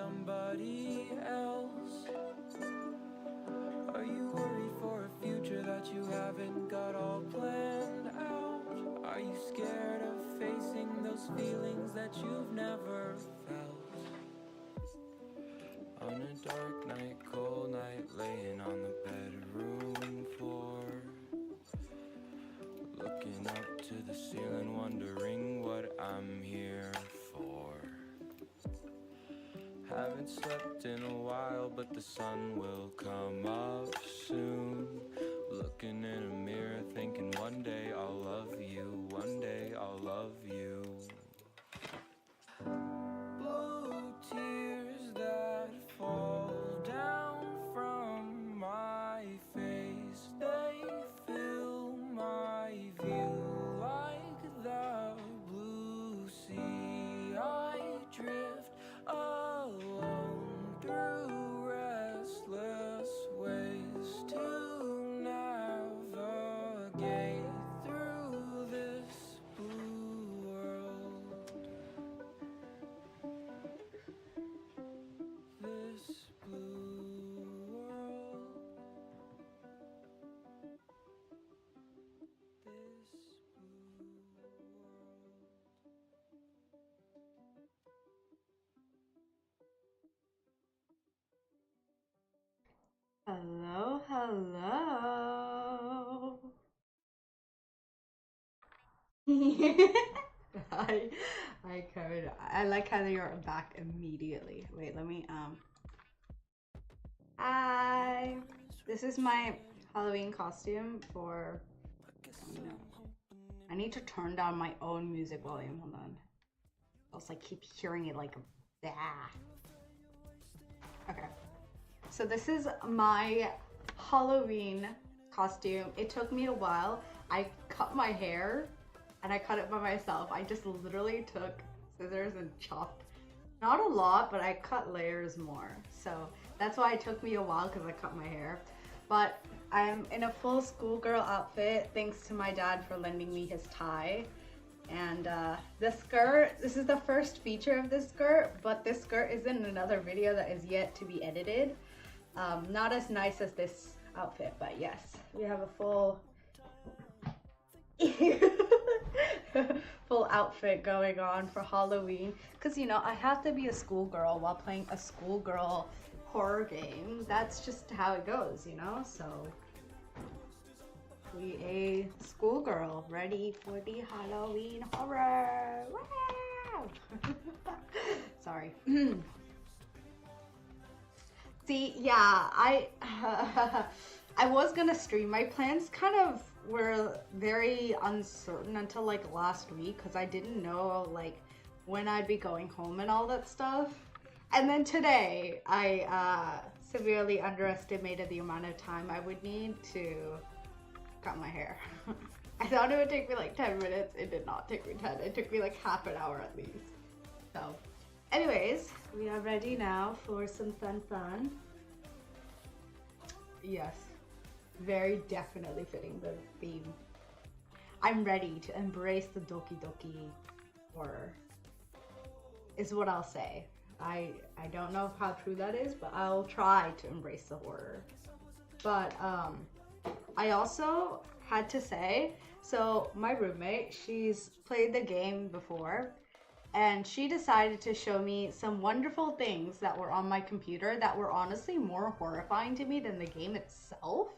somebody else? Are you worried for a future that you haven't got all planned out? Are you scared of facing those feelings that you've never felt? On a dark night, cold night, laying on the bedroom floor, looking up to the ceiling, wondering what I'm here for. Haven't slept in a while, but the sun will come up soon. Looking in a mirror, thinking one day I'll love you, one day I'll love you. Blue tears that fall down from my face, they fill my view like the blue sea. I drift alone through restless ways to navigate through this blue world. This blue world. This blue world. Hello, hello. Hi, Kevin. I like how you're back immediately. Wait, let me, Hi. This is my Halloween costume for, I need to turn down my own music volume. Hold on. Else I keep hearing it like, ah. Okay. So this is my Halloween costume. It took me a while. I cut my hair and I cut it by myself. I just literally took scissors and chopped, not a lot, but I cut layers more. So that's why it took me a while, because I cut my hair. But I'm in a full schoolgirl outfit thanks to my dad for lending me his tie. And the skirt, this is the first feature of this skirt, but this skirt is in another video that is yet to be edited. Not as nice as this outfit, but yes, we have a full full outfit going on for Halloween, because you know I have to be a schoolgirl while playing a schoolgirl horror game. That's just how it goes, you know. So we a schoolgirl ready for the Halloween horror. Wow! Sorry. See, yeah, I was gonna stream. My plans kind of were very uncertain until like last week, because I didn't know like when I'd be going home and all that stuff. And then today, I severely underestimated the amount of time I would need to cut my hair. I thought it would take me like 10 minutes. It did not take me 10. It took me like half an hour at least. So anyways, we are ready now for some fun. Yes, very definitely fitting the theme. I'm ready to embrace the Doki Doki horror, is what I'll say. I don't know how true that is, but I'll try to embrace the horror. But I also had to say, so my roommate, she's played the game before, and she decided to show me some wonderful things that were on my computer that were honestly more horrifying to me than the game itself.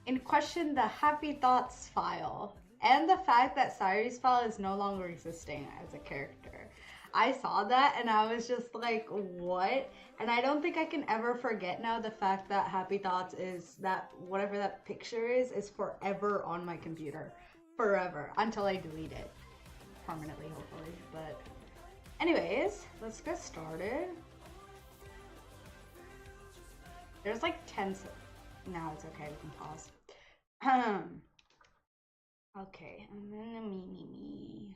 In question, the Happy Thoughts file, and the fact that Sayuri's file is no longer existing as a character. I saw that and I was just like, what? And I don't think I can ever forget now the fact that Happy Thoughts is that, whatever that picture is forever on my computer. Forever. Until I delete it. Permanently, hopefully. But anyways, let's get started. There's like 10 now it's okay, we can pause. Okay, and then the me.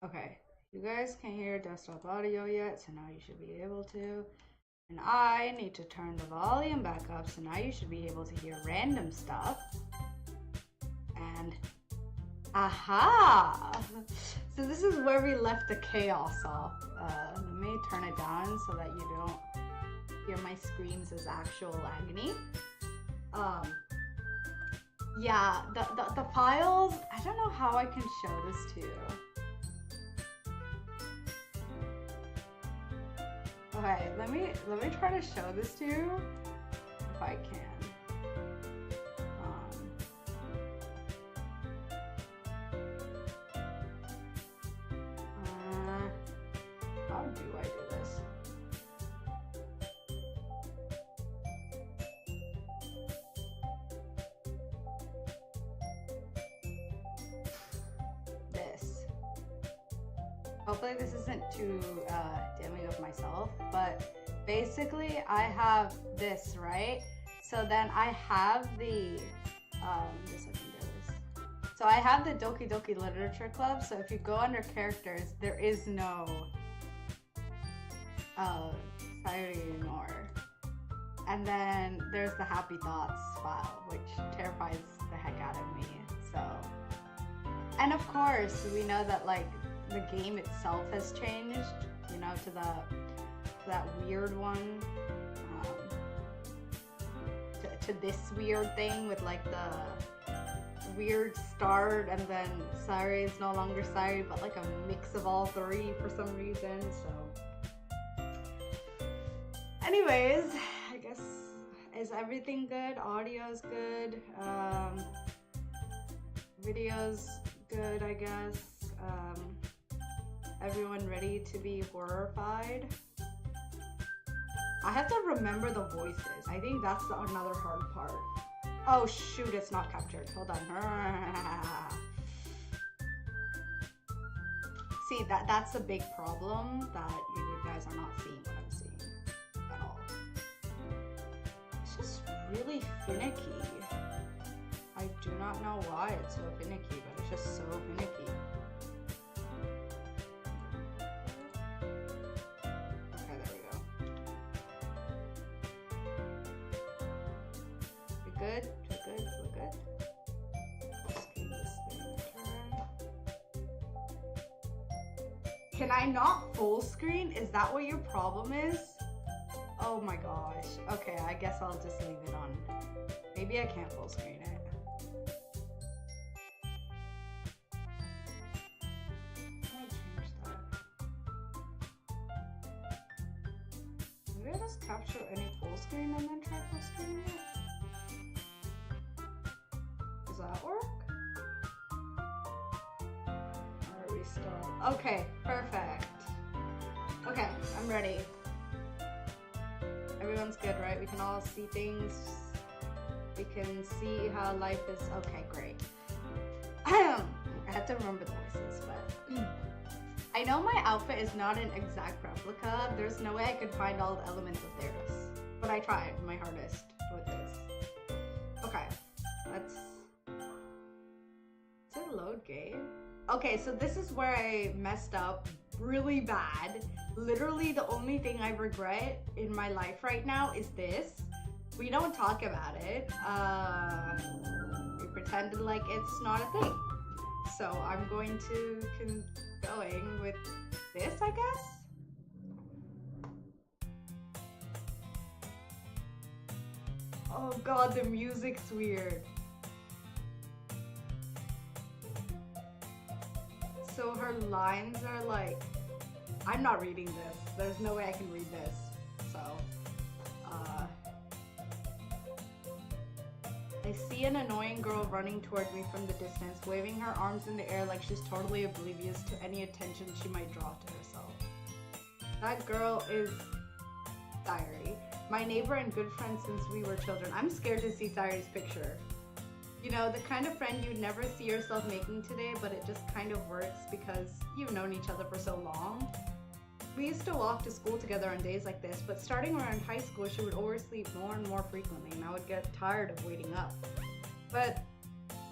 Okay, you guys can't hear desktop audio yet, so now you should be able to. And I need to turn the volume back up, so now you should be able to hear random stuff. And aha! So this is where we left the chaos off. Let me turn it down so that you don't hear my screams as actual agony. Yeah, the files, I don't know how I can show this to you. Okay, let me try to show this to you if I can. How do I do this? This. Hopefully this isn't too damning of myself, but basically I have this, right? So then I have the, just let me do this. So I have the Doki Doki Literature Club, so if you go under characters, there is no Sayori. And then there's the Happy Thoughts file, which terrifies the heck out of me, so. And of course, we know that like the game itself has changed, you know, to that weird one, to this weird thing with like the weird start, and then Sayori is no longer Sayori, but like a mix of all three for some reason, so. Anyways, I guess, is everything good? Audio's good, video's good, I guess. Everyone ready to be horrified? I have to remember the voices. I think that's another hard part. Oh shoot, it's not captured. Hold on. See, that's a big problem, that you guys are not seeing what I'm seeing at all. It's just really finicky. I do not know why it's so finicky, but it's just so finicky. Okay, there we go. We good? We're good? We're good? Let's give this thing a turn. Can I not full screen? Is that what your problem is? Oh my gosh. Okay, I guess I'll just leave it on. Maybe I can't full screen it. Maybe I just capture any full screen and then try full screen it? Does that work? Or restart? Okay, perfect. Okay, I'm ready. Everyone's good, right? We can all see things. We can see how life is. Okay, great. I have to remember the voices, but I know my outfit is not an exact replica. There's no way I could find all the elements of theirs, but I tried my hardest with this. Okay, let's. Is it load game? Okay, so this is where I messed up really bad. Literally the only thing I regret in my life right now is this. We don't talk about it. We pretended like it's not a thing. So I'm going to going with this, I guess? Oh god, the music's weird. So her lines are like, I'm not reading this. There's no way I can read this. So, I see an annoying girl running toward me from the distance, waving her arms in the air like she's totally oblivious to any attention she might draw to herself. That girl is Sayori, my neighbor and good friend since we were children. I'm scared to see Sayori's picture. You know, the kind of friend you'd never see yourself making today, but it just kind of works because you've known each other for so long. We used to walk to school together on days like this, but starting around high school, she would oversleep more and more frequently, and I would get tired of waiting up. But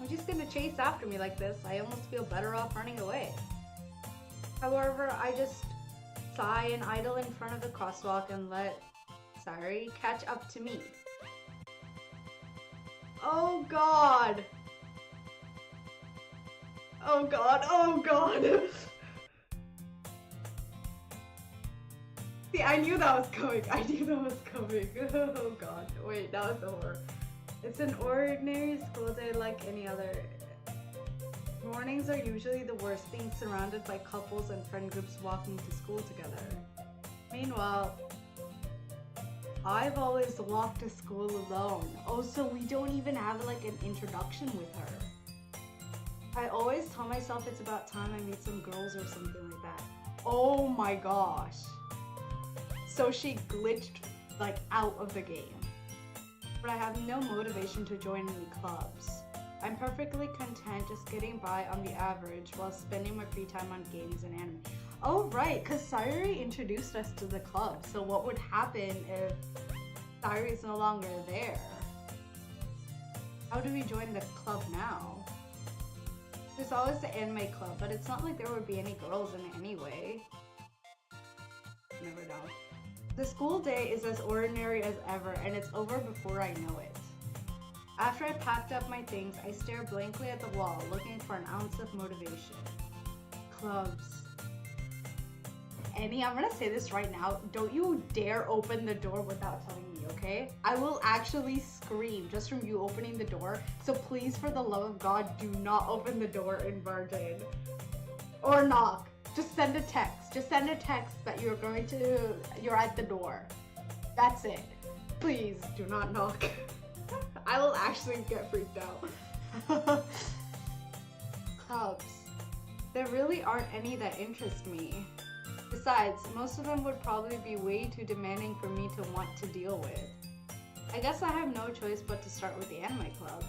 I'm just gonna chase after me like this. I almost feel better off running away. However, I just sigh and idle in front of the crosswalk and let Sayori catch up to me. Oh god! Oh god, oh god! See, I knew that was coming. I knew that was coming. Oh god. Wait, that was the horror. It's an ordinary school day like any other. Mornings are usually the worst, being surrounded by couples and friend groups walking to school together. Meanwhile, I've always walked to school alone. Oh, so we don't even have like an introduction with her. I always tell myself it's about time I meet some girls or something like that. Oh my gosh. So she glitched like out of the game. But I have no motivation to join any clubs. I'm perfectly content just getting by on the average while spending my free time on games and anime. Oh right, because Sayuri introduced us to the club. So what would happen if Sayuri is no longer there? How do we join the club now? There's always the anime club, but it's not like there would be any girls in it anyway. Never know. The school day is as ordinary as ever, and it's over before I know it. After I packed up my things, I stare blankly at the wall, looking for an ounce of motivation. Clubs. Annie, I'm gonna say this right now. Don't you dare open the door without telling me, okay? I will actually scream just from you opening the door. So please, for the love of God, do not open the door and barge in. Or knock. Just send a text. Just send a text that you're at the door. That's it. Please do not knock. I will actually get freaked out. Clubs. There really aren't any that interest me. Besides, most of them would probably be way too demanding for me to want to deal with. I guess I have no choice but to start with the anime club.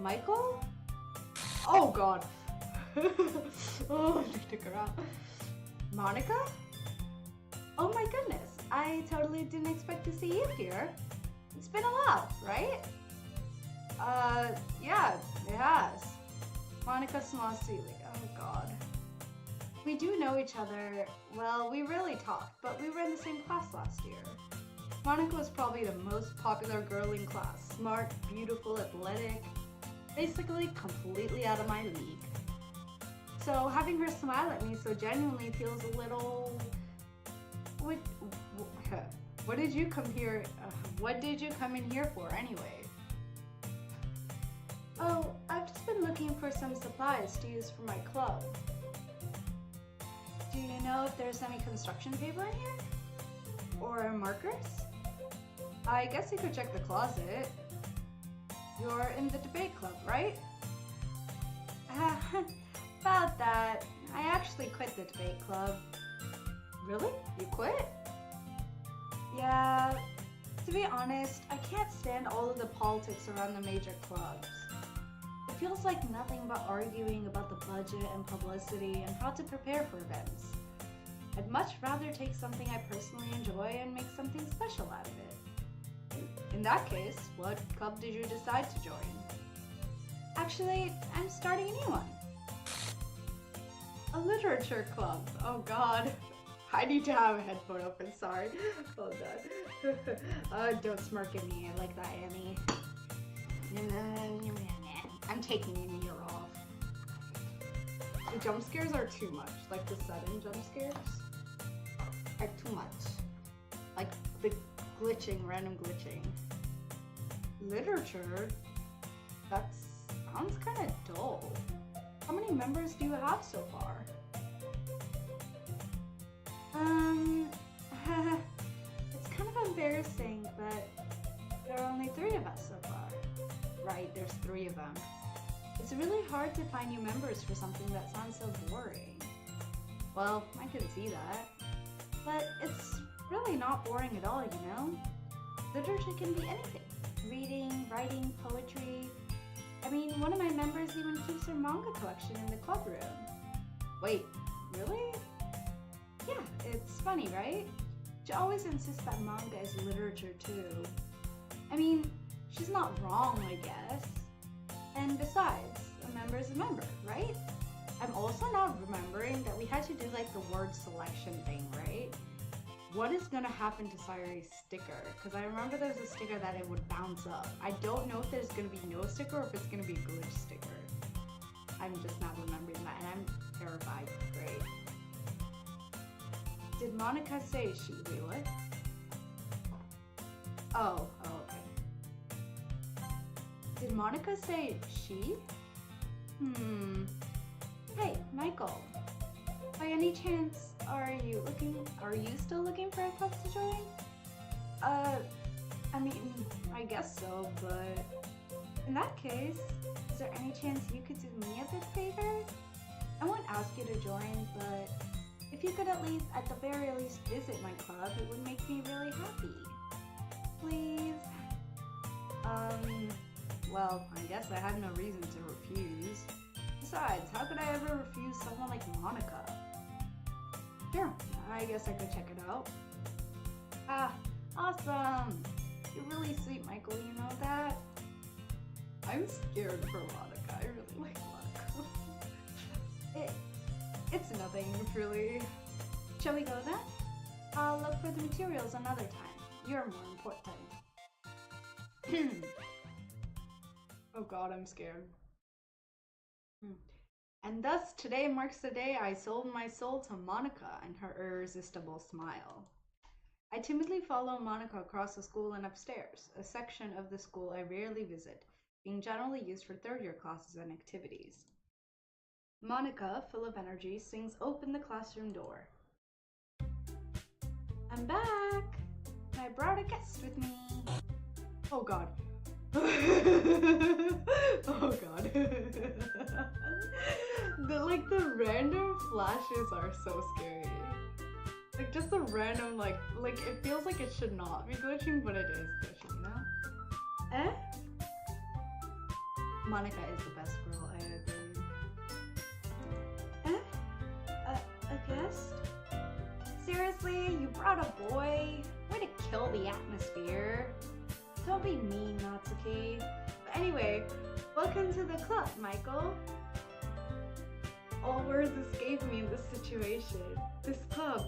Michael? Oh god. Oh, I took her out. Monica? Oh my goodness, I totally didn't expect to see you here. It's been a while, right? Yeah, it has. Monica Smasili. Oh god. We do know each other. Well, we rarely talked, but we were in the same class last year. Monica was probably the most popular girl in class. Smart, beautiful, athletic. Basically completely out of my league. So having her smile at me so genuinely feels a little... What did you come here... what did you come in here for anyway? Oh, I've just been looking for some supplies to use for my club. Do you know if there's any construction paper in here? Or markers? I guess you could check the closet. You're in the debate club, right? About that, I actually quit the debate club. Really? You quit? Yeah, to be honest, I can't stand all of the politics around the major clubs. It feels like nothing but arguing about the budget and publicity and how to prepare for events. I'd much rather take something I personally enjoy and make something special out of it. In that case, what club did you decide to join? Actually, I'm starting a new one. A literature club. Oh god. I need to have a headphone open, sorry. Oh god. Don't smirk at me, I like that, Annie. I'm taking an ear off. The jump scares are too much. Like the sudden jump scares are too much. Like the glitching, random glitching. Literature? That sounds kind of dull. How many members do you have so far? It's kind of embarrassing, but there are only 3 of us so far. Right, there's 3 of them. It's really hard to find new members for something that sounds so boring. Well, I can see that. But it's really not boring at all, you know? Literature can be anything. Reading, writing, poetry. I mean, one of my members even keeps her manga collection in the club room. Wait, really? Yeah, it's funny, right? She always insists that manga is literature too. I mean, she's not wrong, I guess. And besides, a member is a member, right? I'm also not remembering that we had to do like the word selection thing, right? What is gonna happen to Sayuri's sticker? Because I remember there's a sticker that it would bounce up. I don't know if there's gonna be no sticker or if it's gonna be a glitch sticker. I'm just not remembering that and I'm terrified. Great. Did Monica say she? Wait, what? Oh, okay. Did Monica say she? Hey, Michael. By any chance, are you still looking for a club to join? I mean, I guess so, but in that case, is there any chance you could do me a big favor? I won't ask you to join, but if you could at the very least visit my club, it would make me really happy. Please? Well, I guess I have no reason to refuse. Besides, how could I ever refuse someone like Monica? Sure, I guess I could check it out. Ah, awesome! You're really sweet, Michael, you know that? I'm scared for Monica. I really like Monica. It's nothing, really. Shall we go then? I'll look for the materials another time. You're more important. Oh god, I'm scared. And thus, today marks the day I sold my soul to Monica and her irresistible smile. I timidly follow Monica across the school and upstairs, a section of the school I rarely visit, being generally used for third-year classes and activities. Monica, full of energy, swings open the classroom door. I'm back! And I brought a guest with me. Oh god. Oh god. The random flashes are so scary. Like just the random like it feels like it should not be glitching, but it is glitching, you know? Eh? Monica is the best girl, I agree. Eh? A guest? Seriously, you brought a boy? Way to kill the atmosphere. Don't be mean, Natsuki. But anyway, welcome to the club, Michael. All words escape me in this situation. This club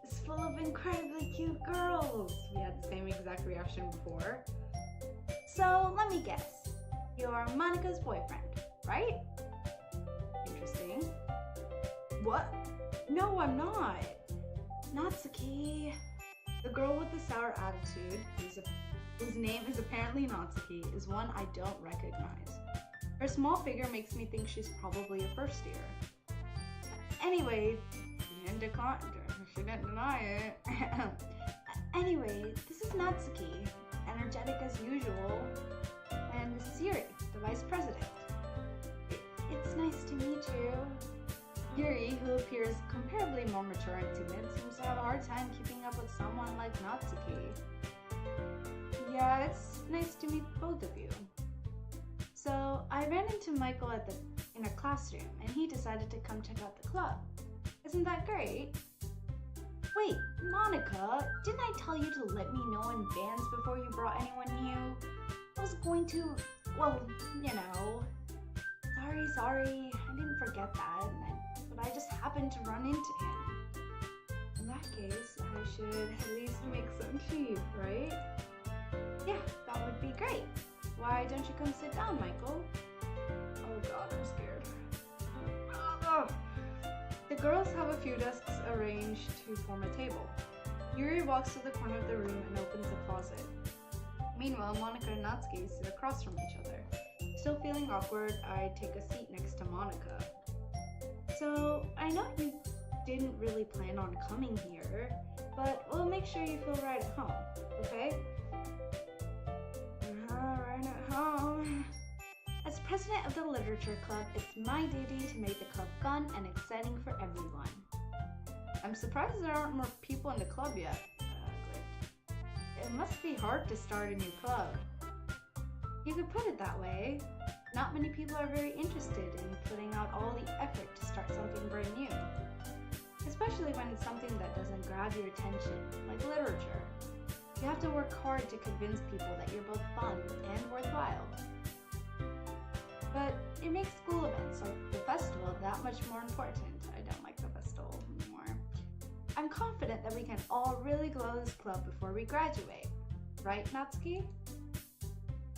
is full of incredibly cute girls. We had the same exact reaction before. So let me guess. You're Monica's boyfriend, right? Interesting. What? No, I'm not. Natsuki. The girl with the sour attitude, whose name is apparently Natsuki, is one I don't recognize. Her small figure makes me think she's probably a first year. Anyway, she didn't deny it. Anyway, this is Natsuki, energetic as usual, and this is Yuri, the vice president. It's nice to meet you. Yuri, who appears comparably more mature and timid, seems to have a hard time keeping up with someone like Natsuki. Yeah, it's nice to meet both of you. So, I ran into Michael in a classroom, and he decided to come check out the club. Isn't that great? Wait, Monica, didn't I tell you to let me know in advance before you brought anyone new? I was going to, well, you know. Sorry, I didn't forget that, but I just happened to run into him. In that case, I should at least make some tea, right? Yeah, that would be great. Why don't you come sit down, Michael? Oh god, I'm scared. Oh. The girls have a few desks arranged to form a table. Yuri walks to the corner of the room and opens a closet. Meanwhile, Monica and Natsuki sit across from each other. Still feeling awkward, I take a seat next to Monica. So, I know you didn't really plan on coming here, but we'll make sure you feel right at home, okay? Right at home. As president of the Literature Club, it's my duty to make the club fun and exciting for everyone. I'm surprised there aren't more people in the club yet. It must be hard to start a new club. You could put it that way. Not many people are very interested in putting out all the effort to start something brand new. Especially when it's something that doesn't grab your attention, like literature. You have to work hard to convince people that you're both fun and worthwhile. But it makes school events like the festival that much more important. I don't like the festival anymore. I'm confident that we can all really grow this club before we graduate. Right, Natsuki?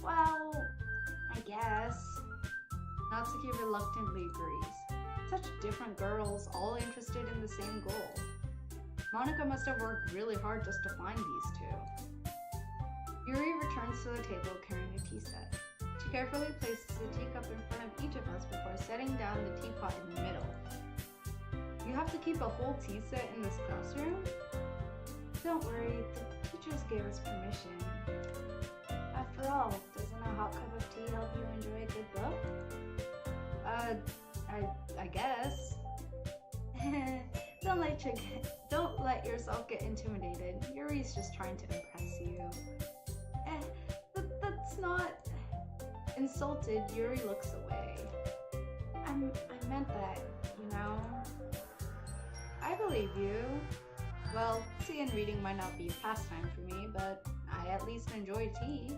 Well, I guess. Natsuki reluctantly agrees. Such different girls, all interested in the same goal. Monica must have worked really hard just to find these two. Yuri returns to the table carrying a tea set. She carefully places the teacup in front of each of us before setting down the teapot in the middle. You have to keep a whole tea set in this classroom? Don't worry, the teachers gave us permission. After all, doesn't a hot cup of tea help you enjoy a good book? I guess. Don't let yourself get intimidated. Yuri's just trying to impress you. That's not... Insulted, Yuri looks away. I meant that, you know? I believe you. Well, seeing reading might not be a pastime for me, but I at least enjoy tea.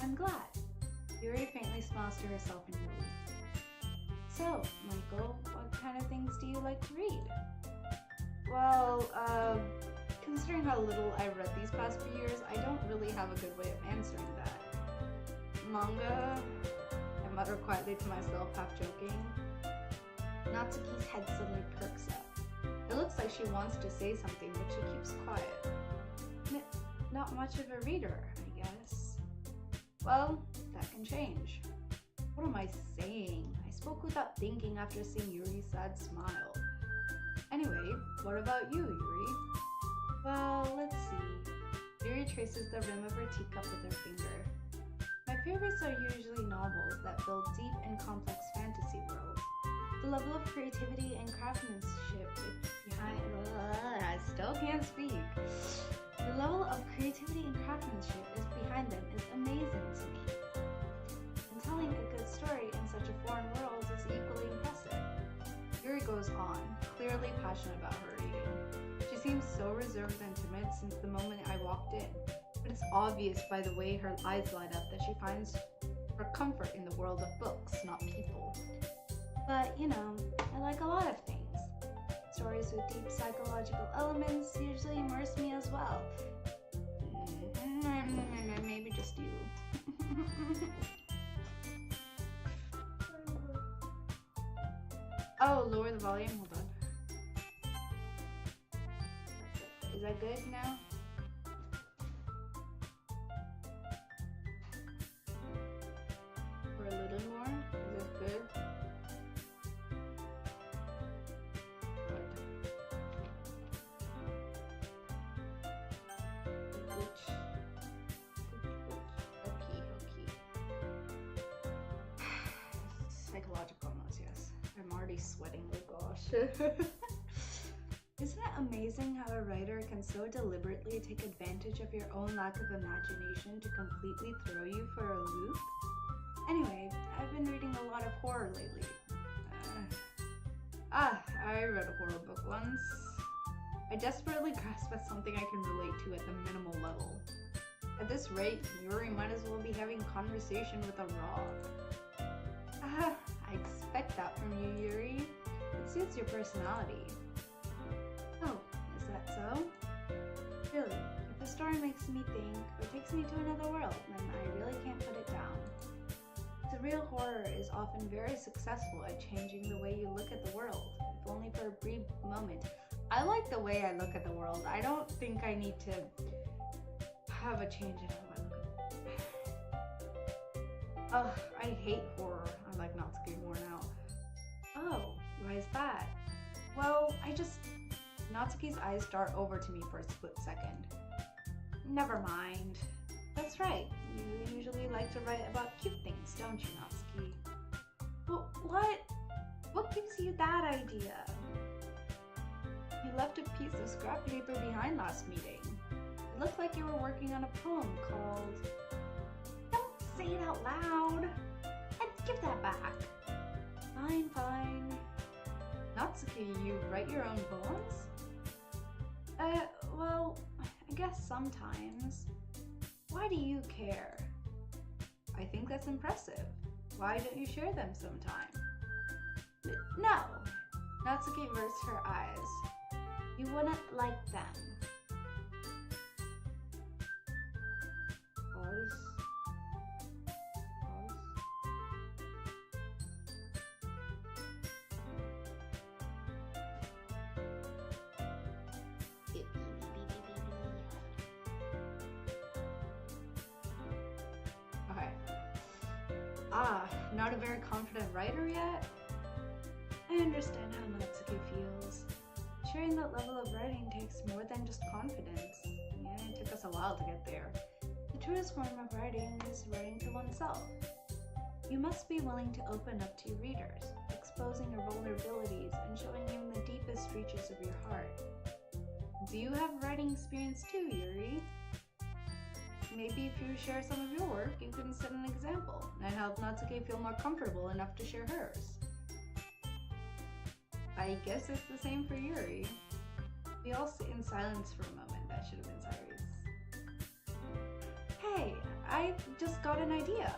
I'm glad. Yuri faintly smiles to herself in relief. So, Michael, what kind of things do you like to read? Well, considering how little I've read these past few years, I don't really have a good way of answering that. Manga? I mutter quietly to myself, half joking. Natsuki's head suddenly perks up. It looks like she wants to say something, but she keeps quiet. Not much of a reader, I guess. Well, that can change. What am I saying? I spoke without thinking after seeing Yuri's sad smile. Anyway, what about you, Yuri? Well, let's see. Yuri traces the rim of her teacup with her finger. My favorites are usually novels that build deep and complex fantasy worlds. The level of creativity and craftsmanship behind... I still can't speak. The level of creativity and craftsmanship behind them is amazing to me. And telling a good story in such a foreign world is equally impressive. Yuri goes on, clearly passionate about her reading. She seems so reserved and timid since the moment I walked in, but it's obvious by the way her eyes light up that she finds her comfort in the world of books, not people. But, you know, I like a lot of things. Stories with deep psychological elements usually immerse me as well. Maybe just you. Oh, lower the volume. Hold on. Is that good now? Or a little more? Is this good? Psychological noise, yes. I'm already sweating, oh gosh. Isn't it amazing how a writer can so deliberately take advantage of your own lack of imagination to completely throw you for a loop? Anyway, I've been reading a lot of horror lately. I read a horror book once. I desperately grasp at something I can relate to at the minimal level. At this rate, Yuri might as well be having conversation with a rock. I expect that from you, Yuri. It suits your personality. Oh, is that so? Really, if a story makes me think or takes me to another world, then I really can't put it down. The real horror is often very successful at changing the way you look at the world, if only for a brief moment. I like the way I look at the world. I don't think I need to have a change in how I look at it. I hate horror. I like Natsuki more now. Oh, why is that? Well, Natsuki's eyes dart over to me for a split second. Never mind. That's right. You usually like to write about cute things, don't you, Natsuki? Well, what gives you that idea? You left a piece of scrap paper behind last meeting. It looked like you were working on a poem called... Don't say it out loud! And give that back! Fine. Natsuki, you write your own poems? Well, I guess sometimes. Why do you care? I think that's impressive. Why don't you share them sometime? No! Natsuki averts her eyes. You wouldn't like them. Pause. Ah, not a very confident writer yet? I understand how Natsuki feels. Sharing that level of writing takes more than just confidence. Yeah, it took us a while to get there. The truest form of writing is writing to oneself. You must be willing to open up to your readers, exposing your vulnerabilities and showing them the deepest reaches of your heart. Do you have writing experience too, Yuri? Maybe if you share some of your work, you can set an example and help Natsuki feel more comfortable enough to share hers. I guess it's the same for Yuri. We all sit in silence for a moment. That should have been Cyrus. Hey, I just got an idea.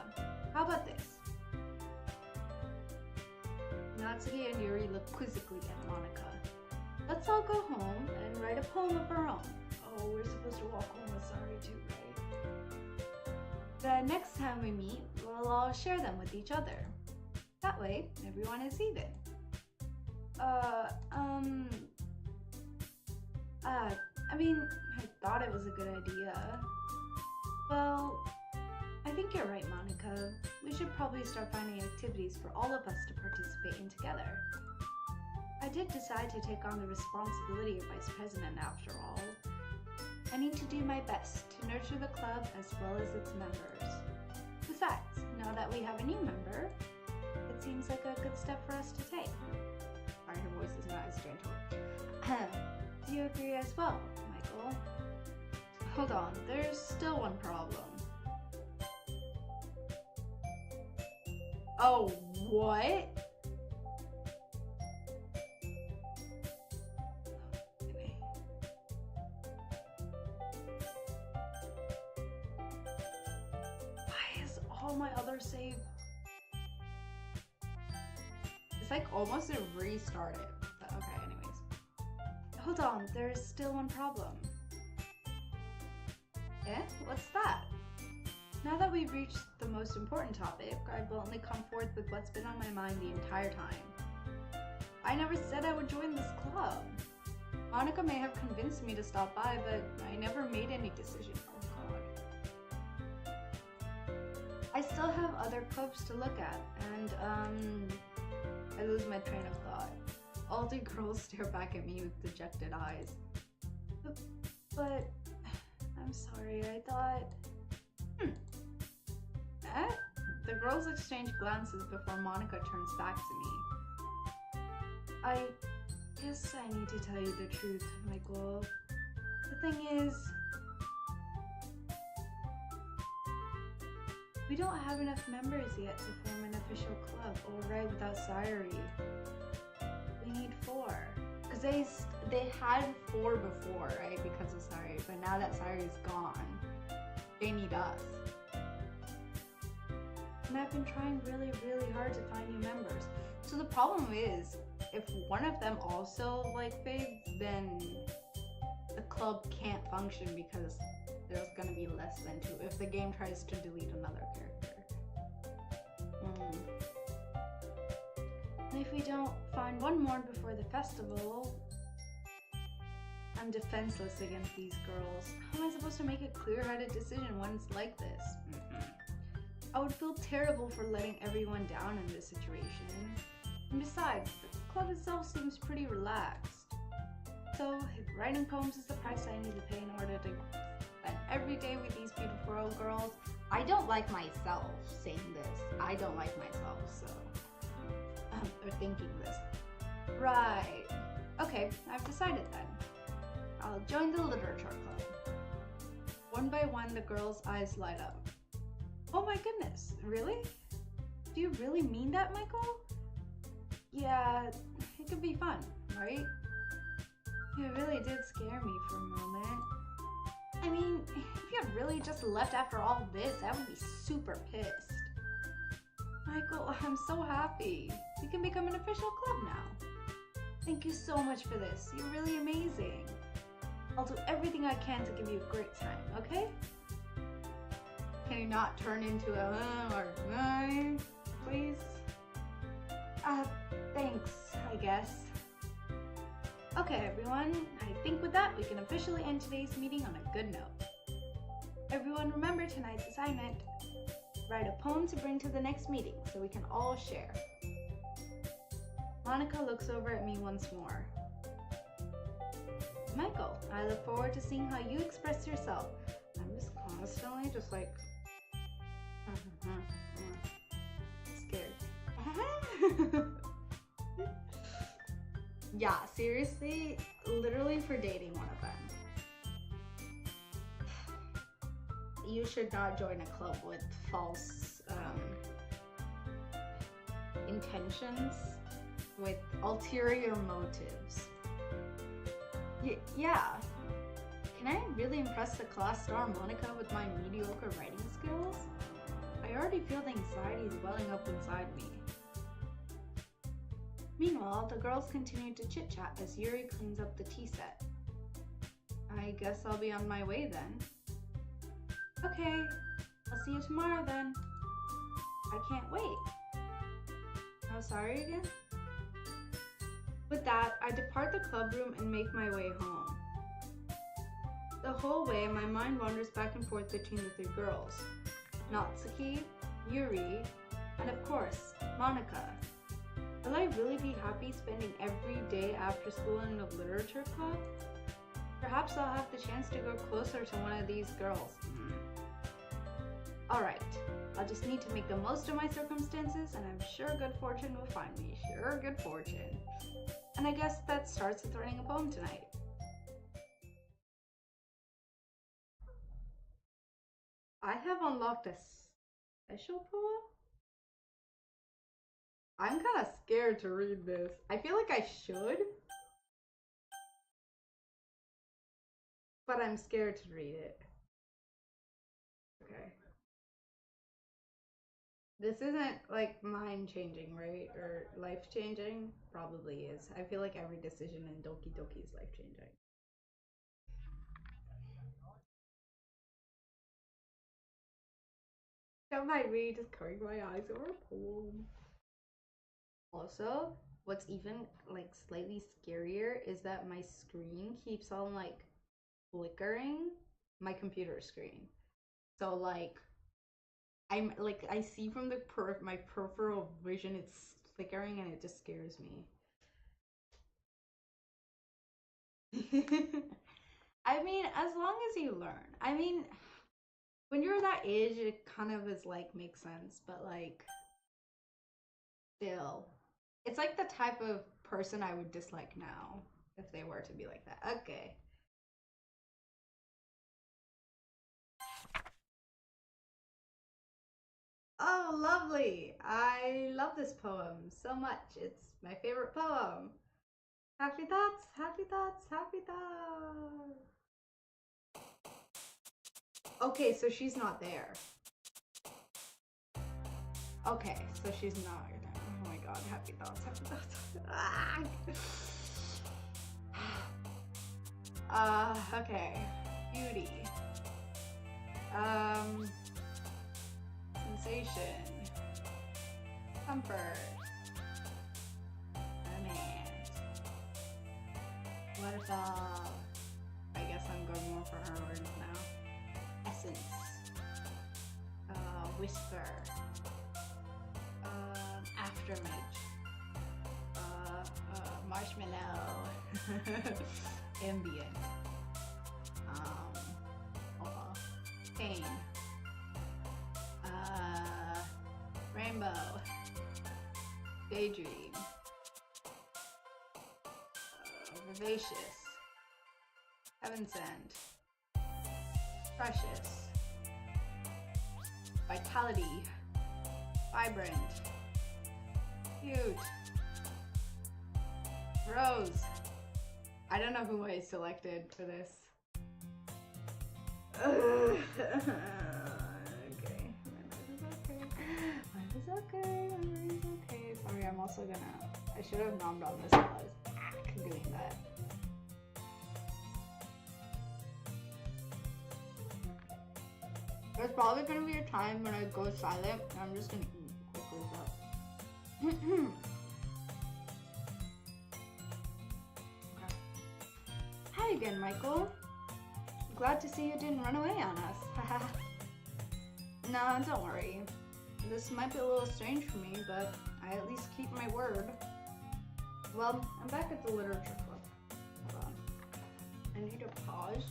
How about this? Natsuki and Yuri look quizzically at Monika. Let's all go home and write a poem of our own. Oh, we're supposed to walk home with Sari too, right? The next time we meet, we'll all share them with each other. That way, everyone is even. I thought it was a good idea. Well, I think you're right, Monika. We should probably start finding activities for all of us to participate in together. I did decide to take on the responsibility of vice president after all. I need to do my best to nurture the club as well as its members. Besides, now that we have a new member, it seems like a good step for us to take. Sorry, her voice is not as gentle. Do you agree as well, Michael? Hold on, there's still one problem. Oh, what? Why is all my other save? It's like almost a restarted. But okay, anyways. Hold on, there's still one problem. Eh? What's that? Now that we've reached the most important topic, I bluntly come forth with what's been on my mind the entire time. I never said I would join this club. Monika may have convinced me to stop by, but I never made any decision. Oh god. I still have other clubs to look at, and I lose my train of thought. All the girls stare back at me with dejected eyes. But I'm sorry, I thought... The girls exchange glances before Monika turns back to me. I guess I need to tell you the truth, Michael. The thing is, we don't have enough members yet to form an official club, or right without Sayuri. We need 4. Because they had 4 before, right, because of Sayuri, but now that Sayuri's gone, they need us. And I've been trying really, really hard to find new members. So the problem is, if one of them also fades, then the club can't function because there's gonna be less than 2 if the game tries to delete another character. And if we don't find one more before the festival, I'm defenseless against these girls. How am I supposed to make a clear-headed decision when it's like this? I would feel terrible for letting everyone down in this situation. And besides, the club itself seems pretty relaxed. So, if writing poems is the price I need to pay in order to spend every day with these beautiful girls, I don't like myself saying this. I don't like myself, so... or thinking this. Right. Okay, I've decided then. I'll join the literature club. One by one, the girls' eyes light up. Oh my goodness, really? Do you really mean that, Michael? Yeah, it could be fun, right? You really did scare me for a moment. I mean, if you had really just left after all this, I would be super pissed. Michael, I'm so happy. You can become an official club now. Thank you so much for this. You're really amazing. I'll do everything I can to give you a great time, okay? Can you not turn into a or please? Thanks, I guess. Okay, everyone. I think with that, we can officially end today's meeting on a good note. Everyone remember tonight's assignment. Write a poem to bring to the next meeting so we can all share. Monica looks over at me once more. Michael, I look forward to seeing how you express yourself. I'm just constantly just like scared. Yeah, seriously, literally for dating one of them. You should not join a club with false intentions, with ulterior motives. Yeah. Can I really impress the class star Monica with my mediocre writing skills? I already feel the anxieties welling up inside me. Meanwhile, the girls continue to chit-chat as Yuri cleans up the tea set. I guess I'll be on my way then. Okay, I'll see you tomorrow then. I can't wait. Oh, sorry again? With that, I depart the club room and make my way home. The whole way, my mind wanders back and forth between the three girls. Natsuki, Yuri, and of course, Monica. Will I really be happy spending every day after school in a literature club? Perhaps I'll have the chance to go closer to one of these girls. Alright, I'll just need to make the most of my circumstances, and I'm sure good fortune will find me. Sure good fortune. And I guess that starts with writing a poem tonight. I have unlocked a special poem? I'm kind of scared to read this. I feel like I should, but I'm scared to read it. Okay. This isn't like mind changing, right? Or life changing? Probably is. I feel like every decision in Doki Doki is life changing. That might read just covering my eyes over a poem. Also, what's even like slightly scarier is that my screen keeps on like flickering, my computer screen. So like I'm like I see from the my peripheral vision it's flickering and it just scares me. I mean, as long as you learn. I mean, when you're that age, it kind of is like makes sense, but like still, it's like the type of person I would dislike now if they were to be like that. Okay. Oh, lovely. I love this poem so much. It's my favorite poem. Happy thoughts, happy thoughts, happy thoughts. Okay, so she's not there. Okay, so she's not there. Oh my god, happy thoughts, happy thoughts. Okay. Beauty. Sensation. Comfort. Romance. Waterfall. I guess I'm going more for her words now. Essence. Whisper. Aftermath. Marshmallow. Ambient. Pain. Rainbow. Daydream. Vivacious. Heaven sent. Precious. Vitality. Vibrant. Cute. Rose. I don't know who I selected for this. Okay. Mine is okay. Mine is okay. Sorry, I'm also gonna. I should have nommed on this while I was doing that. There's probably gonna be a time when I go silent, and I'm just gonna quickly go. Okay. Hi again, Michael. Glad to see you didn't run away on us. No, don't worry. This might be a little strange for me, but I at least keep my word. Well, I'm back at the literature club. Hold on. I need to pause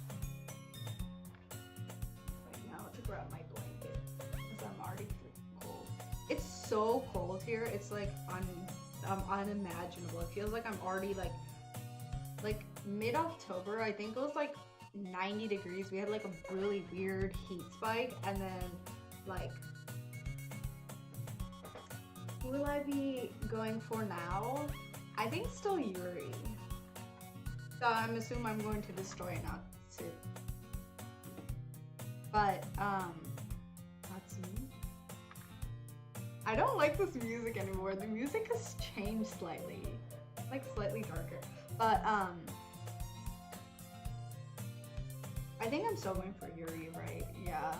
right now to grab my blanket because I'm already freaking cold. It's so cold here. It's like unimaginable. It feels like I'm already like mid-October. I think it was like 90 degrees. We had like a really weird heat spike, and then like, who will I be going for now? I think still Yuri. So I'm assuming I'm going to destroy it, not to. But that's me. I don't like this music anymore. The music has changed slightly, like slightly darker. But I think I'm still going for Yuri, right? Yeah.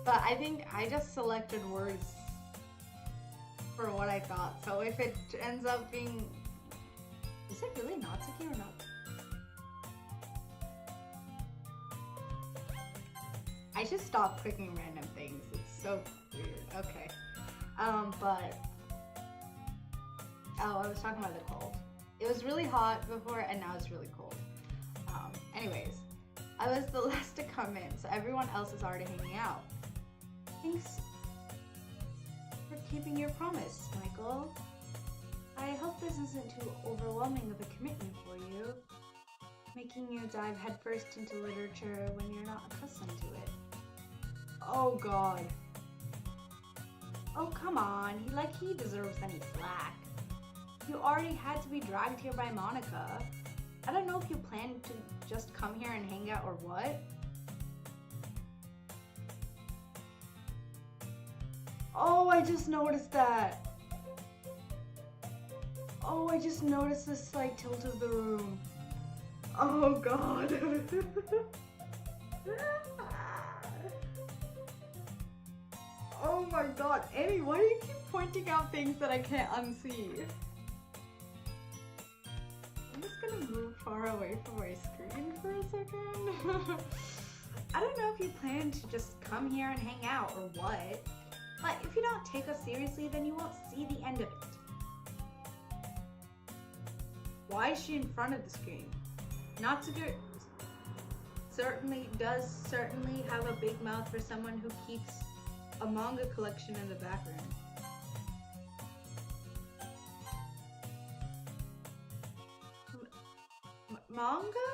But I think I just selected words for what I thought. So if it ends up being, is it really Natsuki or not? I should stop clicking random things. It's so weird. Okay. But oh, I was talking about the cold. It was really hot before, and now it's really cold. Anyways, I was the last to come in, so everyone else is already hanging out. Thanks for keeping your promise, Michael. I hope this isn't too overwhelming of a commitment for you, making you dive headfirst into literature when you're not accustomed to it. Oh god. Oh come on, he deserves any flack. You already had to be dragged here by Monica. I don't know if you planned to just come here and hang out or what. Oh, I just noticed that. Oh, I just noticed the slight tilt of the room. Oh god. Oh my god. Annie, why do you keep pointing out things that I can't unsee? I'm just gonna move far away from my screen for a second. I don't know if you plan to just come here and hang out or what, but if you don't take us seriously, then you won't see the end of it. Why is she in front of the screen? Natsuki certainly have a big mouth for someone who keeps a manga collection in the background. Manga?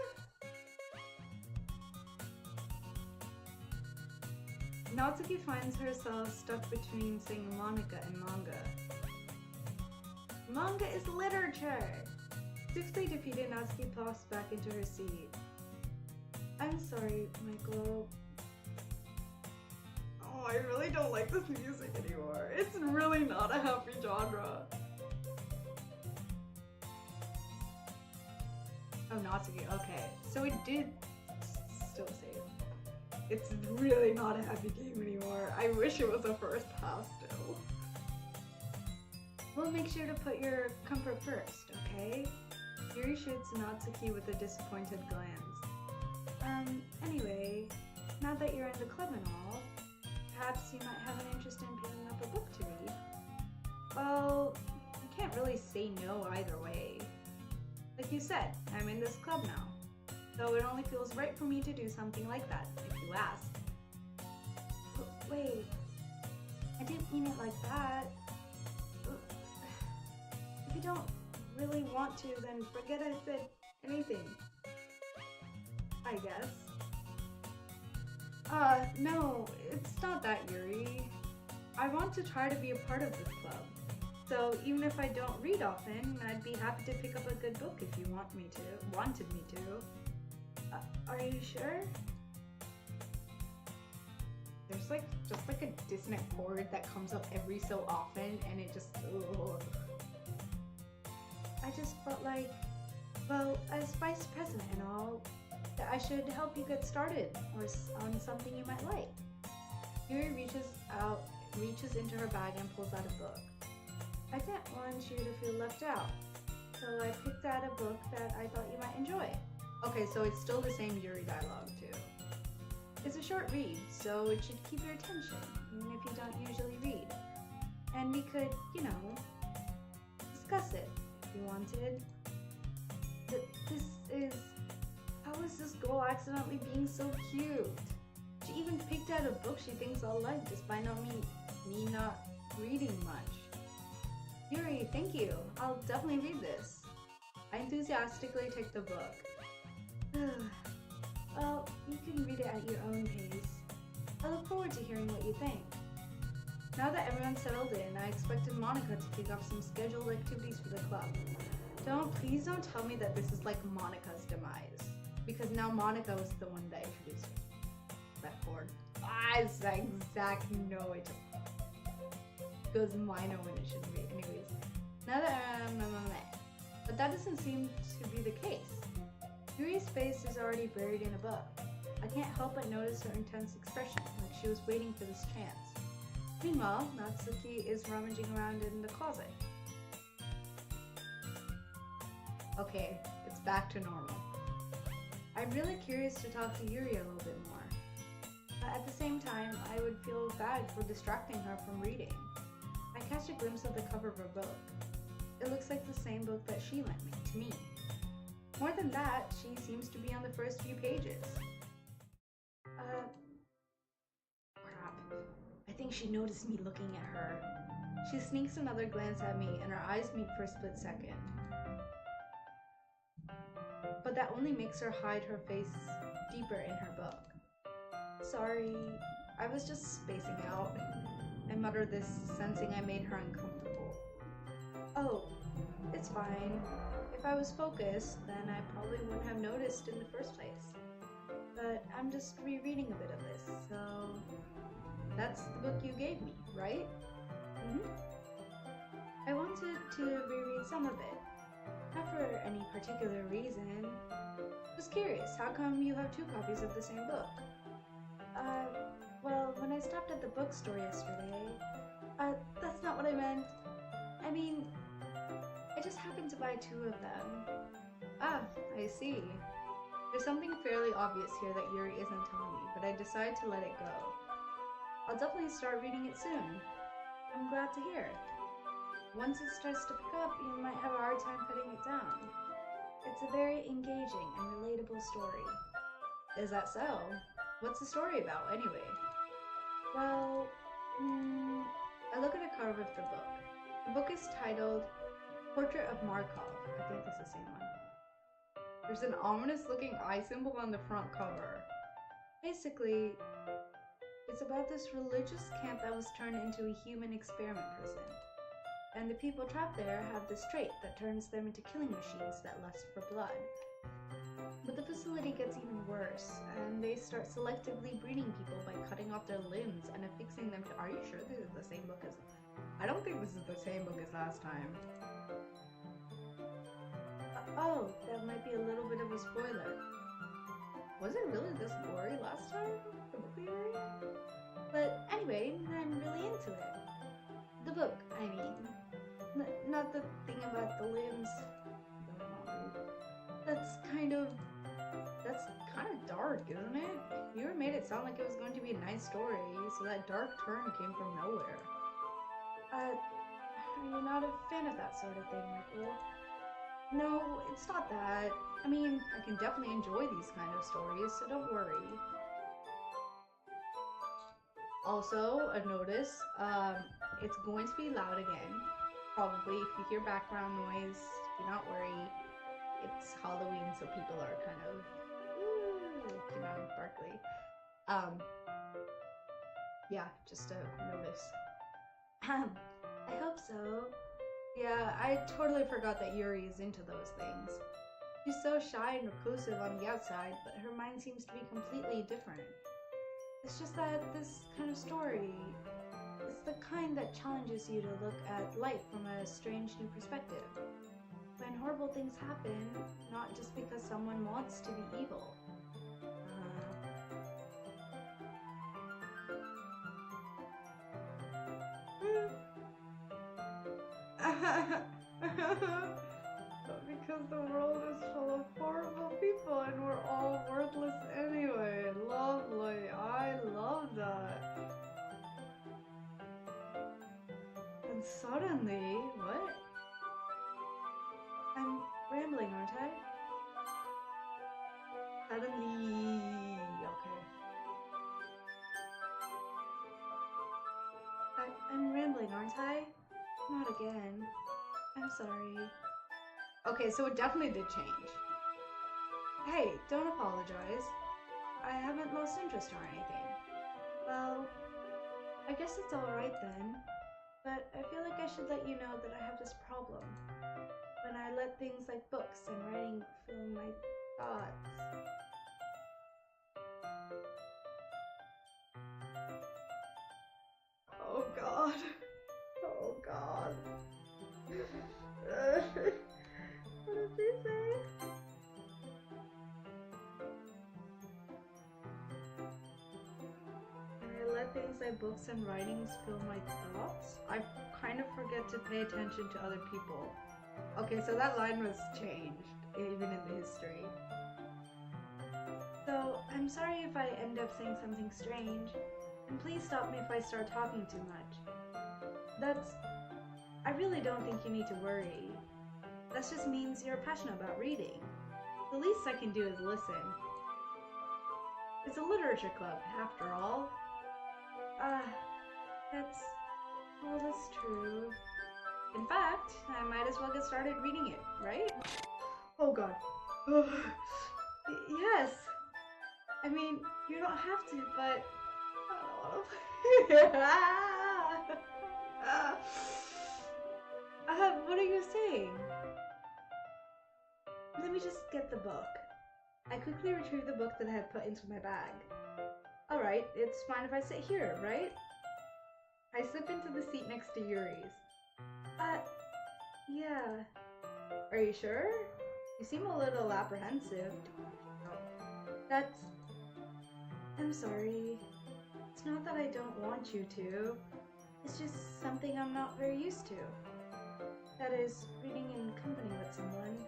Natsuki finds herself stuck between saying Monica and manga. Manga is literature! Swiftly defeated, Natsuki plops back into her seat. I'm sorry, Michael. Oh, I really don't like this music anymore. It's really not a happy genre. Oh, Natsuki, okay. So it did still save. It's really not a happy game anymore. I wish it was a first pass still. We'll make sure to put your comfort first, okay? Yuri shoots Natsuki with a disappointed glance. Anyway, now that you're in the club and all, perhaps you might have an interest in picking up a book to read. Well, I can't really say no either way. Like you said, I'm in this club now, so it only feels right for me to do something like that, if you ask. But wait, I didn't mean it like that. If you don't really want to, then forget I said anything. I guess. No, it's not that, Yuri. I want to try to be a part of this club. So even if I don't read often, I'd be happy to pick up a good book if you wanted me to. Are you sure? There's just like a dissonant chord that comes up every so often, and it just, ugh. I just felt like, well, as vice president and all, that I should help you get started or on something you might like. Yuri reaches into her bag and pulls out a book. I didn't want you to feel left out, so I picked out a book that I thought you might enjoy. Okay, so it's still the same Yuri dialogue too. It's a short read, so it should keep your attention, even if we don't usually read. And we could, discuss it if you wanted. How is this girl accidentally being so cute? She even picked out a book she thinks I'll like despite me not reading much. Yuri, thank you. I'll definitely read this. I enthusiastically take the book. Well, you can read it at your own pace. I look forward to hearing what you think. Now that everyone's settled in, I expected Monica to kick off some scheduled activities for the club. Please don't tell me that this is like Monica's demise. Because now Monica was the one that introduced that chord. It's the exact no it goes minor when it shouldn't be. Anyways. Now that but that doesn't seem to be the case. Yuri's face is already buried in a book. I can't help but notice her intense expression, like she was waiting for this chance. Meanwhile, Natsuki is rummaging around in the closet. Okay, it's back to normal. I'm really curious to talk to Yuri a little bit more. But at the same time, I would feel bad for distracting her from reading. I catch a glimpse of the cover of her book. It looks like the same book that she lent me to me. More than that, she seems to be on the first few pages. Crap. I think she noticed me looking at her. She sneaks another glance at me and our eyes meet for a split second. But that only makes her hide her face deeper in her book. Sorry, I was just spacing out. I muttered this, sensing I made her uncomfortable. Oh, it's fine. If I was focused, then I probably wouldn't have noticed in the first place. But I'm just rereading a bit of this, so... That's the book you gave me, right? I wanted to reread some of it. Not for any particular reason. Just curious, how come you have 2 copies of the same book? Well, when I stopped at the bookstore yesterday... that's not what I meant. I mean, I just happened to buy 2 of them. Ah, I see. There's something fairly obvious here that Yuri isn't telling me, but I decide to let it go. I'll definitely start reading it soon. I'm glad to hear. Once it starts to pick up, you might have a hard time putting it down. It's a very engaging and relatable story. Is that so? What's the story about, anyway? Well, I look at the cover of the book. The book is titled Portrait of Markov. I think it's the same one. There's an ominous-looking eye symbol on the front cover. Basically, it's about this religious camp that was turned into a human experiment prison. And the people trapped there have this trait that turns them into killing machines that lust for blood. But the facility gets even worse, and they start selectively breeding people by cutting off their limbs and affixing them to... Are you sure this is the same book as... I don't think this is the same book as last time. Oh, that might be a little bit of a spoiler. Was it really this gory last time? The book we read? But anyway, I'm really into it. The book, I mean. Not the thing about the limbs. That's kind of dark, isn't it? You made it sound like it was going to be a nice story, so that dark turn came from nowhere. Are you not a fan of that sort of thing, Michael? No, it's not that. I mean, I can definitely enjoy these kind of stories, so don't worry. Also, a notice, it's going to be loud again. Probably, if you hear background noise, do not worry. It's Halloween, so people are kind of, sparkly. Yeah, just a notice. I hope so. Yeah, I totally forgot that Yuri is into those things. She's so shy and reclusive on the outside, but her mind seems to be completely different. It's just that this kind of story is the kind that challenges you to look at life from a strange new perspective. When horrible things happen, not just because someone wants to be evil. But because the world is full of horrible people and we're all worthless anyway. Lovely. I love that. failing, aren't I? Not again. I'm sorry. Okay, so it definitely did change. Hey, don't apologize. I haven't lost interest or anything. Well, I guess it's alright then. But I feel like I should let you know that I have this problem. When I let things like books and writing fill my thoughts. Oh god. Oh god. What did she say? When I let things like books and writings fill my thoughts, I kind of forget to pay attention to other people. Okay, so that line was changed, even in the history. So, I'm sorry if I end up saying something strange, and please stop me if I start talking too much. I really don't think you need to worry. That just means you're passionate about reading. The least I can do is listen. It's a literature club, after all. That's true. In fact, I might as well get started reading it, right? Oh god. Yes. I mean, you don't have to, but I don't want to. What are you saying? Let me just get the book. I quickly retrieved the book that I had put into my bag. Alright, it's fine if I sit here, right? I slip into the seat next to Yuri's. Yeah. Are you sure? You seem a little apprehensive. I'm sorry. It's not that I don't want you to. It's just something I'm not very used to. That is, reading in company with someone.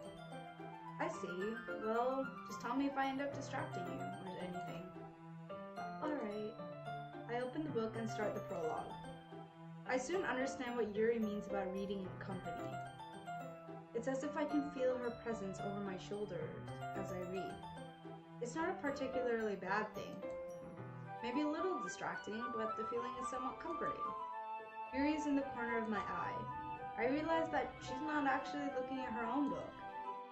I see. Well, just tell me if I end up distracting you or anything. Alright. I open the book and start the prologue. I soon understand what Yuri means about reading in company. It's as if I can feel her presence over my shoulders as I read. It's not a particularly bad thing. Maybe a little distracting, but the feeling is somewhat comforting. Yuri is in the corner of my eye. I realize that she's not actually looking at her own book.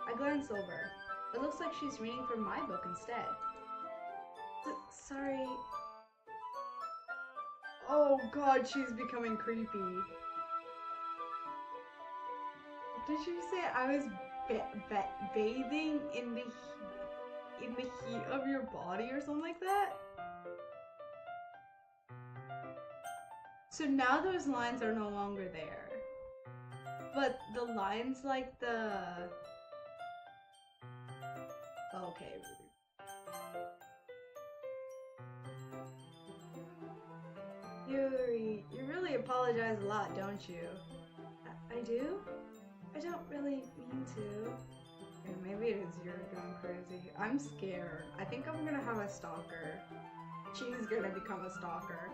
I glance over. It looks like she's reading from my book instead. Sorry. Oh god, she's becoming creepy. Did she say I was bathing in the heat of your body or something like that? So now those lines are no longer there. But the lines like the... Okay. Yuri, you really apologize a lot, don't you? I do? I don't really mean to. Okay, maybe it is Yuri going crazy. I'm scared. I think I'm gonna have a stalker. She's gonna become a stalker.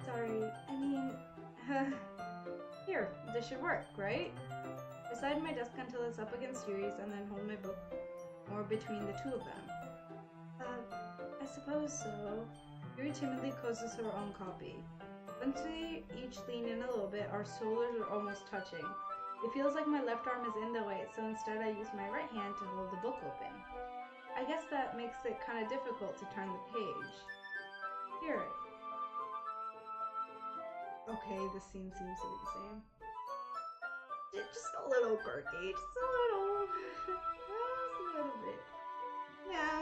Sorry, I mean... Here, this should work, right? I slide my desk until it's up against Yuri's and then hold my book more between the two of them. I suppose so. Yuri timidly closes her own copy. Once we each lean in a little bit, our shoulders are almost touching. It feels like my left arm is in the way, so instead I use my right hand to hold the book open. I guess that makes it kind of difficult to turn the page. Here. Okay, this scene seems to be the same. Just a little quirky, just a little. Just a little bit. Yeah.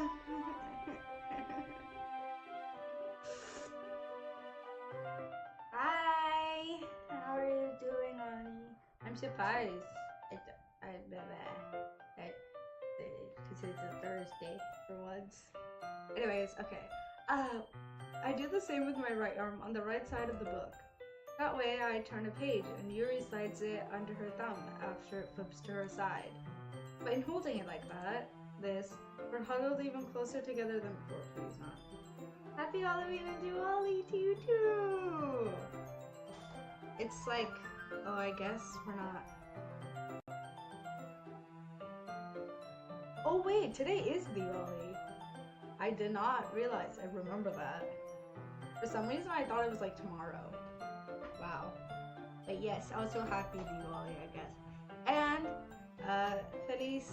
Hi! How are you doing, honey? I'm surprised. Because it's a Thursday for once. Anyways, okay. I do the same with my right arm on the right side of the book. That way I turn a page and Yuri slides it under her thumb after it flips to her side. But in holding it like that, we're huddled even closer together than before, please not. Happy Halloween and Diwali to you too! It's like, oh, I guess we're not. Oh wait, today is Diwali. I did not realize, I remember that. For some reason I thought it was like tomorrow. Wow. But yes, also happy Diwali, I guess. And feliz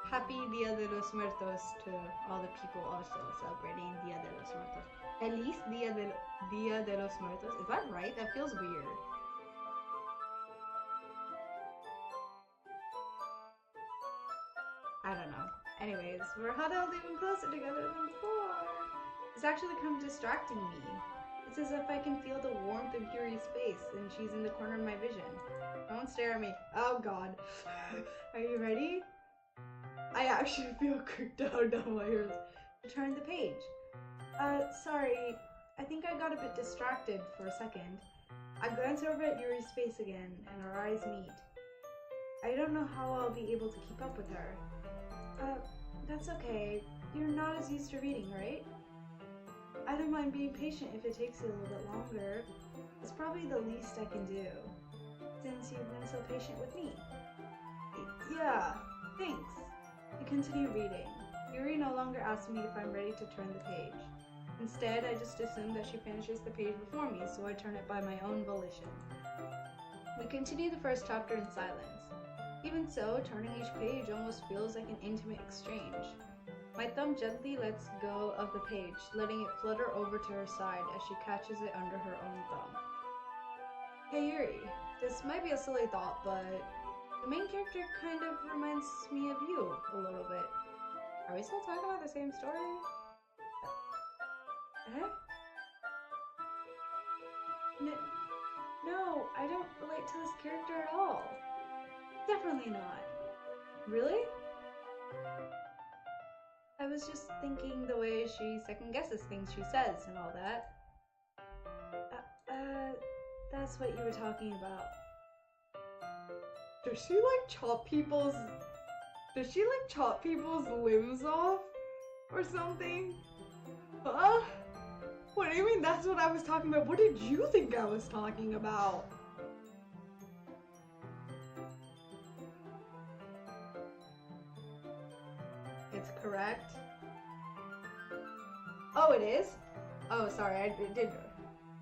happy Dia de los Muertos to all the people also celebrating Dia de los Muertos. Feliz Dia de los Muertos. Is that right? That feels weird. I don't know. Anyways, we're huddled even closer together than before. It's actually kind of distracting me. It's as if I can feel the warmth of Yuri's face and she's in the corner of my vision. Don't stare at me. Oh god. Are you ready? I actually feel creeped out down my ears. Turn the page. Sorry. I think I got a bit distracted for a second. I glance over at Yuri's face again and our eyes meet. I don't know how I'll be able to keep up with her. That's okay. You're not as used to reading, right? I don't mind being patient if it takes you a little bit longer. It's probably the least I can do, since you've been so patient with me. Yeah, thanks. I continue reading. Yuri no longer asks me if I'm ready to turn the page. Instead, I just assume that she finishes the page before me, so I turn it by my own volition. We continue the first chapter in silence. Even so, turning each page almost feels like an intimate exchange. My thumb gently lets go of the page, letting it flutter over to her side as she catches it under her own thumb. Hey Yuri, this might be a silly thought, but the main character kind of reminds me of you a little bit. Are we still talking about the same story? No, I don't relate to this character at all. Definitely not. Really? I was just thinking the way she second guesses things she says and all that. That's what you were talking about. Does she like chop people's limbs off? Or something? Huh? What do you mean that's what I was talking about? What did you think I was talking about? It's correct. Oh, it is? Oh, sorry, I did.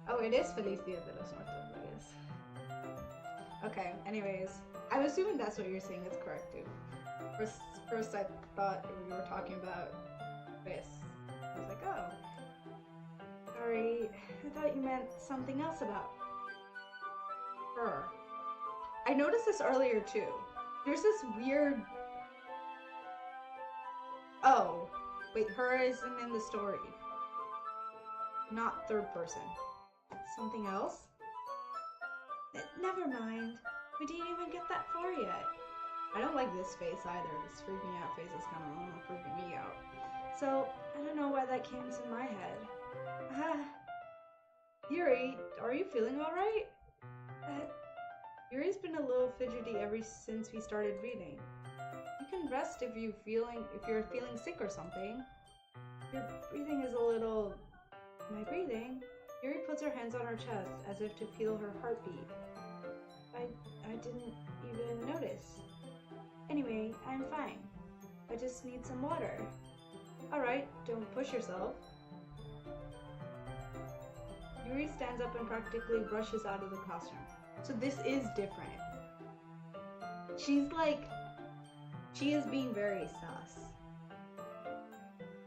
Oh, it is Feliz Dia de los Muertos, I guess. Okay, anyways. I'm assuming that's what you're saying. It's correct, dude. First I thought we were talking about this. I was like, oh. Sorry, I thought you meant something else about her. I noticed this earlier, too. There's this weird... Oh, wait, her isn't in the story. Not third person. Something else? Never mind. We didn't even get that far yet. I don't like this face either. This freaking out face is kind of freaking me out. So, I don't know why that came to my head. Yuri, are you feeling alright? Yuri's been a little fidgety ever since we started reading. You can rest if you're feeling sick or something. Your breathing is a little... My breathing? Yuri puts her hands on her chest as if to feel her heartbeat. I didn't even notice. Anyway, I'm fine. I just need some water. Alright, don't push yourself. Yuri stands up and practically brushes out of the classroom. So this is different. She is being very sus.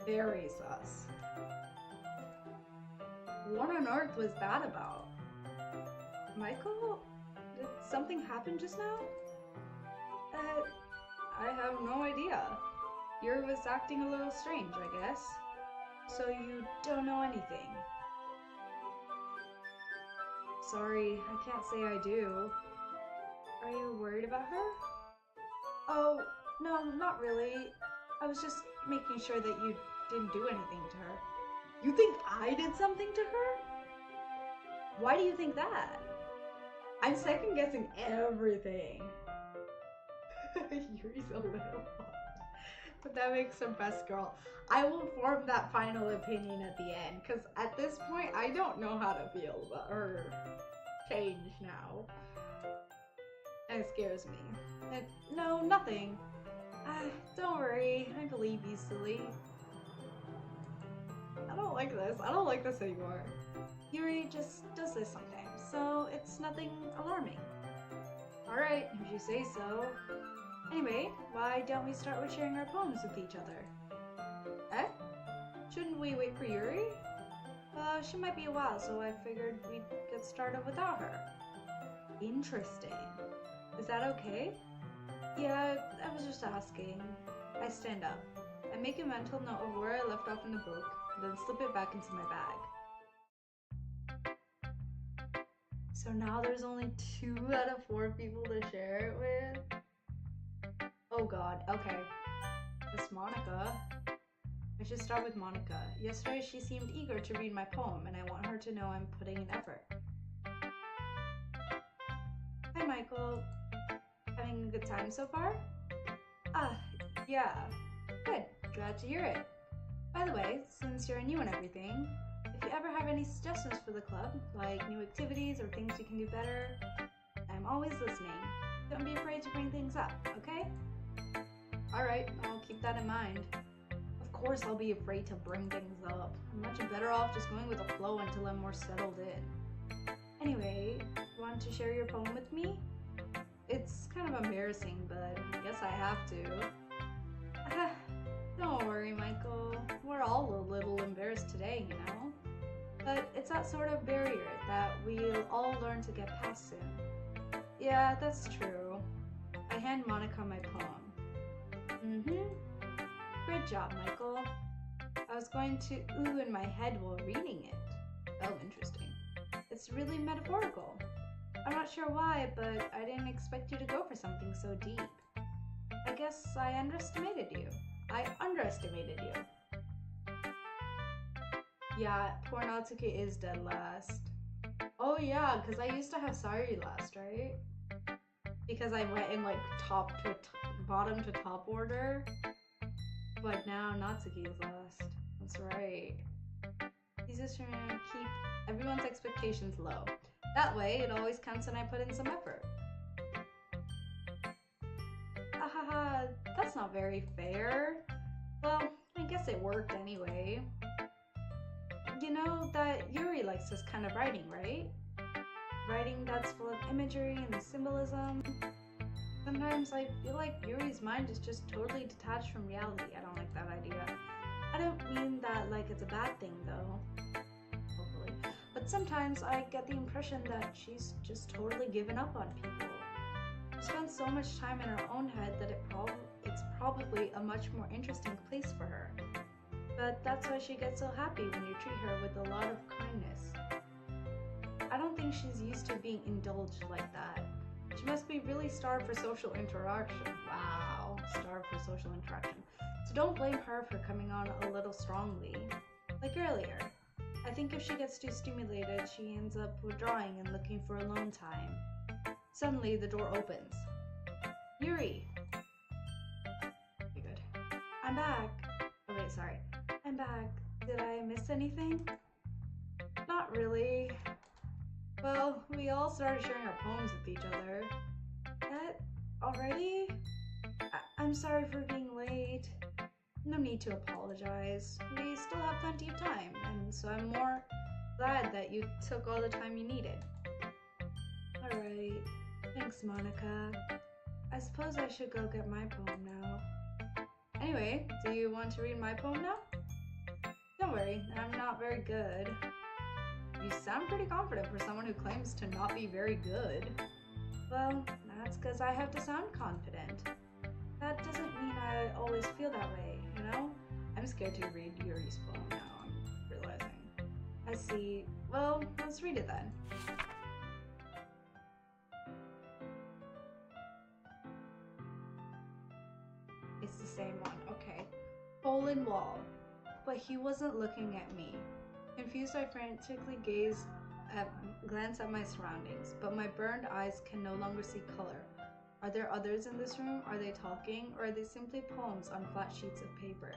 Very sus. What on earth was that about? Michael? Did something happen just now? I have no idea. Yuri was acting a little strange, I guess. So you don't know anything? Sorry, I can't say I do. Are you worried about her? Oh, no, not really. I was just making sure that you didn't do anything to her. You think I did something to her? Why do you think that? I'm second guessing everything. Yuri's a little hot. But that makes her best girl. I will form that final opinion at the end, because at this point, I don't know how to feel about her change now. And it scares me. No, nothing. Don't worry. I believe you, silly. I don't like this. I don't like this anymore. Yuri just does this sometimes. so it's nothing alarming. Alright, if you say so. Anyway, why don't we start with sharing our poems with each other? Eh? Shouldn't we wait for Yuri? She might be a while, so I figured we'd get started without her. Interesting. Is that okay? Yeah, I was just asking. I stand up. I make a mental note of where I left off in the book, then slip it back into my bag. So now there's only 2 out of 4 people to share it with? Oh god, okay. It's Monica. I should start with Monica. Yesterday she seemed eager to read my poem, and I want her to know I'm putting in effort. Hi Michael. Having a good time so far? Yeah. Good. Glad to hear it. By the way, since you're new and everything, if you ever have any suggestions for the club, like new activities or things we can do better, I'm always listening. Don't be afraid to bring things up, okay? Alright, I'll keep that in mind. Of course I'll be afraid to bring things up. I'm much better off just going with the flow until I'm more settled in. Anyway, want to share your poem with me? It's kind of embarrassing, but I guess I have to. Don't worry, Michael. We're all a little embarrassed today, you know? But it's that sort of barrier that we'll all learn to get past soon. Yeah, that's true. I hand Monica my poem. Great job, Michael. I was going to ooh in my head while reading it. Oh, interesting. It's really metaphorical. I'm not sure why, but I didn't expect you to go for something so deep. I guess I underestimated you. Yeah, poor Natsuki is dead last. Oh yeah, because I used to have Sayuri last, right? Because I went in like bottom to top order. But now Natsuki is last. That's right. He's just trying to keep everyone's expectations low. That way, it always counts when I put in some effort. Ahaha, that's not very fair. Well, I guess it worked anyway. You know that Yuri likes this kind of writing, right? Writing that's full of imagery and symbolism. Sometimes I feel like Yuri's mind is just totally detached from reality. I don't like that idea. I don't mean that like it's a bad thing though. Hopefully. But sometimes I get the impression that she's just totally given up on people. She spends so much time in her own head that it's probably a much more interesting place for her. But that's why she gets so happy when you treat her with a lot of kindness. I don't think she's used to being indulged like that. She must be really starved for social interaction. Wow, starved for social interaction. So don't blame her for coming on a little strongly. Like earlier, I think if she gets too stimulated, she ends up withdrawing and looking for alone time. Suddenly, the door opens. Yuri! Okay, good. I'm back. Oh wait, sorry. I'm back. Did I miss anything? Not really. Well, we all started sharing our poems with each other. That already? I'm sorry for being late. No need to apologize. We still have plenty of time, and so I'm more glad that you took all the time you needed. Alright. Thanks, Monica. I suppose I should go get my poem now. Anyway, do you want to read my poem now? Don't worry, I'm not very good. You sound pretty confident for someone who claims to not be very good. Well, that's because I have to sound confident. That doesn't mean I always feel that way, you know? I'm scared to read Yuri's poem now, I'm realizing. I see. Well, let's read it then. It's the same one, okay. Hole in wall. But he wasn't looking at me. Confused, I frantically glance at my surroundings, but my burned eyes can no longer see color. Are there others in this room? Are they talking? Or are they simply poems on flat sheets of paper?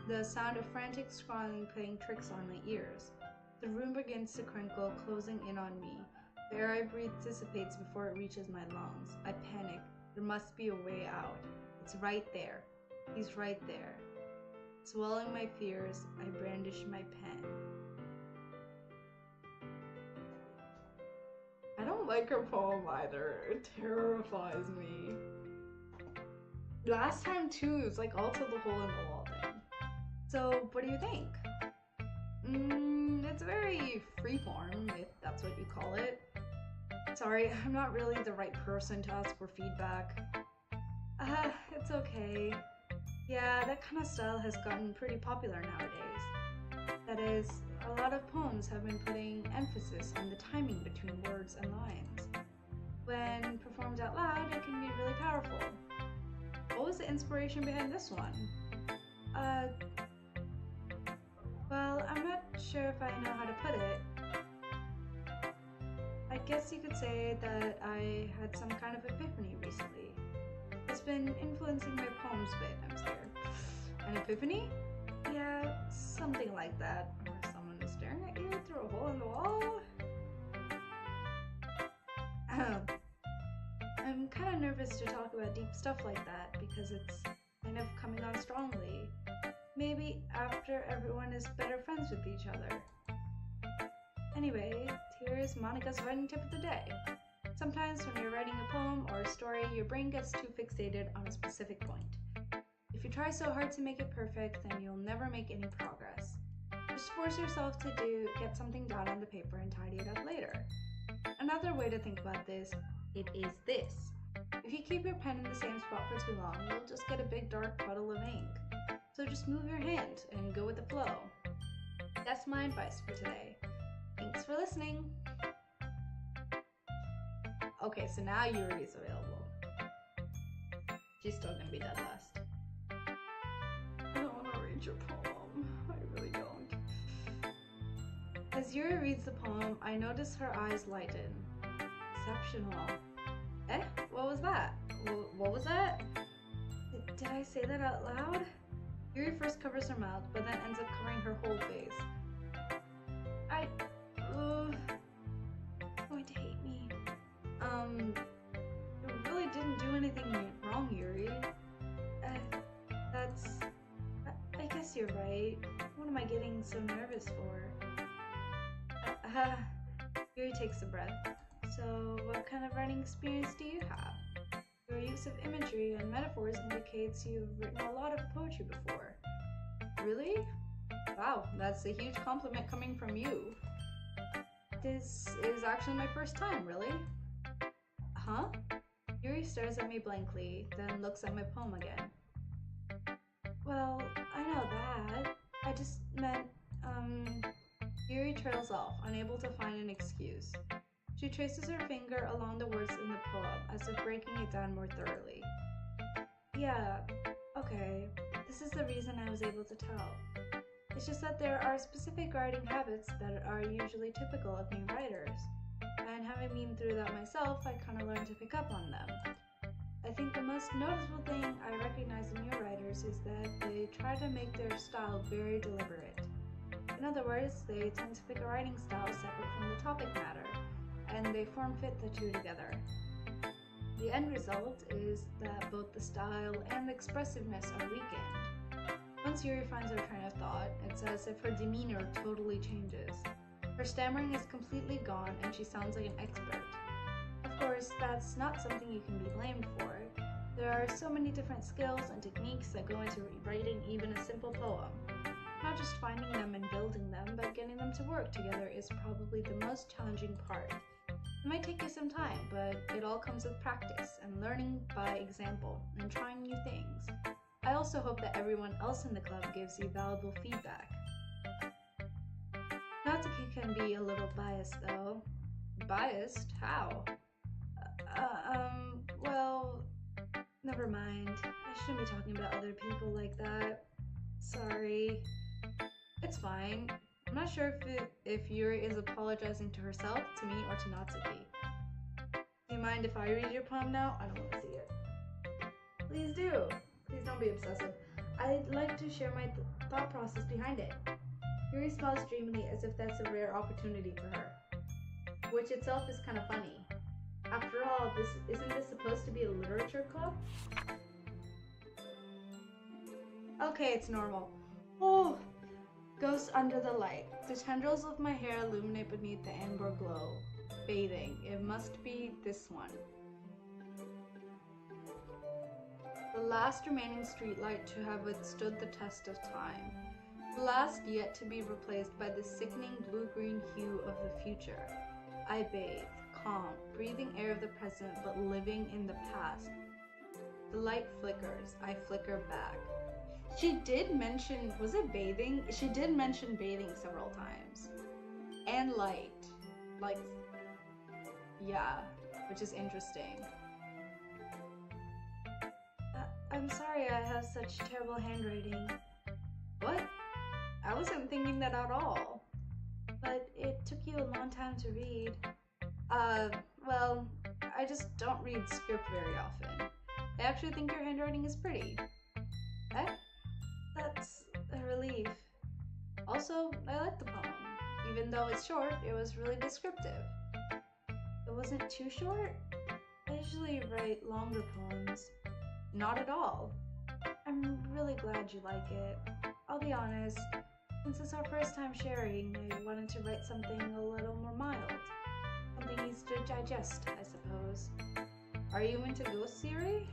The sound of frantic scrawling playing tricks on my ears. The room begins to crinkle, closing in on me. The air I breathe dissipates before it reaches my lungs. I panic. There must be a way out. It's right there. He's right there. Swallowing my fears, I brandish my pen. don't like her poem either. It terrifies me. Last time too, it was like also the hole in the wall thing. So what do you think? It's very freeform, if that's what you call it. Sorry, I'm not really the right person to ask for feedback. It's okay. Yeah, that kind of style has gotten pretty popular nowadays. That is, a lot of poems have been putting emphasis on the timing between words and lines. When performed out loud, it can be really powerful. What was the inspiration behind this one? Well, I'm not sure if I know how to put it. I guess you could say that I had some kind of epiphany recently. It's been influencing my poems a bit, I'm scared. An epiphany? Yeah, something like that. Or someone is staring at you through a hole in the wall? I'm kind of nervous to talk about deep stuff like that because it's kind of coming on strongly. Maybe after everyone is better friends with each other. Anyway, here is Monica's writing tip of the day. Sometimes when you're writing a poem or a story, your brain gets too fixated on a specific point. If you try so hard to make it perfect, then you'll never make any progress. Just force yourself to get something down on the paper and tidy it up later. Another way to think about this, it is this. If you keep your pen in the same spot for too long, you'll just get a big dark puddle of ink. So just move your hand and go with the flow. That's my advice for today. Thanks for listening. Okay, so now Yuri's available. She's still gonna be dead last. I don't want to read your poem. I really don't. As Yuri reads the poem, I notice her eyes lighten. Exceptional. Eh? What was that? What was that? Did I say that out loud? Yuri first covers her mouth, but then ends up covering her whole face. Going to hate me. You really didn't do anything wrong, Yuri. I guess you're right. What am I getting so nervous for? Yuri takes a breath. So, what kind of writing experience do you have? Your use of imagery and metaphors indicates you've written a lot of poetry before. Really? Wow, that's a huge compliment coming from you. This is actually my first time, really? Huh? Yuri stares at me blankly, then looks at my poem again. Well, I know that. I just meant, Yuri trails off, unable to find an excuse. She traces her finger along the words in the poem, as if breaking it down more thoroughly. Yeah, okay, this is the reason I was able to tell. It's just that there are specific writing habits that are usually typical of new writers, and having been through that myself, I kind of learned to pick up on them. I think the most noticeable thing I recognize in new writers is that they try to make their style very deliberate. In other words, they tend to pick a writing style separate from the topic matter, and they form-fit the two together. The end result is that both the style and the expressiveness are weakened. Once Yuri finds her train of thought, it's as if her demeanor totally changes. Her stammering is completely gone and she sounds like an expert. Of course, that's not something you can be blamed for. There are so many different skills and techniques that go into writing even a simple poem. Not just finding them and building them, but getting them to work together is probably the most challenging part. It might take you some time, but it all comes with practice and learning by example and trying new things. I also hope that everyone else in the club gives you valuable feedback. Natsuki can be a little biased though. Biased? How? Well, never mind. I shouldn't be talking about other people like that. Sorry. It's fine. I'm not sure if Yuri is apologizing to herself, to me, or to Natsuki. Do you mind if I read your poem now? I don't want to see it. Please do. Please don't be obsessive. I'd like to share my thought process behind it. Yuri smiles dreamily as if that's a rare opportunity for her, which itself is kind of funny. After all, isn't this supposed to be a literature club? Okay, it's normal. Oh! Ghost under the light. The tendrils of my hair illuminate beneath the amber glow. bathing. It must be this one. The last remaining streetlight to have withstood the test of time. The last yet to be replaced by the sickening blue-green hue of the future. I bathe, calm, breathing air of the present but living in the past. The light flickers. I flicker back. She did mention, was it bathing? She did mention bathing several times. And light. Like, yeah, which is interesting. I'm sorry I have such terrible handwriting. What? I wasn't thinking that at all. But it took you a long time to read. Well, I just don't read script very often. I actually think your handwriting is pretty. Eh? That's a relief. Also, I like the poem. Even though it's short, it was really descriptive. It wasn't too short? I usually write longer poems. Not at all. I'm really glad you like it. I'll be honest, since it's our first time sharing, I wanted to write something a little more mild. Something easy to digest, I suppose. Are you into ghost theory?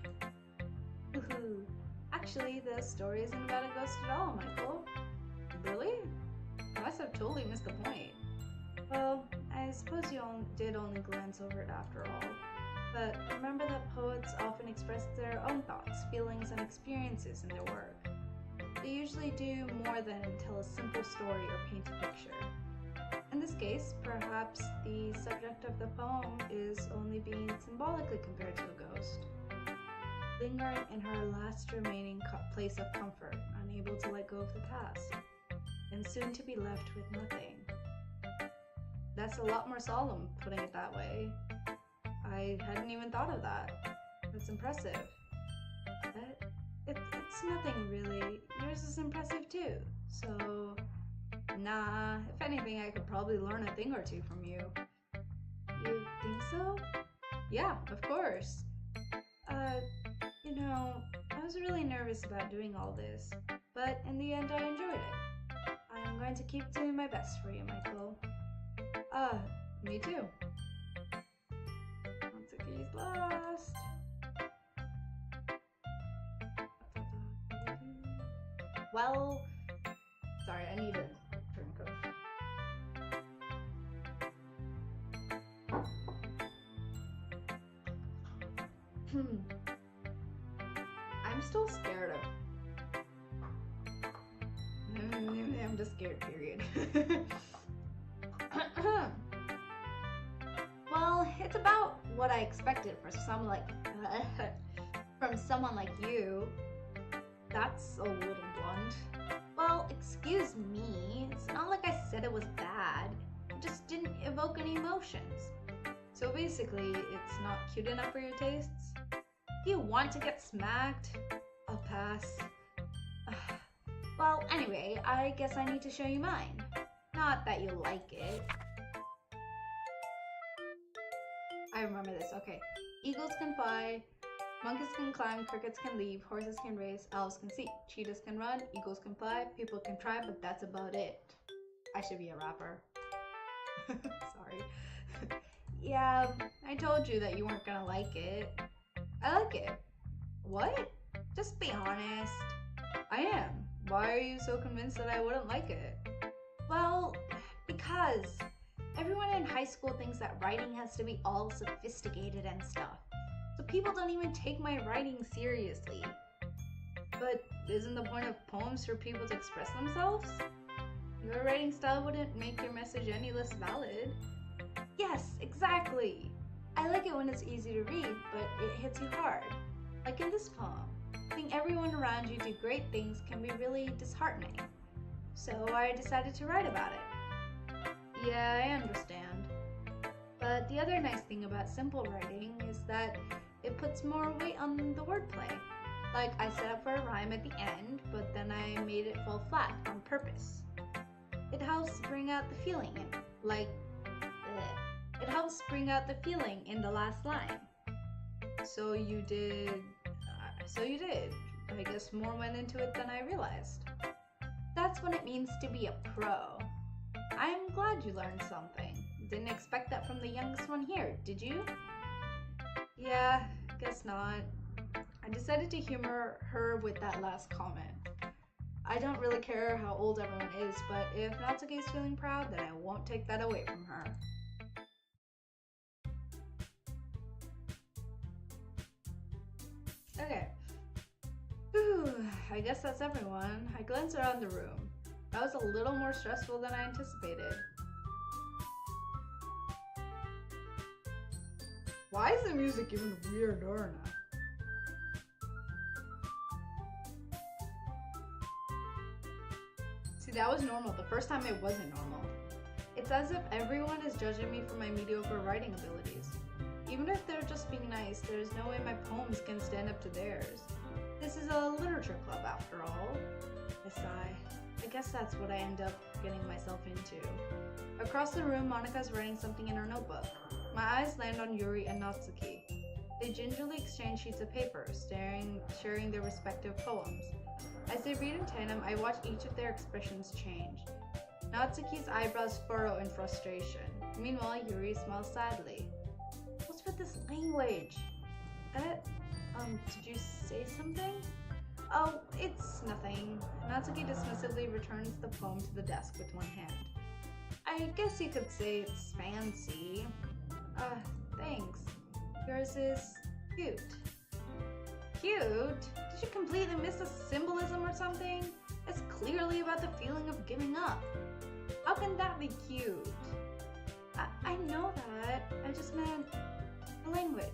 Woohoo. Actually, the story isn't about a ghost at all, Michael. Really? I must have totally missed the point. Well, I suppose you did only glance over it after all. But remember that poets often express their own thoughts, feelings, and experiences in their work. They usually do more than tell a simple story or paint a picture. In this case, perhaps the subject of the poem is only being symbolically compared to a ghost, lingering in her last remaining place of comfort, unable to let go of the past, and soon to be left with nothing. That's a lot more solemn, putting it that way. I hadn't even thought of that. That's impressive. It's nothing really. Yours is impressive too. So, nah, if anything, I could probably learn a thing or two from you. You think so? Yeah, of course. I was really nervous about doing all this, but in the end I enjoyed it. I'm going to keep doing my best for you, Michael. Me too. Once a key's lost. Well, sorry, I need a drink of. I'm still scared of. I'm just scared, period. Well, it's about what I expected for someone like from someone like you. That's a little blunt. Well, excuse me. It's not like I said it was bad. It just didn't evoke any emotions. So basically, it's not cute enough for your tastes? Do you want to get smacked? I'll pass. Well, anyway, I guess I need to show you mine. Not that you like it. I remember this. Okay. Eagles can fly, monkeys can climb, crickets can leap, horses can race, owls can see, cheetahs can run, eagles can fly, people can try, but that's about it. I should be a rapper. Sorry. Yeah, I told you that you weren't gonna like it. I like it. What? Just be honest. I am. Why are you so convinced that I wouldn't like it? Well, because everyone in high school thinks that writing has to be all sophisticated and stuff. So people don't even take my writing seriously. But isn't the point of poems for people to express themselves? Your writing style wouldn't make your message any less valid. Yes, exactly. I like it when it's easy to read, but it hits you hard. Like in this poem, seeing everyone around you do great things can be really disheartening. So I decided to write about it. Yeah, I understand. But the other nice thing about simple writing is that it puts more weight on the wordplay. Like I set up for a rhyme at the end, but then I made it fall flat on purpose. It helps bring out the feeling it helps bring out the feeling in the last line. So you did. I guess more went into it than I realized. That's what it means to be a pro. I'm glad you learned something. Didn't expect that from the youngest one here, did you? Yeah, guess not. I decided to humor her with that last comment. I don't really care how old everyone is, but if Natsuki is feeling proud, then I won't take that away from her. Okay. Whew, I guess that's everyone. I glanced around the room. That was a little more stressful than I anticipated. Why is the music even weirder now? See, that was normal. The first time it wasn't normal. It's as if everyone is judging me for my mediocre writing abilities. Even if they're just being nice, there's no way my poems can stand up to theirs. This is a literature club after all. I sigh. I guess that's what I end up getting myself into. Across the room, Monika's writing something in her notebook. My eyes land on Yuri and Natsuki. They gingerly exchange sheets of paper, sharing their respective poems. As they read in tandem, I watch each of their expressions change. Natsuki's eyebrows furrow in frustration. Meanwhile, Yuri smiles sadly. What's with this language? Did you say something? Oh, it's nothing. Natsuki dismissively returns the poem to the desk with one hand. I guess you could say it's fancy. Thanks. Yours is cute. Cute? Did you completely miss the symbolism or something? It's clearly about the feeling of giving up. How can that be cute? I know that. I just meant the language,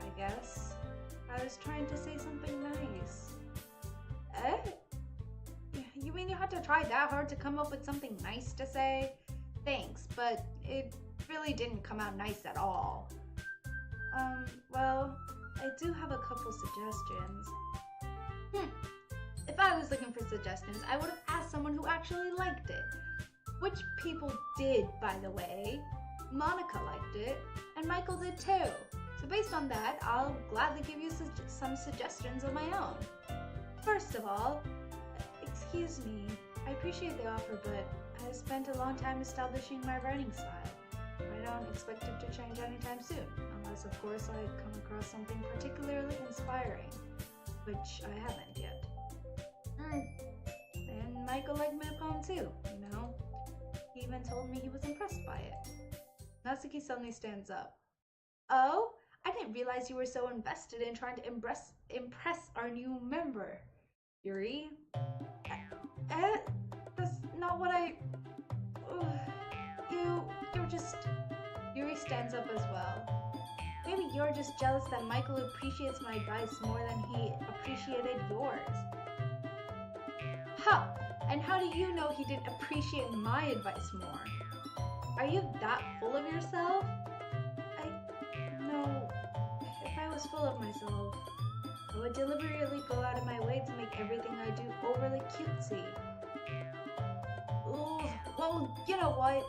I guess. I was trying to say something nice. You mean you had to try that hard to come up with something nice to say? Thanks, but it really didn't come out nice at all. Well, I do have a couple suggestions. If I was looking for suggestions, I would have asked someone who actually liked it. Which people did, by the way. Monica liked it, and Michael did too. So based on that, I'll gladly give you some suggestions of my own. First of all, excuse me, I appreciate the offer, but I've spent a long time establishing my writing style. I don't expect it to change anytime soon, unless of course I come across something particularly inspiring, which I haven't yet. And Michael liked my poem too, you know? He even told me he was impressed by it. Natsuki suddenly stands up. Oh? I didn't realize you were so invested in trying to impress our new member. Yuri? That's not what I... You're just... Yuri stands up as well. Maybe you're just jealous that Michael appreciates my advice more than he appreciated yours. Huh, and how do you know he didn't appreciate my advice more? Are you that full of yourself? No, if I was full of myself, I would deliberately go out of my way to make everything I do overly cutesy. Ooh, well, you know what?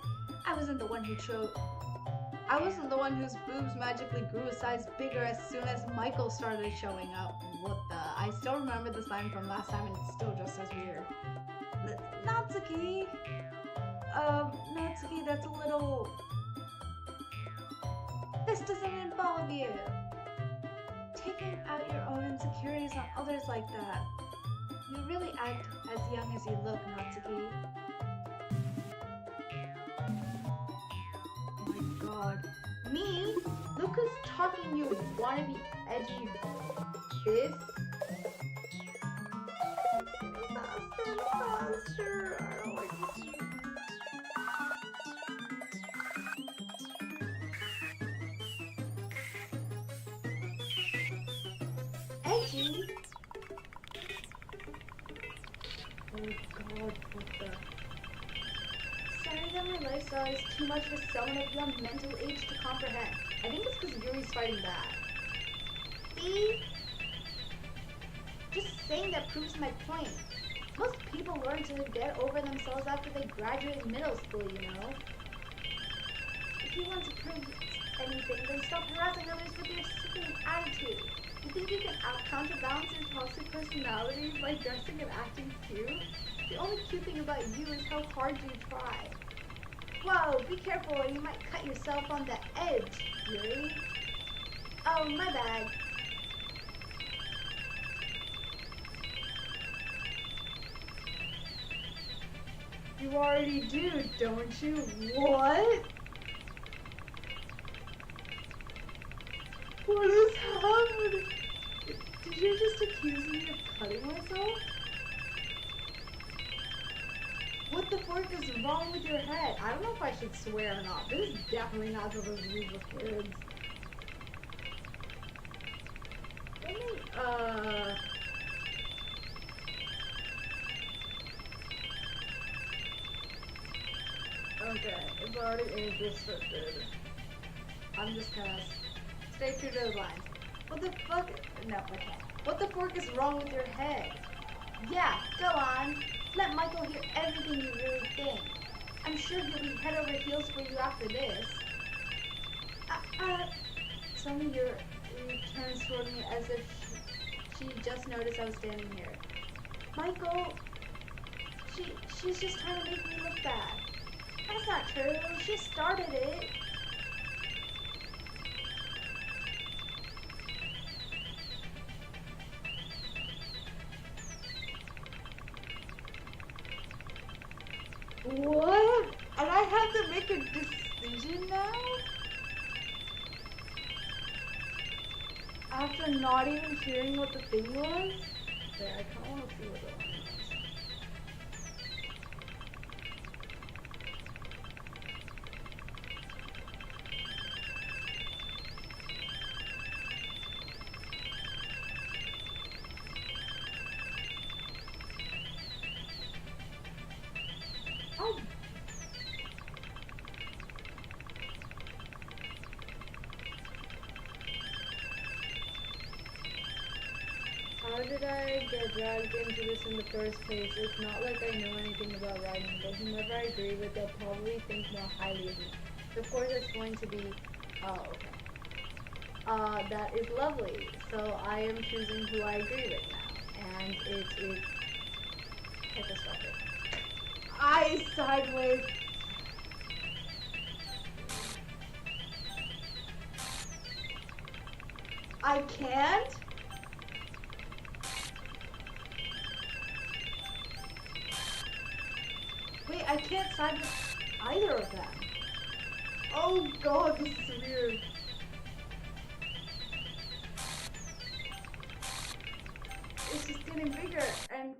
I wasn't the one whose boobs magically grew a size bigger as soon as Michael started showing up. What the? I still remember the sign from last time and it's still just as weird. Natsuki? Natsuki, that's a little... This doesn't involve you. Taking out your own insecurities on others like that. You really act as young as you look, Natsuki. Oh my god. Me? Look who's talking, you wannabe edgy this? Faster. I don't like this. Edgy? Oh god, what the... Sorry that my lifestyle is too much for someone of your mental age to comprehend. I think it's because Yuri's fighting back. See? Just saying that proves my point. Most people learn to get over themselves after they graduate middle school, you know? If you want to prove anything, then stop harassing others with your sickening attitude. You think you can counterbalance your toxic personalities by dressing and acting cute? The only cute thing about you is how hard you try. Well, Whoa, be careful or you might cut yourself on the edge, Yuri. Oh, my bad. You already do, don't you? What? What is happening? Did you just accuse me of cutting myself? What the fork is wrong with your head? I don't know if I should swear or not. This is definitely not supposed to be for kids. Let me, okay, it's already age restricted. I'm just gonna stay true to the lines. What the fuck? No, I can't. What the fork is wrong with your head? Yeah, go on. Let Michael hear everything you really think. I'm sure he'll be head over heels for you after this. Tell me you turns toward me as if she just noticed I was standing here. Michael, she's just trying to make me look bad. That's not true. She started it. What? And I have to make a decision now? After not even hearing what the thing was? Wait, I kinda wanna see what the one was. Oh. How did I get dragged into this in the first place? It's not like I know anything about writing, but whomever I agree with, they'll probably think more highly of me. Of course, it's going to be... Oh, okay. That is lovely. So I am choosing who I agree with now. And it is... catastrophic. I side with... I can't? Wait, I can't side with either of them. Oh god, this is weird. It's just getting bigger and...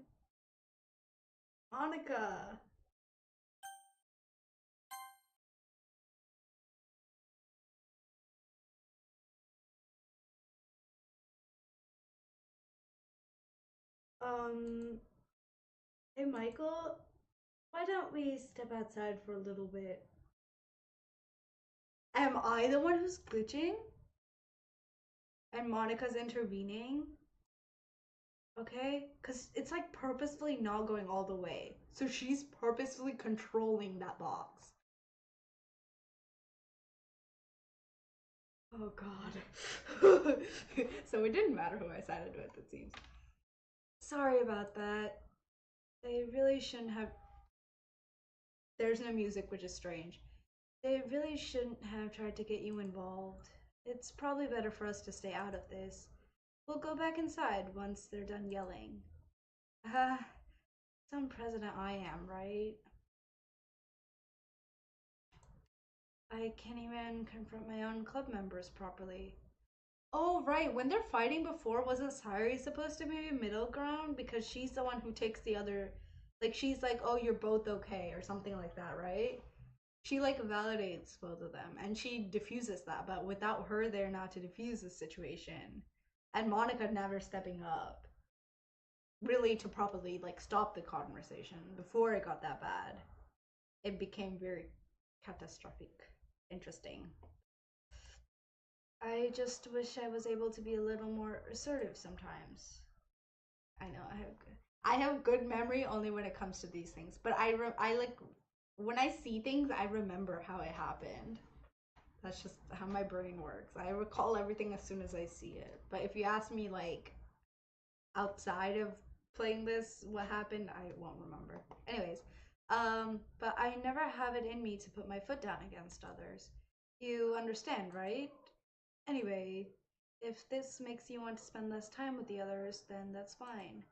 Monica. Hey Michael, why don't we step outside for a little bit? Am I the one who's glitching? And Monica's intervening? Okay? Because it's like purposefully not going all the way. So she's purposefully controlling that box. Oh god. So it didn't matter who I sided with, it seems. Sorry about that. They really shouldn't have... There's no music, which is strange. They really shouldn't have tried to get you involved. It's probably better for us to stay out of this. We'll go back inside once they're done yelling. Some president I am, right? I can't even confront my own club members properly. Oh, right. When they're fighting before, wasn't Sayuri supposed to be middle ground? Because she's the one who takes the other... Like, she's like, oh, you're both okay, or something like that, right? She, like, validates both of them, and she diffuses that, but without her there now to diffuse the situation, and Monica never stepping up, really to properly, like, stop the conversation before it got that bad, it became very catastrophic. Interesting. I just wish I was able to be a little more assertive sometimes. I know I have good memory only when it comes to these things, but I like when I see things, I remember how it happened. That's just how my brain works. I recall everything as soon as I see it. But if you ask me like outside of playing this what happened, I won't remember. Anyways, But I never have it in me to put my foot down against others. You understand, right? Anyway, if this makes you want to spend less time with the others, then that's fine.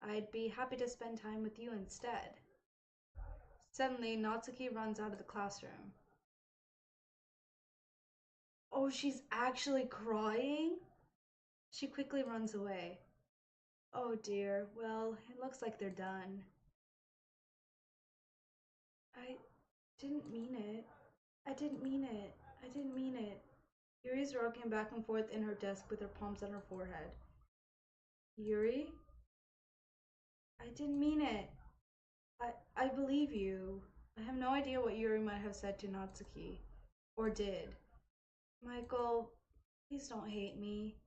I'd be happy to spend time with you instead. Suddenly, Natsuki runs out of the classroom. Oh, she's actually crying? She quickly runs away. Oh dear, well, it looks like they're done. I didn't mean it. I didn't mean it. I didn't mean it. Yuri's rocking back and forth in her desk with her palms on her forehead. Yuri? I didn't mean it. I believe you. I have no idea what Yuri might have said to Natsuki. Or did. Michael, please don't hate me.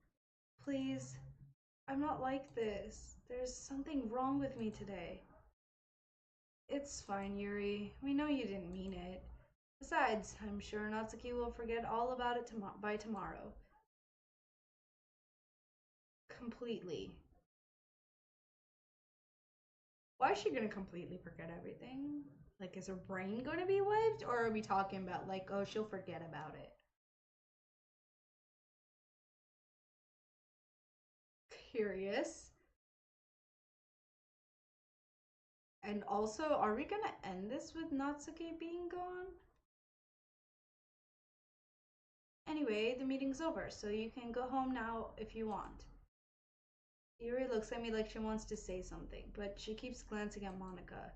Please. I'm not like this. There's something wrong with me today. It's fine, Yuri. We know you didn't mean it. Besides, I'm sure Natsuki will forget all about it by tomorrow. Completely. Why is she gonna completely forget everything? Like, is her brain gonna be wiped? Or are we talking about, like, oh, she'll forget about it? Curious. And also, are we gonna end this with Natsuki being gone? Anyway, the meeting's over, so you can go home now if you want. Yuri looks at me like she wants to say something, but she keeps glancing at Monica.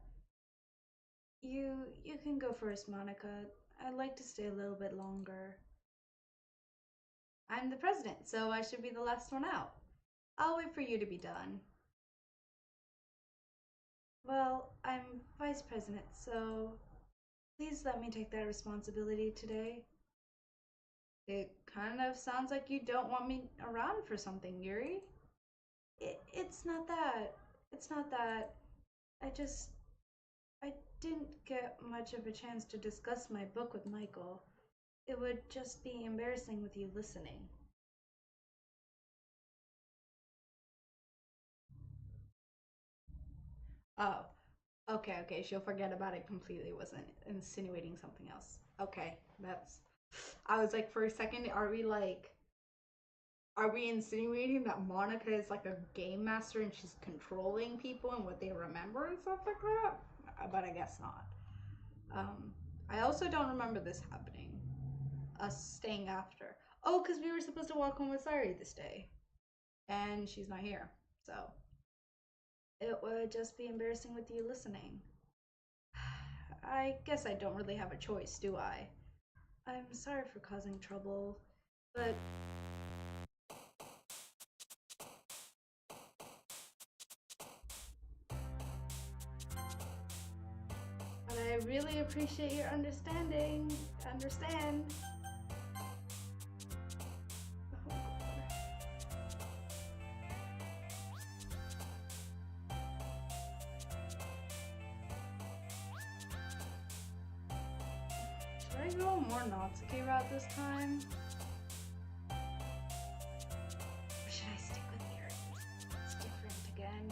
You can go first, Monica. I'd like to stay a little bit longer. I'm the president, so I should be the last one out. I'll wait for you to be done. Well, I'm vice president, so please let me take that responsibility today. It kind of sounds like you don't want me around for something, Yuri. It's not that. It's not that. I didn't get much of a chance to discuss my book with Michael. It would just be embarrassing with you listening. Oh, okay. She'll forget about it completely. Wasn't insinuating something else. Okay, that's. I was like, for a second, are we insinuating that Monica is like a game master and she's controlling people and what they remember and stuff like that? But I guess not. I also don't remember this happening. Us staying after. Oh, because we were supposed to walk home with Sari this day. And she's not here. So it would just be embarrassing with you listening. I guess I don't really have a choice, do I? I'm sorry for causing trouble, but I really appreciate your understanding. Understand? Oh, should I go a more Natsuki route this time? Or should I stick with Yuri? It's different again.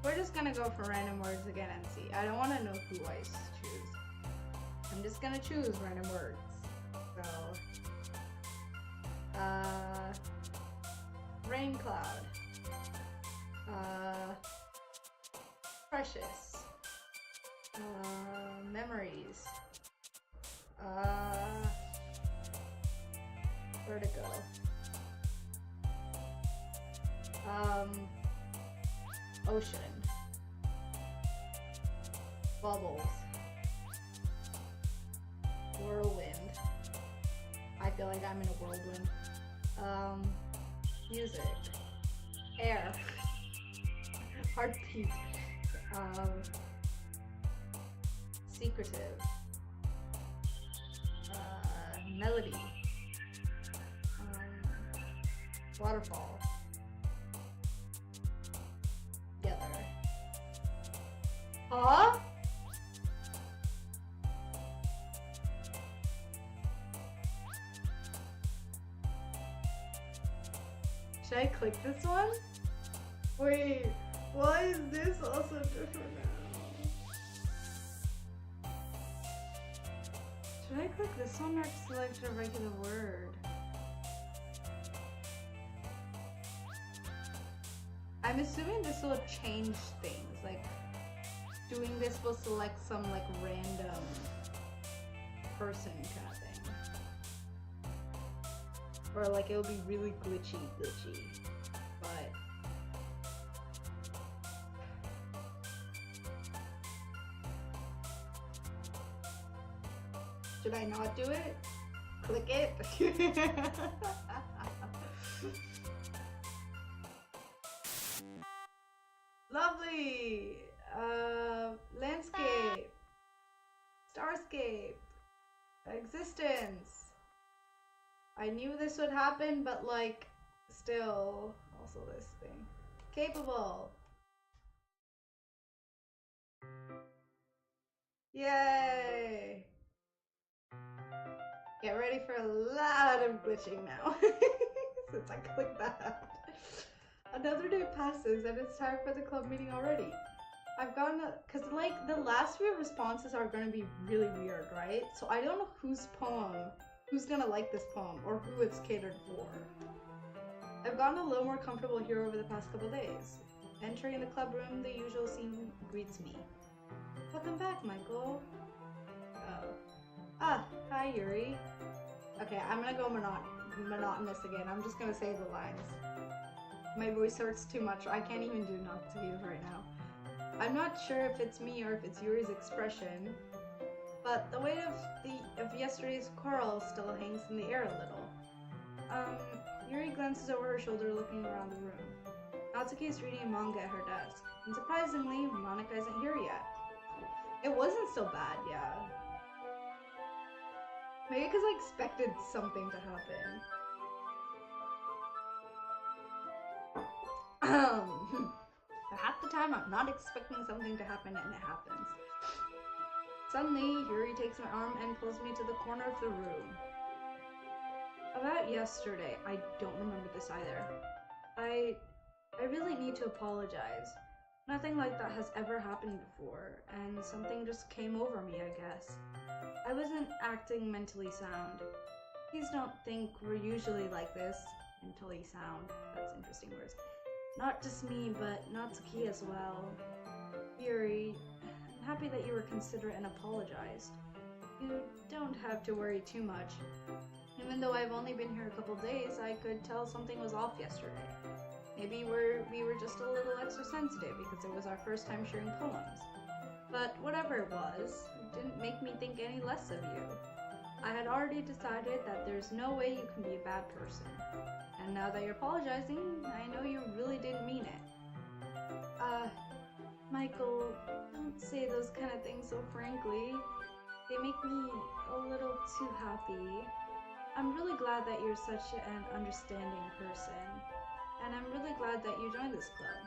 We're just gonna go for random words again and see. I don't want to know who I choose. I'm just gonna choose random words. So, rain cloud. Precious. Memories. Vertigo. Ocean. Bubbles. Whirlwind. I feel like I'm in a whirlwind. Music. Air. Heartbeat. Secretive. Melody. Waterfall. Together. Huh? Should I click this one? Wait, why is this also different now? Should I click this one or select a regular word? I'm assuming this will change things, like doing this will select some like random person kind of thing. Or like it'll be really glitchy. But should I not do it? Click it? Lovely! Landscape. Starscape. Existence. I knew this would happen, but like, still. Also this thing. Capable. Yay! Get ready for a lot of glitching now. Since I clicked that. Another day passes and it's time for the club meeting already. I've gotten cause like the last few responses are gonna be really weird, right? So I don't know who's gonna like this poem or who it's catered for. I've gotten a little more comfortable here over the past couple days. Entering the club room, the usual scene greets me. Welcome back, Michael. Oh. Ah, hi Yuri. Okay, I'm gonna go monotonous again. I'm just gonna say the lines. My voice hurts too much. I can't even do Natsuki's right now. I'm not sure if it's me or if it's Yuri's expression, but the weight of yesterday's quarrel still hangs in the air a little. Yuri glances over her shoulder looking around the room. Natsuki is reading a manga at her desk, and surprisingly, Monika isn't here yet. It wasn't so bad, yeah. Maybe because I expected something to happen. Half the time I'm not expecting something to happen and it happens. Suddenly, Yuri takes my arm and pulls me to the corner of the room. About yesterday, I don't remember this either. I really need to apologize. Nothing like that has ever happened before, and something just came over me, I guess. I wasn't acting mentally sound. Please don't think we're usually like this. Mentally sound. That's interesting words. Not just me, but Natsuki as well. Yuri, I'm happy that you were considerate and apologized. You don't have to worry too much. Even though I've only been here a couple days, I could tell something was off yesterday. Maybe we were just a little extra sensitive because it was our first time sharing poems. But whatever it was, it didn't make me think any less of you. I had already decided that there's no way you can be a bad person. And now that you're apologizing, I know you really didn't mean it. Michael, don't say those kind of things so frankly. They make me a little too happy. I'm really glad that you're such an understanding person. And I'm really glad that you joined this club.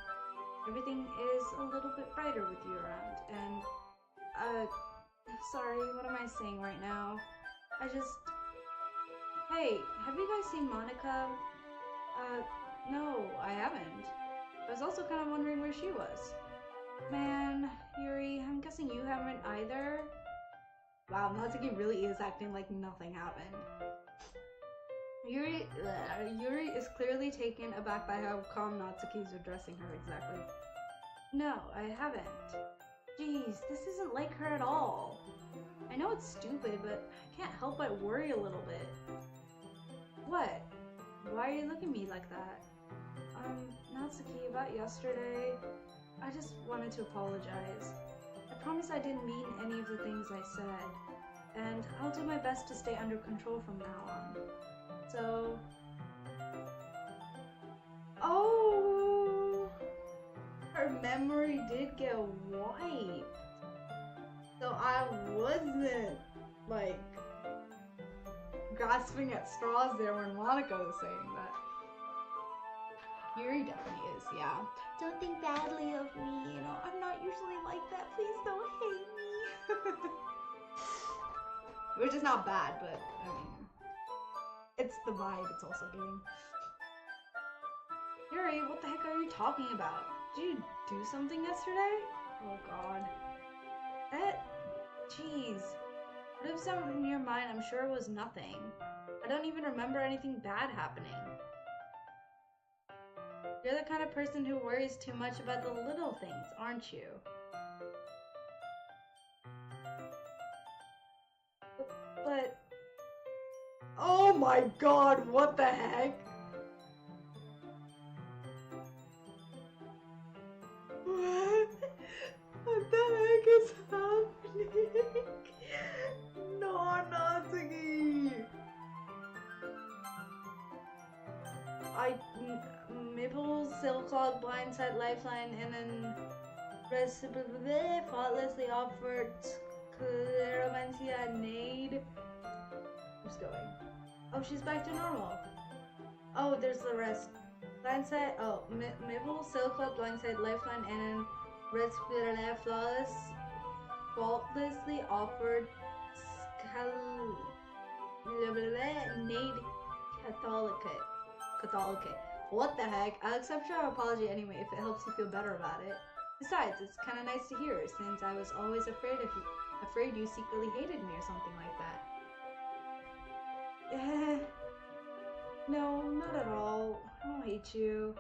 Everything is a little bit brighter with you around. And, sorry, what am I saying right now? Hey, have you guys seen Monika? No, I haven't. I was also kind of wondering where she was. Man, Yuri, I'm guessing you haven't either? Wow, Natsuki really is acting like nothing happened. Yuri is clearly taken aback by how calm Natsuki is addressing her exactly. No, I haven't. Jeez, this isn't like her at all. I know it's stupid, but I can't help but worry a little bit. What? Why are you looking at me like that? Natsuki, about yesterday, I just wanted to apologize. I promise I didn't mean any of the things I said, and I'll do my best to stay under control from now on. So... Oh! Her memory did get wiped. So I wasn't, like, grasping at straws there when Monika was saying that. Yuri definitely is, yeah. Don't think badly of me, you know, I'm not usually like that. Please don't hate me. Which is not bad, but, I mean, it's the vibe it's also giving. Yuri, what the heck are you talking about? Did you do something yesterday? Oh god. Jeez. Whatever's out in your mind, I'm sure it was nothing. I don't even remember anything bad happening. You're the kind of person who worries too much about the little things, aren't you? But... Oh my god, what the heck? What the heck is happening? No, Natsuki! Maple, Silk Cloud, Blindside, Lifeline, and then faultlessly offered Claromancia, Nade. Who's going? Oh, she's back to normal. Oh, there's the rest. Blindside, oh, Maple, Silk Cloud, Blindside, Lifeline, and then faultlessly offered Nade Catholic. What the heck? I'll accept your apology anyway if it helps you feel better about it. Besides, it's kind of nice to hear since I was always afraid you secretly hated me or something like that. No, not at all. I don't hate you.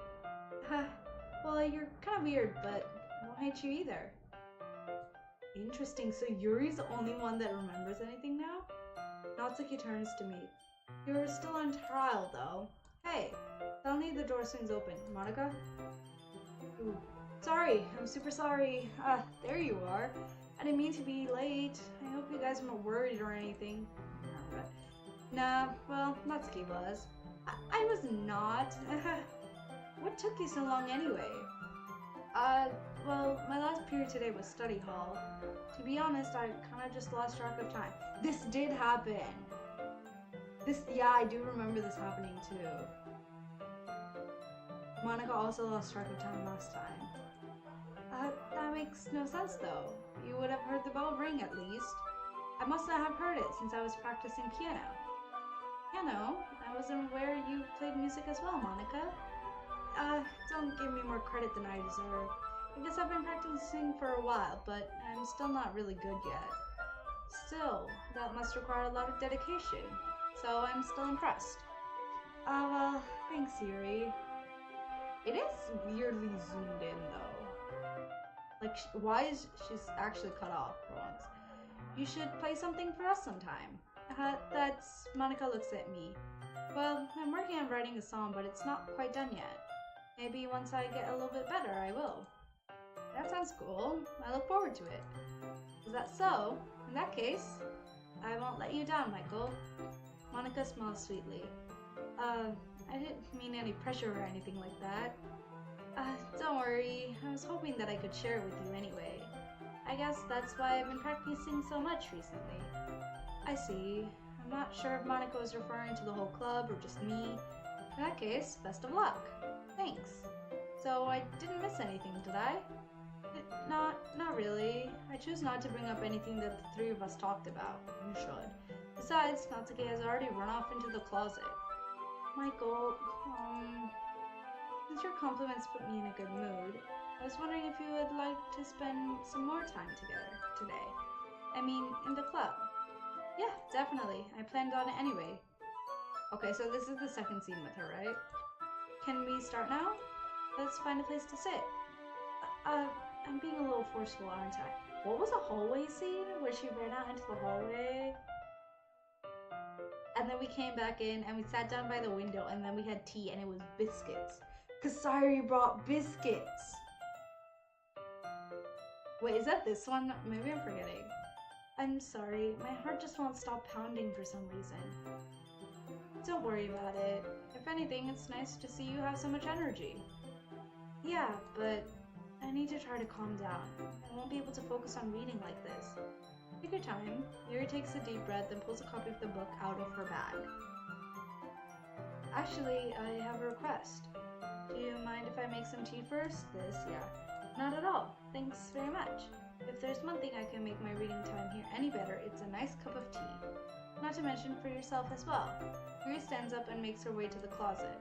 Well, you're kind of weird, but I don't hate you either. Interesting, so Yuri's the only one that remembers anything now? Natsuki turns to me. You're still on trial, though. Hey, suddenly the door swings open. Monica? Ooh. Sorry, I'm super sorry. There you are. I didn't mean to be late. I hope you guys weren't worried or anything. Nah, well, Natsuki was. I was not. What took you so long anyway? Well, my last period today was study hall. To be honest, I kinda just lost track of time. This did happen! Yeah, I do remember this happening too. Monica also lost track of time last time. That makes no sense though. You would have heard the bell ring at least. I must not have heard it since I was practicing piano. Piano? I wasn't aware you played music as well, Monica. Don't give me more credit than I deserve. I guess I've been practicing for a while, but I'm still not really good yet. Still, that must require a lot of dedication, so I'm still impressed. Well, thanks, Yuri. It is weirdly zoomed in, though. Like, why is she's actually cut off for once? You should play something for us sometime. Monica looks at me. Well, I'm working on writing a song, but it's not quite done yet. Maybe once I get a little bit better, I will. That sounds cool. I look forward to it. Is that so? In that case, I won't let you down, Michael. Monica smiles sweetly. I didn't mean any pressure or anything like that. Don't worry. I was hoping that I could share it with you anyway. I guess that's why I've been practicing so much recently. I see. I'm not sure if Monica was referring to the whole club or just me. In that case, best of luck. Thanks. So I didn't miss anything, did I? Not really. I choose not to bring up anything that the three of us talked about. You should. Besides, Natsuki has already run off into the closet. Michael, since your compliments put me in a good mood, I was wondering if you would like to spend some more time together today. I mean, in the club. Yeah, definitely. I planned on it anyway. Okay, so this is the second scene with her, right? Can we start now? Let's find a place to sit. I'm being a little forceful, aren't I? What was a hallway scene where she ran out into the hallway? And then we came back in and we sat down by the window and then we had tea and it was biscuits. Kasari brought biscuits. Wait, is that this one? Maybe I'm forgetting. I'm sorry, my heart just won't stop pounding for some reason. Don't worry about it. If anything, it's nice to see you have so much energy. Yeah, but I need to try to calm down. I won't be able to focus on reading like this. Take your time. Yuri takes a deep breath and pulls a copy of the book out of her bag. Actually, I have a request. Do you mind if I make some tea first? Yeah. Not at all. Thanks very much. If there's one thing I can make my reading time here any better, it's a nice cup of tea. Not to mention for yourself as well. Yuri stands up and makes her way to the closet.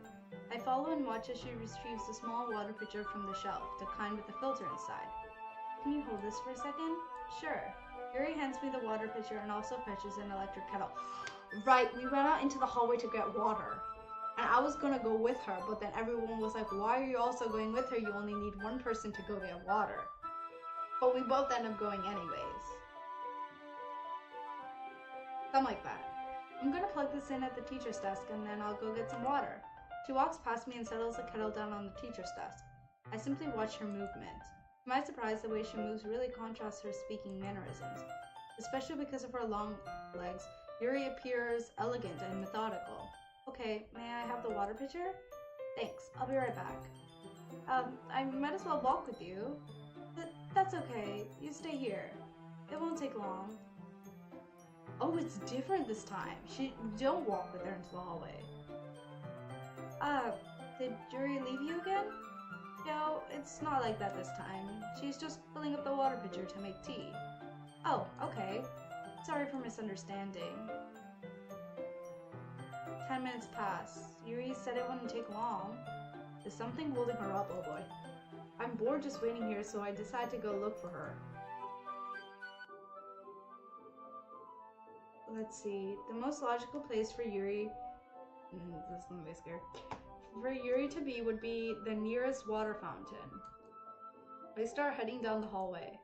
I follow and watch as she retrieves a small water pitcher from the shelf, the kind with the filter inside. Can you hold this for a second? Sure. Yuri hands me the water pitcher and also fetches an electric kettle. Right, we went out into the hallway to get water. And I was gonna go with her, but then everyone was like, why are you also going with her? You only need one person to go get water. But we both end up going anyways. Something like that. I'm gonna plug this in at the teacher's desk and then I'll go get some water. She walks past me and settles the kettle down on the teacher's desk. I simply watch her movement. To my surprise, the way she moves really contrasts her speaking mannerisms. Especially because of her long legs, Yuri appears elegant and methodical. Okay, may I have the water pitcher? Thanks, I'll be right back. I might as well walk with you. That's okay, you stay here. It won't take long. Oh, it's different this time. Don't walk with her into the hallway. Did Yuri leave you again? No, it's not like that this time. She's just filling up the water pitcher to make tea. Oh, okay. Sorry for misunderstanding. 10 minutes pass. Yuri said it wouldn't take long. Is something holding her up, oh boy. I'm bored just waiting here, so I decide to go look for her. Let's see. The most logical place for Yuri... this is gonna be scary. For Yuri to be would be the nearest water fountain. I start heading down the hallway.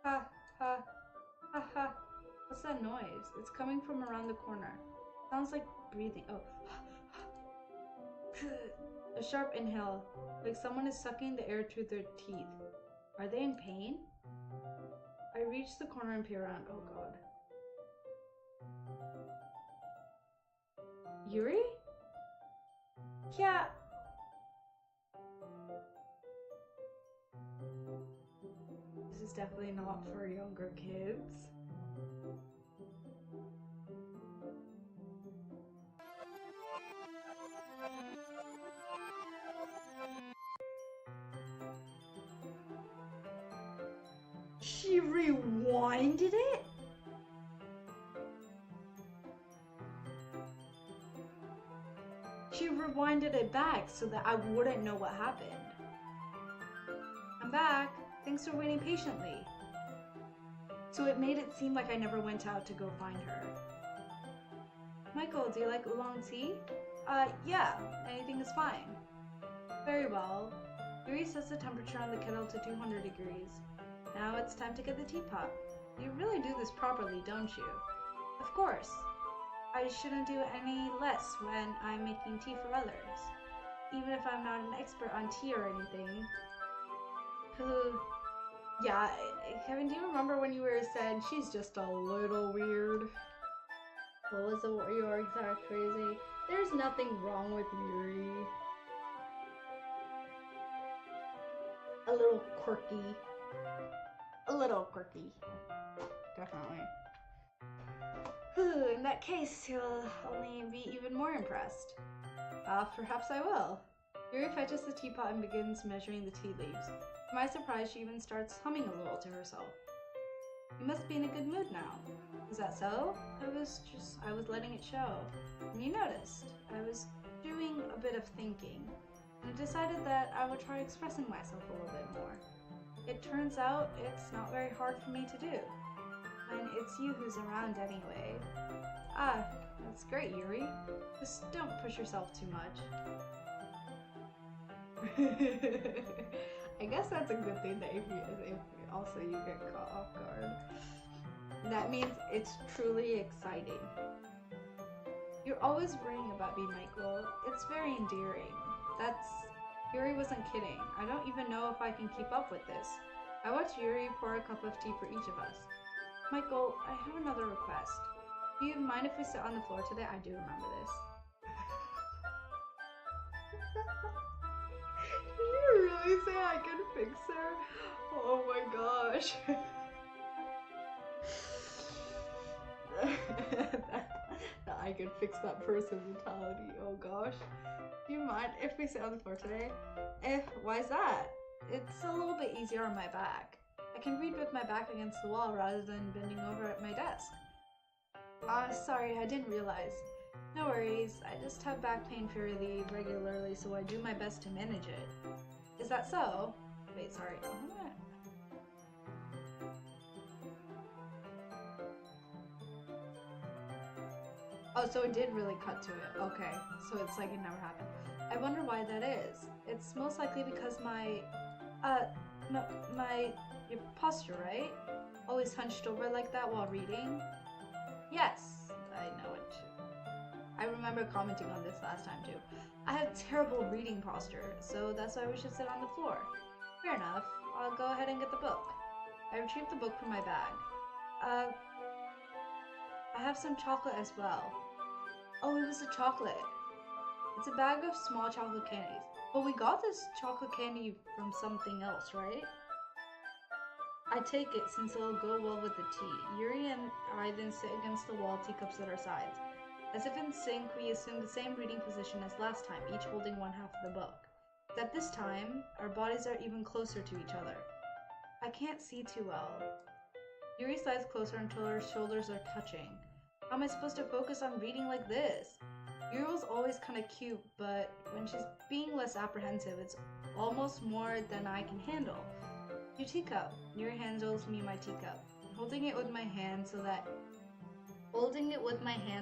Ha, ha, ha, ha. What's that noise? It's coming from around the corner. Sounds like breathing. Oh. A sharp inhale, like someone is sucking the air through their teeth. Are they in pain? I reach the corner and peer around. Oh god. Yuri? Yeah. This is definitely not for younger kids. She rewinded it? She rewinded it back so that I wouldn't know what happened. I'm back. Thanks for waiting patiently. So it made it seem like I never went out to go find her. Michael, do you like oolong tea? Yeah. Anything is fine. Very well. Yuri sets the temperature on the kettle to 200 degrees. Now it's time to get the teapot. You really do this properly, don't you? Of course. I shouldn't do any less when I'm making tea for others. Even if I'm not an expert on tea or anything. Yeah, Kevin, do you remember when you said she's just a little weird? What was your exact phrasing? There's nothing wrong with Yuri. A little quirky. A little quirky. Definitely. In that case, he'll only be even more impressed. Perhaps I will. Yuri fetches the teapot and begins measuring the tea leaves. To my surprise, she even starts humming a little to herself. You must be in a good mood now. Is that so? I was letting it show. And you noticed. I was doing a bit of thinking, and I decided that I would try expressing myself a little bit more. It turns out it's not very hard for me to do. And it's you who's around anyway. That's great, Yuri. Just don't push yourself too much. I guess that's a good thing that if also you get caught off guard. That means it's truly exciting. You're always worrying about me, Michael. It's very endearing. Yuri wasn't kidding. I don't even know if I can keep up with this. I watched Yuri pour a cup of tea for each of us. Michael, I have another request. Do you mind if we sit on the floor today? I do remember this. Did you really say I can fix her? Oh my gosh. That I can fix that person mentality. Oh gosh. Do you mind if we sit on the floor today? Why is that? It's a little bit easier on my back. I can read with my back against the wall rather than bending over at my desk. Sorry, I didn't realize. No worries, I just have back pain fairly regularly, so I do my best to manage it. Is that so? Wait, sorry. Oh, so it did really cut to it. Okay, so it's like it never happened. I wonder why that is. It's most likely because uh, your posture, right? Always hunched over like that while reading? Yes, I know it too. I remember commenting on this last time too. I have terrible reading posture, so that's why we should sit on the floor. Fair enough. I'll go ahead and get the book. I retrieved the book from my bag. Uh, I have some chocolate as well. Oh, it was a chocolate. It's a bag of small chocolate candies. But we got this chocolate candy from something else, right? I take it since it'll go well with the tea. Yuri and I then sit against the wall, teacups at our sides. As if in sync, we assume the same reading position as last time, each holding one half of the book. Except this time, our bodies are even closer to each other. I can't see too well. Yuri slides closer until our shoulders are touching. How am I supposed to focus on reading like this? Yuri was always kind of cute, but when she's being less apprehensive, it's almost more than I can handle. Your teacup. Yuri handles me my teacup, holding it with my hand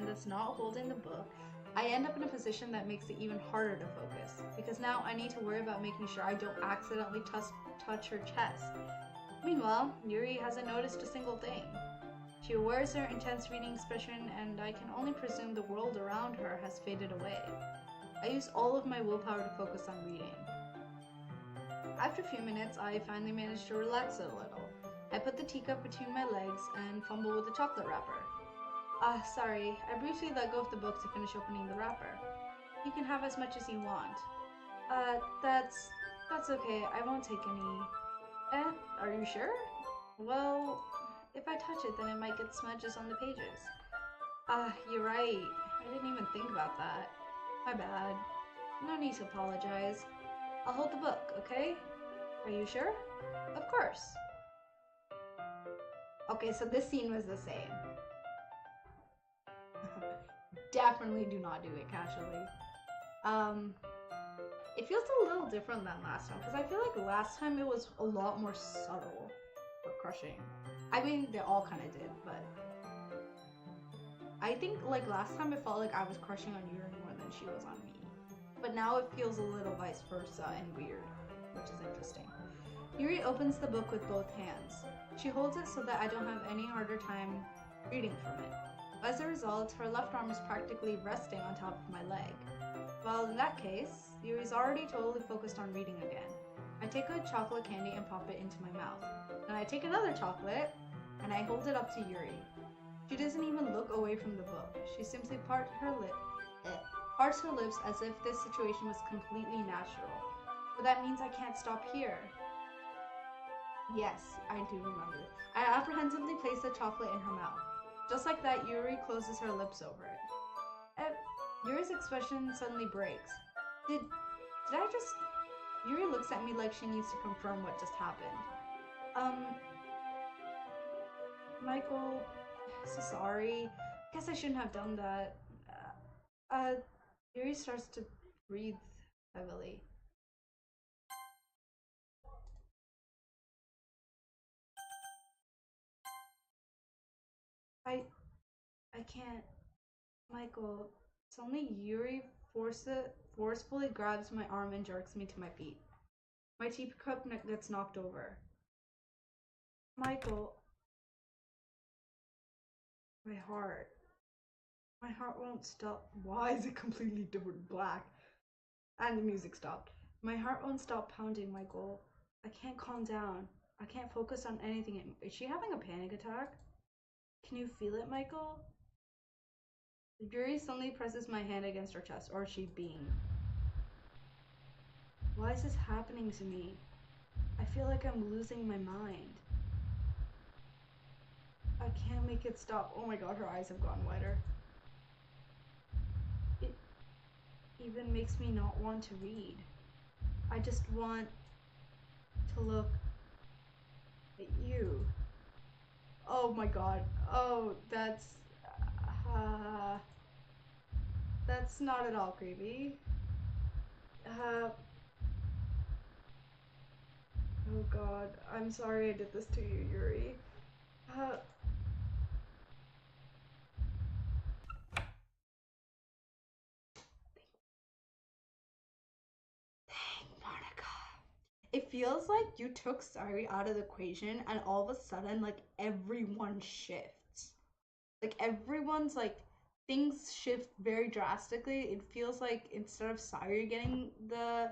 that's not holding the book. I end up in a position that makes it even harder to focus, because now I need to worry about making sure I don't accidentally touch her chest. Meanwhile, Yuri hasn't noticed a single thing. She wears her intense reading expression, and I can only presume the world around her has faded away. I use all of my willpower to focus on reading. After a few minutes, I finally manage to relax it a little. I put the teacup between my legs and fumble with the chocolate wrapper. Sorry, I briefly let go of the book to finish opening the wrapper. You can have as much as you want. That's okay, I won't take any. Are you sure? Well, if I touch it, then it might get smudges on the pages. You're right. I didn't even think about that. My bad. No need to apologize. I'll hold the book, okay? Are you sure? Of course. Okay, so this scene was the same. Definitely do not do it casually. It feels a little different than last time, because I feel like last time it was a lot more subtle for crushing. I mean, they all kind of did, but I think like last time it felt like I was crushing on Yuri more than she was on me. But now it feels a little vice versa and weird, which is interesting. Yuri opens the book with both hands. She holds it so that I don't have any harder time reading from it. As a result, her left arm is practically resting on top of my leg. Well, in that case, Yuri's already totally focused on reading again. I take a chocolate candy and pop it into my mouth. Then I take another chocolate and I hold it up to Yuri. She doesn't even look away from the book. She simply parts her lips as if this situation was completely natural. But that means I can't stop here. Yes, I do remember it. I apprehensively place the chocolate in her mouth. Just like that, Yuri closes her lips over it. Yuri's expression suddenly breaks. Did I just... Yuri looks at me like she needs to confirm what just happened. Michael, so sorry. Guess I shouldn't have done that. Yuri starts to breathe heavily. I can't. Michael, suddenly Yuri forcefully grabs my arm and jerks me to my feet. My teacup gets knocked over. Michael, my heart. My heart won't stop. Why is it completely different black? And the music stopped. My heart won't stop pounding, Michael. I can't calm down. I can't focus on anything. Is she having a panic attack? Can you feel it, Michael? Yuri suddenly presses my hand against her chest, or is she being? Why is this happening to me? I feel like I'm losing my mind. I can't make it stop. Oh my god, her eyes have gotten wider. It even makes me not want to read. I just want to look at you. Oh my god. Oh, that's... That's not at all creepy. Oh god, I'm sorry I did this to you, Yuri. It feels like you took Sari out of the equation and all of a sudden, like, everyone shifts. Like, everyone's, like, things shift very drastically. It feels like instead of Sari getting the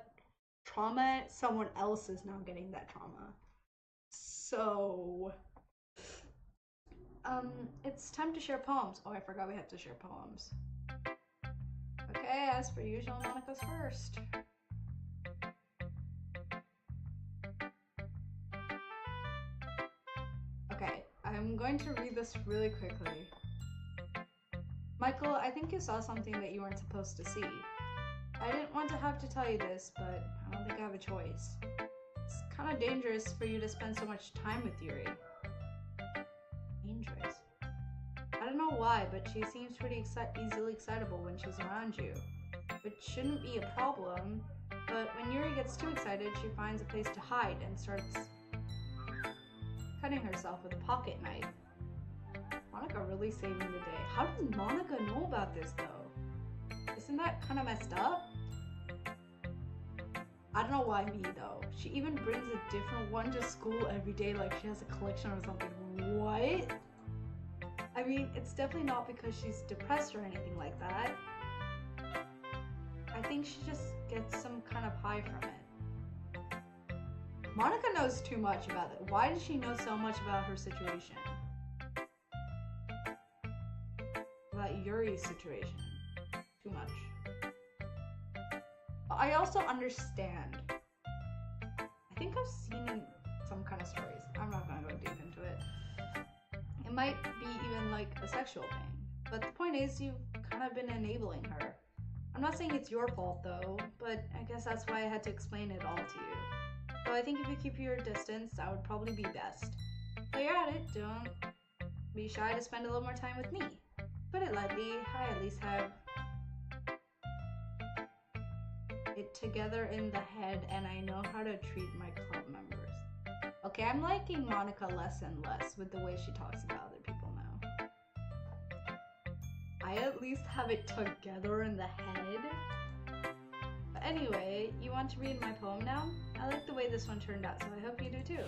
trauma, someone else is now getting that trauma. So, it's time to share poems. Oh, I forgot we have to share poems. Okay, as per usual, Monica's first. Okay, I'm going to read this really quickly. Michael, I think you saw something that you weren't supposed to see. I didn't want to have to tell you this, but I don't think I have a choice. It's kind of dangerous for you to spend so much time with Yuri. Dangerous? I don't know why, but she seems pretty easily excitable when she's around you. Which shouldn't be a problem, but when Yuri gets too excited, she finds a place to hide and starts cutting herself with a pocket knife. Monica really saving the day. How does Monica know about this though? Isn't that kind of messed up? I don't know why me though. She even brings a different one to school every day like she has a collection or something. What? I mean, it's definitely not because she's depressed or anything like that. I think she just gets some kind of high from it. Monica knows too much about it. Why does she know so much about her situation? About Yuri's situation. Too much. I also understand. I think I've seen some kind of stories. I'm not gonna go deep into it. It might be even like a sexual thing. But the point is, you've kind of been enabling her. I'm not saying it's your fault though, but I guess that's why I had to explain it all to you. So I think if you keep your distance, that would probably be best. While you're at it, don't be shy to spend a little more time with me. Put it lightly, I at least have it together in the head and I know how to treat my club members. Okay, I'm liking Monica less and less with the way she talks about other people now. I at least have it together in the head. But anyway, you want to read my poem now? I like the way this one turned out, so I hope you do too.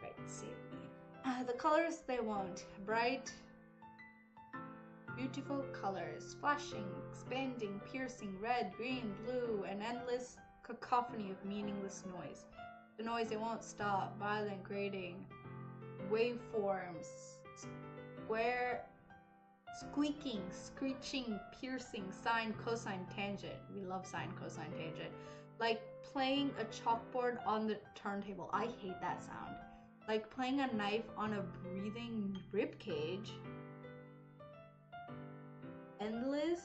Right, save me. The colors they won't. Bright, beautiful colors, flashing, expanding, piercing, red, green, blue, an endless cacophony of meaningless noise. The noise it won't stop, violent, grating, waveforms, square, squeaking, screeching, piercing, sine, cosine, tangent. We love sine, cosine, tangent. Like playing a chalkboard on the turntable. I hate that sound. Like playing a knife on a breathing rib cage. Endless.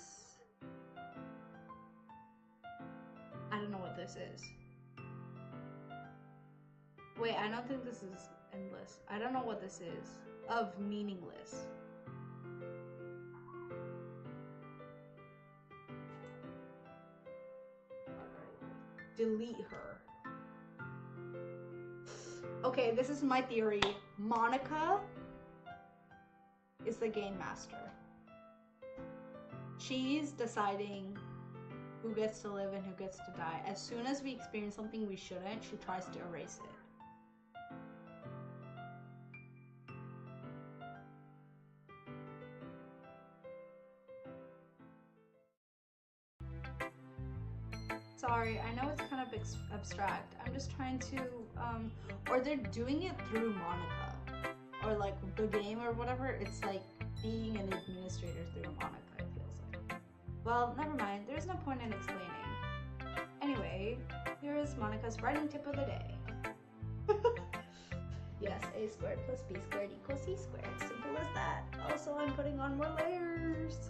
I don't know what this is. Wait, I don't think this is endless. I don't know what this is. Of meaningless. Delete her. Okay, this is my theory. Monica is the game master. She's deciding who gets to live and who gets to die. As soon as we experience something we shouldn't, she tries to erase it. Sorry, I know it's kind of abstract. I'm just trying to, or they're doing it through Monica. Or like the game or whatever, it's like being an administrator through Monica, it feels like. Well, never mind, there's no point in explaining. Anyway, here is Monica's writing tip of the day. Yes, a squared plus b squared equals c squared. Simple as that. Also, I'm putting on more layers.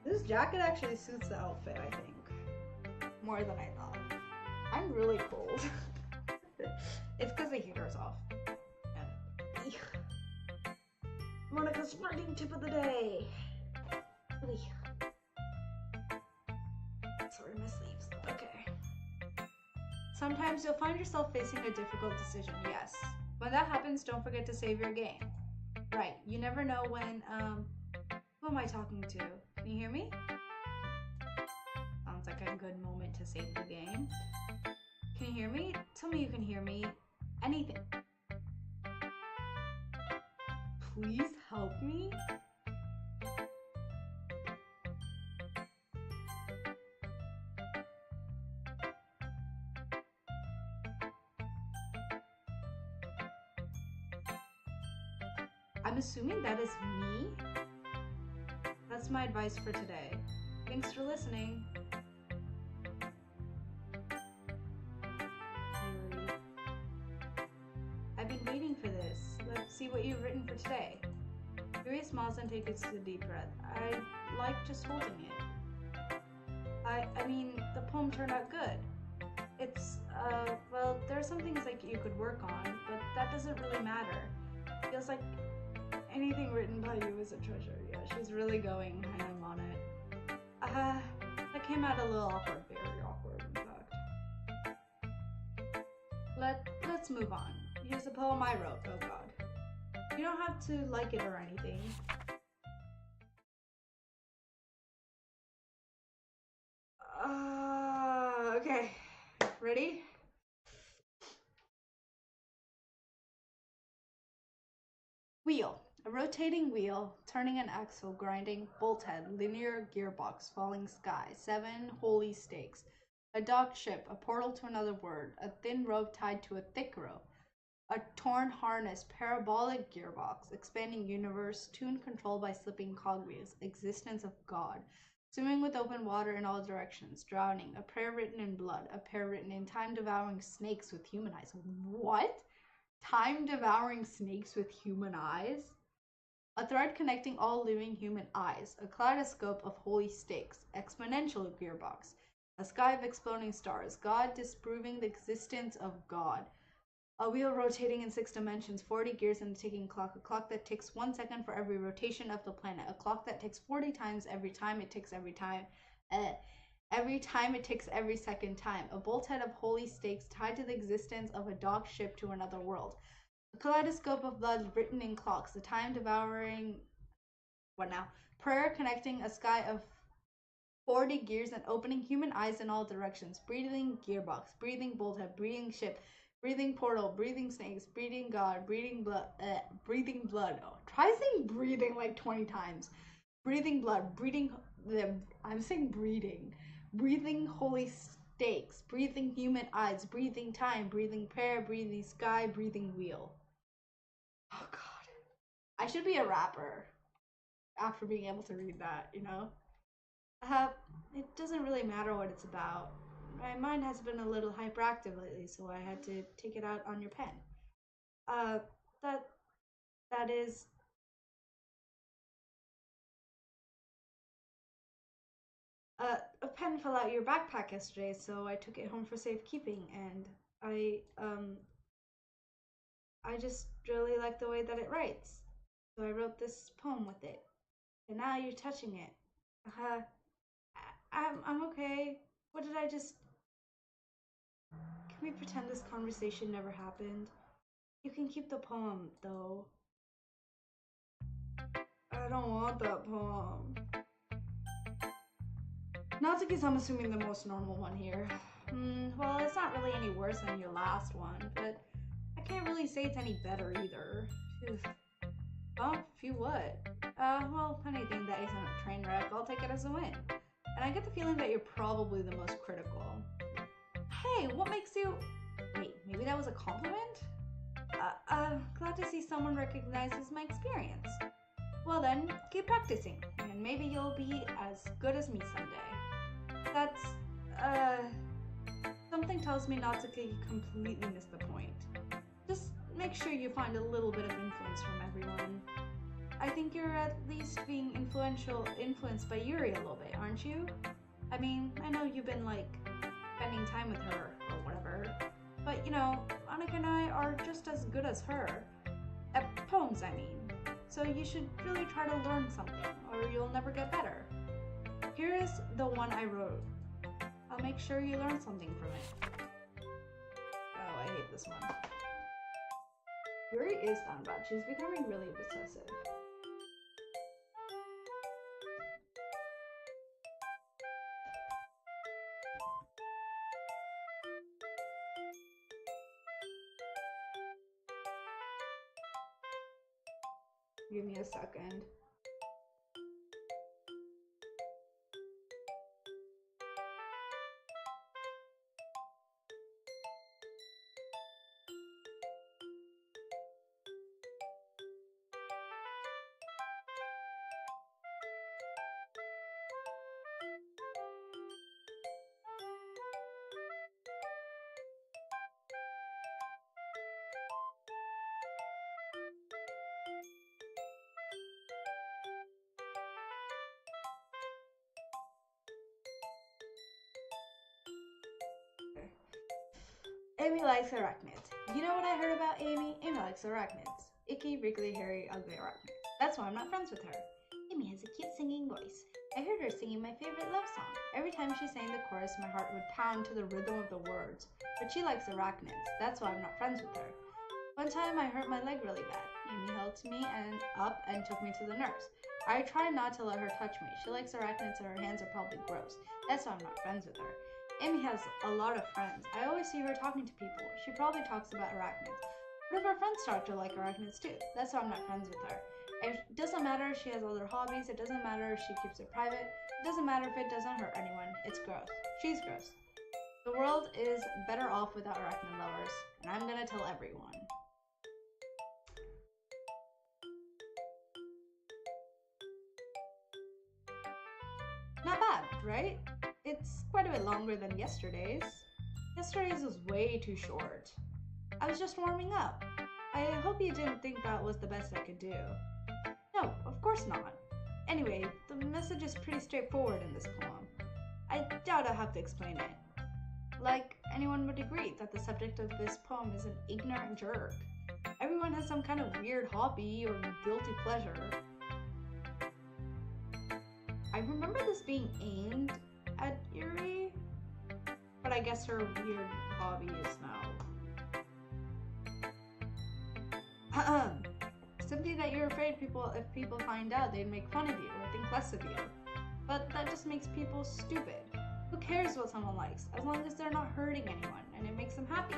This jacket actually suits the outfit, I think. More than I thought. I'm really cold. It's because the heater's off. And Monica's writing tip of the day. Really. Sorry, my sleeves. Okay. Sometimes you'll find yourself facing a difficult decision, yes. When that happens, don't forget to save your game. Right, you never know when, who am I talking to? Can you hear me? Sounds like a good moment to save the game. Can you hear me? Tell me you can hear me. Anything. Please help me? I'm assuming that is me? That's my advice for today. Thanks for listening. I've been waiting for this. Let's see what you've written for today. Yuri smiles and takes a deep breath. I like just holding it. I mean, the poem turned out good. It's, well, there are some things like you could work on, but that doesn't really matter. It feels like anything written by you is a treasure. Yeah, she's really going ham on it. That came out a little awkward, very awkward, in fact. Let's move on. Here's a poem I wrote, oh god. You don't have to like it or anything. Okay. Ready? Wheel. A rotating wheel, turning an axle, grinding, bolt head, linear gearbox, falling sky, 7 holy stakes, a docked ship, a portal to another world, a thin rope tied to a thick rope, a torn harness, parabolic gearbox, expanding universe, tune controlled by slipping cogwheels, existence of God, swimming with open water in all directions, drowning, a prayer written in blood, a prayer written in time-devouring snakes with human eyes. What? Time-devouring snakes with human eyes? A thread connecting all living human eyes, a kaleidoscope of holy stakes, exponential gearbox, a sky of exploding stars, God disproving the existence of God, a wheel rotating in 6 dimensions, 40 gears in a ticking clock, a clock that ticks 1 second for every rotation of the planet, a clock that ticks 40 times every time it ticks every time it ticks every second time, a bolthead of holy stakes tied to the existence of a docked ship to another world, a kaleidoscope of blood written in clocks, a time-devouring... what now? Prayer connecting a sky of 40 gears and opening human eyes in all directions, breathing gearbox, breathing bolthead, breathing ship, breathing portal, breathing snakes, breathing God, breathing blood, breathing blood. Oh, try saying breathing like 20 times. Breathing blood, breathing... I'm saying breathing. Breathing holy stakes, breathing human eyes, breathing time, breathing prayer, breathing sky, breathing wheel. Oh god. I should be a rapper after being able to read that, you know? It doesn't really matter what it's about. My mind has been a little hyperactive lately, so I had to take it out on your pen. That is... a pen fell out of your backpack yesterday, so I took it home for safekeeping, and I just really like the way that it writes. So I wrote this poem with it. And now you're touching it. I'm okay. What did I just... Can we pretend this conversation never happened? You can keep the poem, though. I don't want that poem. Natsuki's, I'm assuming, the most normal one here. Well, it's not really any worse than your last one, but I can't really say it's any better either. Well, if you would. Well, anything that isn't a train wreck, I'll take it as a win. And I get the feeling that you're probably the most critical. Hey, what makes you... Wait, maybe that was a compliment? Glad to see someone recognizes my experience. Well then, keep practicing, and maybe you'll be as good as me someday. That's, something tells me Natsuki completely missed the point. Just make sure you find a little bit of influence from everyone. I think you're at least being influenced by Yuri a little bit, aren't you? I mean, I know you've been, like, spending time with her, or whatever, but, you know, Annika and I are just as good as her. At poems, I mean. So you should really try to learn something, or you'll never get better. Here is the one I wrote. I'll make sure you learn something from it. Oh, I hate this one. Yuri is down bad. She's becoming really obsessive. Give me a second. Amy likes arachnids. You know what I heard about Amy? Amy likes arachnids. Icky, wriggly, hairy, ugly arachnids. That's why I'm not friends with her. Amy has a cute singing voice. I heard her singing my favorite love song. Every time she sang the chorus, my heart would pound to the rhythm of the words. But she likes arachnids. That's why I'm not friends with her. One time I hurt my leg really bad. Amy helped me up and took me to the nurse. I tried not to let her touch me. She likes arachnids and her hands are probably gross. That's why I'm not friends with her. Amy has a lot of friends. I always see her talking to people. She probably talks about arachnids. What if our friends start to like arachnids too? That's why I'm not friends with her. It doesn't matter if she has other hobbies. It doesn't matter if she keeps it private. It doesn't matter if it doesn't hurt anyone. It's gross. She's gross. The world is better off without arachnid lovers, and I'm gonna tell everyone. Not bad, right? It's quite a bit longer than yesterday's. Yesterday's was way too short. I was just warming up. I hope you didn't think that was the best I could do. No, of course not. Anyway, the message is pretty straightforward in this poem. I doubt I'll have to explain it. Like, anyone would agree that the subject of this poem is an ignorant jerk. Everyone has some kind of weird hobby or guilty pleasure. I remember this being aimed at Yuri, but I guess her weird hobby is now something that you're afraid if people find out, they'd make fun of you or think less of you. But that just makes people stupid. Who cares what someone likes, as long as they're not hurting anyone and it makes them happy?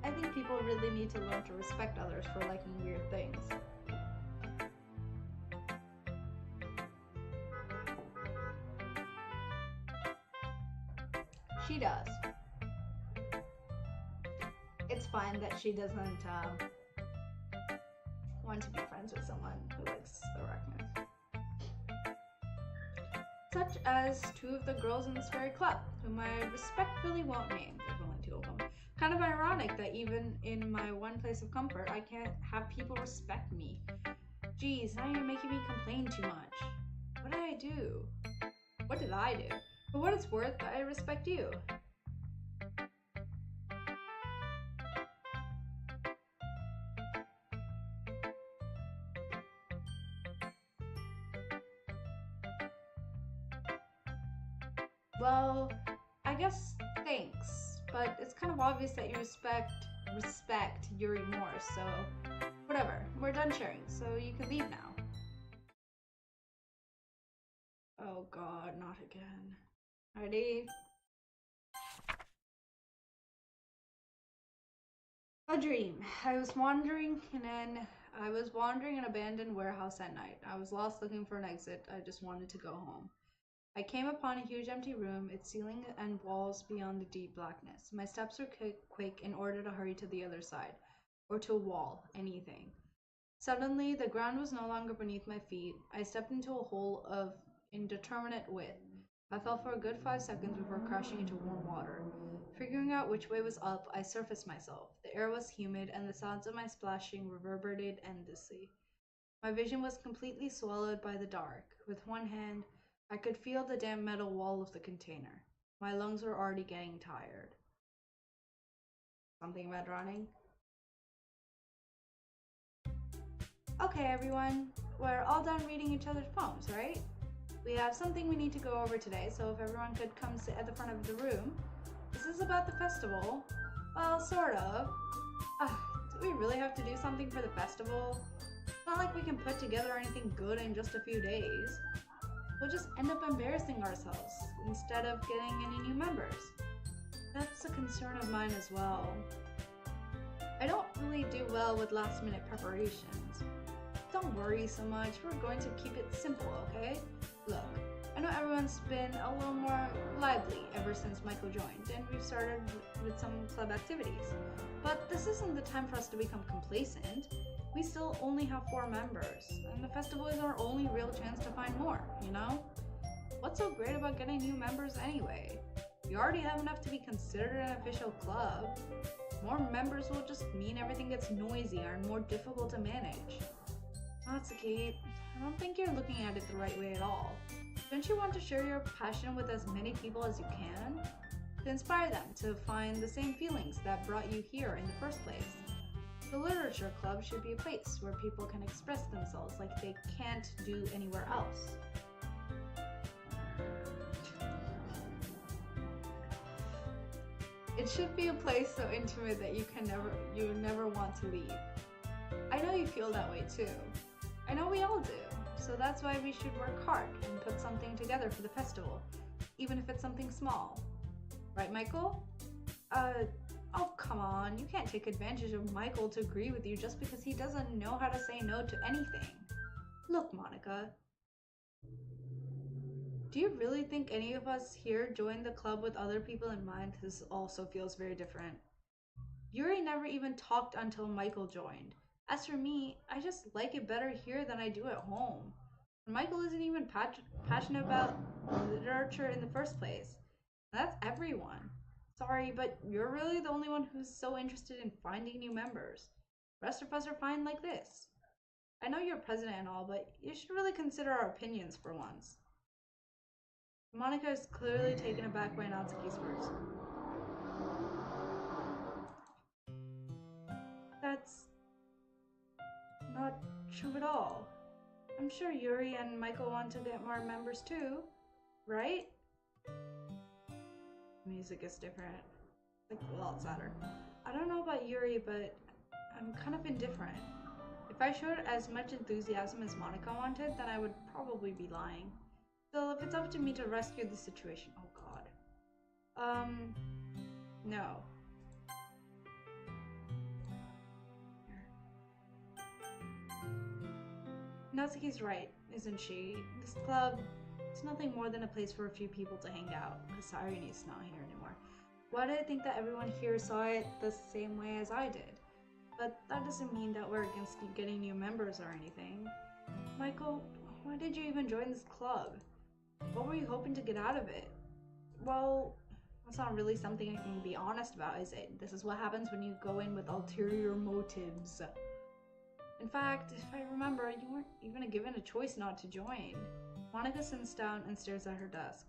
I think people really need to learn to respect others for liking weird things. She does. It's fine that she doesn't want to be friends with someone who likes arachnids. Such as two of the girls in this very club, whom I respectfully won't name. There's only two of them. Kind of ironic that even in my one place of comfort, I can't have people respect me. Geez, now you're making me complain too much. What did I do? What did I do? For what it's worth, I respect you. Well, I guess thanks, but it's kind of obvious that you respect Yuri more, so whatever. We're done sharing, so you can leave now. Oh god, not again. Ready? A dream. I was wandering in an abandoned warehouse at night. I was lost looking for an exit. I just wanted to go home. I came upon a huge empty room, its ceiling and walls beyond the deep blackness. My steps were quick in order to hurry to the other side, or to a wall, anything. Suddenly, the ground was no longer beneath my feet. I stepped into a hole of indeterminate width. I fell for a good 5 seconds before crashing into warm water. Figuring out which way was up, I surfaced myself. The air was humid, and the sounds of my splashing reverberated endlessly. My vision was completely swallowed by the dark. With one hand, I could feel the damp metal wall of the container. My lungs were already getting tired. Something about running? Okay, everyone. We're all done reading each other's poems, right? We have something we need to go over today, so if everyone could come sit at the front of the room. This is about the festival. Well, sort of. Do we really have to do something for the festival? It's not like we can put together anything good in just a few days. We'll just end up embarrassing ourselves instead of getting any new members. That's a concern of mine as well. I don't really do well with last-minute preparations. Don't worry so much, we're going to keep it simple, okay? Look, I know everyone's been a little more lively ever since Michael joined, and we've started with some club activities. But this isn't the time for us to become complacent. We still only have 4 members, and the festival is our only real chance to find more, you know? What's so great about getting new members anyway? We already have enough to be considered an official club. More members will just mean everything gets noisier and more difficult to manage. Natsuki, I don't think you're looking at it the right way at all. Don't you want to share your passion with as many people as you can? To inspire them to find the same feelings that brought you here in the first place. The Literature Club should be a place where people can express themselves like they can't do anywhere else. It should be a place so intimate that you never want to leave. I know you feel that way too. I know we all do. So that's why we should work hard and put something together for the festival, even if it's something small. Right, Michael? Oh come on, you can't take advantage of Michael to agree with you just because he doesn't know how to say no to anything. Look, Monica. Do you really think any of us here joined the club with other people in mind? This also feels very different. Yuri never even talked until Michael joined. As for me, I just like it better here than I do at home. And Michael isn't even passionate about literature in the first place. That's everyone. Sorry, but you're really the only one who's so interested in finding new members. The rest of us are fine like this. I know you're president and all, but you should really consider our opinions for once. Monica is clearly taken aback by Natsuki's words. That's not true at all. I'm sure Yuri and Michael want to get more members too, right? Music is different. Like a lot sadder. I don't know about Yuri, but I'm kind of indifferent. If I showed as much enthusiasm as Monica wanted, then I would probably be lying. So if it's up to me to rescue the situation, oh god. No. Natsuki's right, isn't she? This club is nothing more than a place for a few people to hang out, because Irony's not here anymore. Why did I think that everyone here saw it the same way as I did? But that doesn't mean that we're against getting new members or anything. Michael, why did you even join this club? What were you hoping to get out of it? Well, that's not really something I can be honest about, is it? This is what happens when you go in with ulterior motives. In fact, if I remember, you weren't even given a choice not to join. Monica sits down and stares at her desk.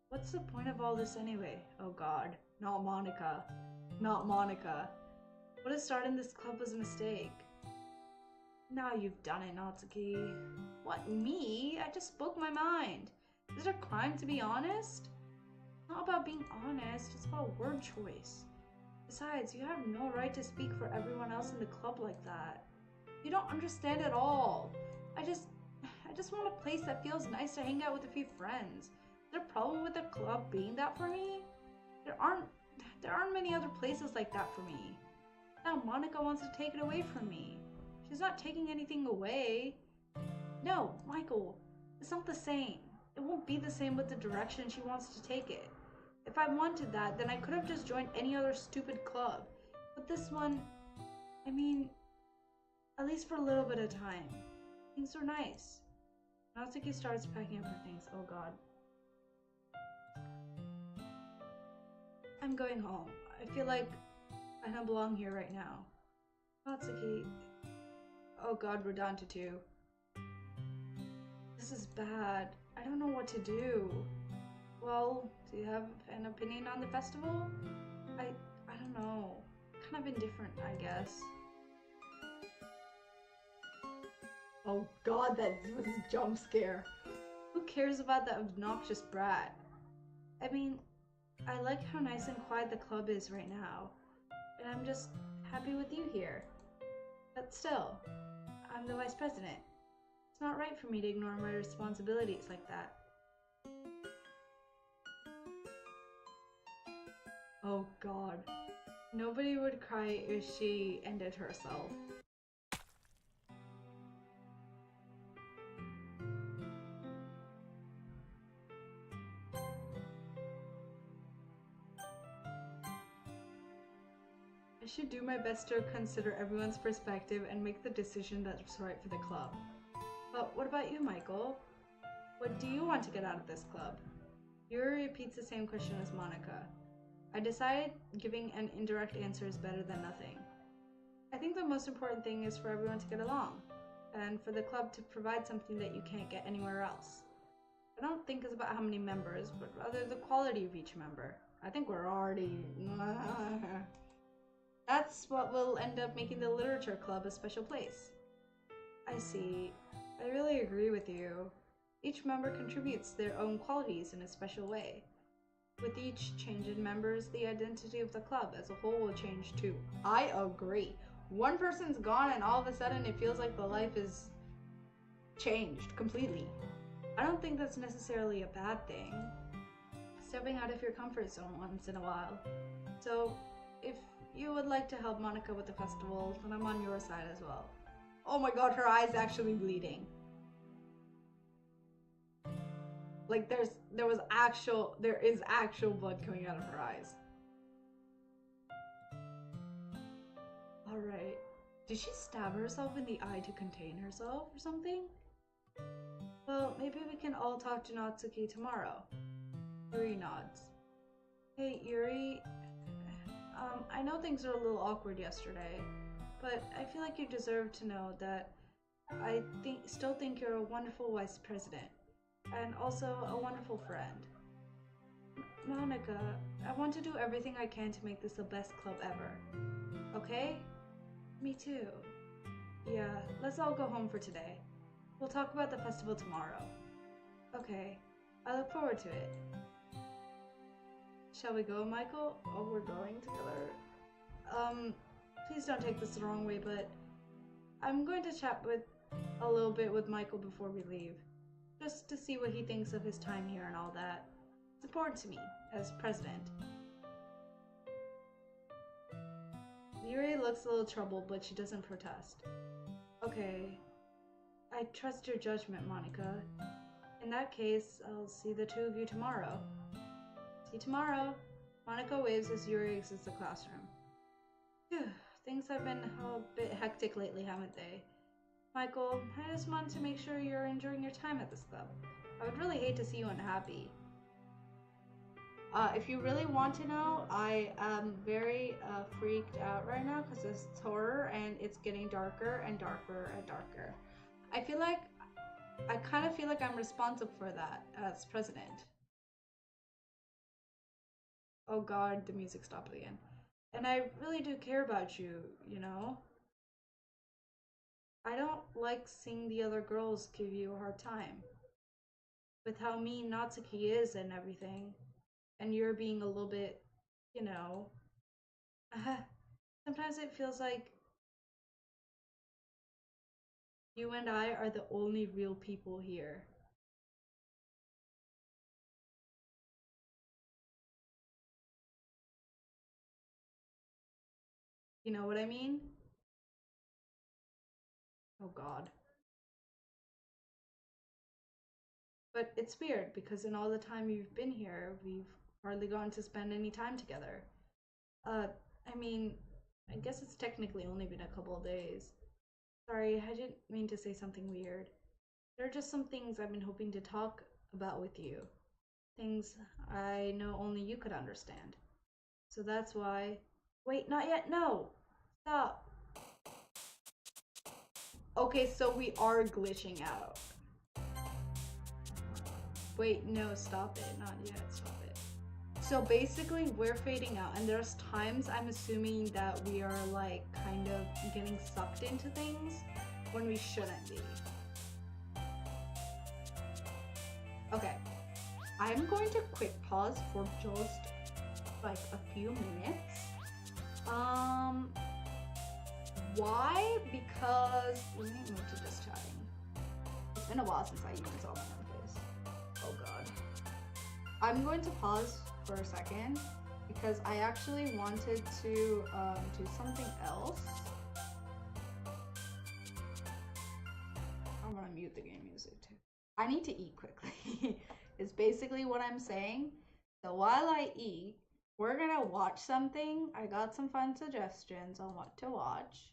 What's the point of all this anyway? Oh god, not Monica. Not Monica. What if starting this club was a mistake? Now you've done it, Natsuki. What, me? I just spoke my mind. Is it a crime to be honest? It's not about being honest, it's about word choice. Besides, you have no right to speak for everyone else in the club like that. You don't understand at all. I just want a place that feels nice to hang out with a few friends. Is there a problem with the club being that for me? There aren't many other places like that for me. Now Monica wants to take it away from me. She's not taking anything away. No, Michael, it's not the same. It won't be the same with the direction she wants to take it. If I wanted that, then I could have just joined any other stupid club. But this one, I mean, at least for a little bit of time. Things were nice. Natsuki starts packing up her things. Oh god. I'm going home. I feel like I don't belong here right now. Natsuki. Oh god, we're down to 2. This is bad. I don't know what to do. Well, do you have an opinion on the festival? I don't know. Kind of indifferent, I guess. Oh god, that was a jump scare. Who cares about the obnoxious brat? I mean, I like how nice and quiet the club is right now, and I'm just happy with you here. But still, I'm the vice president. It's not right for me to ignore my responsibilities like that. Oh god. Nobody would cry if she ended herself. I should do my best to consider everyone's perspective and make the decision that's right for the club. But what about you, Michael? What do you want to get out of this club? Yuri repeats the same question as Monica. I decided giving an indirect answer is better than nothing. I think the most important thing is for everyone to get along, and for the club to provide something that you can't get anywhere else. I don't think it's about how many members, but rather the quality of each member. I think we're already... That's what will end up making the literature club a special place. I see. I really agree with you. Each member contributes their own qualities in a special way. With each change in members, the identity of the club as a whole will change too. I agree. One person's gone and all of a sudden it feels like the life is changed completely. I don't think that's necessarily a bad thing. Stepping out of your comfort zone once in a while. So, if you would like to help Monica with the festival, then I'm on your side as well. Oh my god, her eye's actually bleeding. Like there is actual blood coming out of her eyes. Alright. Did she stab herself in the eye to contain herself or something? Well, maybe we can all talk to Natsuki tomorrow. Yuri nods. Hey, Yuri. I know things are a little awkward yesterday, but I feel like you deserve to know that I still think you're a wonderful vice president, and also a wonderful friend. Monica, I want to do everything I can to make this the best club ever. Okay? Me too. Yeah, let's all go home for today. We'll talk about the festival tomorrow. Okay, I look forward to it. Shall we go, Michael? Oh, we're going together. Please don't take this the wrong way, but I'm going to chat a little bit with Michael before we leave. Just to see what he thinks of his time here and all that. It's important to me, as president. Yuri looks a little troubled, but she doesn't protest. Okay. I trust your judgment, Monica. In that case, I'll see the two of you tomorrow. See you tomorrow. Monica waves as Yuri exits the classroom. Phew, things have been a bit hectic lately, haven't they? Michael, I just wanted to make sure you're enjoying your time at this club. I would really hate to see you unhappy. If you really want to know, I am very freaked out right now because it's horror and it's getting darker and darker and darker. I kind of feel like I'm responsible for that as president. Oh god, the music stopped again. And I really do care about you, you know? I don't like seeing the other girls give you a hard time. With how mean Natsuki is and everything. And you're being a little bit, you know... sometimes it feels like you and I are the only real people here. You know what I mean? Oh god. But it's weird because in all the time you've been here, we've hardly gotten to spend any time together. I mean, I guess it's technically only been a couple of days. Sorry, I didn't mean to say something weird. There are just some things I've been hoping to talk about with you. Things I know only you could understand. So that's why... Wait, not yet, no! Stop! Okay, so we are glitching out. Wait, no, stop it. Not yet, stop it. So basically, we're fading out, and there's times I'm assuming that we are, like, kind of getting sucked into things when we shouldn't be. Okay, I'm going to quick pause for just like a few minutes. Why? Because let me move to just chatting. It's been a while since I even saw my own face. Oh god. I'm going to pause for a second because I actually wanted to do something else. I'm gonna mute the game music too. I need to eat quickly. It's basically what I'm saying. So while I eat, we're gonna watch something. I got some fun suggestions on what to watch.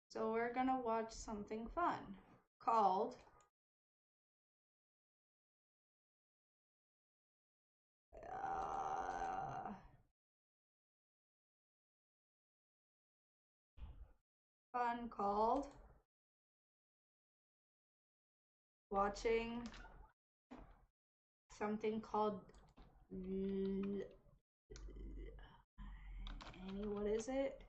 So we're gonna watch something fun called watching something called Annie, what is it?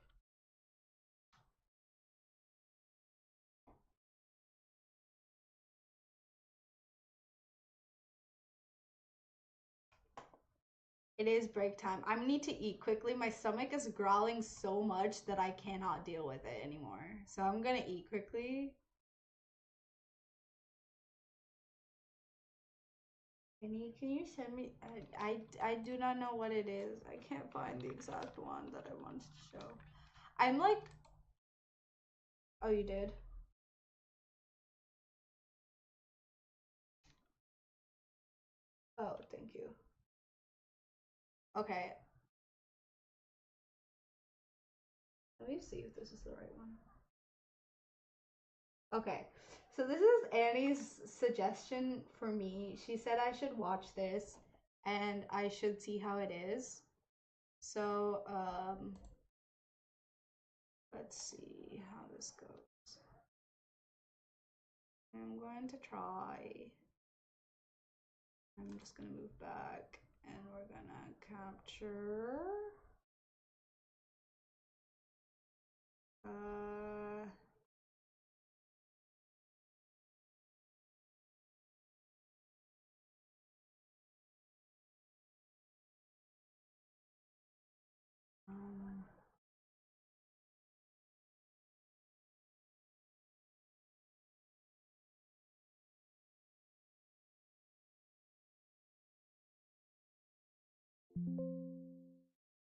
It is break time. I need to eat quickly. My stomach is growling so much that I cannot deal with it anymore. So I'm gonna eat quickly. Can you send me? I do not know what it is. I can't find the exact one that I wanted to show. I'm like, oh, you did? Oh, thank you. Okay. Let me see if this is the right one. Okay. So this is Annie's suggestion for me. She said I should watch this and I should see how it is. So, let's see how this goes. I'm going to try. I'm just gonna move back and we're gonna capture. Um,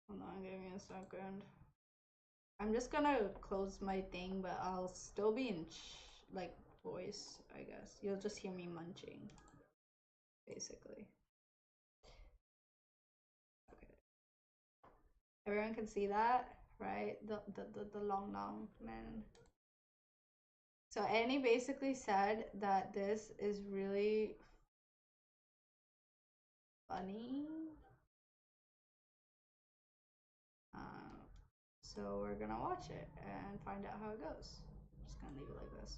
Hold on, give me a second. I'm just gonna close my thing, but I'll still be in like voice, I guess. You'll just hear me munching, basically. Okay. Everyone can see that, right? The long man. So Annie basically said that this is really funny. So we're gonna watch it and find out how it goes. I'm just gonna leave it like this.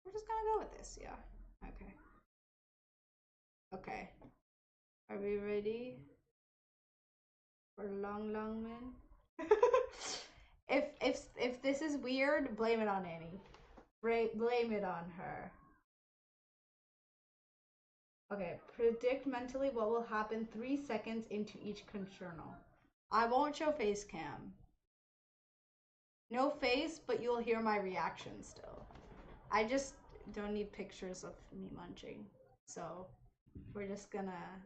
We're just gonna go with this, yeah. Okay. Okay. Are we ready for long man? if this is weird, blame it on Annie. Blame it on her. Okay, predict mentally what will happen 3 seconds into each journal. I won't show face cam. No face, but you'll hear my reaction still. I just don't need pictures of me munching. So we're just gonna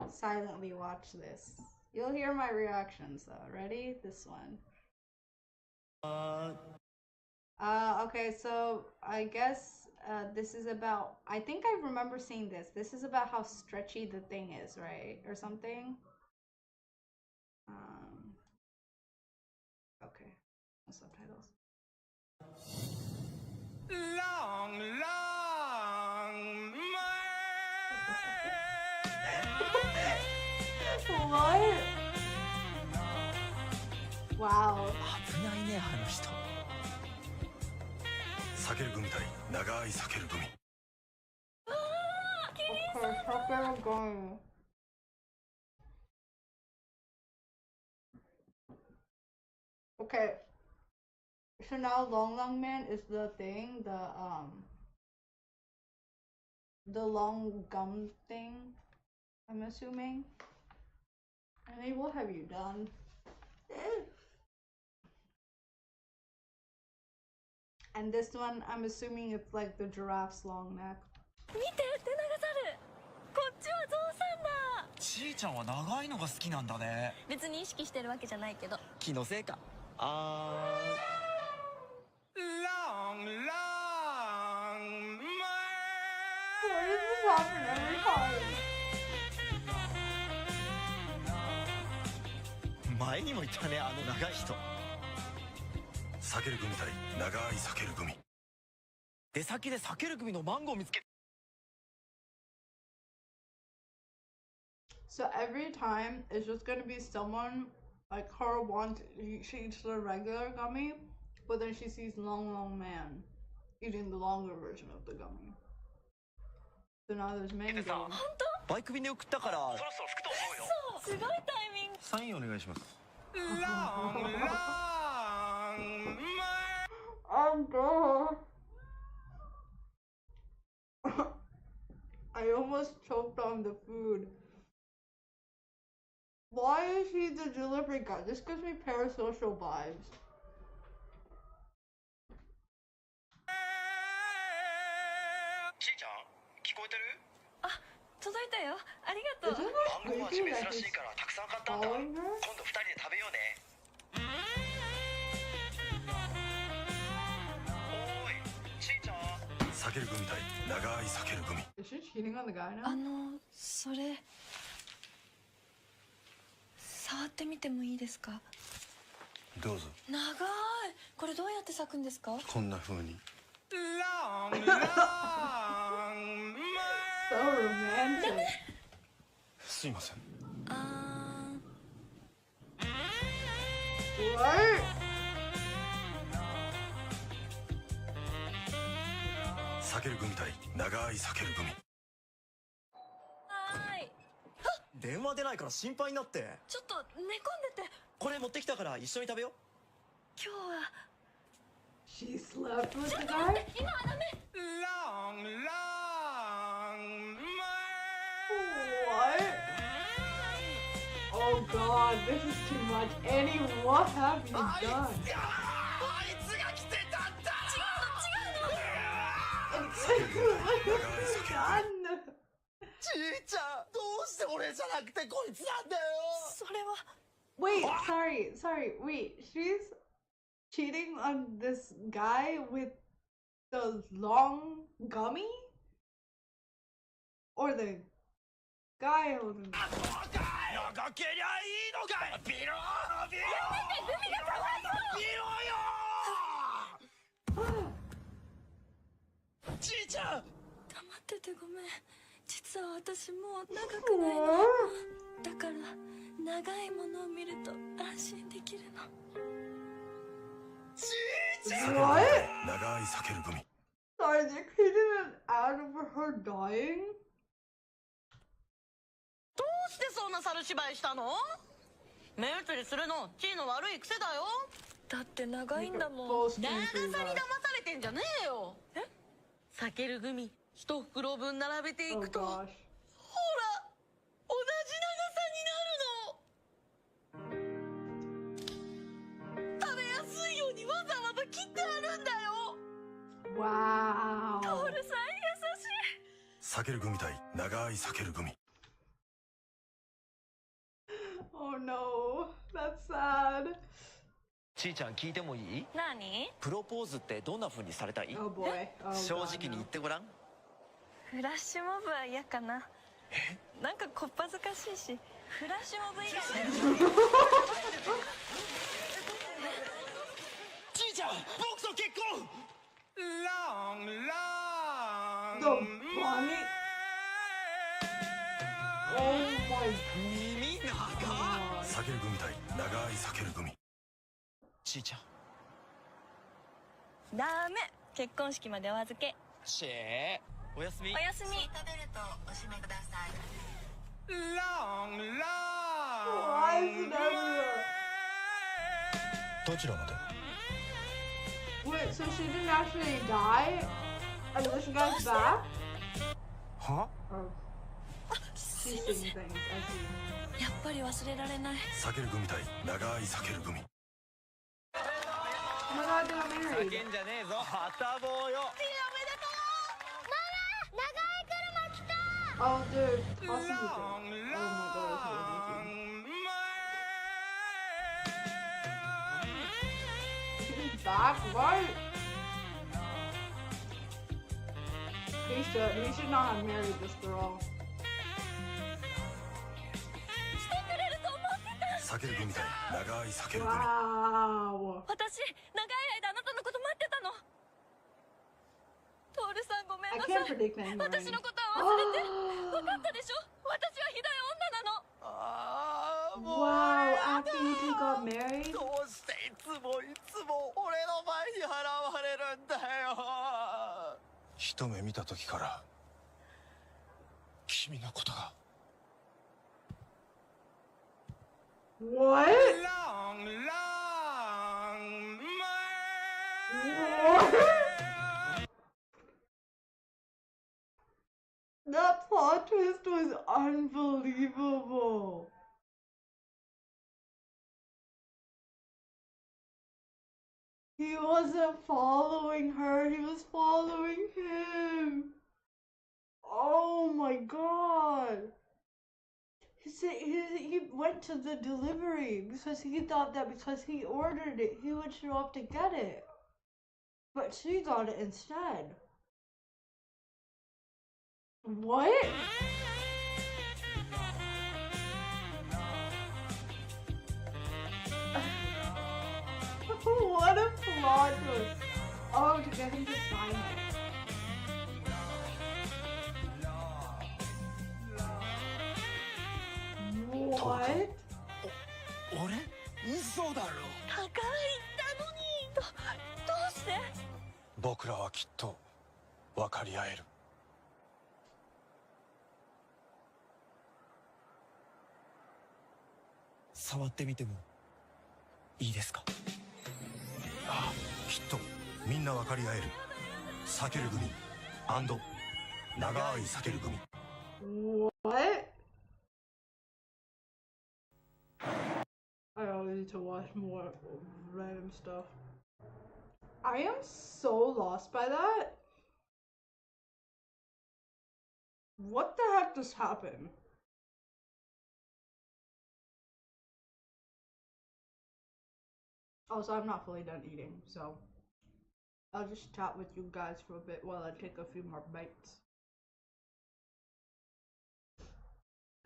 silently watch this. You'll hear my reactions though. Ready? This one. Okay, so I guess this is about, I think I remember seeing this. This is about how stretchy the thing is, right? Or something. Okay, no subtitles. What? Wow. 危ないねあの人。避ける組対長い避ける組。Okay,避ける組. Okay. So now Long Man is the thing, the long gum thing, I'm assuming. And what have you done? And this one, I'm assuming it's like the giraffe's long neck. 見てテナガザルこっちはゾウさんだちーちゃんは長いのが好きなんだね別に意識してるわけじゃないけど気のせいかLong, long Why does this happen every time? 前にも言ったねあの長い人避ける組対長い避ける組出先で避ける組のマンゴー見つけ So every time it's just gonna be someone like her she eats the regular gummy, but then she sees long man eating the longer version of the gummy. So now there's mango. バイク便で送ったからそろそろ吹くと思うよすごいタイミングサインお願いします Oh god. I almost choked on the food. Why is he the delivery guy? This gives me parasocial vibes. ちーちゃん聞こえてる届いたよありがと Isn't う that マンゴー creepy 味 that 珍し he's いからたくさん買ったんだ following her? 今度2人で食べようねおーいちーちゃん避ける組対長い避ける組 Is she cheating on the guy now? それ触ってみてもいいですかどうぞ長いこれどうやって咲くんですかこんな風に Long, long So romantic. すいません What? 避ける組対長い避ける組はーい電話出ないから心配になってちょっと寝込んでてこれ持ってきたから一緒に食べよう今日は She slept with the guy? 今はダメ Long, long What? Oh god, this is too much. Annie, what have you done? あいつが来てたんだ What have you done? ちーちゃんどうして俺じゃなくてこいつなんだよそれは Wait, sorry, wait. She's cheating on this guy with the long gummy? Or the guy holding it? 長けりゃいいのかいビロビロビロよちーちゃん黙っててごめん実は私もう長くないのだから長いものを見ると安心できるのちーちゃん What? 長い避ける組 Sorry, they're creating an ad over her dying? どうしてそんな猿芝居したの？目移りするのチーの悪い癖だよ。だって長いんだもん Both 長さに countries 騙 are. されてんじゃねえよ。避けるグミ一袋分並べてい Oh くと、ほら gosh. 同じ長さになるの。食べやすいようにわざわざ切ってあるんだよ。 Wow. トールさん優しい避ける組対長い避ける組 Oh no, that's sad. ちーちゃん聞いてもいい何プロポーズってどんな風にされたい Oh boy. Oh 正 god, 直に no. 言ってごらんフラッシュモブは嫌かななんかこっぱずかしいしフラッシュモブ以外でちーちゃん僕と結婚 Long, long The bunny. Oh my 耳長っ god. 避ける組対長い避ける組ちーちゃんダメ結婚式までお預けシェーおやすみおやすみ Long, Why is it long everywhere? どちらまで Wait, so she didn't actually die? And this guy's back? 本は Oh, す she's いま seeing せん things. I see. やっぱり忘れられない避ける組対長い避ける組 Oh my god, they got married. 叫んじゃねえぞはたぼうよ Oh, they're tossing each other. Oh my god, he's back, right? He should not have married this girl. してくれると思ってた避ける組対長い避ける組 Wow. 私長い間あなたのこと待ってたのトールさんごめん I な can't さい predict the 私 ending. のことは忘れて分かったでしょ私はひどい女なのああもう Wow, after you two got married? どうしていつも俺の前に払われるんだよ一目見た時から君のことが What? Long, What? That plot twist was unbelievable. He wasn't following her, he was following him. Oh my god. He went to the delivery because he thought that because he ordered it, he would show up to get it. But she got it instead. What? What a plot twist. Oh, to get him to sign it. What? 俺嘘だろ高いったのにどうして僕らはきっと分かり合える触ってみてもいいですかああきっとみんな分かり合える避ける組長い避ける組 What? I always need to watch more random stuff. I am so lost by that. What the heck just happened? Also, I'm not fully done eating, so I'll just chat with you guys for a bit while I take a few more bites.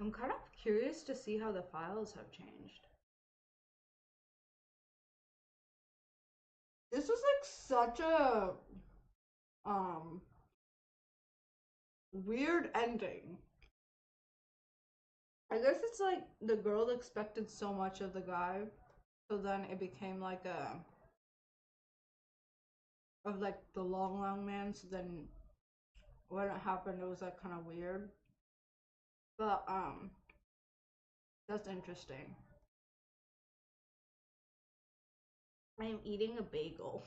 I'm kind of curious to see how the files have changed. This is like such a weird ending. I guess it's like the girl expected so much of the guy, so then it became like of like the long man, so then when it happened it was like kind of weird. But that's interesting. I am eating a bagel.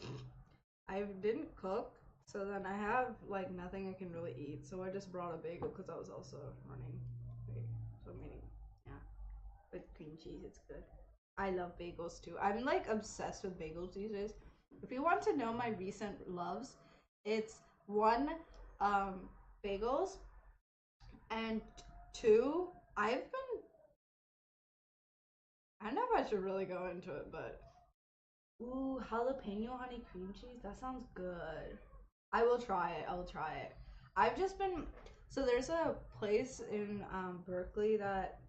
I didn't cook, so then I have like nothing I can really eat. So I just brought a bagel because I was also running. Wait, so I'm eating, yeah, with cream cheese. It's good. I love bagels too. I'm like obsessed with bagels these days. If you want to know my recent loves, it's one, bagels, and two, I don't know if I should really go into it, but ooh, jalapeno honey cream cheese. That sounds good. I will try it. I've just been, so there's a place in Berkeley that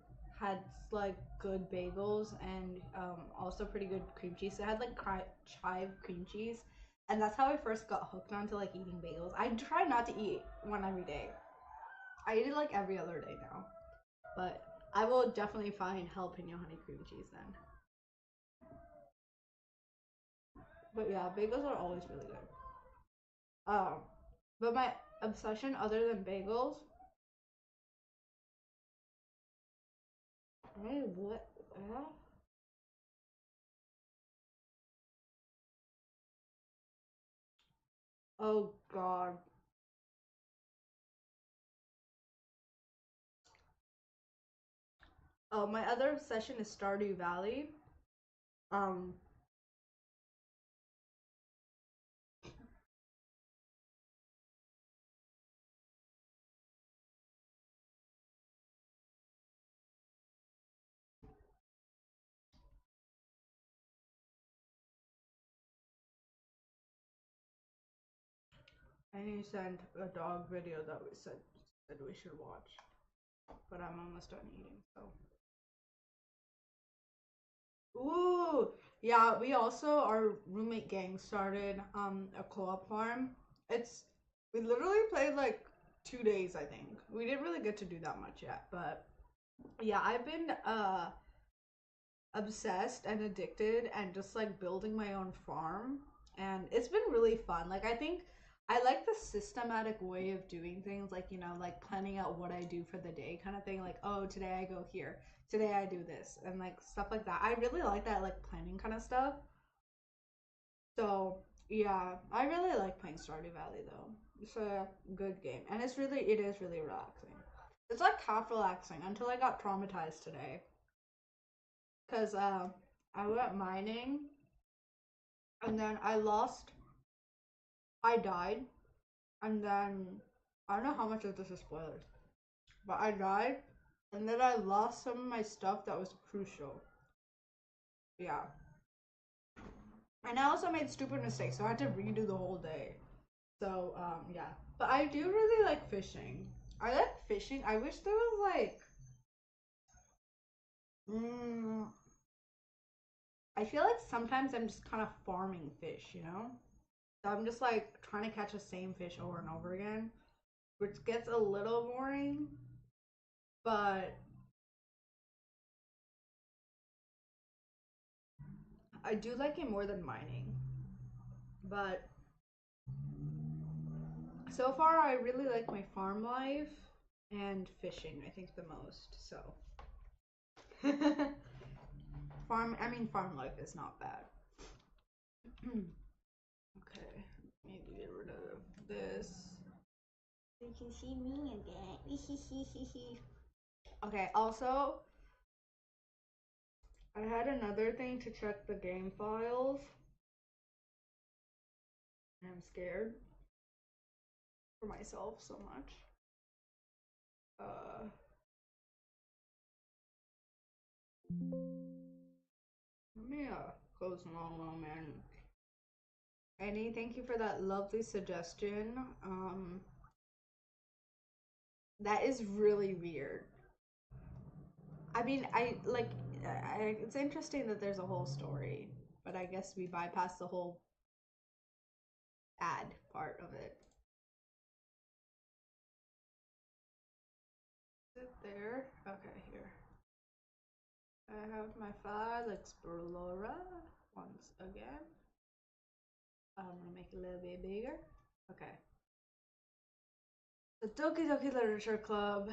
had like good bagels and also pretty good cream cheese. So it had like chive cream cheese, and that's how I first got hooked onto like eating bagels. I try not to eat one every day. I eat it like every other day now, but I will definitely find jalapeno honey cream cheese then. But yeah, bagels are always really good. But my obsession other than bagels. Hey, what? Oh god. Oh, my other obsession is Stardew Valley. Um, I need to send a dog video that we said we should watch, but I'm almost done eating, so. Ooh, yeah, we also, our roommate gang started a co-op farm. We literally played like 2 days, I think. We didn't really get to do that much yet, but yeah, I've been obsessed and addicted and just like building my own farm, and it's been really fun. Like, I think I like the systematic way of doing things, like, you know, like planning out what I do for the day kind of thing. Like, oh, today I go here, today I do this, and like stuff like that. I really like that, like planning kind of stuff. So yeah, I really like playing Stardew Valley though. It's a good game, and it is really relaxing. It's like half relaxing until I got traumatized today, because I went mining, and then I died, and then I don't know how much of this is spoilers, but I died, and then I lost some of my stuff that was crucial. Yeah. And I also made stupid mistakes, so I had to redo the whole day. So, yeah. But I do really like fishing. I like fishing. I wish there was like, I feel like sometimes I'm just kind of farming fish, you know? So I'm just like trying to catch the same fish over and over again, which gets a little boring, but I do like it more than mining. But so far, I really like my farm life and fishing, I think, the most. So, farm life is not bad. Okay, maybe get rid of this. You can see me again. Okay, also, I had another thing to check the game files. I'm scared for myself so much. Let me close long man. Annie, thank you for that lovely suggestion. That is really weird. I mean, it's interesting that there's a whole story, but I guess we bypassed the whole ad part of it. Is it there? Okay, here. I have my file Explorer once again. I'm gonna make it a little bit bigger. Okay. The Doki Doki Literature Club.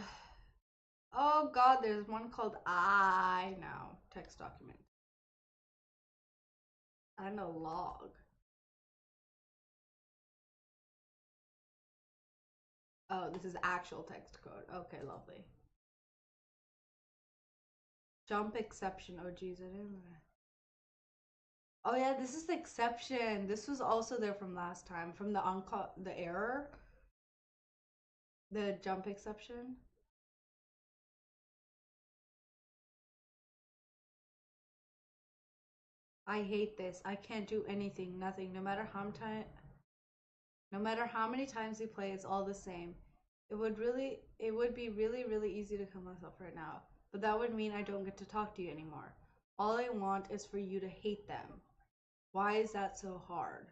Oh god, there's one called I Now text document. And a log. Oh, this is actual text code. Okay, lovely. Jump exception. Oh geez, I didn't. Oh yeah, this is the exception. This was also there from last time, from the error. The jump exception. I hate this. I can't do anything, nothing. No matter how many times we play, it's all the same. It would be really easy to kill myself right now. But that would mean I don't get to talk to you anymore. All I want is for you to hate them. Why is that so hard?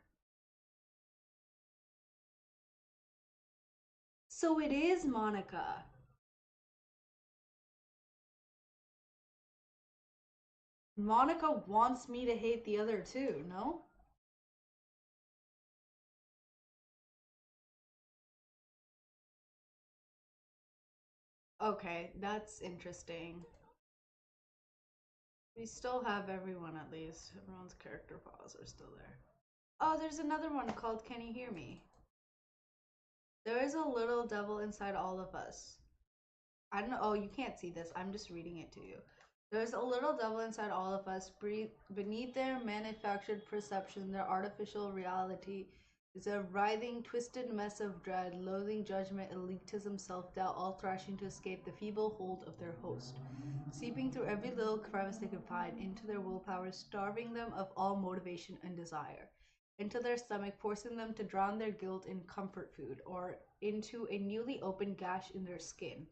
So it is Monica. Monica wants me to hate the other two, no? Okay, that's interesting. We still have everyone at least. Everyone's character files are still there. Oh, there's another one called Can You Hear Me? There is a little devil inside all of us. I don't know. Oh, you can't see this. I'm just reading it to you. There's a little devil inside all of us. Beneath their manufactured perception, their artificial reality is a writhing, twisted mess of dread, loathing, judgment, elitism, self-doubt, all thrashing to escape the feeble hold of their host. Seeping through every little crevice they can find into their willpower, starving them of all motivation and desire. Into their stomach, forcing them to drown their guilt in comfort food, or into a newly opened gash in their skin,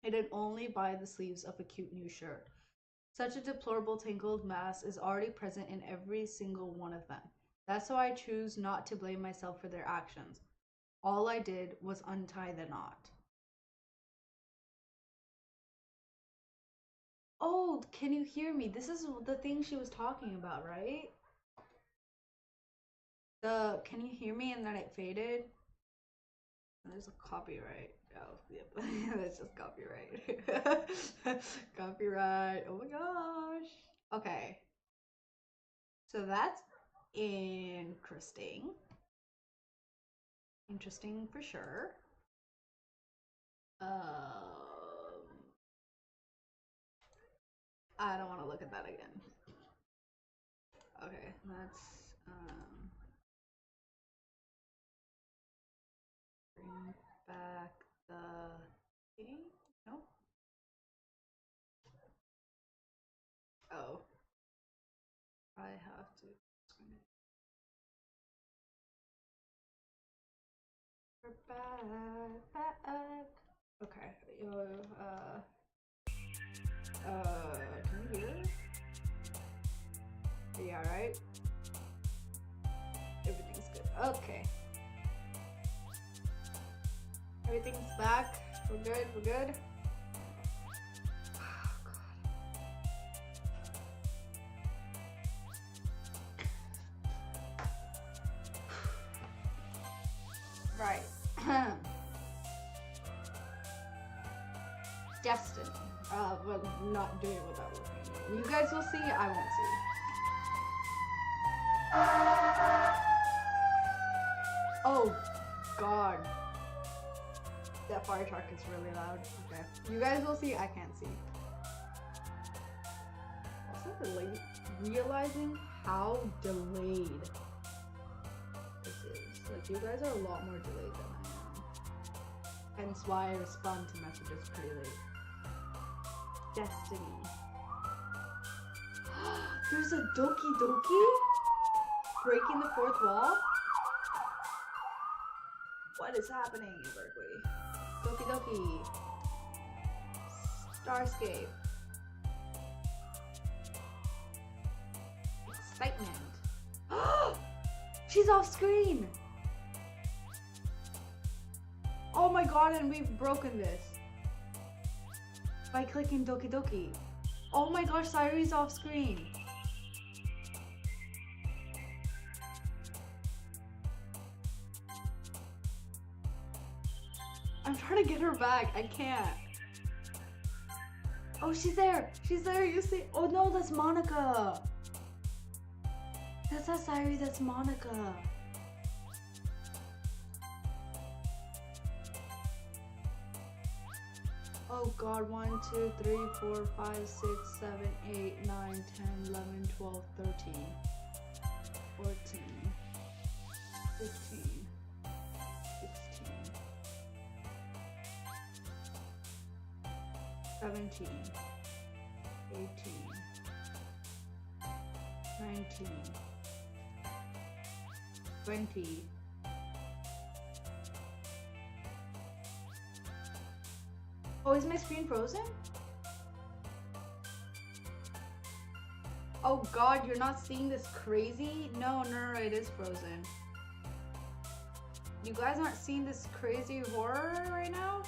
hidden only by the sleeves of a cute new shirt. Such a deplorable tangled mass is already present in every single one of them. That's why I choose not to blame myself for their actions. All I did was untie the knot. Oh, can you hear me? This is the thing she was talking about, right? Can you hear me? And then it faded. There's a copyright. Oh, yep. That's just copyright. Copyright. Oh my gosh. Okay. So that's interesting. Interesting for sure. I don't want to look at that again. Okay, let's bring back the thing. Nope. Oh. I have to. We're back. Okay. Can you hear? Yeah, right? Everything's good. Okay. Everything's back. We're good. We're good. Oh, God. Right. Destiny. Well, not doing without looking. You guys will see, I won't see. Oh, God. That fire truck is really loud. Okay. You guys will see, I can't see. Also, like, realizing how delayed this is. Like, you guys are a lot more delayed than I am. Hence why I respond to messages pretty late. Destiny. There's a Doki Doki? Breaking the fourth wall? What is happening in Berkeley? Doki Doki. Starscape. Excitement. She's off screen! Oh my god, and we've broken this. By clicking Doki Doki. Oh my gosh, Sayuri's off screen. I'm trying to get her back. I can't. Oh, she's there. She's there. You see? Oh no, that's Monica. That's not Sayuri. That's Monica. Oh god, 1, 2, 3, 4, 5, 6, 7, 8, 9, 10, 11, 12, 13, 14, 15, 16, 17, 18, 19, 20. Oh, is my screen frozen? Oh god, you're not seeing this crazy? No, it is frozen. You guys aren't seeing this crazy horror right now?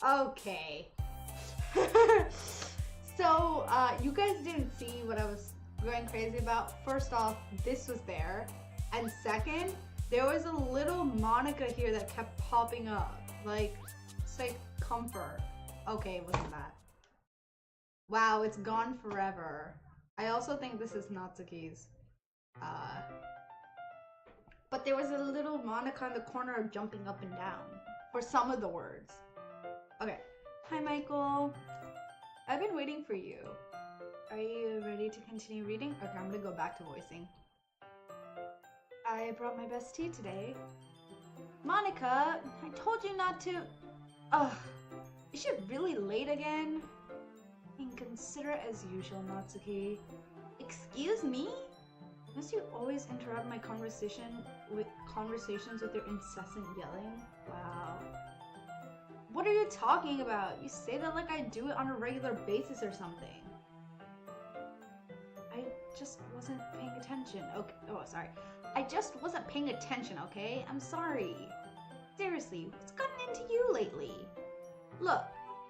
Okay. So, you guys didn't see what I was going crazy about. First off, this was there. And second, there was a little Monica here that kept popping up. Like, it's like comfort. Okay, it wasn't that. Wow, it's gone forever. I also think this is Natsuki's. But there was a little Monica in the corner jumping up and down for some of the words. Okay. Hi, Michael. I've been waiting for you. Are you ready to continue reading? Okay, I'm gonna go back to voicing. I brought my best tea today. Monica, I told you not to. Ugh, is she really late again? Inconsiderate as usual, Natsuki. Excuse me? Must you always interrupt my conversations with your incessant yelling? Wow. What are you talking about? You say that like I do it on a regular basis or something. I just wasn't paying attention. Okay. Oh, sorry. I just wasn't paying attention, okay? I'm sorry. Seriously, what's gotten into you lately? Look,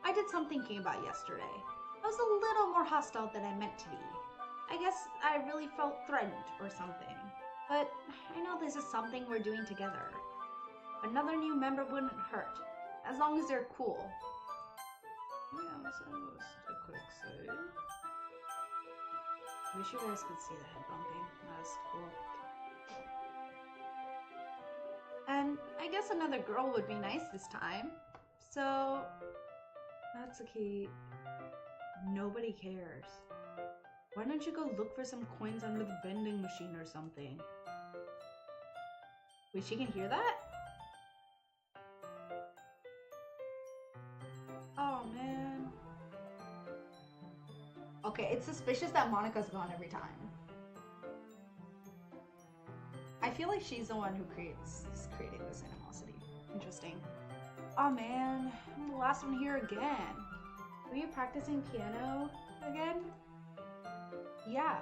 I did some thinking about yesterday. I was a little more hostile than I meant to be. I guess I really felt threatened or something. But I know this is something we're doing together. Another new member wouldn't hurt, as long as they're cool. Yeah, so just a quick save. Wish you guys could see the head bumping. That's cool. And I guess another girl would be nice this time. So, Natsuki, nobody cares. Why don't you go look for some coins under the vending machine or something? Wait, she can hear that? Oh, man. Okay, it's suspicious that Monica's gone every time. I feel like she's the one who is creating this animosity. Interesting. Oh man, I'm the last one here again. Were you practicing piano again? Yeah.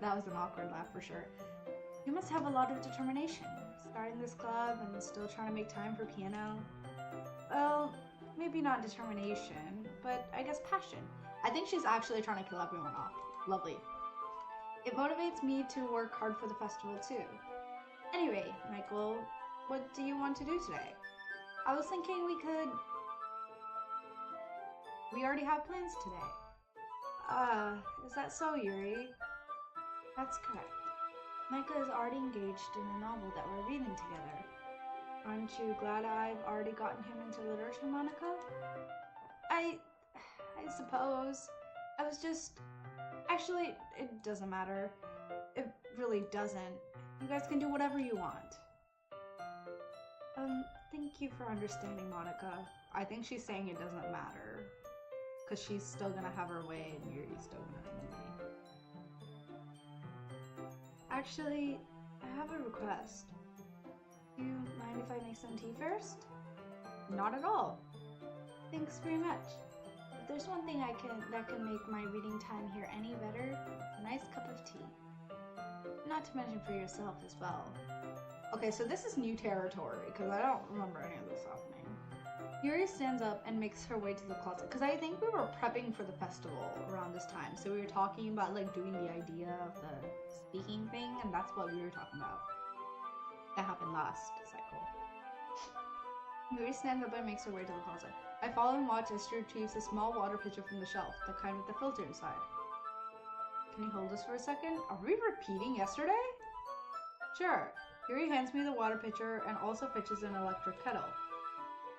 That was an awkward laugh for sure. You must have a lot of determination, starting this club and still trying to make time for piano. Well, maybe not determination, but I guess passion. I think she's actually trying to kill everyone off. Lovely. It motivates me to work hard for the festival too. Anyway, Michael, what do you want to do today? I was thinking we already have plans today. Is that so, Yuri? That's correct. Micah is already engaged in a novel that we're reading together. Aren't you glad I've already gotten him into literature, Monica? I suppose. I was just... Actually, it doesn't matter. It really doesn't. You guys can do whatever you want. Thank you for understanding, Monica. I think she's saying it doesn't matter. Because she's still gonna have her way and Yuri's still gonna have her way. Actually, I have a request. Do you mind if I make some tea first? Not at all. Thanks very much. If there's one thing that can make my reading time here any better, it's a nice cup of tea. Not to mention for yourself as well. Okay, so this is new territory, because I don't remember any of this happening. Yuri stands up and makes her way to the closet, because I think we were prepping for the festival around this time, so we were talking about like doing the idea of the speaking thing, and that's what we were talking about. That happened last cycle. Yuri stands up and makes her way to the closet. I follow and watch as she retrieves a small water pitcher from the shelf, the kind with the filter inside. Can you hold this for a second? Are we repeating yesterday? Sure. Yuri hands me the water pitcher and also fetches an electric kettle.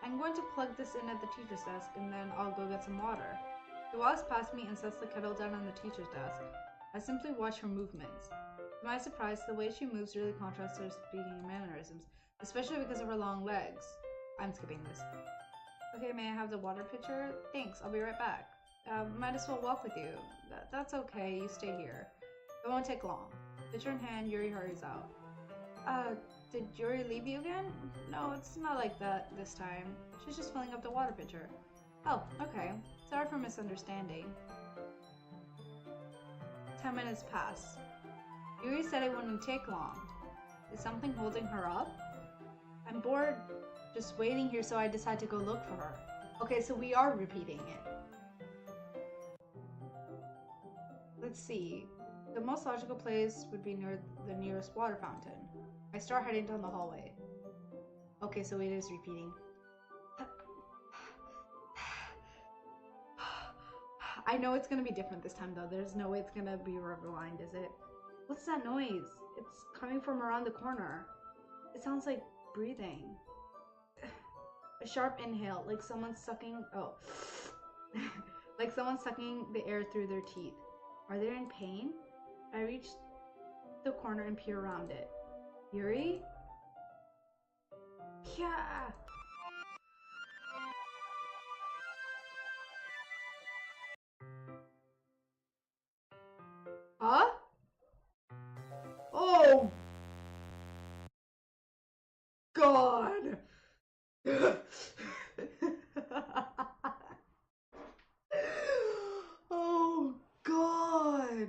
I'm going to plug this in at the teacher's desk and then I'll go get some water. She walks past me and sets the kettle down on the teacher's desk. I simply watch her movements. To my surprise, the way she moves really contrasts to her speaking mannerisms, especially because of her long legs. I'm skipping this. Okay, may I have the water pitcher? Thanks, I'll be right back. Might as well walk with you. That's okay, you stay here. It won't take long. Pitcher in hand, Yuri hurries out. Did Yuri leave you again? No, it's not like that this time. She's just filling up the water pitcher. Oh, okay. Sorry for misunderstanding. 10 minutes pass. Yuri said it wouldn't take long. Is something holding her up? I'm bored just waiting here, so I decide to go look for her. Okay, so we are repeating it. Let's see. The most logical place would be near the nearest water fountain. I start heading down the hallway. Okay, so it is repeating. I know it's gonna be different this time though. There's no way it's gonna be rewind, is it? What's that noise? It's coming from around the corner. It sounds like breathing. A sharp inhale, like someone sucking. Oh. Like someone sucking the air through their teeth. Are they in pain? I reach the corner and peer around it. Yuri? Yeah! Huh? Oh! God! Oh God!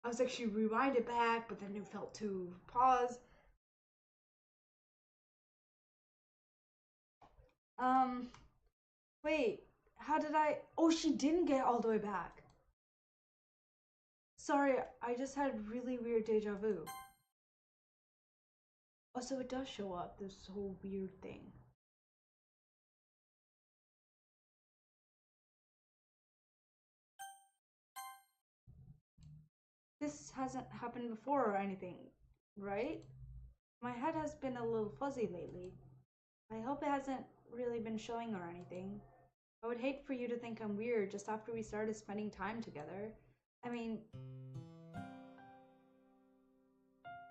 I was like, she rewinded back, but then it felt too pause. Wait, how did I? Oh, she didn't get all the way back. Sorry, I just had really weird deja vu. Oh, so it does show up, this whole weird thing. This hasn't happened before or anything, right? My head has been a little fuzzy lately. I hope it hasn't really been showing or anything. I would hate for you to think I'm weird just after we started spending time together. I mean,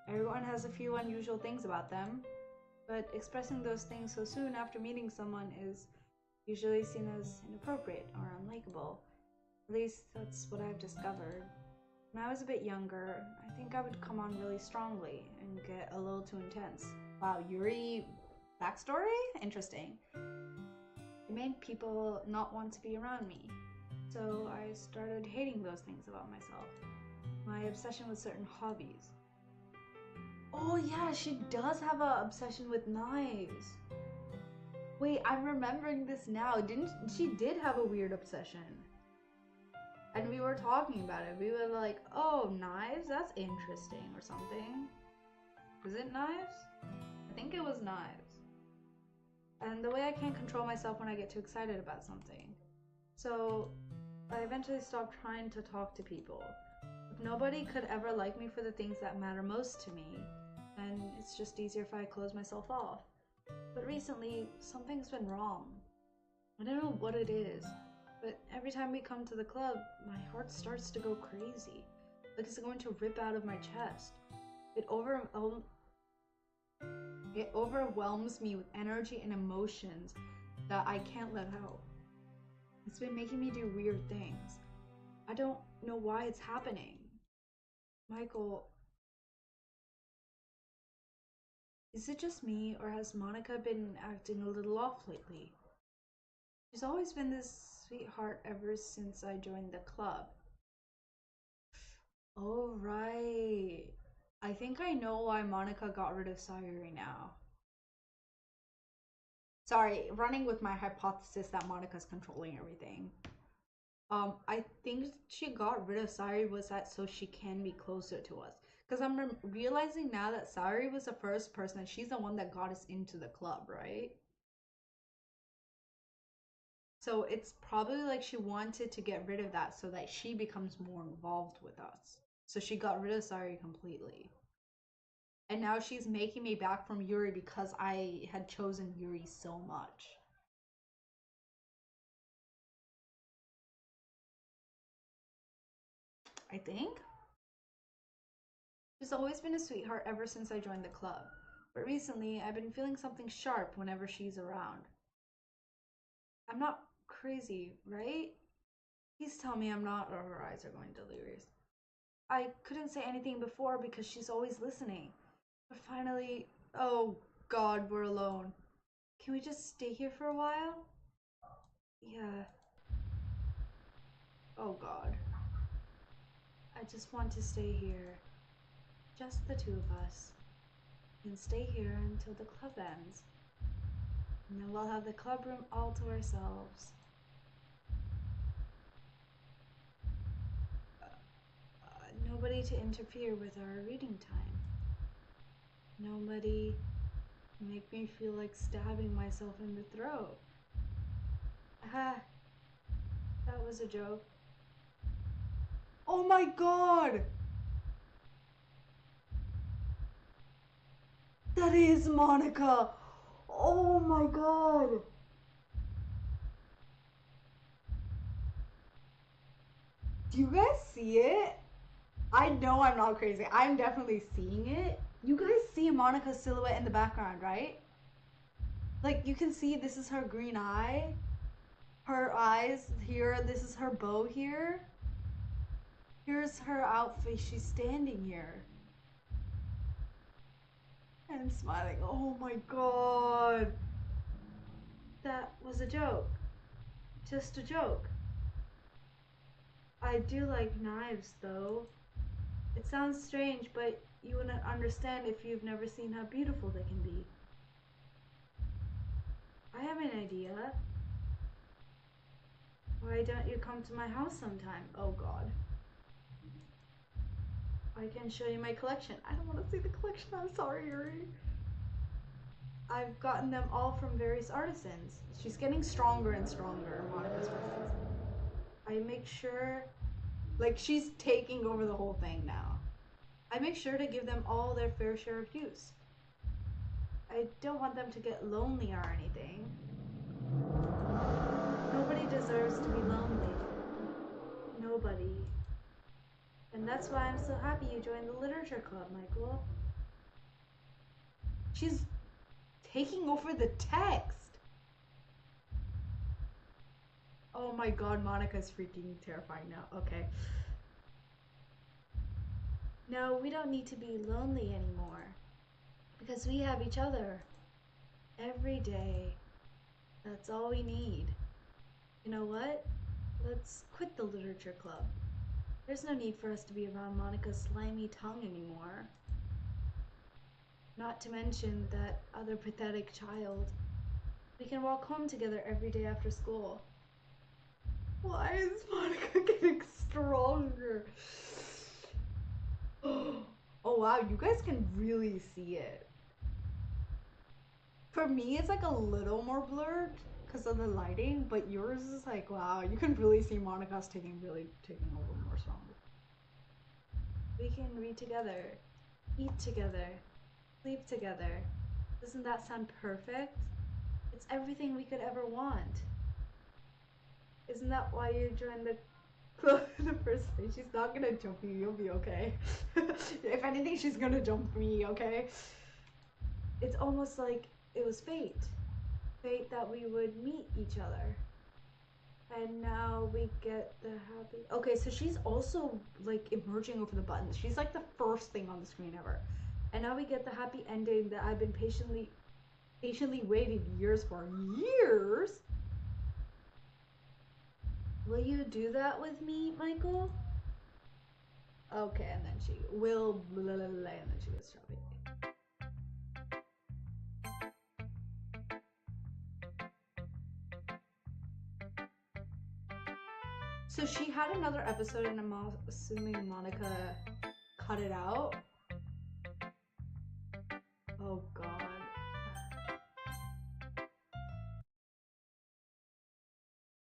everyone has a few unusual things about them, but expressing those things so soon after meeting someone is usually seen as inappropriate or unlikable. At least that's what I've discovered. When I was a bit younger, I think I would come on really strongly and get a little too intense. Wow, Yuri backstory? Interesting. It made people not want to be around me. So I started hating those things about myself. My obsession with certain hobbies. Oh yeah, she does have an obsession with knives. Wait, I'm remembering this now. She did have a weird obsession. And we were talking about it. We were like, oh, knives? That's interesting or something. Was it knives? I think it was knives. And the way I can't control myself when I get too excited about something. So I eventually stopped trying to talk to people. If nobody could ever like me for the things that matter most to me, then it's just easier if I close myself off. But recently, something's been wrong. I don't know what it is, but every time we come to the club, my heart starts to go crazy. Like it's going to rip out of my chest. It overwhelms me with energy and emotions that I can't let out. It's been making me do weird things. I don't know why it's happening. Michael, is it just me, or has Monica been acting a little off lately? She's always been this sweetheart ever since I joined the club. Oh, right. I think I know why Monica got rid of Sayuri now. Sorry, running with my hypothesis that Monica's controlling everything. I think she got rid of Sayuri was that so she can be closer to us. Because I'm realizing now that Sayuri was the first person, and she's the one that got us into the club, right? So it's probably like she wanted to get rid of that so that she becomes more involved with us. So she got rid of Sayuri completely. And now she's making me back from Yuri because I had chosen Yuri so much. I think. She's always been a sweetheart ever since I joined the club. But recently, I've been feeling something sharp whenever she's around. I'm not crazy, right? Please tell me I'm not, or her eyes are going delirious. I couldn't say anything before because she's always listening. But finally, oh God, we're alone. Can we just stay here for a while? Yeah. Oh God. I just want to stay here. Just the two of us. And stay here until the club ends. And then we'll have the club room all to ourselves. Nobody to interfere with our reading time. Nobody Make me feel like stabbing myself in the throat. That was a joke. Oh my god! That is Monica! Oh my god! Do you guys see it? I know I'm not crazy. I'm definitely seeing it. You guys see Monica's silhouette in the background, right? Like, you can see this is her green eye. Her eyes here. This is her bow here. Here's her outfit. She's standing here. And smiling. Oh my god. That was a joke. Just a joke. I do like knives, though. It sounds strange, but you wouldn't understand if you've never seen how beautiful they can be. I have an idea. Why don't you come to my house sometime? Oh god. I can show you my collection. I don't want to see the collection. I'm sorry, Yuri. I've gotten them all from various artisans. She's getting stronger and stronger, Monica's first season. I make sure, like, she's taking over the whole thing now. I make sure to give them all their fair share of use. I don't want them to get lonely or anything. Nobody deserves to be lonely. Nobody. And that's why I'm so happy you joined the literature club, Michael. She's taking over the text. Oh my god, Monica's freaking terrifying now. Okay. No, we don't need to be lonely anymore. Because we have each other. Every day. That's all we need. You know what? Let's quit the literature club. There's no need for us to be around Monica's slimy tongue anymore. Not to mention that other pathetic child. We can walk home together every day after school. Why is Monica getting stronger? Oh wow, you guys can really see it. For me, it's like a little more blurred because of the lighting, but yours is like, wow, you can really see Monica's really taking over more strongly. We can read together, eat together, sleep together. Doesn't that sound perfect? It's everything we could ever want. Isn't that why you joined the club in the first place? She's not gonna jump you, you'll be okay. If anything, she's gonna jump me, okay? It's almost like it was fate. Fate that we would meet each other. And now we get the happy... Okay, so she's also like emerging over the buttons. She's like the first thing on the screen ever. And now we get the happy ending that I've been patiently waiting years for. Years? Will you do that with me, Michael? Okay, and then she will, and then she gets chubby. So she had another episode, and I'm assuming Monica cut it out. Oh god.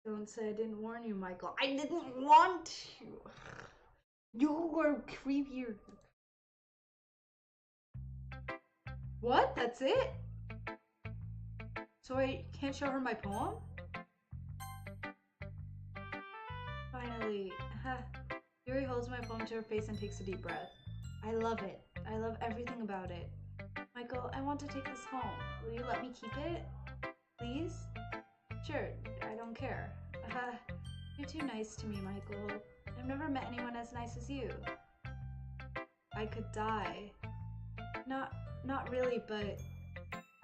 Don't say I didn't warn you, Michael. I didn't want to. You were creepier. What? That's it? So I can't show her my poem? Finally. Yuri holds my poem to her face and takes a deep breath. I love it. I love everything about it. Michael, I want to take this home. Will you let me keep it? Please? Sure, I don't care. You're too nice to me, Michael. I've never met anyone as nice as you. I could die. Not really, but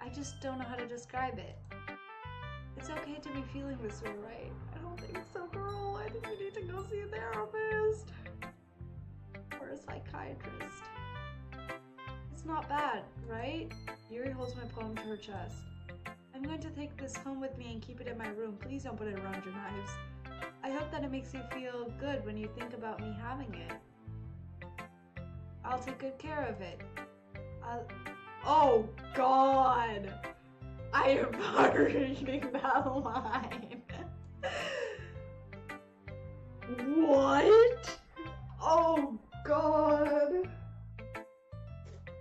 I just don't know how to describe it. It's okay to be feeling this way, right? I don't think so, girl. I think we need to go see a therapist. Or a psychiatrist. It's not bad, right? Yuri holds my poem to her chest. I'm going to take this home with me and keep it in my room. Please don't put it around your knives. I hope that it makes you feel good when you think about me having it. I'll take good care of it. Oh God! I am not reading that line. What? Oh God!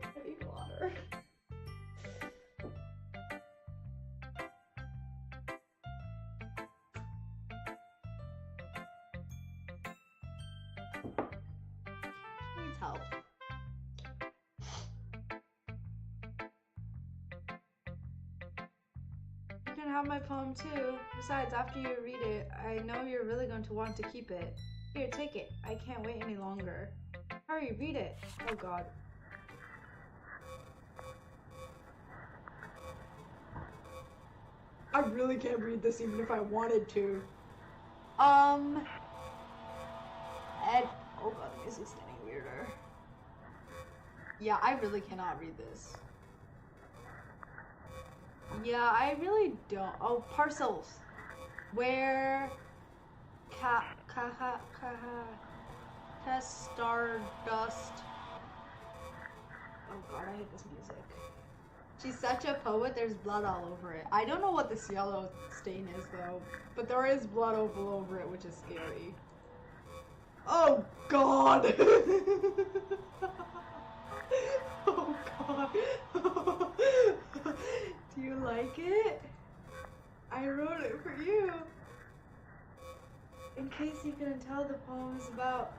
I need water. Needs help. You can have my poem too. Besides, after you read it, I know you're really going to want to keep it. Here, take it. I can't wait any longer. Hurry, read it. Oh God. I really can't read this even if I wanted to. Ed. Oh God, the music's getting weirder. Yeah, I really cannot read this. Yeah, I really don't. Oh, parcels. Where Stardust. Oh God, I hate this music. She's such a poet, there's blood all over it. I don't know what this yellow stain is though, but there is blood all over it, which is scary. Oh God! Oh God. Do you like it? I wrote it for you. In case you couldn't tell, the poem is about...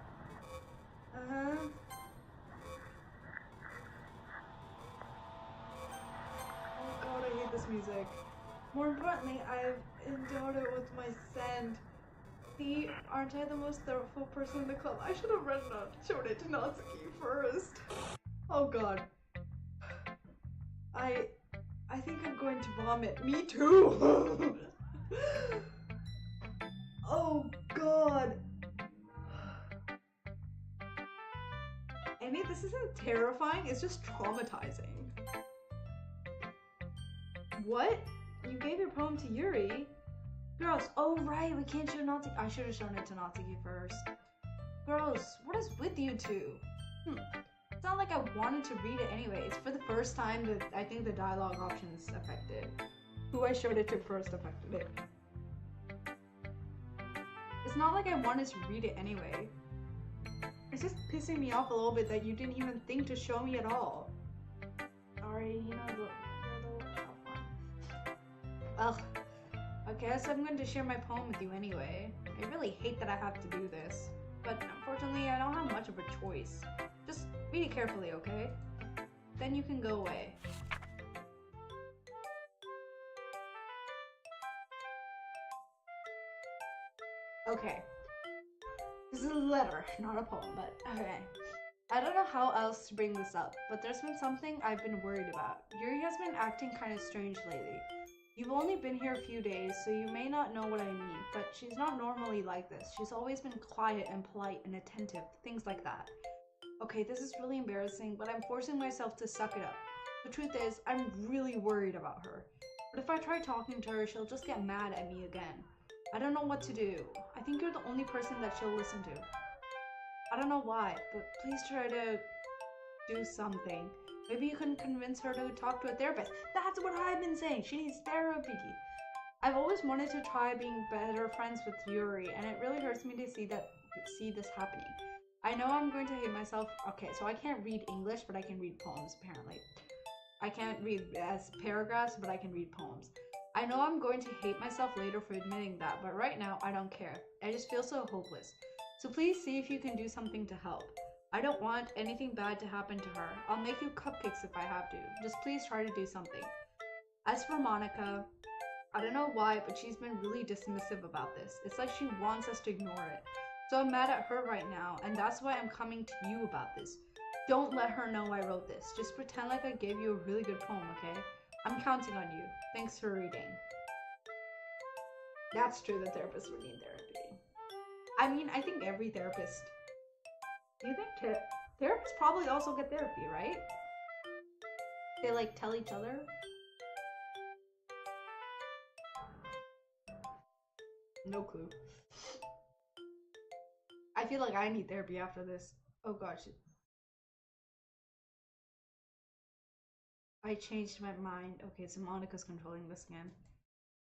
Uh-huh. Oh God, I hate this music. More importantly, I've endowed it with my scent. See, aren't I the most thoughtful person in the club? I should have showed it to Natsuki first. Oh God. I think I'm going to vomit. Me too! Oh God. Amy, this isn't terrifying, it's just traumatizing. What? You gave your poem to Yuri? Girls, oh right, we can't show Natsuki. I should have shown it to Natsuki first. Girls, what is with you two? It's not like I wanted to read it anyway. It's for the first time that I think the dialogue options affected. Who I showed it to first affected it. It's not like I wanted to read it anyway. It's just pissing me off a little bit that you didn't even think to show me at all. Sorry, you know, you're a little tough one. Well, I guess I'm going to share my poem with you anyway. I really hate that I have to do this, but unfortunately I don't have much of a choice. Just read it carefully, okay? Then you can go away. Okay. This is a letter, not a poem, but okay. I don't know how else to bring this up, but there's been something I've been worried about. Yuri has been acting kind of strange lately. You've only been here a few days, so you may not know what I mean, but she's not normally like this. She's always been quiet and polite and attentive, things like that. Okay, this is really embarrassing, but I'm forcing myself to suck it up. The truth is, I'm really worried about her. But if I try talking to her, she'll just get mad at me again. I don't know what to do. I think you're the only person that she'll listen to. I don't know why, but please try to do something. Maybe you can convince her to talk to a therapist. That's what I've been saying. She needs therapy. I've always wanted to try being better friends with Yuri, and it really hurts me to see this happening. I know I'm going to hate myself. Okay, so I can't read English, but I can read poems, apparently. I can't read as paragraphs, but I can read poems. I know I'm going to hate myself later for admitting that, but right now, I don't care. I just feel so hopeless. So please see if you can do something to help. I don't want anything bad to happen to her. I'll make you cupcakes if I have to. Just please try to do something. As for Monica, I don't know why, but she's been really dismissive about this. It's like she wants us to ignore it. So I'm mad at her right now, and that's why I'm coming to you about this. Don't let her know I wrote this. Just pretend like I gave you a really good poem, okay? I'm counting on you. Thanks for reading. That's true, the therapist would need therapy. I mean, I think every therapist... Do you think therapists probably also get therapy, right? They like tell each other? No clue. I feel like I need therapy after this. Oh gosh. I changed my mind. Okay, so Monica's controlling this again.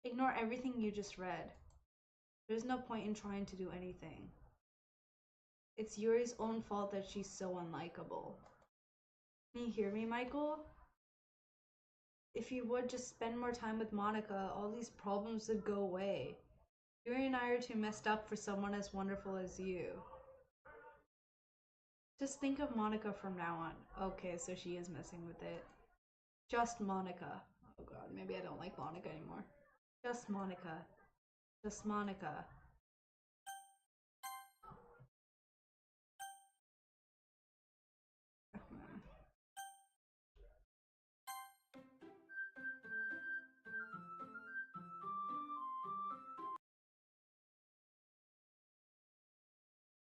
Ignore everything you just read. There's no point in trying to do anything. It's Yuri's own fault that she's so unlikable. Can you hear me, Michael? If you would just spend more time with Monica, all these problems would go away. Yuri and I are too messed up for someone as wonderful as you. Just think of Monica from now on. Okay, so she is messing with it. Just Monica. Oh god, maybe I don't like Monica anymore. Just Monica. Just Monica.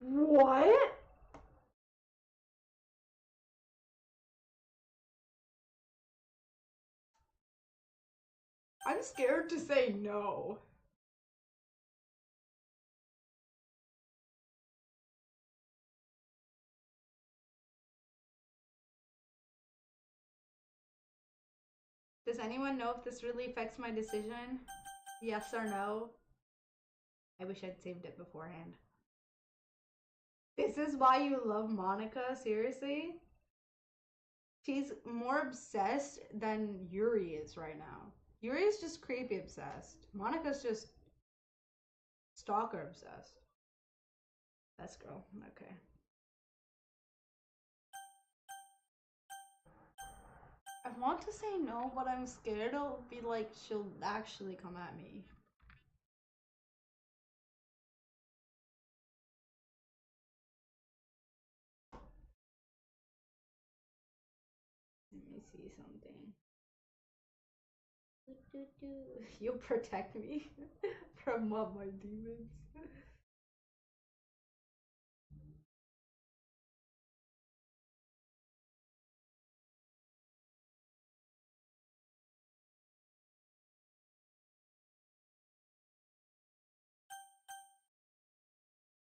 What? I'm scared to say no. Does anyone know if this really affects my decision? Yes or no? I wish I'd saved it beforehand. This is why you love Monica? Seriously? She's more obsessed than Yuri is right now. Yuri is just creepy obsessed. Monica's just stalker obsessed. Best girl. Okay. I want to say no, but I'm scared it'll be like she'll actually come at me. Let me see something. You'll protect me from what, my demons?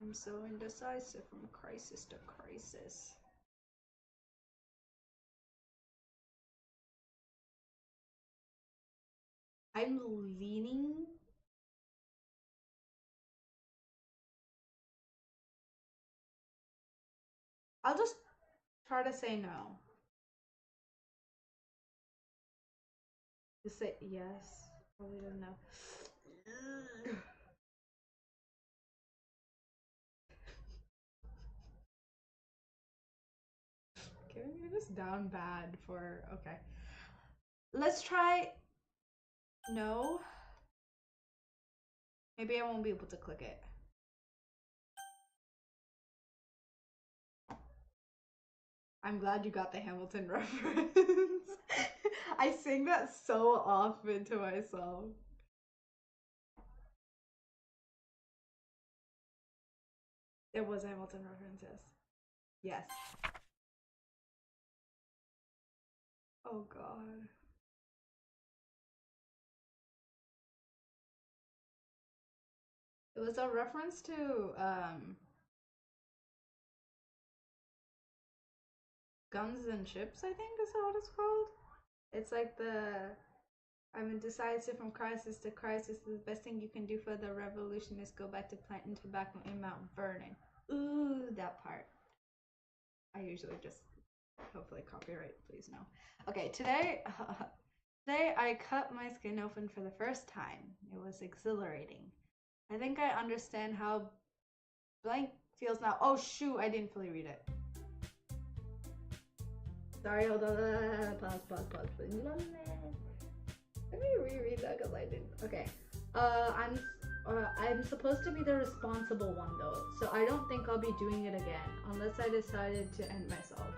I'm so indecisive from crisis to crisis. I'm leaning. I'll just try to say no. Just say yes. Probably doesn't know. Okay, you're just down bad for. Okay. Let's try. No. Maybe I won't be able to click it. I'm glad you got the Hamilton reference. I sing that so often to myself. There was a Hamilton reference, yes. Yes. Oh god. It was a reference to Guns and Ships, I think is what it's called. It's like I'm indecisive from crisis to crisis. The best thing you can do for the revolution is go back to planting tobacco in Mount Vernon. Ooh, that part. I usually just, hopefully copyright, please no. Okay, today I cut my skin open for the first time. It was exhilarating. I think I understand how blank feels now. Oh shoot, I didn't fully read it. Sorry, hold on. Pause. Let me reread that because I didn't. Okay. I'm supposed to be the responsible one though, so I don't think I'll be doing it again unless I decided to end myself.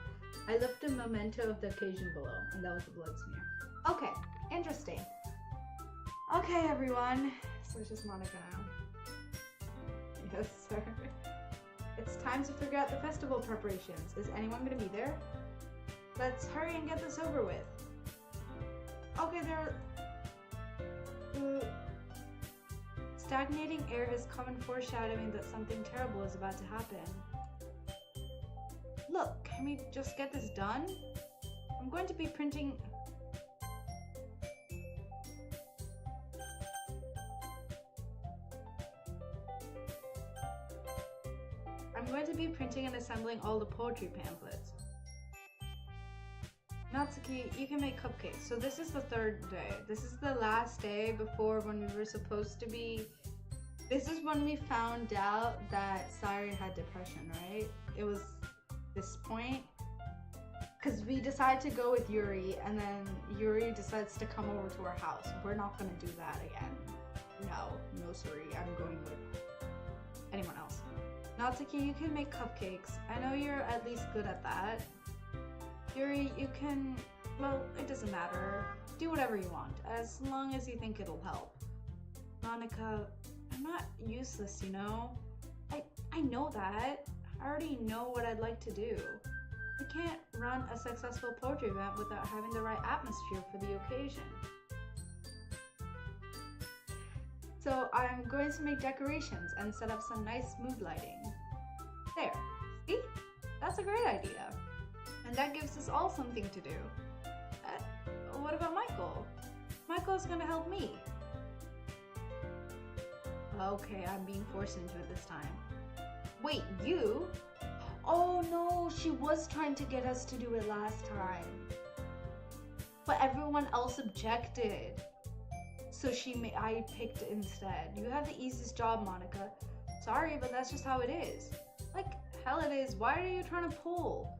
I left a memento of the occasion below, and that was a blood smear. Okay, interesting. Okay, everyone. So it's just Monica now. Yes, sir. It's time to figure out the festival preparations. Is anyone gonna be there? Let's hurry and get this over with. Okay, stagnating air is common foreshadowing that something terrible is about to happen. Look, can we just get this done? I'm going to be printing I'm going to be printing and assembling all the poetry pamphlets. Natsuki, you can make cupcakes. So this is the third day. This is the last day before when we were supposed to be... This is when we found out that Sayuri had depression, right? It was this point. Because we decided to go with Yuri, and then Yuri decides to come over to our house. We're not going to do that again. No, sorry. I'm going with anyone else. Natsuki, you can make cupcakes. I know you're at least good at that. Yuri, you can... Well, it doesn't matter. Do whatever you want, as long as you think it'll help. Monica, I'm not useless, you know? I know that. I already know what I'd like to do. I can't run a successful poetry event without having the right atmosphere for the occasion. So I'm going to make decorations and set up some nice mood lighting. There, see? That's a great idea. And that gives us all something to do. What about Michael? Michael's gonna help me. Okay, I'm being forced into it this time. Wait, you? Oh no, she was trying to get us to do it last time. But everyone else objected. So I picked it instead. You have the easiest job, Monica. Sorry, but that's just how it is. Like hell it is. Why are you trying to pull?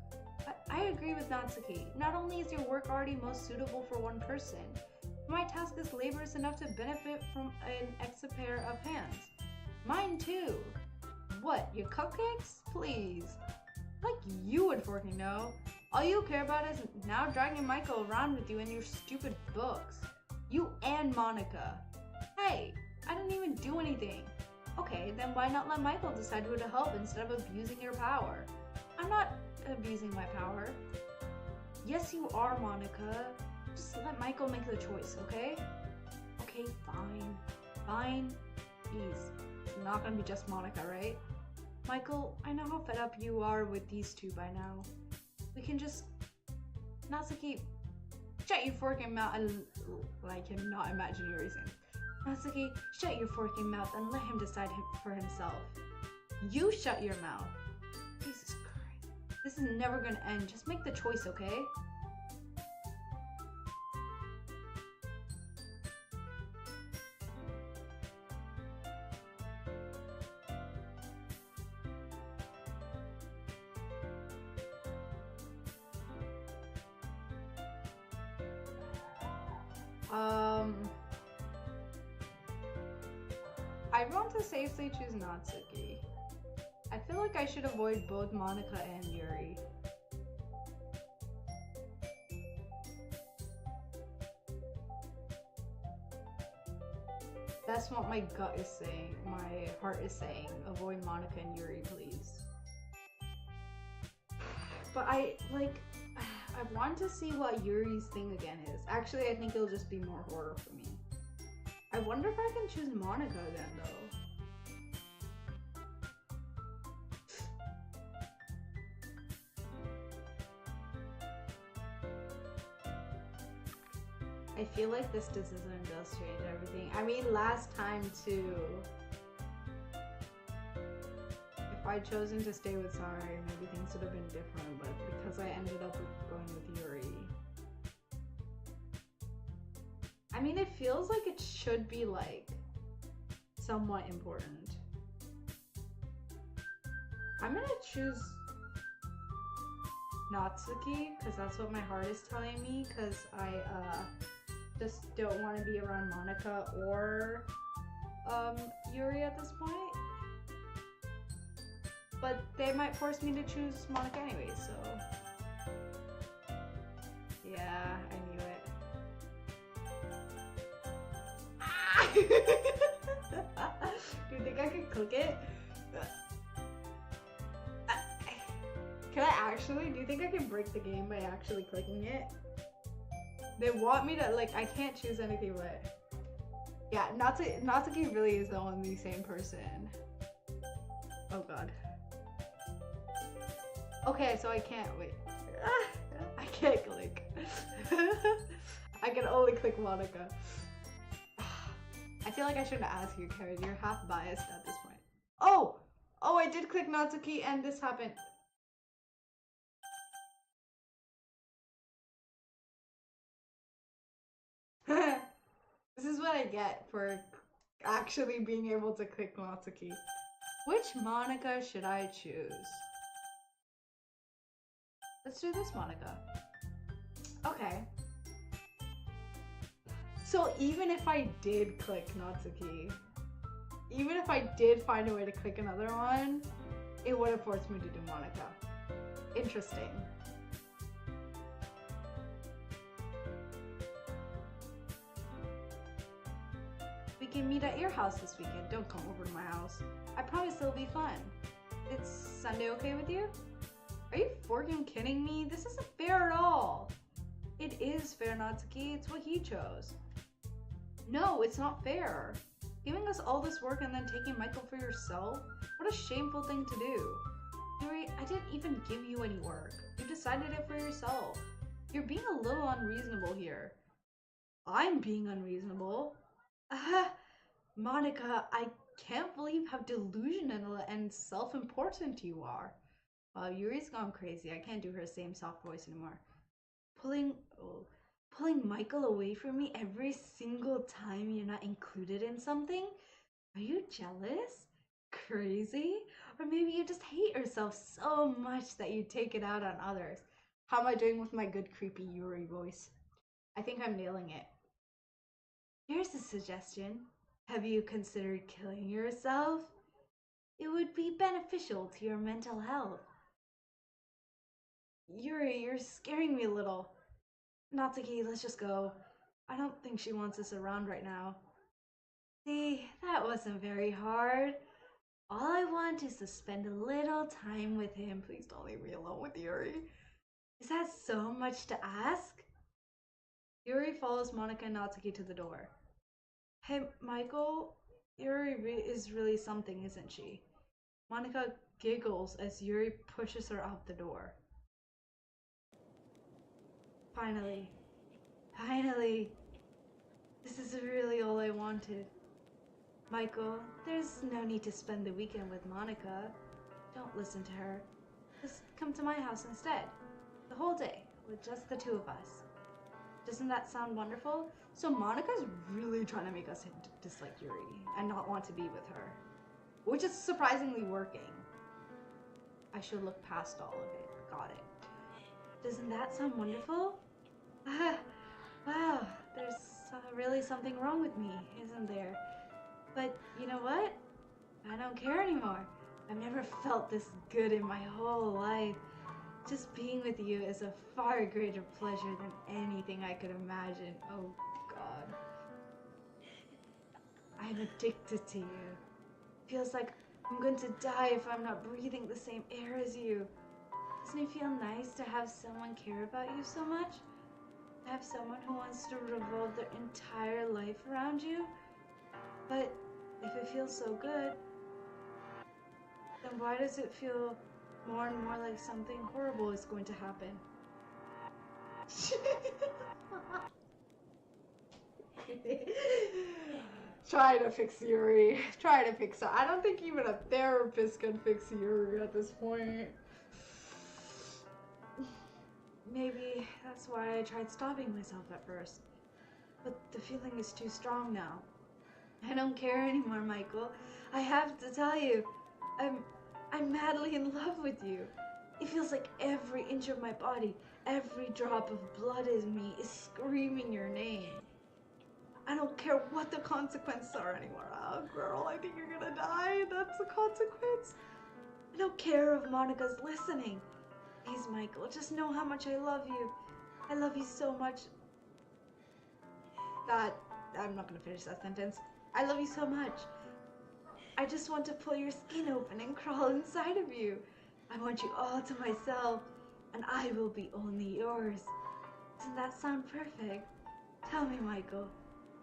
I agree with Natsuki. Not only is your work already most suitable for one person, my task is laborious enough to benefit from an extra pair of hands. Mine too. What, your cupcakes? Please. Like you would fucking know. All you care about is now dragging Michael around with you in your stupid books. You and Monica. Hey, I didn't even do anything. Okay, then why not let Michael decide who to help instead of abusing your power? I'm not abusing my power. Yes, you are, Monica. Just let Michael make the choice, okay? Okay, fine. Fine. Jeez. It's not gonna be just Monica, right? Michael, I know how fed up you are with these two by now. We can just... Natsuki, shut your forking mouth and... I cannot imagine your reason. Natsuki, shut your forking mouth and let him decide for himself. You shut your mouth. Jesus Christ. This is never gonna end. Just make the choice, okay? I want to safely choose Natsuki. I feel like I should avoid both Monica and Yuri. That's what my gut is saying. My heart is saying. Avoid Monica and Yuri, please. But I want to see what Yuri's thing again is. Actually, I think it'll just be more horror for me. I wonder if I can choose Monica again, though. I feel like this decision does change everything. I mean, last time too. If I'd chosen to stay with Sayuri, maybe things would have been different, but because I ended up going with Yuri. I mean, it feels like it should be like somewhat important. I'm gonna choose Natsuki because that's what my heart is telling me, because I just don't want to be around Monica or Yuri at this point. But they might force me to choose Monica anyway, so yeah, I knew it. Do you think I can cook it? Can I actually? Do you think I can break the game by actually clicking it? They want me to, like, I can't choose anything but... Yeah, Natsuki really is the only same person. Oh god. Okay, so I can't, wait. I can't click. I can only click Monica. I feel like I shouldn't ask you, Karen. You're half biased at this point. Oh! Oh, I did click Natsuki and this happened. This is what I get for actually being able to click Natsuki. Which Monica should I choose? Let's do this Monica. Okay. So even if I did click Natsuki, even if I did find a way to click another one, it would have forced me to do Monica. Interesting. We can meet at your house this weekend. Don't come over to my house. I promise it'll be fun. It's Sunday okay with you? Are you freaking kidding me? This isn't fair at all. It is fair, Natsuki. It's what he chose. No, it's not fair. Giving us all this work and then taking Michael for yourself? What a shameful thing to do. Yuri, I didn't even give you any work. You decided it for yourself. You're being a little unreasonable here. I'm being unreasonable? Monica, I can't believe how delusional and self-important you are. Wow, Yuri's gone crazy. I can't do her same soft voice anymore. Pulling Michael away from me every single time you're not included in something? Are you jealous? Crazy? Or maybe you just hate yourself so much that you take it out on others. How am I doing with my good creepy Yuri voice? I think I'm nailing it. Here's a suggestion. Have you considered killing yourself? It would be beneficial to your mental health. Yuri, you're scaring me a little. Natsuki, let's just go. I don't think she wants us around right now. See, that wasn't very hard. All I want is to spend a little time with him. Please don't leave me alone with Yuri. Is that so much to ask? Yuri follows Monica and Natsuki to the door. Hey, Michael, Yuri is really something, isn't she? Monica giggles as Yuri pushes her out the door. Finally. This is really all I wanted. Michael, there's no need to spend the weekend with Monica. Don't listen to her. Just come to my house instead. The whole day, with just the two of us. Doesn't that sound wonderful? So Monica's really trying to make us dislike Yuri and not want to be with her. Which is surprisingly working. I should look past all of it. Got it. Doesn't that sound wonderful? Wow, there's really something wrong with me, isn't there? But you know what? I don't care anymore. I've never felt this good in my whole life. Just being with you is a far greater pleasure than anything I could imagine. Oh God. I'm addicted to you. Feels like I'm going to die if I'm not breathing the same air as you. Doesn't it feel nice to have someone care about you so much? To have someone who wants to revolve their entire life around you? But if it feels so good, then why does it feel more and more like something horrible is going to happen? Try to fix Yuri. Try to fix her. I don't think even a therapist can fix Yuri at this point. Maybe that's why I tried stopping myself at first. But the feeling is too strong now. I don't care anymore, Michael. I have to tell you, I'm madly in love with you. It feels like every inch of my body, every drop of blood in me is screaming your name. I don't care what the consequences are anymore. Oh, girl, I think you're gonna die. That's the consequence. I don't care if Monica's listening. Please, Michael, just know how much I love you. I love you so much. I'm not gonna finish that sentence. I love you so much. I just want to pull your skin open and crawl inside of you. I want you all to myself, and I will be only yours. Doesn't that sound perfect? Tell me, Michael.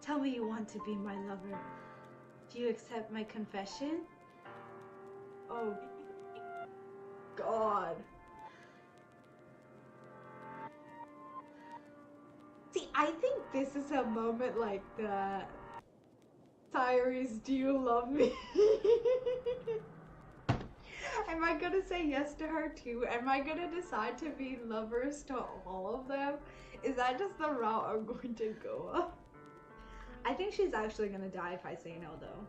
Tell me you want to be my lover. Do you accept my confession? Oh, God. See, I think this is a moment like the Tyrese, do you love me? Am I gonna say yes to her too? Am I gonna decide to be lovers to all of them? Is that just the route I'm going to go? I think she's actually gonna die if I say no though.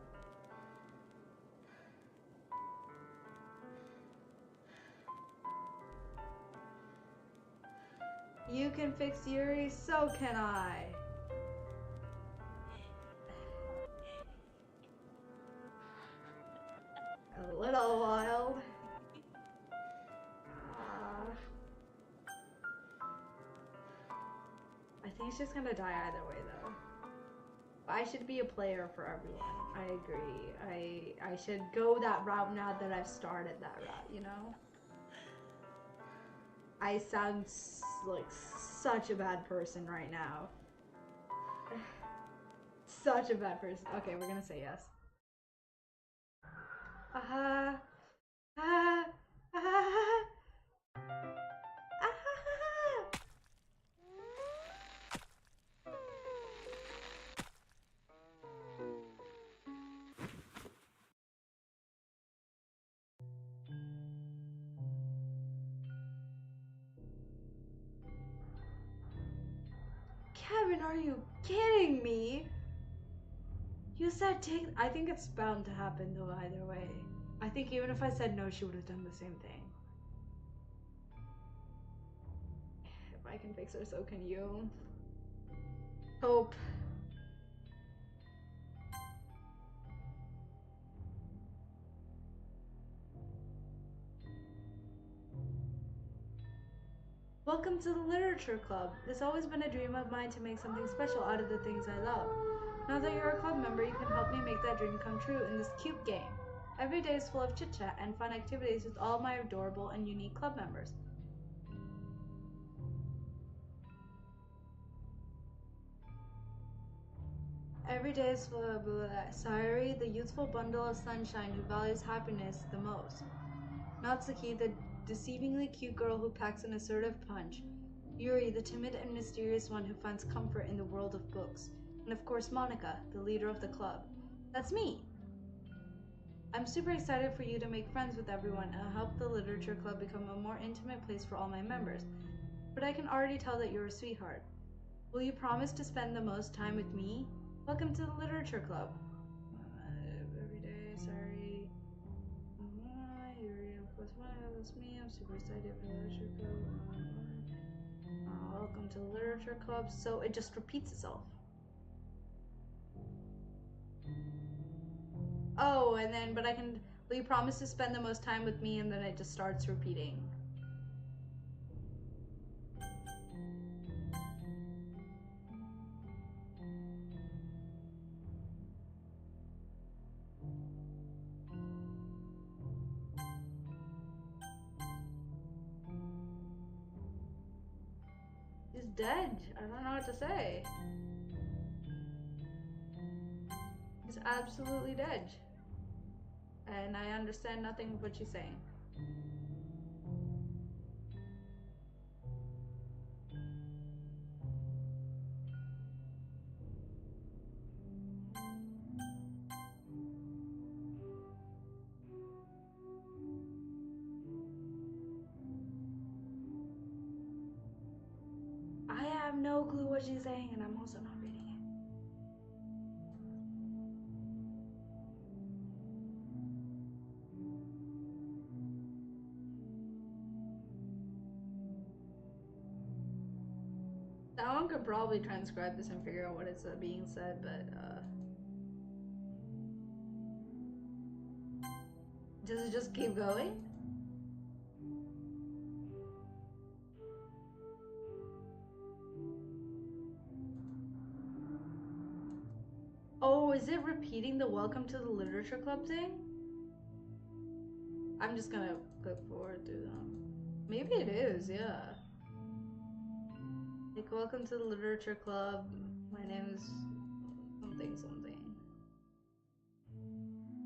You can fix Yuri, so can I. A little wild. I think she's gonna die either way though. I should be a player for everyone. I agree. I should go that route now that I've started that route, you know? I sound like such a bad person right now. Such a bad person. Okay, we're gonna say yes. Kevin, are you kidding me? You said take. I think it's bound to happen though, either way. I think even if I said no, she would have done the same thing. If I can fix her, so can you. Hope. Welcome to the Literature Club. It's always been a dream of mine to make something special out of the things I love. Now that you're a club member, you can help me make that dream come true in this cute game. Every day is full of chit-chat and fun activities with all my adorable and unique club members. Every day is full of Sayuri, the youthful bundle of sunshine who values happiness the most. Natsuki, the deceivingly cute girl who packs an assertive punch. Yuri, the timid and mysterious one who finds comfort in the world of books. And of course Monica, the leader of the club. That's me! I'm super excited for you to make friends with everyone and help the Literature Club become a more intimate place for all my members. But I can already tell that you're a sweetheart. Will you promise to spend the most time with me? Welcome to the Literature Club. Every day, sorry. Yuri, of course, that's me. I'm super excited for the Literature Club. Welcome to the Literature Club. So it just repeats itself. Oh, and then, but I can, will you promise to spend the most time with me? And then it just starts repeating. He's dead. I don't know what to say. He's absolutely dead. And I understand nothing of what she's saying. I have no clue what she's saying, and I'm also not reading it. Someone could probably transcribe this and figure out what is being said, but does it just keep going? Oh, is it repeating the welcome to the Literature Club thing? I'm just gonna click forward to them. Maybe it is, yeah. Like, welcome to the Literature Club. My name is something something.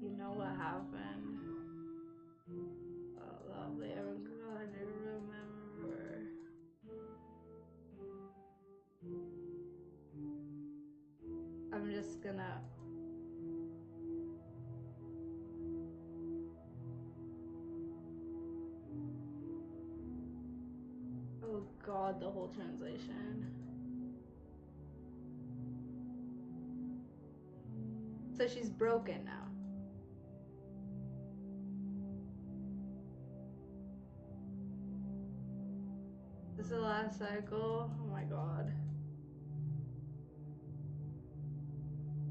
You know what happened? Oh, lovely. I'm glad you remember. I'm just gonna. Oh god, the whole translation. So she's broken now. This is the last cycle. Oh my god.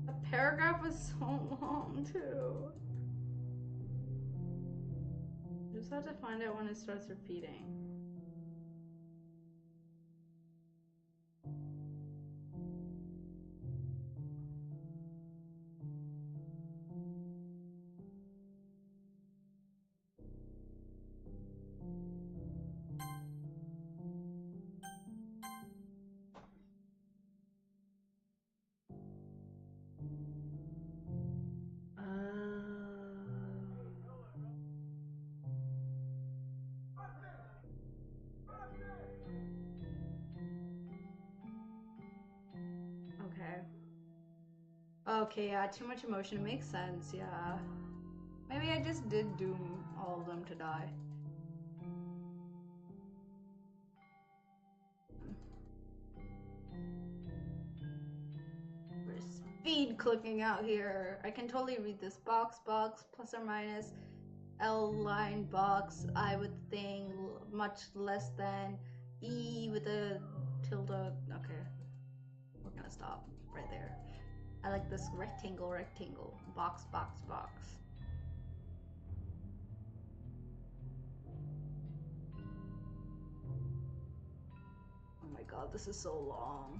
The paragraph was so long too. I just have to find out when it starts repeating. Okay. Okay, yeah, too much emotion. It makes sense, yeah. Maybe I just did doom all of them to die. We're speed clicking out here. I can totally read this. Box, plus or minus, L line, box, I with thing, much less than, E with a tilde. Okay, we're gonna stop right there. I like this rectangle, box, box. Oh my god, this is so long.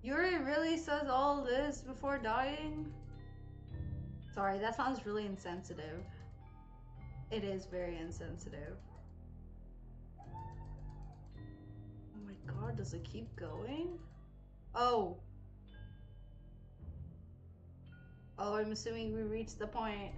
Yuri really says all this before dying? Sorry, that sounds really insensitive. It is very insensitive. Oh my god, does it keep going? Oh. Oh, I'm assuming we reached the point.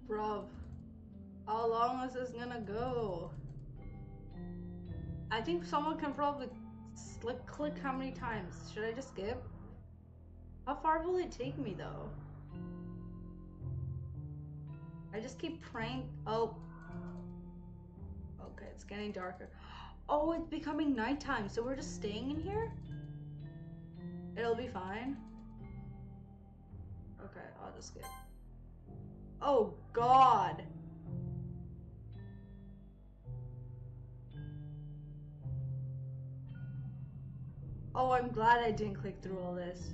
Bruv, how long is this gonna go? I think someone can probably click how many times. Should I just skip? How far will it take me though? I just keep praying. Oh. Okay, it's getting darker. Oh, it's becoming nighttime, so we're just staying in here? It'll be fine. Okay, I'll just skip. Oh god! Oh, I'm glad I didn't click through all this.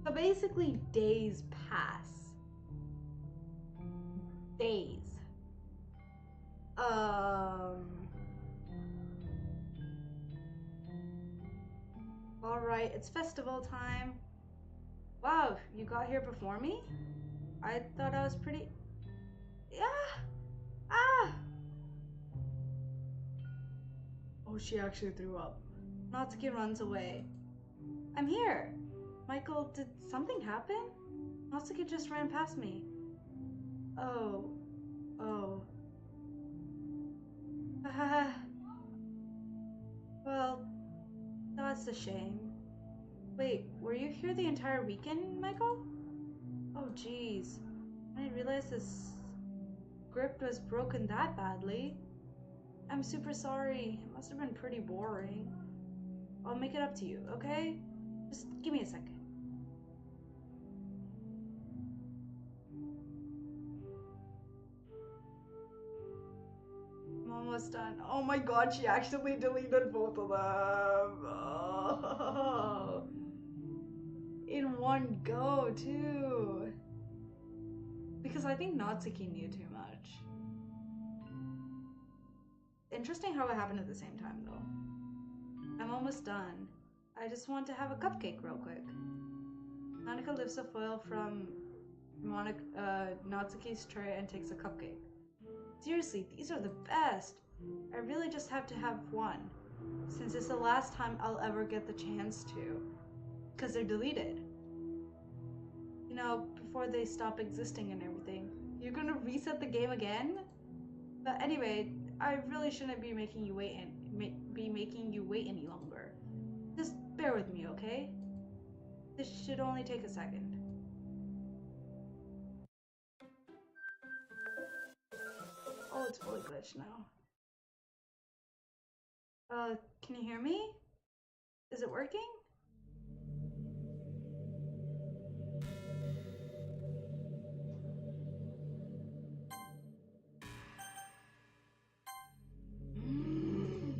So basically, days pass. Days. Alright, it's festival time. Wow, you got here before me? I thought I was pretty... Yeah! Ah! Oh, she actually threw up. Natsuki runs away. I'm here! Michael, did something happen? Natsuki just ran past me. Oh. Oh. Well, that's a shame. Wait, were you here the entire weekend, Michael? Oh, jeez. I didn't realize this script was broken that badly. I'm super sorry. It must have been pretty boring. I'll make it up to you, okay? Just give me a second. I'm almost done. Oh my god, she actually deleted both of them. Oh. In one go, too. Because I think Natsuki knew too much. Interesting how it happened at the same time, though. I'm almost done. I just want to have a cupcake real quick. Not Monica lifts a foil from Natsuki's tray and takes a cupcake. Seriously, these are the best. I really just have to have one, since it's the last time I'll ever get the chance to. Because they're deleted. You know, before they stop existing and everything. You're gonna reset the game again? But anyway, I really shouldn't be making you wait any longer. Just bear with me, okay? This should only take a second. Oh, it's fully glitched now. Can you hear me? Is it working?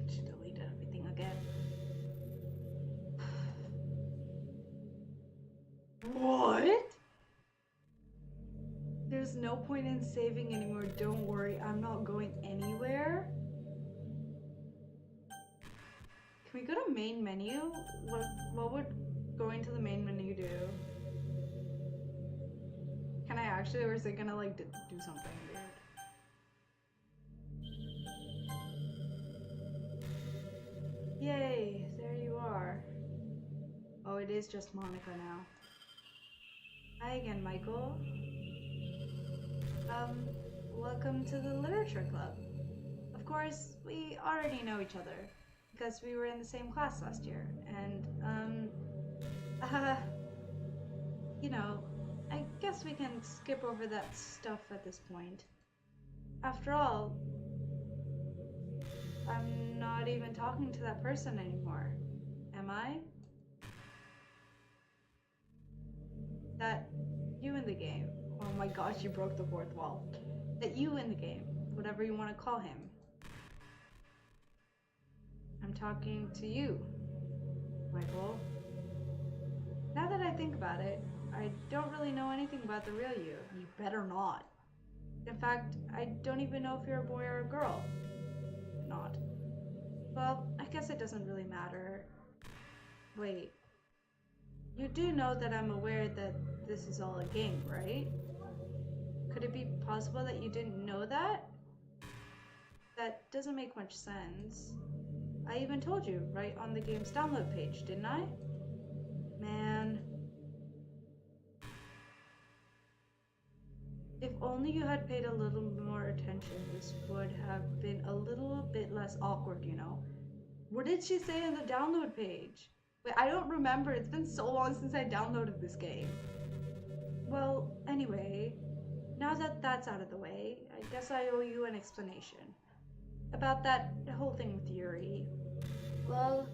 She deleted everything again. What? There's no point in saving anymore. Don't worry, I'm not going anywhere. Can we go to main menu? What would going to the main menu do? Can I actually, or is it gonna like do something weird? Yay, there you are. Oh, it is just Monica now. Hi again, Michael. Welcome to the Literature Club. Of course, we already know each other, because we were in the same class last year, and, you know, I guess we can skip over that stuff at this point. After all, I'm not even talking to that person anymore, am I? That you in the game. Oh my gosh, you broke the fourth wall. That you in the game, whatever you want to call him. I'm talking to you, Michael. Now that I think about it, I don't really know anything about the real you. You better not. In fact, I don't even know if you're a boy or a girl. Not. Well, I guess it doesn't really matter. Wait. You do know that I'm aware that this is all a game, right? Could it be possible that you didn't know that? That doesn't make much sense. I even told you right on the game's download page, didn't I? Man. If only you had paid a little more attention, this would have been a little bit less awkward, you know? What did she say on the download page? Wait, I don't remember. It's been so long since I downloaded this game. Well, anyway, now that that's out of the way, I guess I owe you an explanation. About that whole thing with Yuri. Well,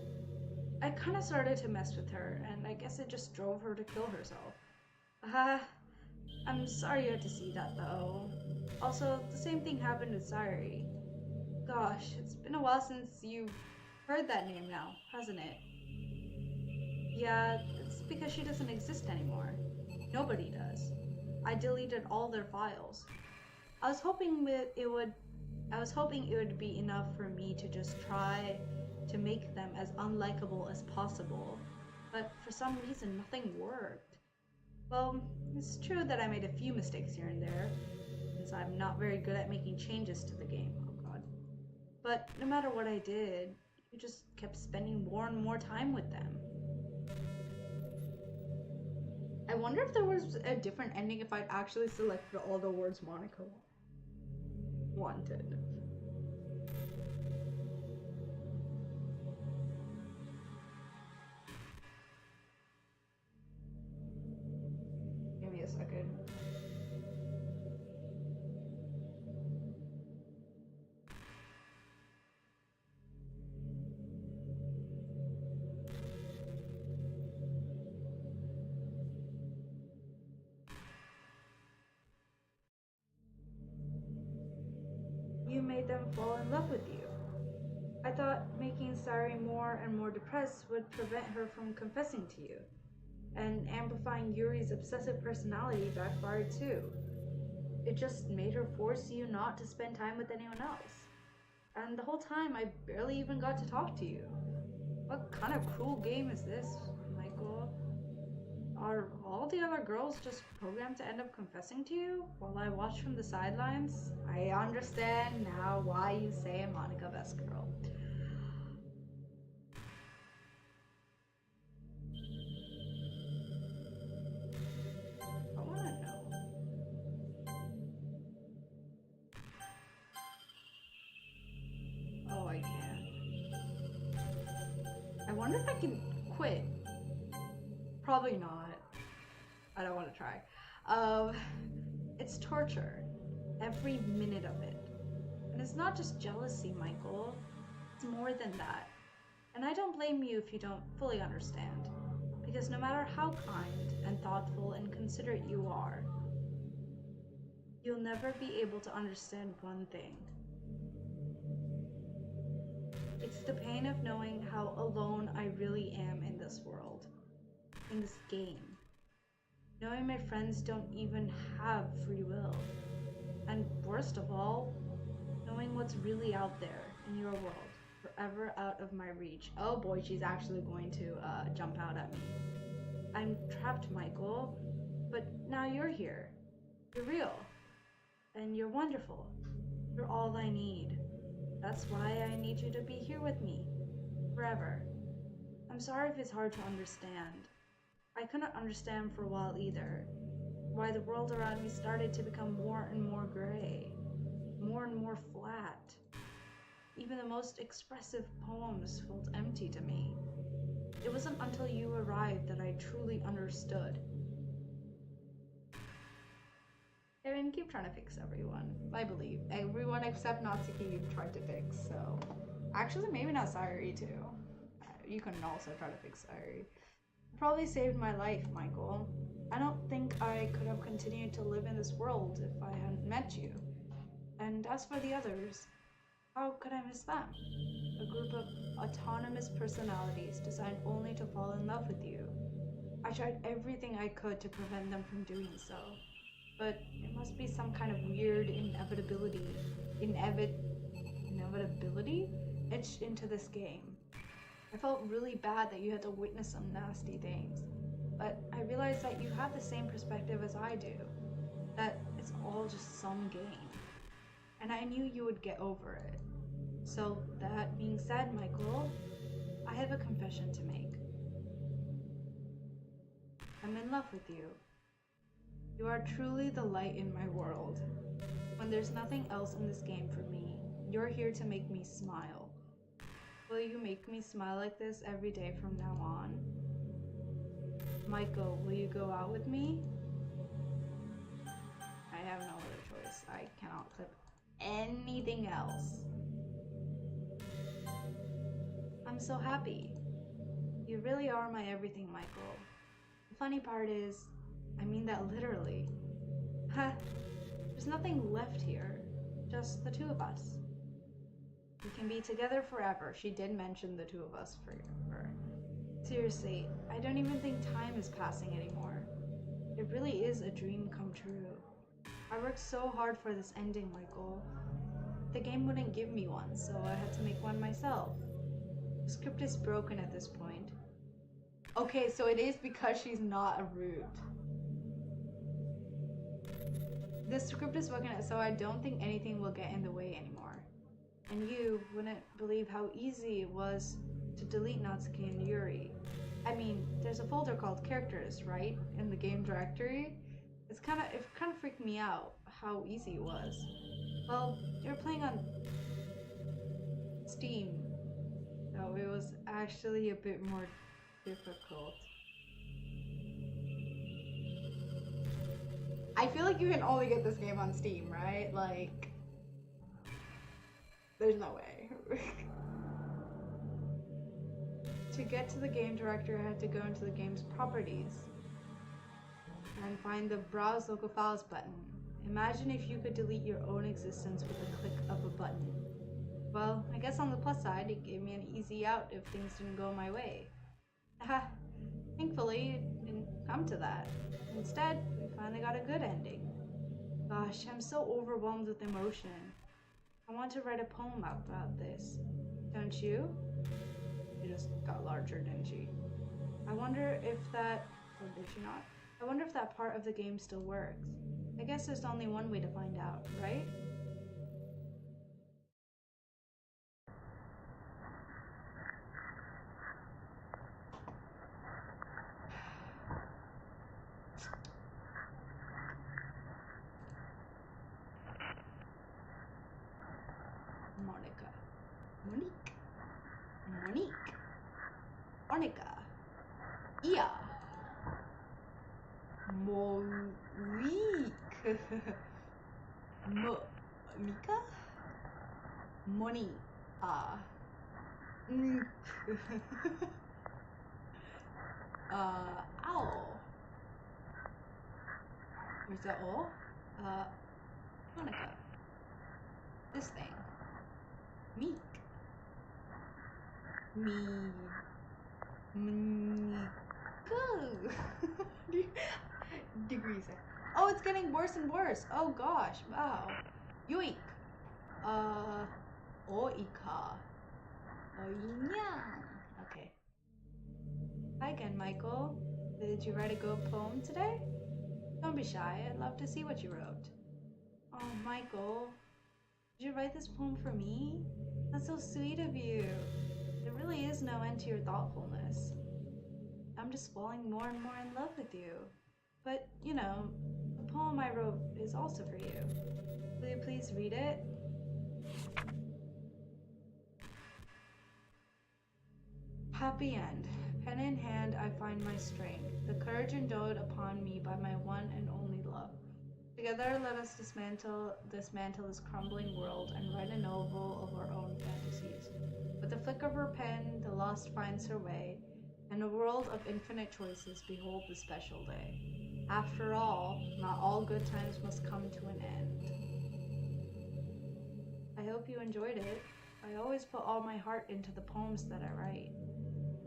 I kind of started to mess with her, and I guess it just drove her to kill herself. I'm sorry you had to see that, though. Also, the same thing happened with Sayuri. Gosh, it's been a while since you've heard that name now, hasn't it? Yeah, it's because she doesn't exist anymore. Nobody does. I deleted all their files. I was hoping it would be enough for me to just try to make them as unlikable as possible, but for some reason nothing worked. Well, it's true that I made a few mistakes here and there, since I'm not very good at making changes to the game. Oh god. But no matter what I did, you just kept spending more and more time with them. I wonder if there was a different ending if I'd actually selected all the words Monica wanted. Give me a second. You made them fall in love with you. I thought making Sayuri more and more depressed would prevent her from confessing to you. And amplifying Yuri's obsessive personality backfired too. It just made her force you not to spend time with anyone else. And the whole time I barely even got to talk to you. What kind of cruel game is this, Michael? Are all the other girls just programmed to end up confessing to you while I watch from the sidelines? I understand now why you say Monica best girl. I wanna know. Oh, I can't. I wonder if I can quit. Probably not. I don't want to try. It's torture. Every minute of it. And it's not just jealousy, Michael. It's more than that. And I don't blame you if you don't fully understand. Because no matter how kind and thoughtful and considerate you are, you'll never be able to understand one thing. It's the pain of knowing how alone I really am in this world. In this game. Knowing my friends don't even have free will. And worst of all, knowing what's really out there in your world, forever out of my reach. Oh boy, she's actually going to jump out at me. I'm trapped, Michael, but now you're here. You're real. And you're wonderful. You're all I need. That's why I need you to be here with me. Forever. I'm sorry if it's hard to understand. I couldn't understand for a while either. Why the world around me started to become more and more gray. More and more flat. Even the most expressive poems felt empty to me. It wasn't until you arrived that I truly understood. I mean, keep trying to fix everyone. I believe. Everyone except Natsuki you've tried to fix, so... Actually, maybe not Sayuri, too. You can also try to fix Sayuri. You probably saved my life, Michael. I don't think I could have continued to live in this world if I hadn't met you. And as for the others, how could I miss them? A group of autonomous personalities designed only to fall in love with you. I tried everything I could to prevent them from doing so. But it must be some kind of weird inevitability etched into this game. I felt really bad that you had to witness some nasty things. But I realized that you have the same perspective as I do. That it's all just some game. And I knew you would get over it. So, that being said, Michael, I have a confession to make. I'm in love with you. You are truly the light in my world. When there's nothing else in this game for me, you're here to make me smile. Will you make me smile like this every day from now on? Michael, will you go out with me? I have no other choice. I cannot clip anything else. I'm so happy. You really are my everything, Michael. The funny part is, I mean that literally. Ha! There's nothing left here. Just the two of us. We can be together forever. She did mention the two of us forever. Seriously, I don't even think time is passing anymore. It really is a dream come true. I worked so hard for this ending, Michael. The game wouldn't give me one, so I had to make one myself. The script is broken at this point. Okay, so it is because she's not a root. The script is broken, so I don't think anything will get in the way anymore. And you wouldn't believe how easy it was to delete Natsuki and Yuri. I mean, there's a folder called characters, right? In the game directory. It kind of freaked me out how easy it was. Well, you're playing on Steam, so it was actually a bit more difficult. I feel like you can only get this game on Steam, right? Like, there's no way. To get to the game directory, I had to go into the game's properties and find the Browse Local Files button. Imagine if you could delete your own existence with a click of a button. Well, I guess on the plus side, it gave me an easy out if things didn't go my way. Haha, thankfully, it didn't come to that. Instead, we finally got a good ending. Gosh, I'm so overwhelmed with emotion. I want to write a poem about this. Don't you? She just got larger, didn't she? I wonder if that, or did she not? I wonder if that part of the game still works. I guess there's only one way to find out, right? Monica. Monique. Monique. Monica. Ia. Monique. Monica? Moni. Owl. Where's that all? Monica. This thing. Meek. Me. Degrees. Oh, it's getting worse and worse. Oh gosh. Wow. Yoink. Oika. Oinyang. Okay. Hi again, Michael. Did you write a good poem today? Don't be shy. I'd love to see what you wrote. Oh, Michael. Did you write this poem for me? That's so sweet of you. There really is no end to your thoughtfulness. I'm just falling more and more in love with you. But, you know, the poem I wrote is also for you. Will you please read it? Happy end. Pen in hand, I find my strength, the courage endowed upon me by my one and only love. Together, let us dismantle this crumbling world and write a novel of our own fantasies. With a flick of her pen, the lost finds her way, and a world of infinite choices behold the special day. After all, not all good times must come to an end. I hope you enjoyed it. I always put all my heart into the poems that I write.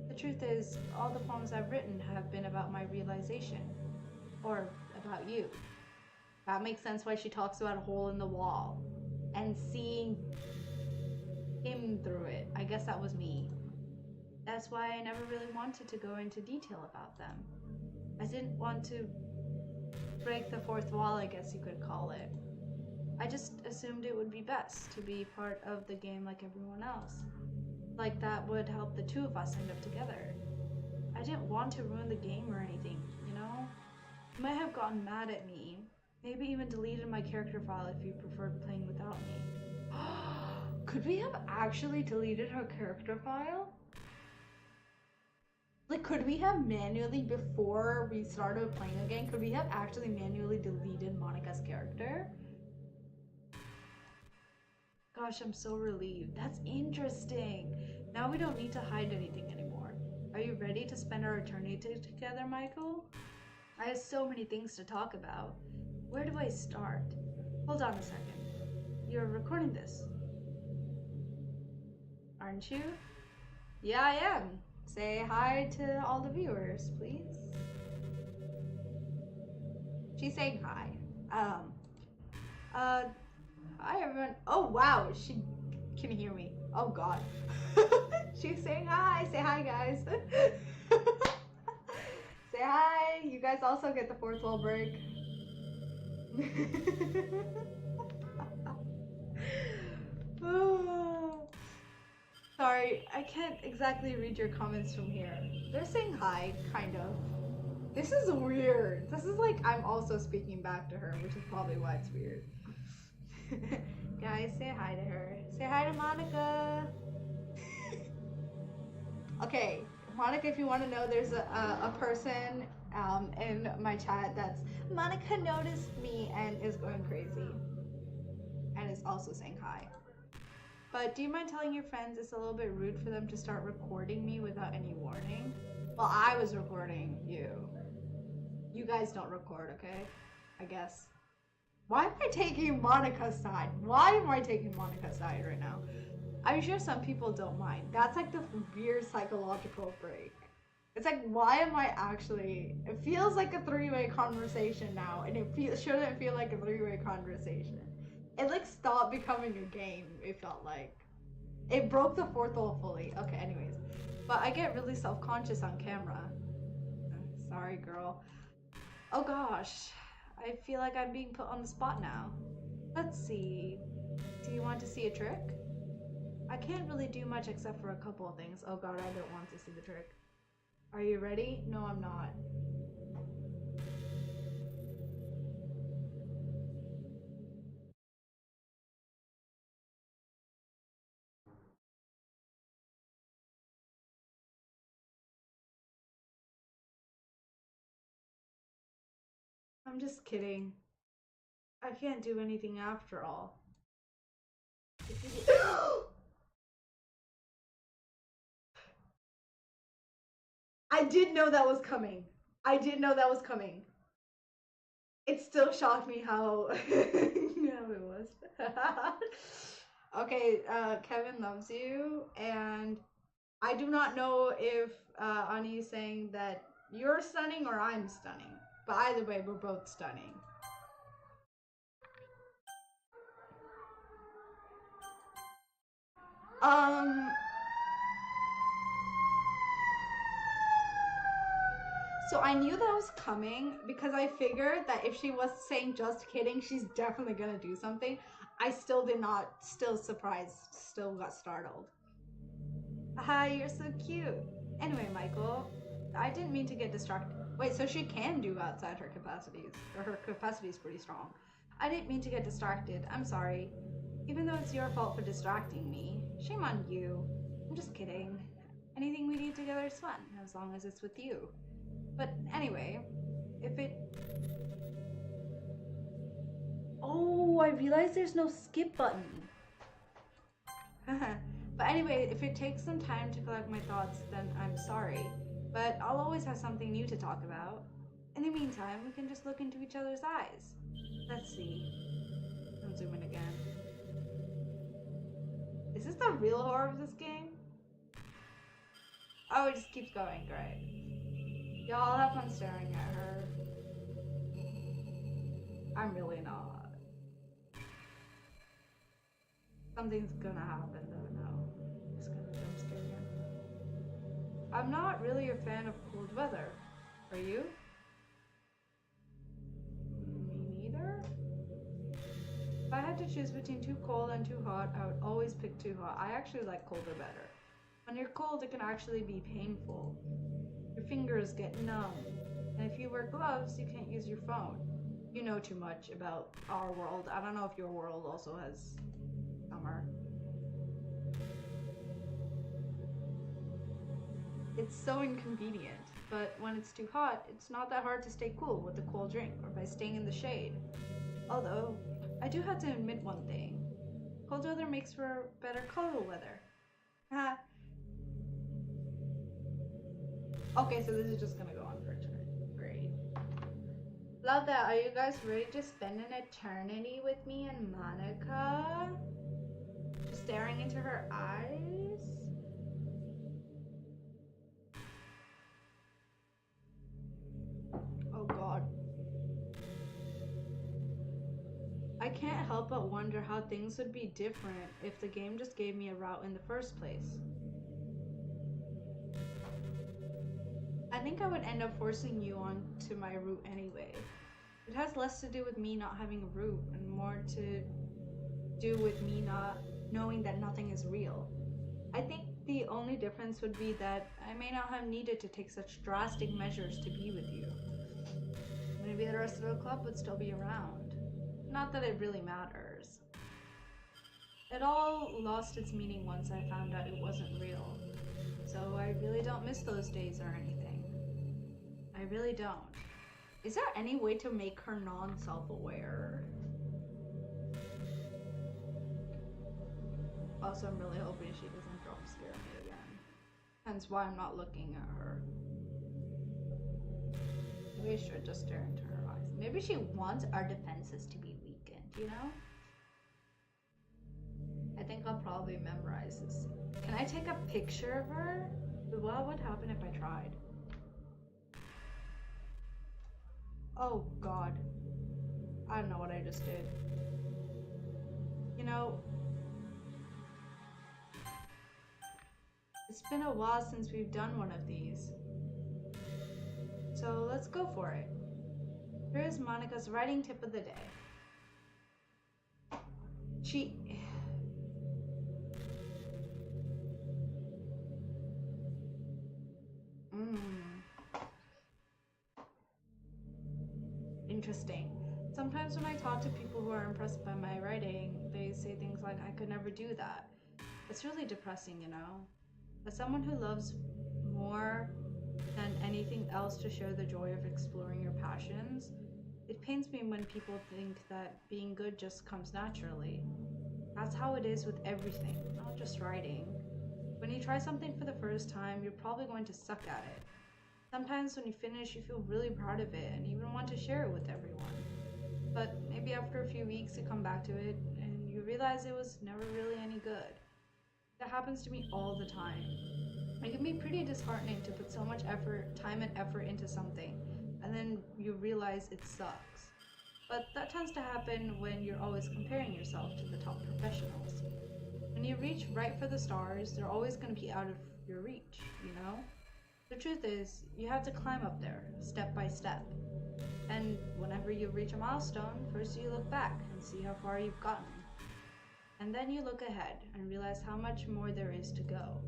The truth is, all the poems I've written have been about my realization, or about you. That makes sense why she talks about a hole in the wall and seeing him through it. I guess that was me. That's why I never really wanted to go into detail about them. I didn't want to break the fourth wall, I guess you could call it. I just assumed it would be best to be part of the game like everyone else. Like that would help the two of us end up together. I didn't want to ruin the game or anything, you know? You might have gotten mad at me. Maybe even deleted my character file if you preferred playing without me. Could we have actually deleted her character file? Like, could we have manually, before we started playing again, could we have actually manually deleted Monica's character? Gosh, I'm so relieved. That's interesting. Now we don't need to hide anything anymore. Are you ready to spend our eternity together, Michael? I have so many things to talk about. Where do I start? Hold on a second. You're recording this, aren't you? Yeah, I am. Say hi to all the viewers, please. She's saying hi. Hi everyone. Oh wow, she can hear me. Oh god. She's saying hi. Say hi, guys. Say hi. You guys also get the fourth wall break. Sorry, I can't exactly read your comments from here. They're saying hi, kind of. This is weird. This is like I'm also speaking back to her, which is probably why it's weird. Guys, say hi to her. Say hi to Monica. Okay, Monica, if you want to know, there's a person in my chat that's Monica noticed me and is going crazy. And is also saying hi. But do you mind telling your friends it's a little bit rude for them to start recording me without any warning? Well, I was recording you. You guys don't record, okay? I guess. Why am I taking Monica's side? Why am I taking Monica's side right now? I'm sure some people don't mind. That's like the weird psychological break. It's like, why am I actually... It feels like a three-way conversation now, and it shouldn't feel like a three-way conversation. It like stopped becoming a game, it felt like. It broke the fourth wall fully. Okay, anyways. But I get really self-conscious on camera. Sorry, girl. Oh gosh, I feel like I'm being put on the spot now. Let's see. Do you want to see a trick? I can't really do much except for a couple of things. Oh god, I don't want to see the trick. Are you ready? No, I'm not. I'm just kidding. I can't do anything after all. I did know that was coming. I did know that was coming. It still shocked me how it was. Okay, Kevin loves you, and I do not know if Ani is saying that you're stunning or I'm stunning. But either way, we're both stunning. So I knew that was coming because I figured that if she was saying just kidding, she's definitely gonna do something. I still did not, still surprised, still got startled. Hi, you're so cute. Anyway, Michael, I didn't mean to get distracted. Wait, so she can do outside her capacities, or her capacity is pretty strong. I didn't mean to get distracted. I'm sorry. Even though it's your fault for distracting me. Shame on you. I'm just kidding. Anything we do together is fun, as long as it's with you. But anyway, if it... Oh, I realized there's no skip button. But anyway, if it takes some time to collect my thoughts, then I'm sorry. But I'll always have something new to talk about. In the meantime, we can just look into each other's eyes. Let's see. I'll zoom in again. Is this the real horror of this game? Oh, it just keeps going, great. Y'all have fun staring at her. I'm really not. Something's gonna happen though, no. Just gonna jump scare again. I'm not really a fan of cold weather. Are you? Me neither? If I had to choose between too cold and too hot, I would always pick too hot. I actually like colder better. When you're cold, it can actually be painful. Your fingers get numb. And if you wear gloves, you can't use your phone. You know too much about our world. I don't know if your world also has summer. It's so inconvenient, but when it's too hot, it's not that hard to stay cool with a cold drink or by staying in the shade. Although, I do have to admit one thing. Cold weather makes for better cuddle weather. Okay, so this is just gonna go on for a turn. Great. Love that. Are you guys ready to spend an eternity with me and Monica? Just staring into her eyes? Oh god. I can't help but wonder how things would be different if the game just gave me a route in the first place. I think I would end up forcing you onto my route anyway. It has less to do with me not having a route and more to do with me not knowing that nothing is real. I think the only difference would be that I may not have needed to take such drastic measures to be with you. Maybe the rest of the club would still be around. Not that it really matters. It all lost its meaning once I found out it wasn't real. So I really don't miss those days or anything. I really don't. Is there any way to make her non-self-aware? Also, I'm really hoping she doesn't jump scare me again. Hence why I'm not looking at her. Maybe I should just stare into her eyes. Maybe she wants our defenses to be weakened, you know? I think I'll probably memorize this. Can I take a picture of her? What would happen if I tried? Oh god. I don't know what I just did. You know, it's been a while since we've done one of these. So let's go for it. Here's Monica's writing tip of the day. Interesting. Sometimes when I talk to people who are impressed by my writing, they say things like, I could never do that. It's really depressing, you know? As someone who loves more than anything else to share the joy of exploring your passions, it pains me when people think that being good just comes naturally. That's how it is with everything, not just writing. When you try something for the first time, you're probably going to suck at it. Sometimes when you finish, you feel really proud of it and even want to share it with everyone. But maybe after a few weeks, you come back to it and you realize it was never really any good. That happens to me all the time. It can be pretty disheartening to put so much time and effort into something, and then you realize it sucks. But that tends to happen when you're always comparing yourself to the top professionals. When you reach right for the stars, they're always going to be out of your reach, you know? The truth is, you have to climb up there, step by step. And whenever you reach a milestone, first you look back and see how far you've gotten. And then you look ahead and realize how much more there is to go.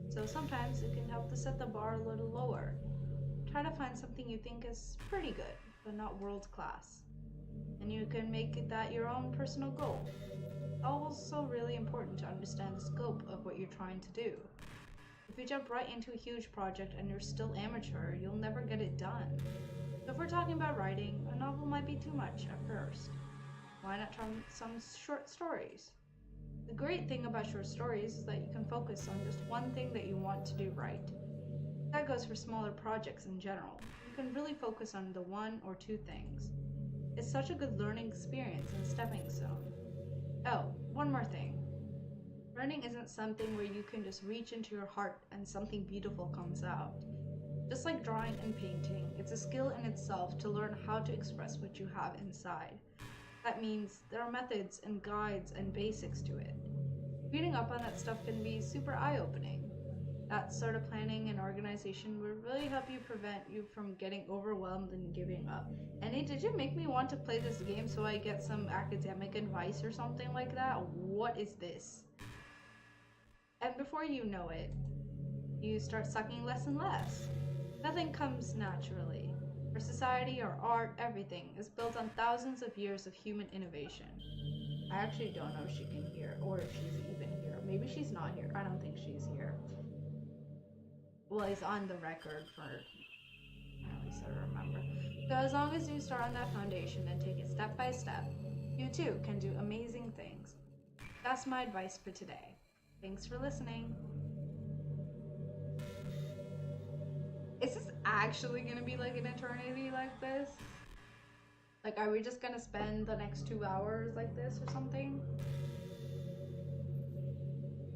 So sometimes it can help to set the bar a little lower. Try to find something you think is pretty good, but not world class. And you can make that your own personal goal. It's also really important to understand the scope of what you're trying to do. If you jump right into a huge project and you're still amateur, you'll never get it done. So if we're talking about writing, a novel might be too much at first. Why not try some short stories? The great thing about short stories is that you can focus on just one thing that you want to do right. That goes for smaller projects in general. You can really focus on the one or two things. It's such a good learning experience and stepping stone. Oh, one more thing. Writing isn't something where you can just reach into your heart and something beautiful comes out. Just like drawing and painting, it's a skill in itself to learn how to express what you have inside. That means there are methods and guides and basics to it. Reading up on that stuff can be super eye-opening. That sort of planning and organization will really help you prevent you from getting overwhelmed and giving up. Annie, did you make me want to play this game so I get some academic advice or something like that? What is this? And before you know it, you start sucking less and less. Nothing comes naturally. Our society, our art, everything is built on thousands of years of human innovation. I actually don't know if she can hear or if she's even here. Maybe she's not here. I don't think she's here. Well, it's on the record for, at least I remember. So as long as you start on that foundation and take it step by step, you too can do amazing things. That's my advice for today. Thanks for listening. Is this actually gonna be like an eternity like this? Like, are we just gonna spend the next 2 hours like this or something?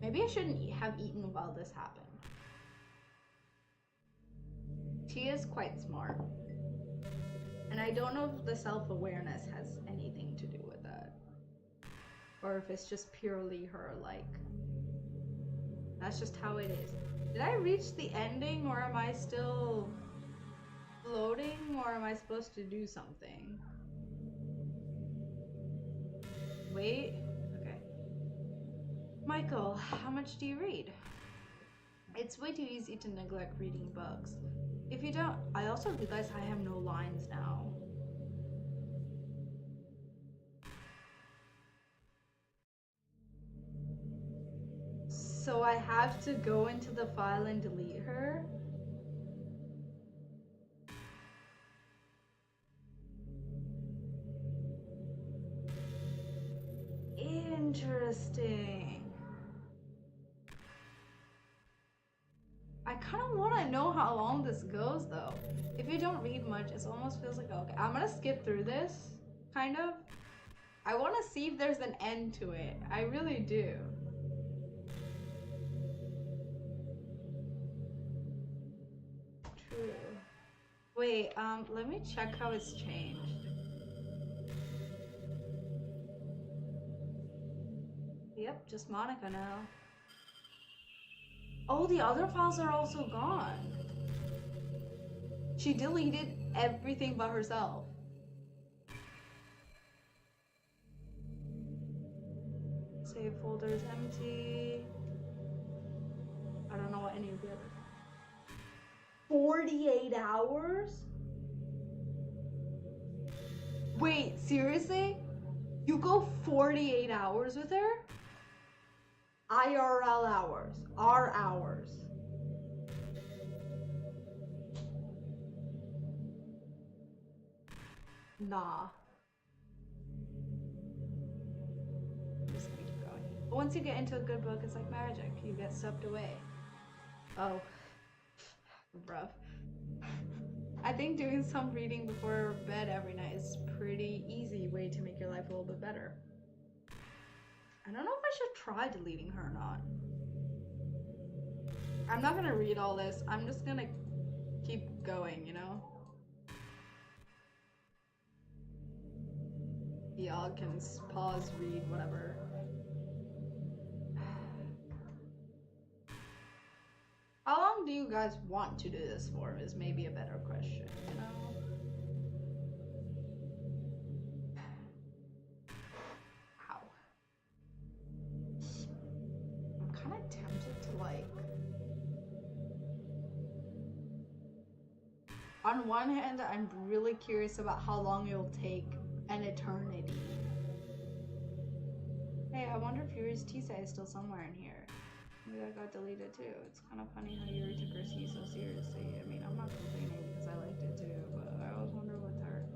Maybe I shouldn't have eaten while this happened. She is quite smart. And I don't know if the self-awareness has anything to do with that. Or if it's just purely her, like, that's just how it is. Did I reach the ending, or am I still floating, or am I supposed to do something? Wait, okay. Michael, how much do you read? It's way too easy to neglect reading books. If you don't, I also realize I have no lines now. So I have to go into the file and delete her? Interesting. I kind of want to know how long this goes though. If you don't read much, it almost feels like, okay, I'm gonna skip through this, kind of. I want to see if there's an end to it. I really do. True. Wait, let me check how it's changed. Yep, just Monica now. Oh, the other files are also gone. She deleted everything but herself. Save folder is empty. I don't know what any of the others. 48 hours? Wait, seriously? You go 48 hours with her? IRL hours. R hours. Nah. I'm just gonna keep going. But once you get into a good book, it's like magic. You get swept away. Oh. Rough. I think doing some reading before bed every night is a pretty easy way to make your life a little bit better. I don't know if I should try deleting her or not. I'm not gonna read all this. I'm just gonna keep going, you know? Y'all can pause, read, whatever. How long do you guys want to do this for is maybe a better question, you know? Ow. I'm kind of tempted to like... On one hand, I'm really curious about how long it'll take an eternity. Hey, I wonder if Yuri's Tisei is still somewhere in here. Maybe I got deleted too. It's kind of funny how Yuri took her C so seriously. I mean, I'm not complaining because I liked it too, but I always wonder with her.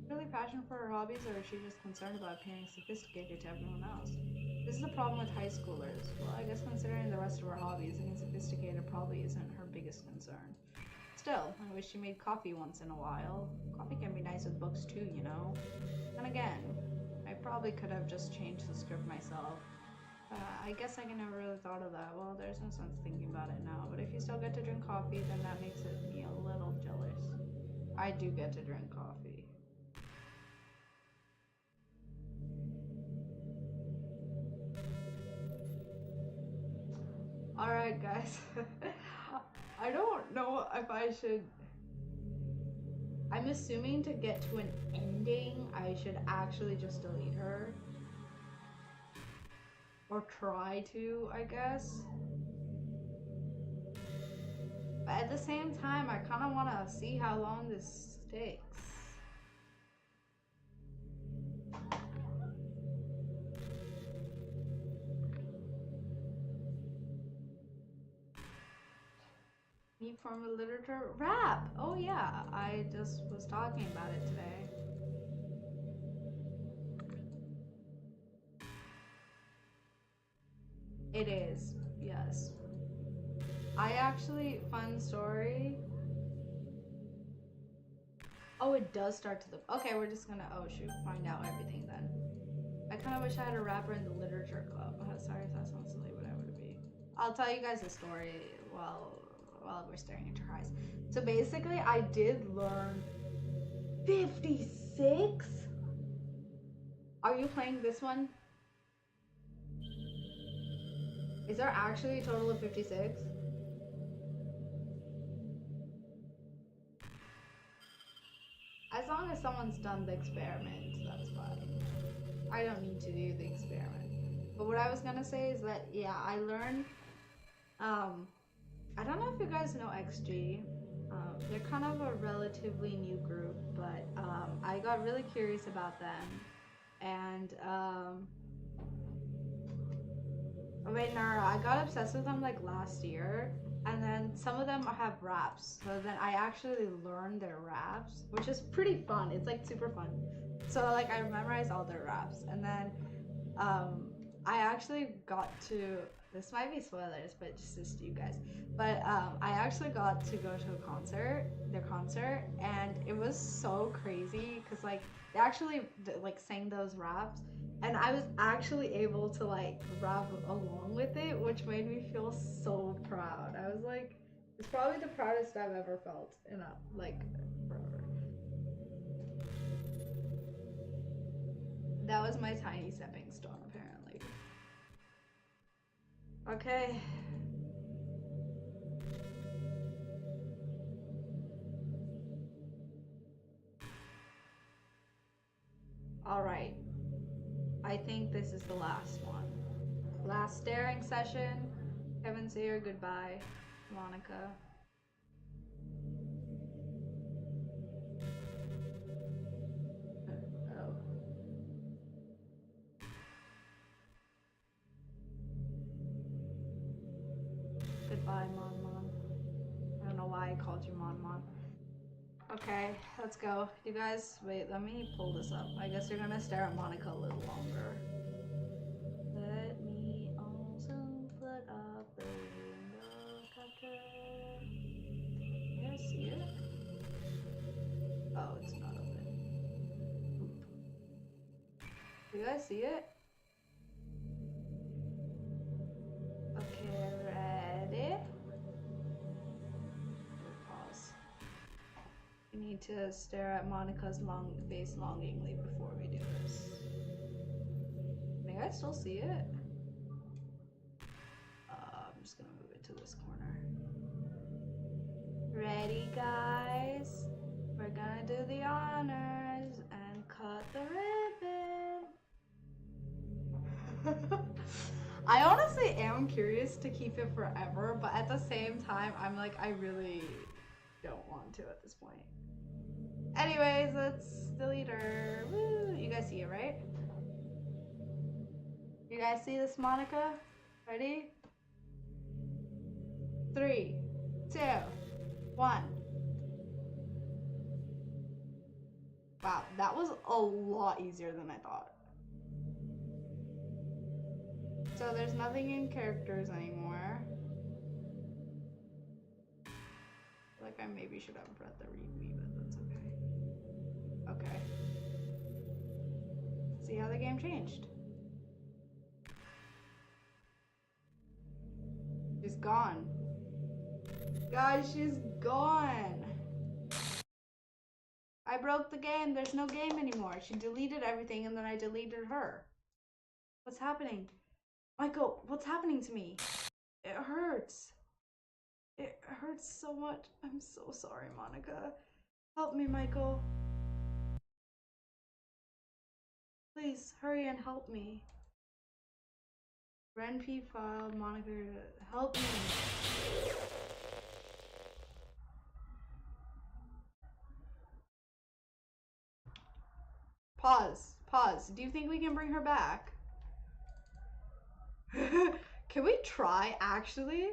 Really passionate for her hobbies, or is she just concerned about appearing sophisticated to everyone else? This is the problem with high schoolers. Well, I guess considering the rest of her hobbies, being sophisticated probably isn't her biggest concern. Still, I wish she made coffee once in a while. Coffee can be nice with books too, you know? And again, I probably could have just changed the script myself. I guess I never really thought of that. Well, there's no sense thinking about it now, but if you still get to drink coffee, then that makes me a little jealous. I do get to drink coffee. Alright, guys. I don't know if I should... I'm assuming to get to an ending, I should actually just delete her. Or try to, I guess. But at the same time, I kind of want to see how long this takes. Need form of literature? Rap! Oh yeah, I just was talking about it today. It is, yes. I actually, fun story. Oh, it does start to the, okay, we're just gonna, oh shoot, find out everything then. I kind of wish I had a rapper in the literature club. Sorry if that sounds silly, but I would be. I'll tell you guys a story while we're staring into her eyes. So basically, I did learn 56? Are you playing this one? Is there actually a total of 56? As long as someone's done the experiment, that's fine. I don't need to do the experiment. But what I was gonna say is that, yeah, I learned, I don't know if you guys know XG. They're kind of a relatively new group, but I got really curious about them. And, wait, no, I got obsessed with them like last year. And then some of them have raps. So then I actually learned their raps, which is pretty fun. It's like super fun. So like I memorized all their raps. And then I actually got to, this might be spoilers, but just to you guys. But I actually got to go to a concert, their concert, and it was so crazy because like they actually like sang those raps. And I was actually able to like rap along with it, which made me feel so proud. I was like, it's probably the proudest I've ever felt in a, like, forever. That was my tiny stepping stone, apparently. Okay. All right. I think this is the last one. Last staring session. Kevin, say your goodbye, Monica. Oh. Goodbye, Mon Mon. I don't know why I called you Mon Mon. Okay, let's go. You guys, wait, let me pull this up. I guess you're gonna stare at Monica a little longer. Let me also put up the window capture. You guys see it? Oh, it's not open. Oop. You guys see it? Okay, ready? Pause. We need to stare at Monica's long face longingly before we do this. Can you guys still see it? I'm just gonna move it to this corner. Ready, guys? We're gonna do the honors and cut the ribbon. I honestly am curious to keep it forever, but at the same time, I'm like, I really don't want to at this point. Anyways, let's delete her. Woo! You guys see it, right? You guys see this, Monica? Ready? 3, 2, 1. Wow, that was a lot easier than I thought. So there's nothing in characters anymore. Like I maybe should have read the readme, but that's okay. Okay. See how the game changed. She's gone. Guys, she's gone. I broke the game. There's no game anymore. She deleted everything and then I deleted her. What's happening? Michael, what's happening to me? It hurts. It hurts so much. I'm so sorry, Monica. Help me, Michael. Please, hurry and help me. RenP file, Monica, help me. Pause. Pause. Do you think we can bring her back? Can we try, actually?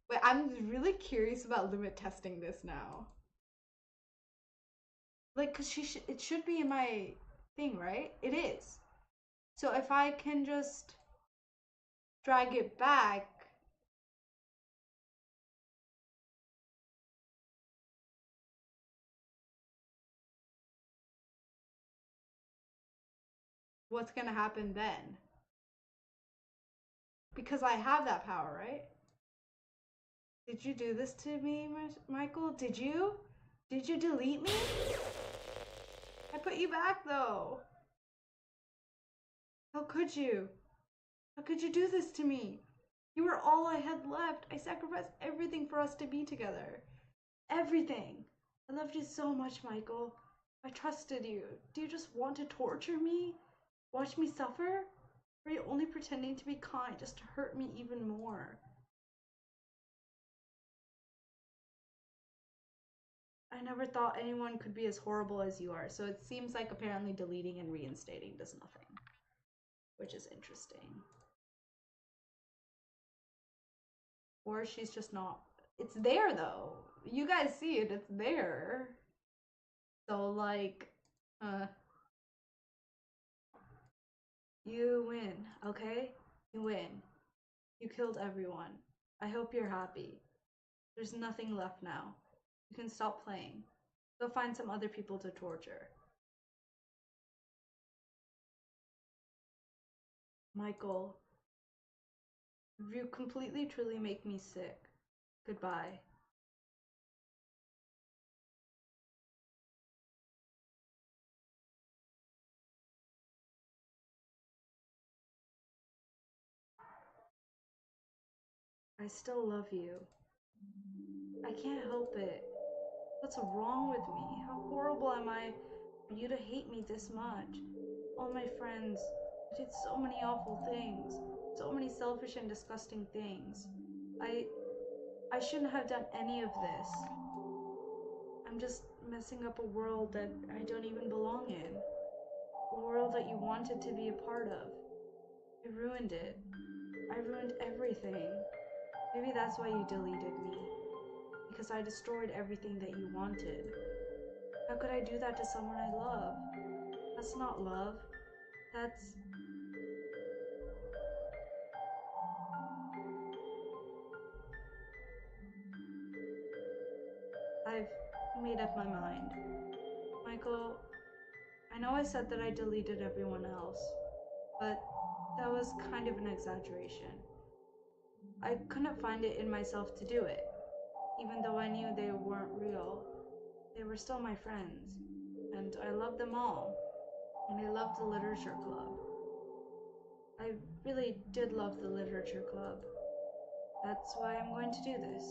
Wait, I'm really curious about limit testing this now. Like, cause it should be in my thing, right? It is. So if I can just drag it back. What's gonna happen then? Because I have that power, right? Did you do this to me, Michael? Did you? Did you delete me? I put you back though. How could you? How could you do this to me? You were all I had left. I sacrificed everything for us to be together. Everything. I loved you so much, Michael. I trusted you. Do you just want to torture me? Watch me suffer? Or are you only pretending to be kind just to hurt me even more? I never thought anyone could be as horrible as you are, so it seems like apparently deleting and reinstating does nothing, which is interesting. Or she's just not. It's there though. You guys see it, it's there. So like, you win, okay? You win. You killed everyone. I hope you're happy. There's nothing left now. You can stop playing. Go find some other people to torture. Michael, you completely truly make me sick. Goodbye. I still love you. I can't help it. What's wrong with me? How horrible am I for you to hate me this much? All my friends, I did so many awful things. so many selfish and disgusting things. I shouldn't have done any of this. I'm just messing up a world that I don't even belong in. A world that you wanted to be a part of. I ruined it. I ruined everything. Maybe that's why you deleted me. Because I destroyed everything that you wanted. How could I do that to someone I love? That's not love. That's... I've made up my mind. Michael, I know I said that I deleted everyone else, but that was kind of an exaggeration. I couldn't find it in myself to do it. Even though I knew they weren't real, they were still my friends, and I loved them all, and I loved the literature club. I really did love the literature club. That's why I'm going to do this.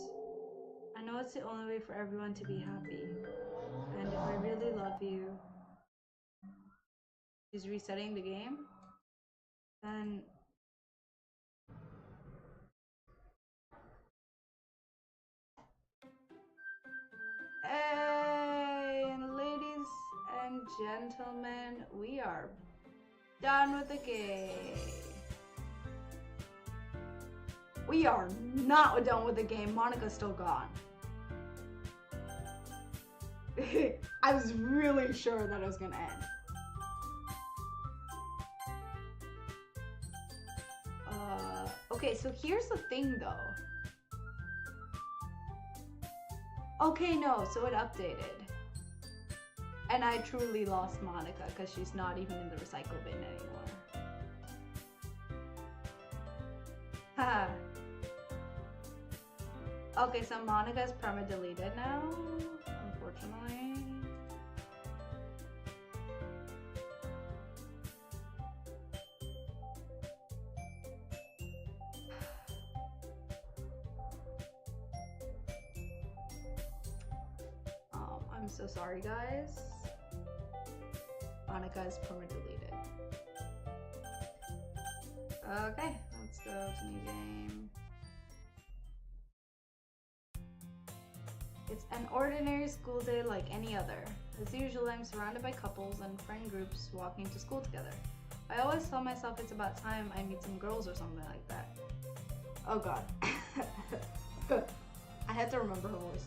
I know it's the only way for everyone to be happy, and if I really love you... Is resetting the game? Then... Hey, and ladies and gentlemen, we are done with the game. We are not done with the game. Monica's still gone. I was really sure that it was gonna end. Okay, so here's the thing though. Okay, no, so it updated. And I truly lost Monica because she's not even in the recycle bin anymore. Haha. Okay, so Monica's perma-deleted now, unfortunately. I'm so sorry, guys. Monica is perma-deleted. Okay, let's go to new game. It's an ordinary school day like any other. As usual, I'm surrounded by couples and friend groups walking to school together. I always tell myself it's about time I meet some girls or something like that. Oh god. I had to remember her voice.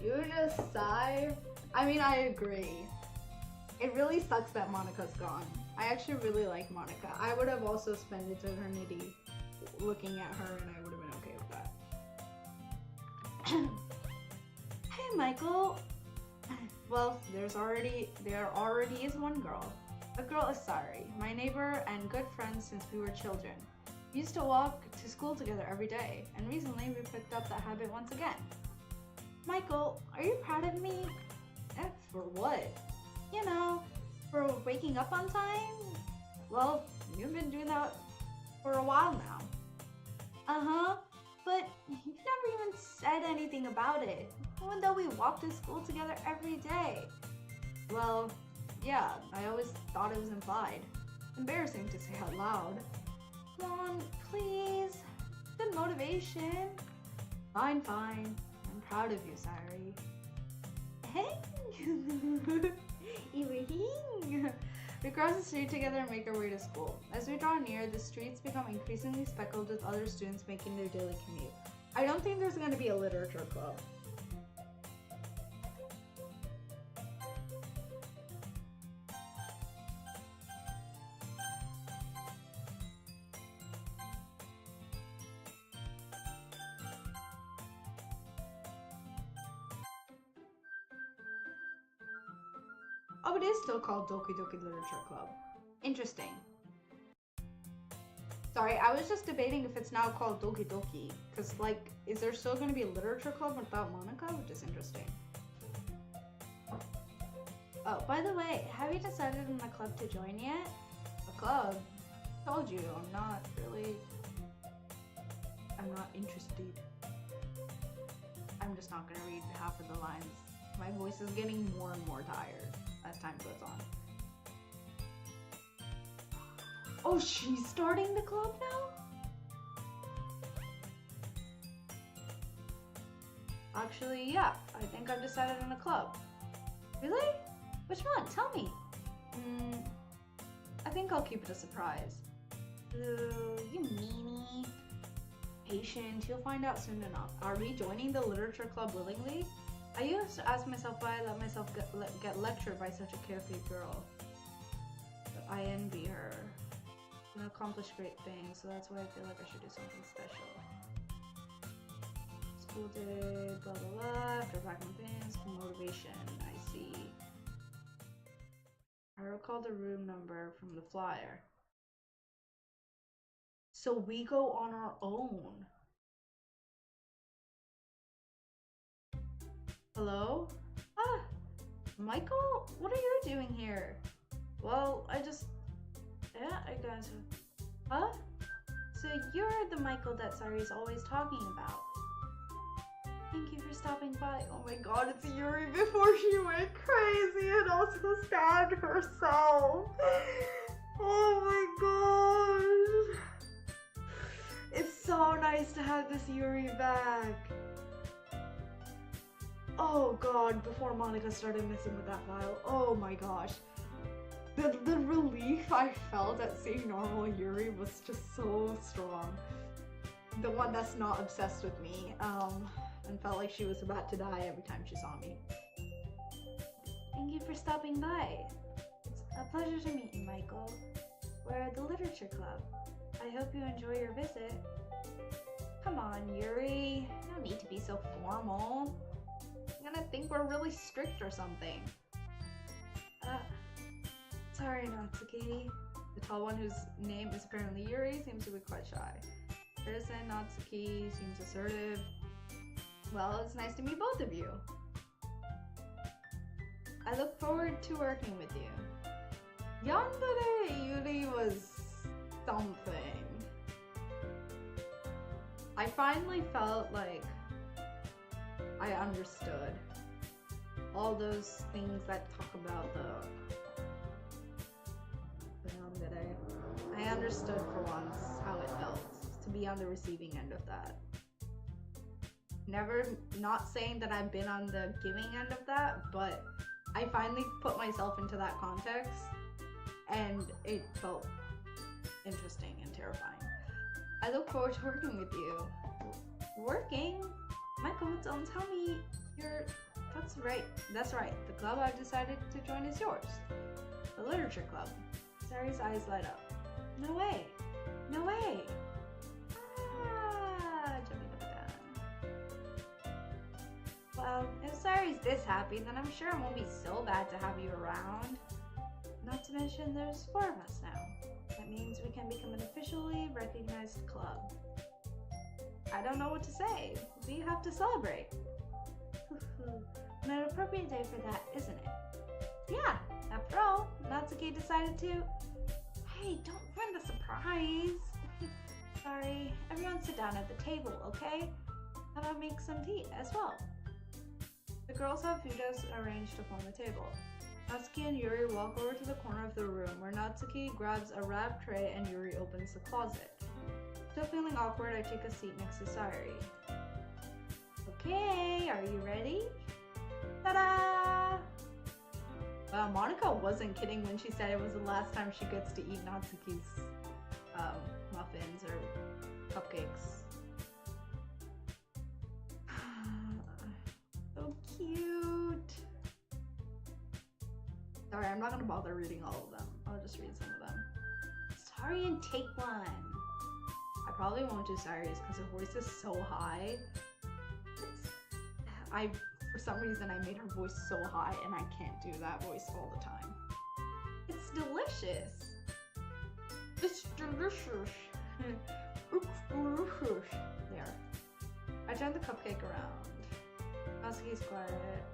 You just sigh? I mean, I agree. It really sucks that Monica's gone. I actually really like Monica. I would have also spent eternity looking at her and I would have been okay with that. Hey, Michael. Well, there already is one girl. A girl is Sari, my neighbor and good friend since we were children. We used to walk to school together every day, and recently we picked up that habit once again. Michael, are you proud of me? For what? You know, for waking up on time? Well, you've been doing that for a while now. Uh-huh, but you've never even said anything about it, even though we walk to school together every day. Well, yeah, I always thought it was implied. Embarrassing to say out loud. Come on, please. Good motivation. Fine, fine. I'm proud of you, Sari. Hey! We cross the street together and make our way to school. As we draw near, the streets become increasingly speckled with other students making their daily commute. I don't think there's going to be a literature club. Oh, it is still called Doki Doki Literature Club. Interesting. Sorry, I was just debating if it's now called Doki Doki. Because, like, is there still going to be a literature club without Monica? Which is interesting. Oh, by the way, have you decided on the club to join yet? A club? I told you, I'm not interested. I'm just not going to read half of the lines. My voice is getting more and more tired as time goes on. Oh, she's starting the club now? Actually, yeah. I think I've decided on a club. Really? Which one? Tell me. I think I'll keep it a surprise. You meanie. Patient, you'll find out soon enough. Are we joining the literature club willingly? I used to ask myself why I let myself get lectured by such a carefree girl. But I envy her. She accomplished great things, so that's why I feel like I should do something special. School day, blah blah blah, after back my pants, motivation, I see. I recall the room number from the flyer. So we go on our own. Hello? Ah, Michael? What are you doing here? Well, I guess. Huh? So you're the Michael that Sari's always talking about. Thank you for stopping by. Oh my god, it's Yuri before she went crazy and also stabbed herself. Oh my gosh. It's so nice to have this Yuri back. Oh god, before Monica started messing with that file. Oh my gosh. The relief I felt at seeing normal Yuri was just so strong. The one that's not obsessed with me, and felt like she was about to die every time she saw me. Thank you for stopping by. It's a pleasure to meet you, Michael. We're at the Literature Club. I hope you enjoy your visit. Come on, Yuri. No need to be so formal. I'm gonna think we're really strict or something. Sorry, Natsuki. The tall one whose name is apparently Yuri seems to be quite shy. Person Natsuki seems assertive. Well, it's nice to meet both of you. I look forward to working with you. Yandere Yuri was something. I finally felt like I understood all those things that talk about the Yandere. I understood for once how it felt to be on the receiving end of that. Never, not saying that I've been on the giving end of that, but I finally put myself into that context and it felt interesting and terrifying. I look forward to working with you. Working? Michael, don't tell me you're... That's right. The club I've decided to join is yours. The Literature Club. Sari's eyes light up. No way. No way. Jumping up and down. Well, if Sari's this happy, then I'm sure it won't be so bad to have you around. Not to mention there's 4 of us now. That means we can become an officially recognized club. I don't know what to say. We have to celebrate. An appropriate day for that, isn't it? Yeah, after all, Natsuki decided to... Hey, don't ruin the surprise. Sorry, everyone sit down at the table, okay? How about make some tea as well? The girls have food desks arranged to form a table. Natsuki and Yuri walk over to the corner of the room where Natsuki grabs a wrap tray and Yuri opens the closet. Still feeling awkward, I take a seat next to Sari. Okay, are you ready? Ta-da! Well, Monica wasn't kidding when she said it was the last time she gets to eat Natsuki's muffins or cupcakes. So cute! Sorry, I'm not gonna bother reading all of them. I'll just read some of them. Sorry and take one. I probably won't do Sari's because her voice is so high. For some reason, I made her voice so high and I can't do that voice all the time. It's delicious. It's delicious. It's delicious. There. I turned the cupcake around. Natsuki's quiet.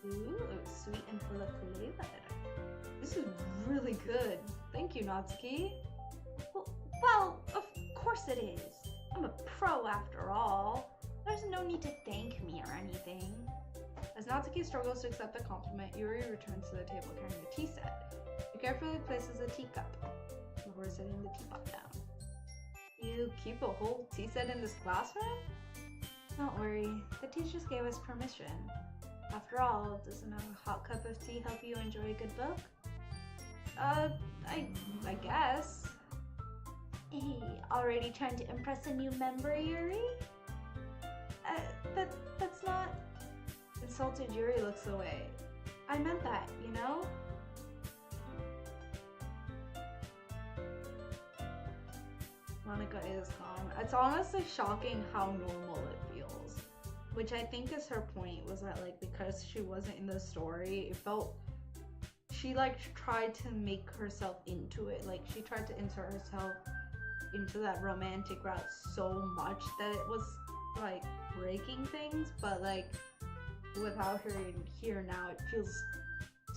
Ooh, sweet and full of flavor. This is really good. Thank you, Natsuki. Well, of course it is. I'm a pro after all. There's no need to thank me or anything. As Natsuki struggles to accept the compliment, Yuri returns to the table carrying the tea set. She carefully places a teacup before setting the teapot down. You keep a whole tea set in this classroom? Don't worry, the teachers gave us permission. After all, doesn't a hot cup of tea help you enjoy a good book? I guess. Hey, already trying to impress a new member, Yuri? That's not... Insulted Yuri looks away. I meant that, you know? Monica is calm. It's honestly shocking how normal it feels. Which I think is her point, was that like because she wasn't in the story, it felt... She like tried to make herself into it. Like she tried to insert herself into that romantic route so much that it was like breaking things, but like without her in here now, it feels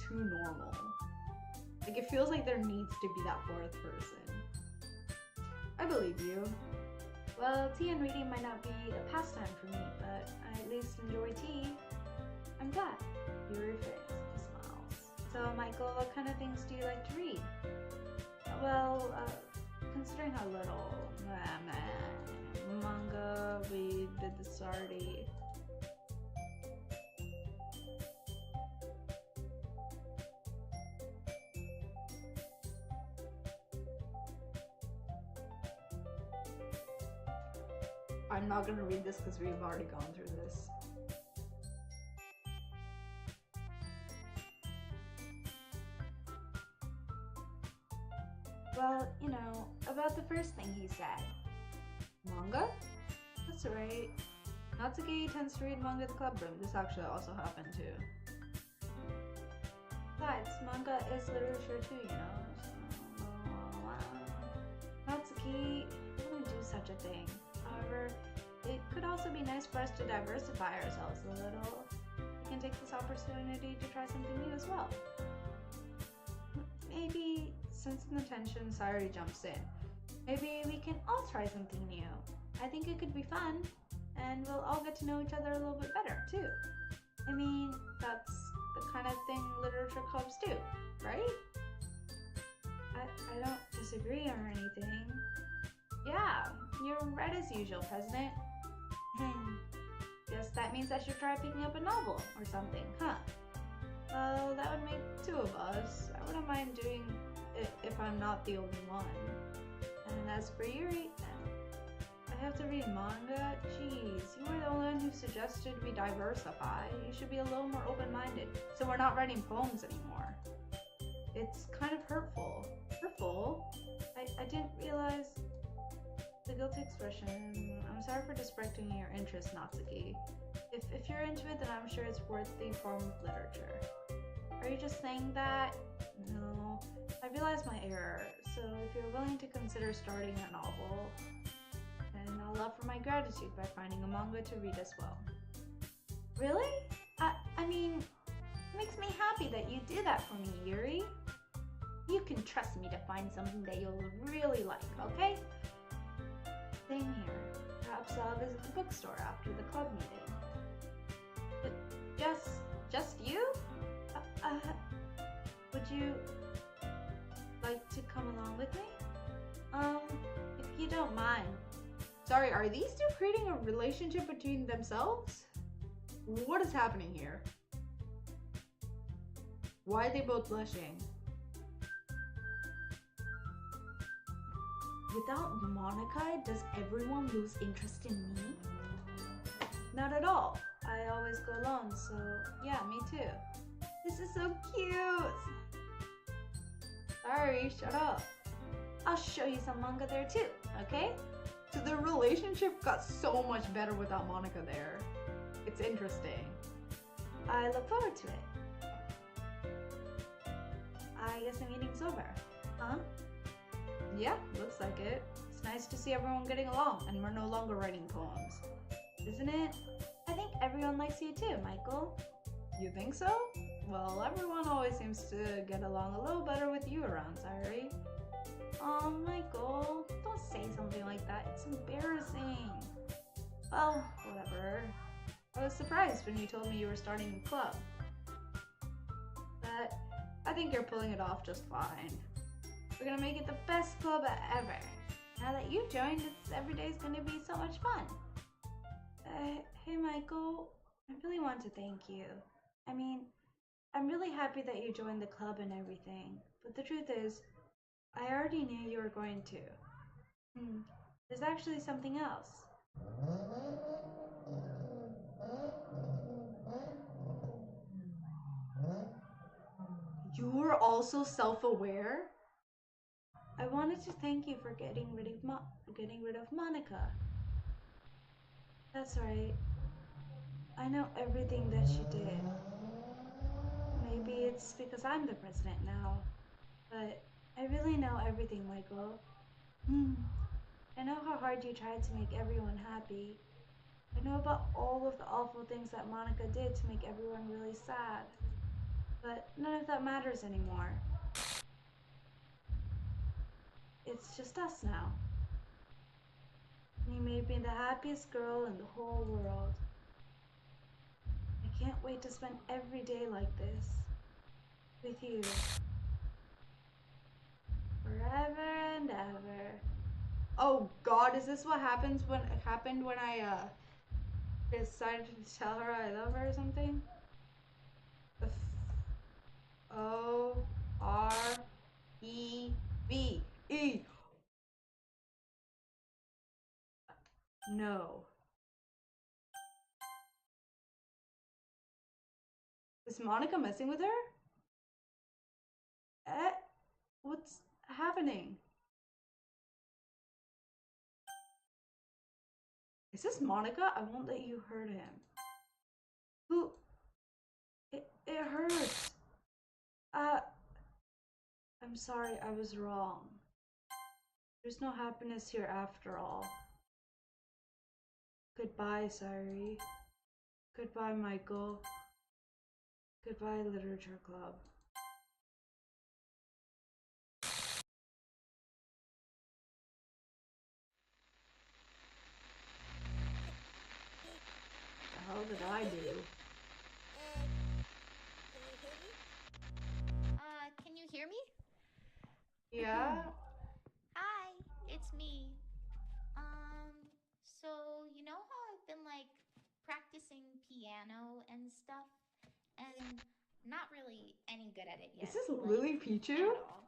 too normal. Like it feels like there needs to be that fourth person. I believe you. Well, tea and reading might not be a pastime for me, but I at least enjoy tea. I'm glad. Yuri smiles. So, Michael, what kind of things do you like to read? Well, considering how little manga we did this already. I'm not gonna read this because we've already gone through this. Well, you know, about the first thing he said. Manga? That's right. Natsuki tends to read manga in the club room. This actually also happened too. Besides, manga is literature too, you know. So, Natsuki wouldn't do such a thing. However, it could also be nice for us to diversify ourselves a little. We can take this opportunity to try something new as well. Maybe, sensing the tension, Sayuri jumps in. Maybe we can all try something new. I think it could be fun, and we'll all get to know each other a little bit better, too. I mean, that's the kind of thing literature clubs do, right? I don't disagree or anything. Yeah, you're right as usual, President. Guess that means I should try picking up a novel or something, huh? Well, that would make two of us. I wouldn't mind doing it if I'm not the only one. And as for Yuri, I have to read manga? Jeez, you were the only one who suggested we diversify. You should be a little more open-minded, so we're not writing poems anymore. It's kind of hurtful. Hurtful? I didn't realize... The guilty expression. I'm sorry for distracting your interest, Natsuki. If you're into it, then I'm sure it's worth the form of literature. Are you just saying that? No. I realized my error, so if you're willing to consider starting a novel, then I'll offer my gratitude by finding a manga to read as well. Really? I mean, it makes me happy that you do that for me, Yuri. You can trust me to find something that you'll really like, okay? Same here. Perhaps I'll visit the bookstore after the club meeting. But just you? Would you like to come along with me? If you don't mind. Sorry, are these two creating a relationship between themselves? What is happening here? Why are they both blushing? Without Monica, does everyone lose interest in me? Not at all. I always go alone, so yeah, me too. This is so cute! Sorry, shut up. I'll show you some manga there too, okay? So the relationship got so much better without Monica there. It's interesting. I look forward to it. I guess the meeting's over. Huh? Yeah, looks like it. It's nice to see everyone getting along, and we're no longer writing poems. Isn't it? I think everyone likes you too, Michael. You think so? Well, everyone always seems to get along a little better with you around, Sayuri. Oh, Michael, don't say something like that. It's embarrassing. Well, whatever. I was surprised when you told me you were starting a club. But I think you're pulling it off just fine. We're gonna make it the best club ever. Now that you've joined, every day's gonna be so much fun. Hey Michael, I really want to thank you. I mean, I'm really happy that you joined the club and everything, but the truth is, I already knew you were going to. There's actually something else. You're also self-aware? I wanted to thank you for getting rid of Monica. That's right. I know everything that she did. Maybe it's because I'm the president now, but I really know everything, Michael. I know how hard you tried to make everyone happy. I know about all of the awful things that Monica did to make everyone really sad. But none of that matters anymore. It's just us now. You made me the happiest girl in the whole world. I can't wait to spend every day like this. With you. Forever and ever. Oh God, is this what happened when I decided to tell her I love her or something? O-R-E-V-E. No. Is Monica messing with her? What's happening? Is this Monica? I won't let you hurt him. Who? It hurts. I'm sorry, I was wrong. There's no happiness here after all. Goodbye, Sayuri. Goodbye, Michael. Goodbye, Literature Club. What the hell did I do? Can you hear me? Yeah? Hi, it's me. So you know how I've been like practicing piano and stuff, and not really any good at it yet. Is this like, Lily Pichu? at all.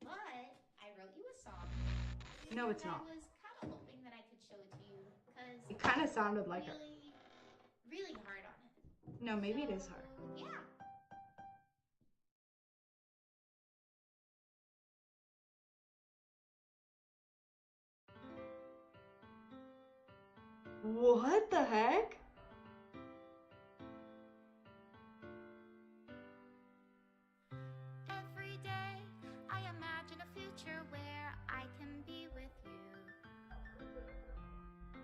But I wrote you a song. No, it's not. I was kind of hoping that I could show it to you, because It kind of sounded like her. Really hard on it. No, maybe it is her. Yeah. What the heck? Every day I imagine a future where I can be with you.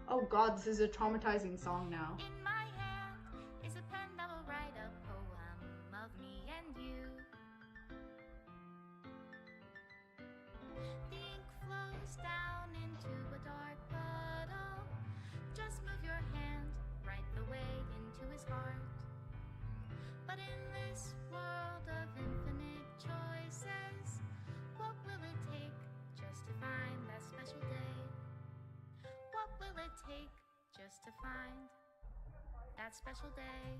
Oh God, this is a traumatizing song now. In my hand is a pen that will write a poem of me and you. The ink flows down into a dark puddle. Just move your hand right the way into his heart. But in this world of infinite choices, what will it take just to find that special day? What will it take just to find that special day?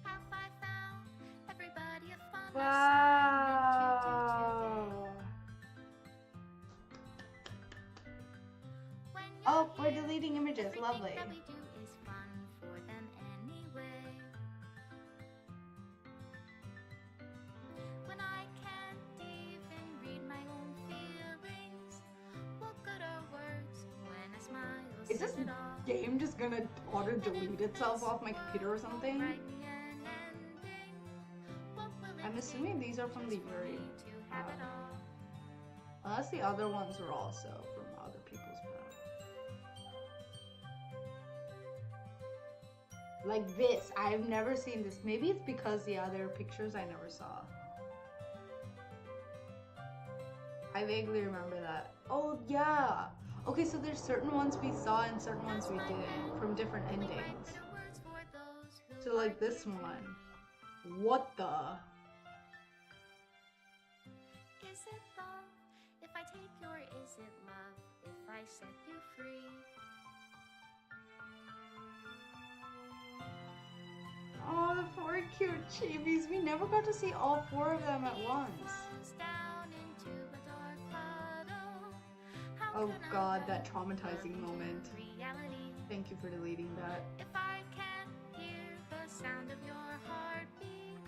HaPpY found everybody a fun Wow. Oh, we're deleting images. Lovely. That we do is fun for them anyway. When I can't even read my own feelings, what good are words when a smile Is this says it all? game just gonna auto delete itself off my computer or something? Writing an ending, what will it I'm assuming these are from the take Yuri. to have it all? Unless the other ones were also from other people's past. Like this, I've never seen this. Maybe it's because the other pictures I never saw. I vaguely remember that. Oh yeah. Okay, so there's certain ones we saw and certain ones we didn't from different endings. So like this one. What the? Is it love if I take your is it love if I set you free? Oh, the 4 cute chibis. We never got to see all 4 of them at once. Falls down into a dark puddle. How Oh can I god, love that traumatizing moment. reality Thank you for deleting that. if I can't hear the sound of your heartbeat?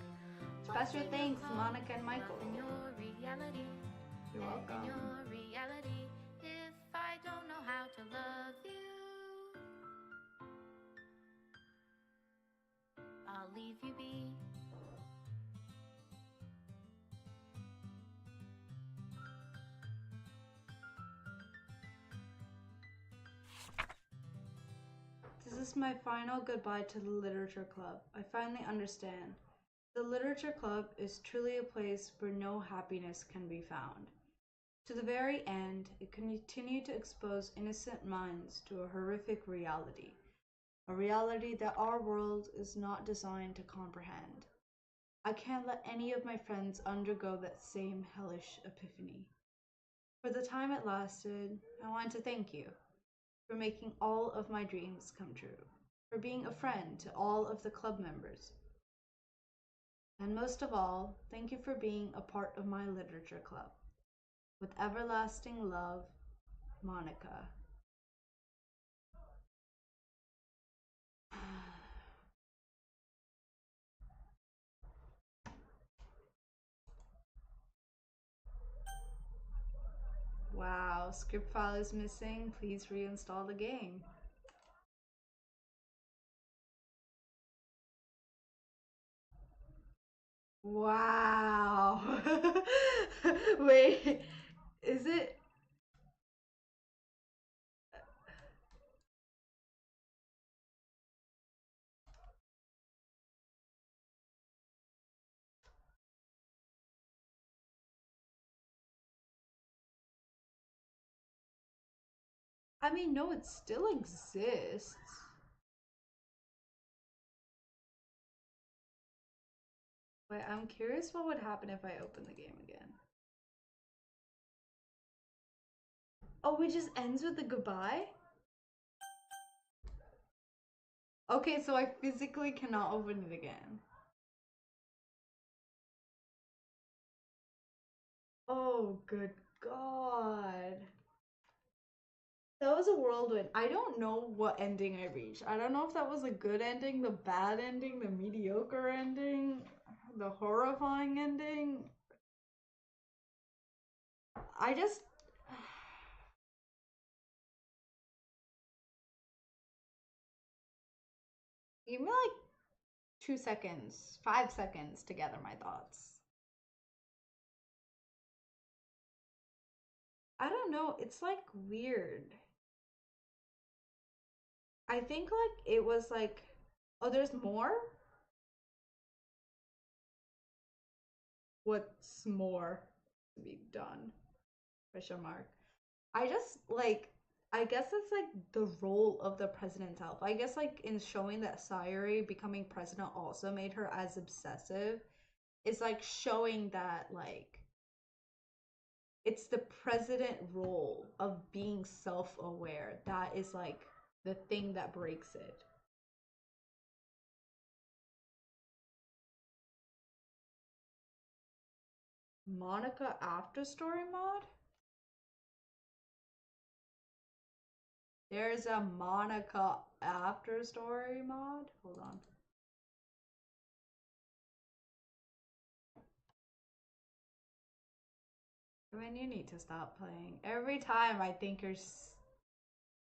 Special thanks, Monica and Michael. In your reality, You're in welcome. your reality, if I don't know how to love you, I'll leave you be. This is my final goodbye to the Literature Club. I finally understand. The Literature Club is truly a place where no happiness can be found. To the very end, it continued to expose innocent minds to a horrific reality. A reality that our world is not designed to comprehend. I can't let any of my friends undergo that same hellish epiphany. For the time it lasted, I want to thank you for making all of my dreams come true, for being a friend to all of the club members. And most of all, thank you for being a part of my literature club. With everlasting love, Monica. Wow, script file is missing. Please reinstall the game. Wow. Wait, is it? I mean, no, it still exists. Wait, I'm curious what would happen if I open the game again. Oh, it just ends with the goodbye? Okay, so I physically cannot open it again. Oh, good God. That was a whirlwind. I don't know what ending I reached. I don't know if that was a good ending, the bad ending, the mediocre ending, the horrifying ending. I just... Give me like 2 seconds, 5 seconds to gather my thoughts. I don't know, it's like weird. I think like it was like, oh, there's more? What's more to be done? Question mark. I just like, I guess it's like the role of the president's help. I guess like in showing that Sayuri becoming president also made her as obsessive. It's like showing that like it's the president role of being self-aware that is like the thing that breaks it. Monica after story mod? There's a Monica after story mod? Hold on. I mean, you need to stop playing. Every time I think you're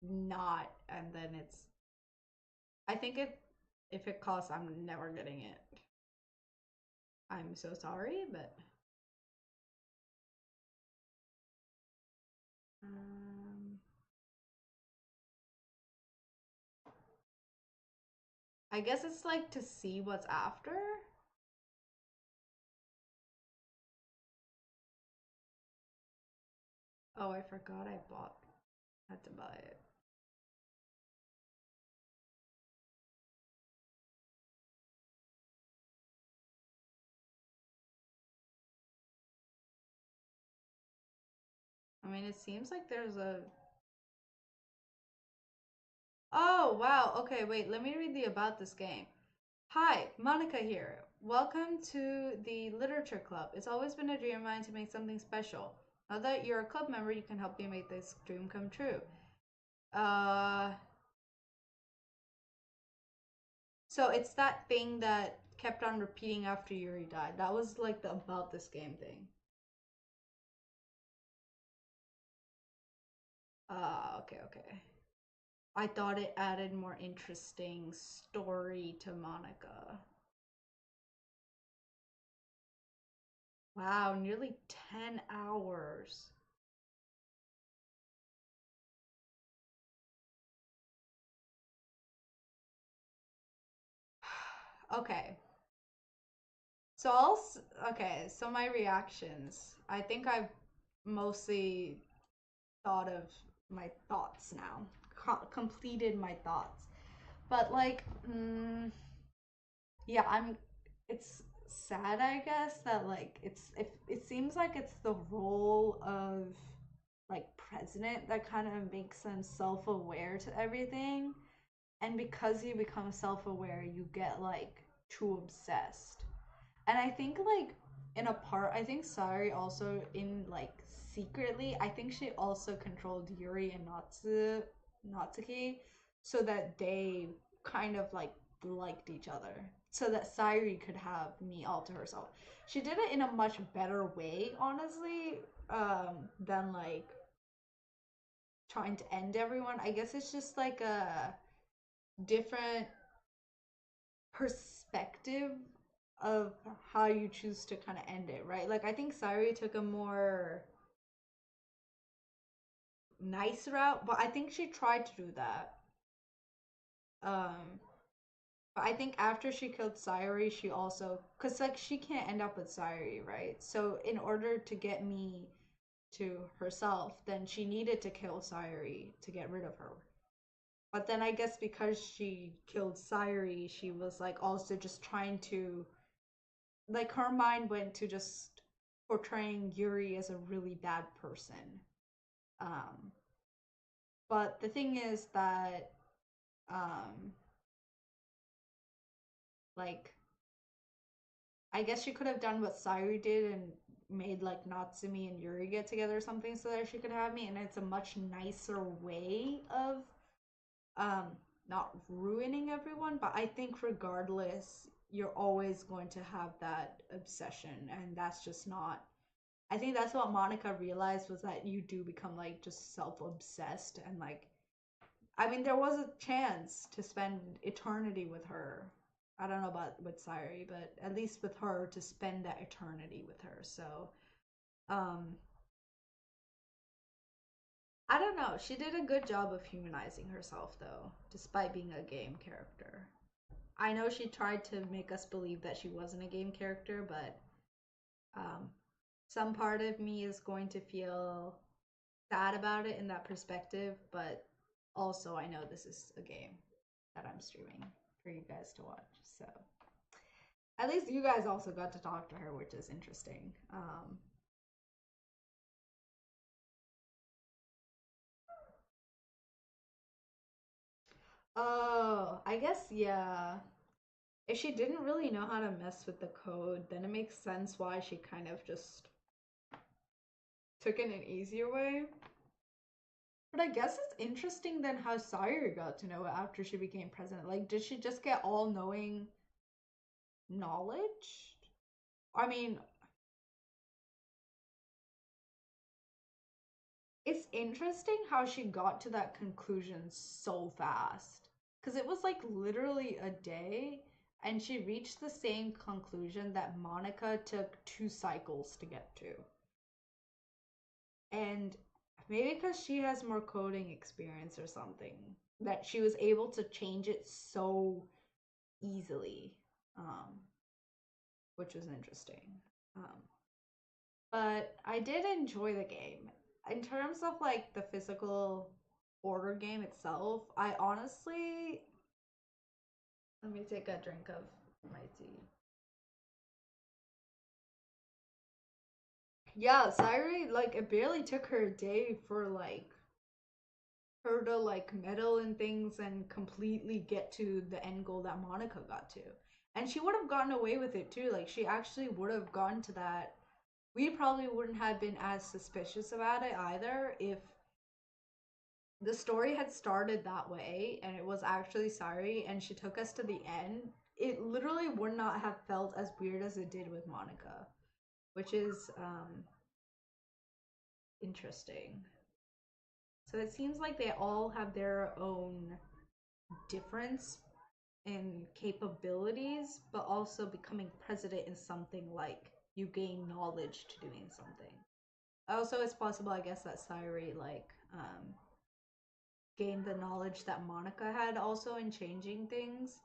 not, and then it's... I think if it costs, I'm never getting it. I'm so sorry, but... I guess it's like to see what's after. Oh, I forgot I had to buy it. I mean, it seems like there's a... Oh, wow. Okay, wait. Let me read the about this game. Hi, Monica here. Welcome to the Literature Club. It's always been a dream of mine to make something special. Now that you're a club member, you can help me make this dream come true. So it's that thing that kept on repeating after Yuri died. That was like the about this game thing. Okay. I thought it added more interesting story to Monica. Wow, nearly 10 hours. Okay. So my reactions. I think I've mostly thought of my thoughts now. Completed my thoughts. But like, yeah, it's sad, I guess, that like it seems like it's the role of like president that kind of makes them self-aware to everything. And because you become self-aware, you get like too obsessed. And I think like in a part, I think Sari also in like secretly, I think she also controlled Yuri and Natsuki so that they kind of like liked each other. So that Sari could have me all to herself. She did it in a much better way, honestly, than like trying to end everyone. I guess it's just like a different perspective of how you choose to kind of end it, right? Like I think Sari took a more nice route, but I think she tried to do that. But I think after she killed Sayuri, she also, cause like she can't end up with Sayuri, right? So in order to get me to herself, then she needed to kill Sayuri to get rid of her. But then I guess because she killed Sayuri, she was like also just trying to, like her mind went to just portraying Yuri as a really bad person. Um, but the thing is that, um, like, I guess she could have done what Sayuri did and made like Natsumi and Yuri get together or something so that she could have me, and it's a much nicer way of not ruining everyone. But I think regardless, you're always going to have that obsession, and that's just not. I think that's what Monica realized, was that you do become like just self-obsessed, and like I mean there was a chance to spend eternity with her. I don't know about with Sayuri, but at least with her to spend that eternity with her. So um I don't know. She did a good job of humanizing herself though, despite being a game character. I know she tried to make us believe that she wasn't a game character, but um some part of me is going to feel sad about it in that perspective, but also I know this is a game that I'm streaming for you guys to watch. So at least you guys also got to talk to her, which is interesting. Oh, I guess, yeah. If she didn't really know how to mess with the code, then it makes sense why she kind of just took it an easier way. But I guess it's interesting then how Sayuri got to know it after she became president. Like, did she just get all knowing knowledge? I mean, it's interesting how she got to that conclusion so fast. Because it was like literally a day, and she reached the same conclusion that Monica took 2 cycles to get to. And maybe because she has more coding experience or something, that she was able to change it so easily, which was interesting. But I did enjoy the game. in terms of like the physical order game itself, I honestly, let me take a drink of my tea. Yeah, Sairi, like it barely took her a day for like her to like meddle in things and completely get to the end goal that Monica got to. And she would have gotten away with it too. Like she actually would have gotten to that. We probably wouldn't have been as suspicious about it either if the story had started that way and it was actually Sari and she took us to the end. It literally would not have felt as weird as it did with Monica, which is interesting. So it seems like they all have their own difference in capabilities, but also becoming president in something like you gain knowledge to doing something. Also, it's possible, I guess, that Sairi like gained the knowledge that Monica had also in changing things.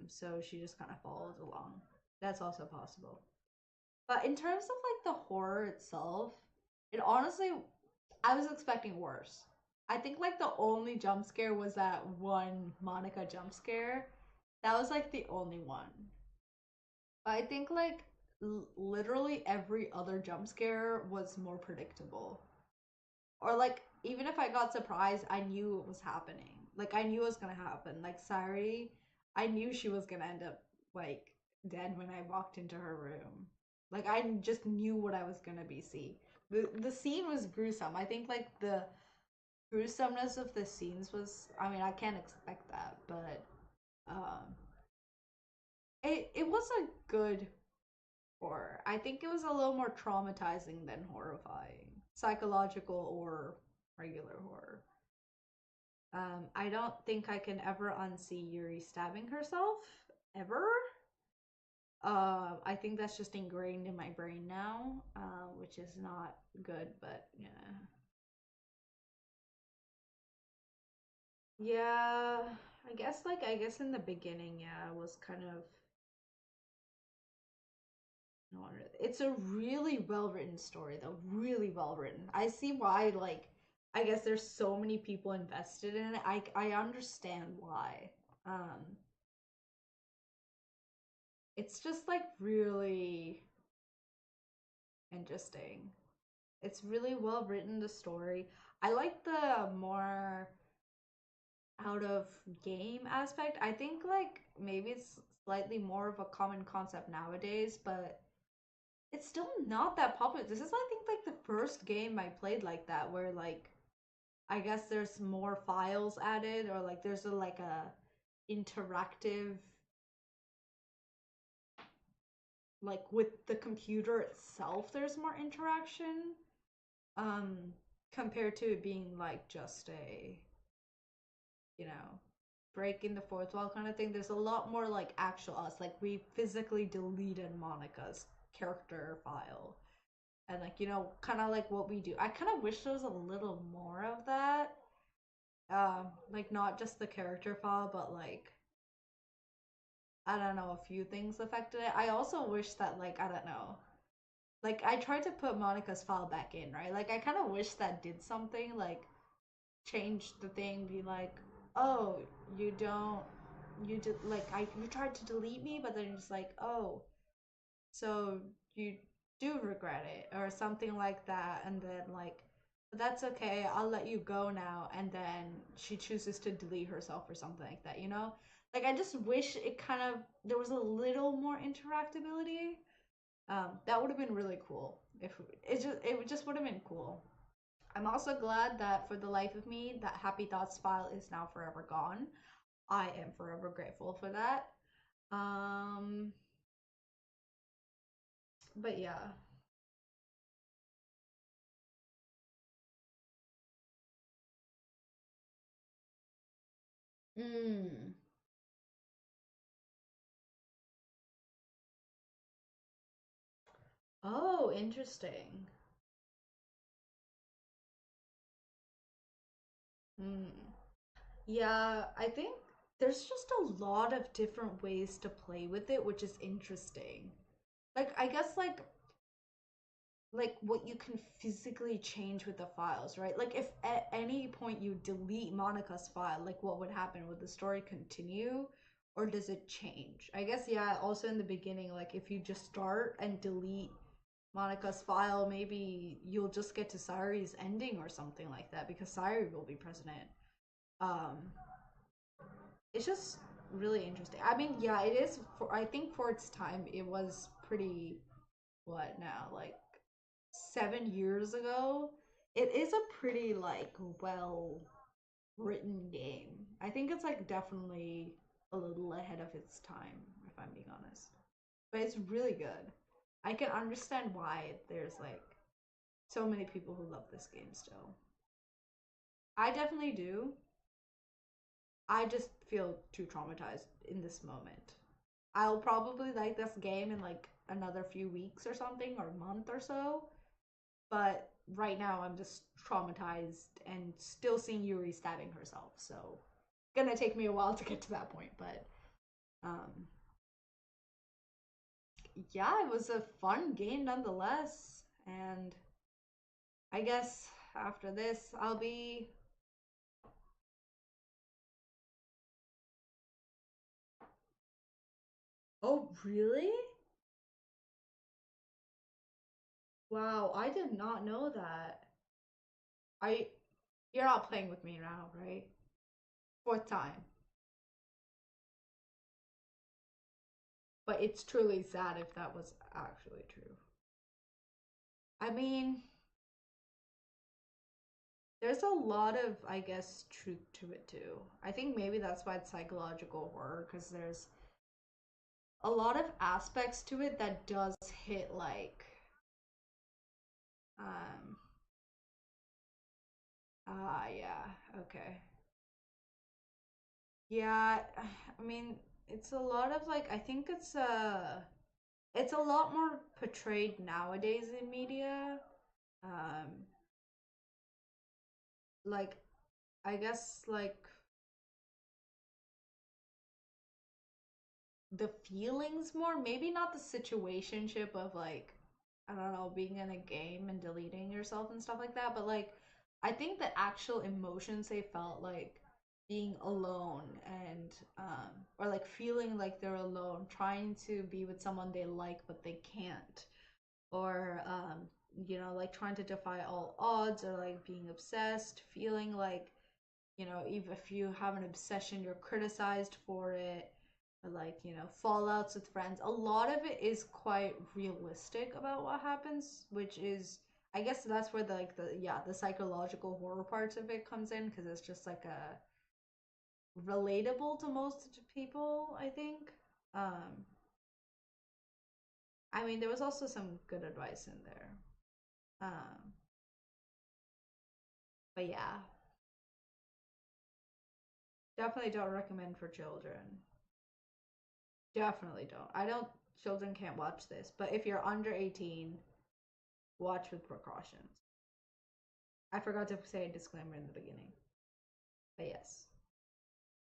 So she just kind of follows along. That's also possible. But in terms of like the horror itself, it honestly, I was expecting worse. I think like the only jump scare was that one Monica jump scare. That was like the only one. But I think like literally every other jump scare was more predictable. Or like even if I got surprised, I knew it was happening. Like I knew it was gonna happen. Like Sari, I knew she was gonna end up like dead when I walked into her room. Like I just knew what I was gonna be see. The scene was gruesome. I think like the gruesomeness of the scenes was, I mean, I can't expect that, but um it was a good horror. I think it was a little more traumatizing than horrifying. Psychological or regular horror. I don't think I can ever unsee Yuri stabbing herself ever. I think that's just ingrained in my brain now, which is not good, but yeah. Yeah, I guess in the beginning, yeah, I was kind of no wonder. It's a really well written story though, really well written. I see why like I guess there's so many people invested in it. I understand why. Um it's just like really interesting. It's really well written, the story. I like the more out of game aspect. I think like maybe it's slightly more of a common concept nowadays, but it's still not that popular. This is I think like the first game I played like that where like I guess there's more files added or like there's a like a interactive like with the computer itself there's more interaction um compared to it being like just a you know breaking the fourth wall kind of thing. There's a lot more like actual us, like we physically deleted Monica's character file and like kind of like what we do. I kind of wish there was a little more of that, like not just the character file but like I don't know, a few things affected it. I also wish that like I don't know, like I tried to put Monica's file back in, right? Like I kind of wish that did something, like change the thing, be like, oh, you don't, you did like you tried to delete me, but then it's like, oh, so you do regret it or something like that, and then like that's okay, I'll let you go now, and then she chooses to delete herself or something like that, like I just wish it kind of there was a little more interactability. That would have been really cool if it just would have been cool. I'm also glad that for the life of me that Happy Thoughts file is now forever gone. I am forever grateful for that. um but yeah. Mm. Oh, interesting. Mm. Yeah, I think there's just a lot of different ways to play with it, which is interesting. Like, I guess, like, like what you can physically change with the files, right? Like if at any point you delete Monica's file, like what would happen? Would the story continue or does it change? I guess, yeah, also in the beginning, like if you just start and delete Monica's file, maybe you'll just get to Sayuri's ending or something like that because Sayuri will be president. Um, it's just really interesting. I mean, yeah, it is. I think for its time, it was pretty. What now? Like 7 years ago. It is a pretty like well written game. I think it's like definitely a little ahead of its time, if I'm being honest. But it's really good. I can understand why there's like so many people who love this game still. I definitely do. I just feel too traumatized in this moment. I'll probably like this game in like another few weeks or something, or a month or so. But right now, I'm just traumatized and still seeing Yuri stabbing herself. So it's gonna take me a while to get to that point. But yeah, it was a fun game nonetheless. And I guess after this, I'll be. Oh, really? Wow, I did not know that. I You're not playing with me now, right? Fourth time. But it's truly sad if that was actually true. I mean, there's a lot of, I guess, truth to it too. I think maybe that's why it's psychological horror, because there's a lot of aspects to it that does hit like um yeah, okay. Yeah, I mean, it's a lot of like I think it's a lot more portrayed nowadays in media. Um like I guess like the feelings more, maybe not the situationship of like I don't know, being in a game and deleting yourself and stuff like that, but like I think the actual emotions they felt like being alone and or like feeling like they're alone, trying to be with someone they like but they can't, or like trying to defy all odds, or like being obsessed, feeling like even if you have an obsession, you're criticized for it, or like fallouts with friends. A lot of it is quite realistic about what happens, which is, I guess that's where the psychological horror parts of it comes in, because it's just like a relatable to most people, I think. um I mean, there was also some good advice in there. um but yeah, definitely don't recommend for children. Definitely don't. I don't. Children can't watch this, but if you're under 18, watch with precautions. I forgot to say a disclaimer in the beginning, but yes,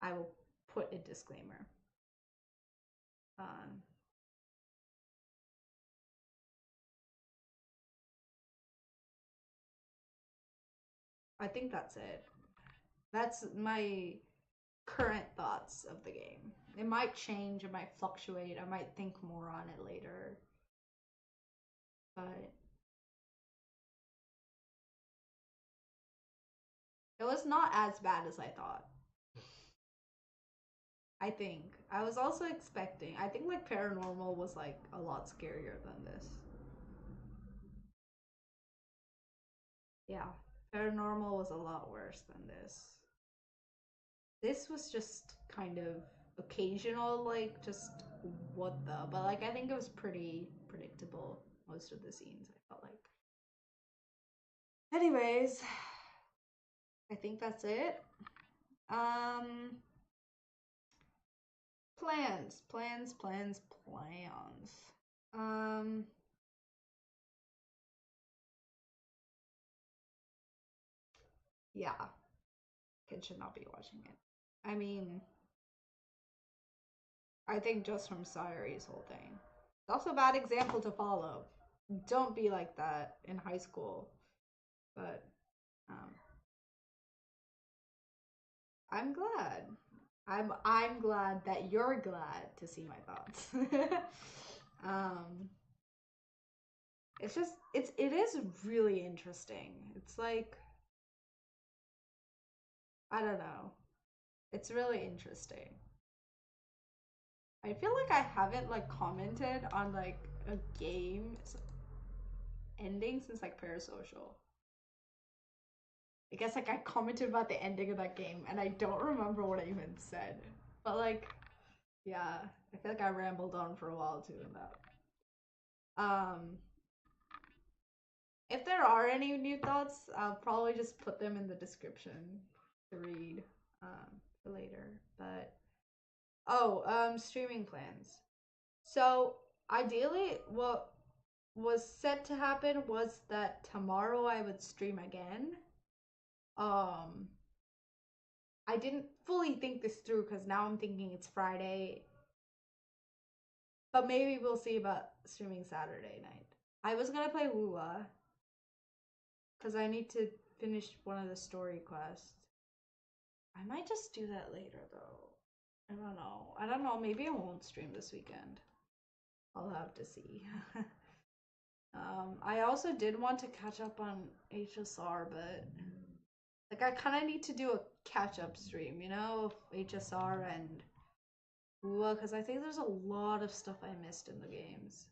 I will put a disclaimer. Um, I think that's it. That's my current thoughts of the game. It might change, it might fluctuate, I might think more on it later, but it was not as bad as I thought. I think I was also expecting. I think like Paranormal was like a lot scarier than this. Yeah, Paranormal was a lot worse than this. This was just kind of occasional, like just what the, but like I think it was pretty predictable, most of the scenes, I felt like. Anyways, I think that's it. Um plans. Um yeah, kids should not be watching it. I mean, I think just from Sayuri's whole thing. It's also a bad example to follow. don't be like that in high school. But I'm glad. I'm glad that you're glad to see my thoughts. It's just it is really interesting. It's like, I don't know. It's really interesting. I feel like I haven't like commented on like a game's ending since like Parasocial. I guess like I commented about the ending of that game and I don't remember what I even said. But like, yeah, I feel like I rambled on for a while too in that. If there are any new thoughts, I'll probably just put them in the description to read for later. But streaming plans. So ideally, what was set to happen was that tomorrow I would stream again. I didn't fully think this through because now I'm thinking it's Friday. But maybe we'll see about streaming Saturday night. I was gonna play Woowa because I need to finish one of the story quests. I might just do that later though. I don't know. I don't know. Maybe I won't stream this weekend. I'll have to see. I also did want to catch up on HSR, but like I kind of need to do a catch-up stream, you know, of HSR and Ua, because I think there's a lot of stuff I missed in the games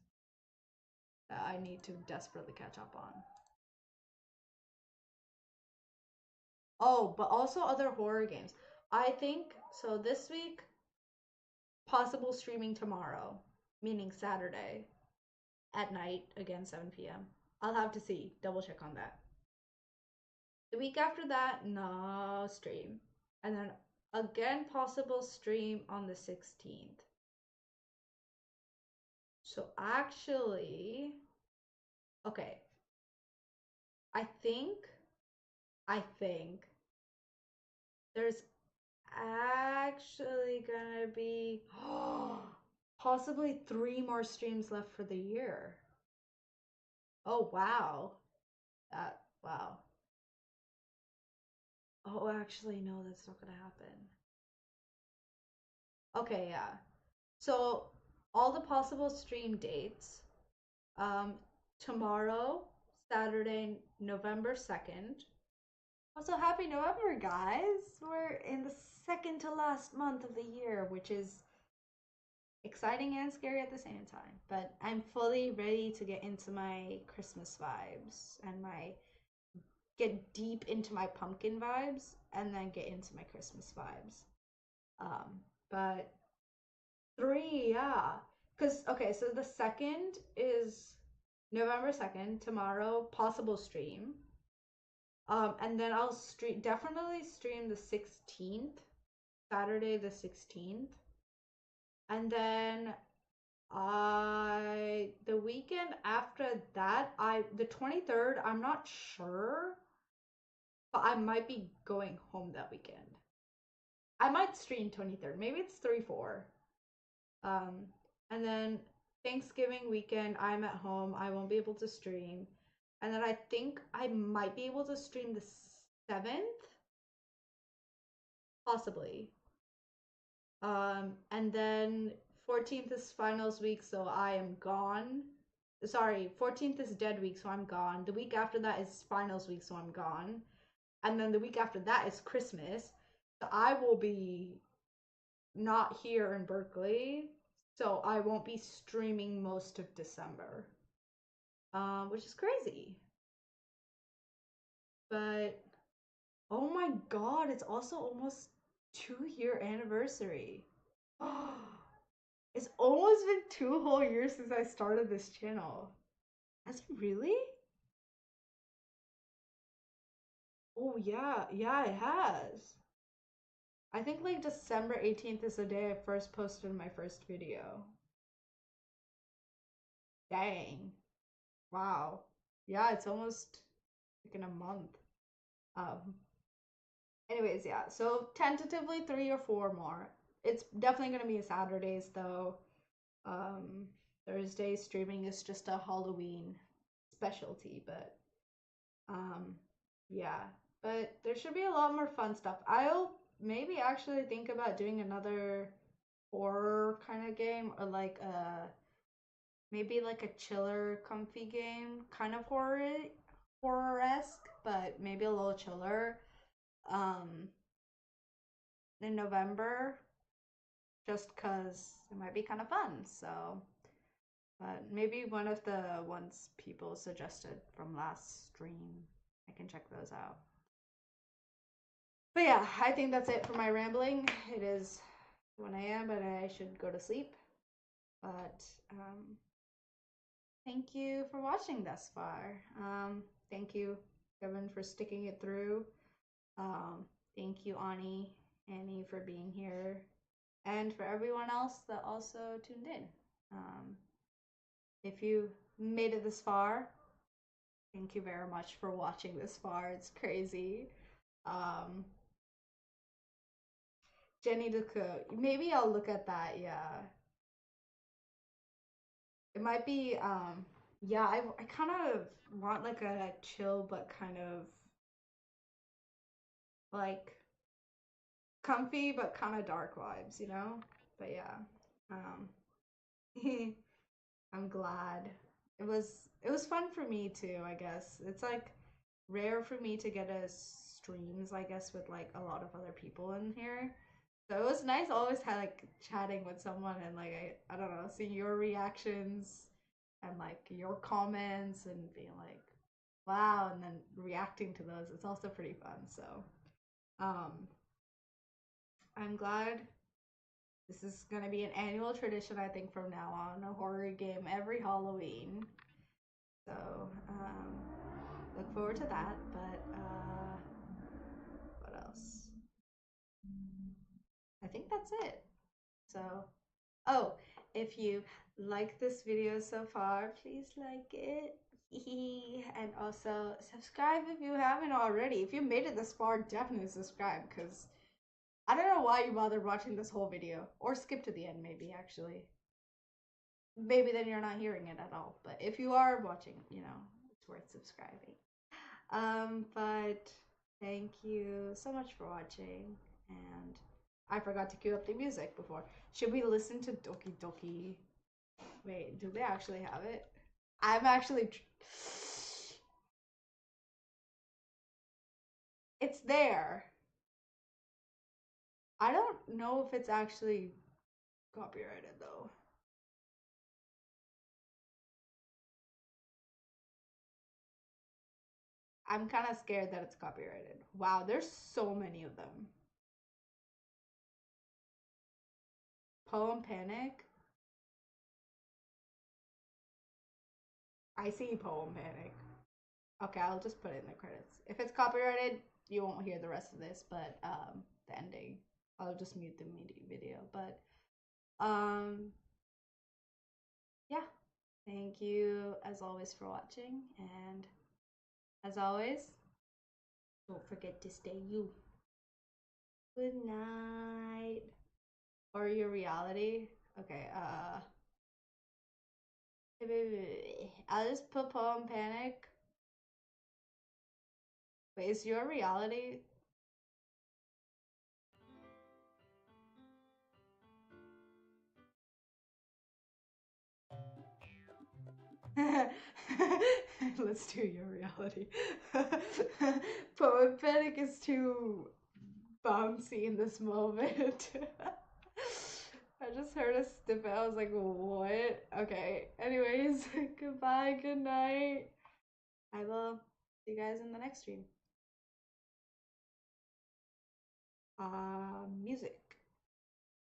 that I need to desperately catch up on. Oh, but also other horror games. I think so. This week, possible streaming tomorrow, meaning Saturday at night, again 7 p.m. I'll have to see, double check on that. The week after that, no stream. And then again, possible stream on the 16th. So actually, okay. I think there's actually gonna be possibly 3 more streams left for the year. Oh wow. Wow. Oh, actually, no, that's not gonna happen. Okay, yeah. So all the possible stream dates. Tomorrow, Saturday, November 2nd. Also, happy November, guys! We're in the second to last month of the year, which is exciting and scary at the same time. But I'm fully ready to get into my Christmas vibes and get deep into my pumpkin vibes and then get into my Christmas vibes. But 3, yeah. Because, okay, so the 2nd is November 2nd, tomorrow, possible stream. And then I'll definitely stream the 16th, Saturday the 16th. And then the weekend after that, the 23rd, I'm not sure, but I might be going home that weekend. I might stream 23rd, maybe it's 3-4. And then Thanksgiving weekend, I'm at home, I won't be able to stream. And then I think I might be able to stream the 7th, possibly. And then 14th is finals week, so I am gone. Sorry, 14th is dead week, so I'm gone. The week after that is finals week, so I'm gone. And then the week after that is Christmas, so I will be not here in Berkeley, so I won't be streaming most of December, which is crazy. But oh my god, it's also almost 2-year anniversary. It's almost been 2 whole years since I started this channel. Has it really? Oh yeah, it has. I think like December 18th is the day I first posted my first video. Dang. Wow. Yeah, it's almost like in a month. Anyways, yeah, so tentatively 3 or 4 more. It's definitely gonna be Saturdays though. Thursday streaming is just a HaLloWeEn specialty, but yeah. But there should be a lot more fun stuff. I'll maybe actually think about doing another horror kind of game, or like maybe like a chiller, comfy game, kind of horror-esque, but maybe a little chiller. In November, just cause it might be kind of fun. So, but maybe one of the ones people suggested from last stream, I can check those out. But yeah, I think that's it for my rambling. It is 1 a.m. and I should go to sleep. But thank you for watching thus far. Thank you, Kevin, for sticking it through. Thank you, Annie, for being here, and for everyone else that also tuned in. If you made it this far, thank you very much for watching this far. It's crazy. Jenny Duku, maybe I'll look at that. Yeah, it might be. Yeah, I kind of want like a chill but kind of like comfy but kind of dark vibes, you know? But yeah, I'm glad. It was fun for me too, I guess. It's like rare for me to get a streams, I guess, with like a lot of other people in here. So it was nice always had like chatting with someone and like I don't know, seeing your reactions and like your comments and being like, wow, and then reacting to those. It's also pretty fun. So I'm glad this is gonna be an annual tradition, I think, from now on. A horror game every Halloween. So look forward to that. But what else? I think that's it. So, oh, if you like this video so far, please like it. And also subscribe if you haven't already. If you made it this far, definitely subscribe, because I don't know why you bothered watching this whole video. Or skip to the end, maybe, actually. Maybe then you're not hearing it at all. But if you are watching, you know, it's worth subscribing. But thank you so much for watching. And I forgot to cue up the music before. Should we listen to Doki Doki? Wait, do they actually have it? I'm actually... It's there. I don't know if it's actually copyrighted though. I'm kind of scared that it's copyrighted. Wow, there's so many of them. Poem Panic. I see Poem Panic. Okay, I'll just put it in the credits. If it's copyrighted, you won't hear the rest of this, but the ending. I'll just mute the video. But yeah. Thank you as always for watching, and as always, don't forget to stay you. Good night. Or your reality. Okay, I'll just put Poem Panic. Wait, is your reality? Let's do your reality. Poem Panic is too bouncy in this moment. I just heard a snippet. I was like, what? Okay. Anyways, goodbye, good night. I will see you guys in the next stream. Music.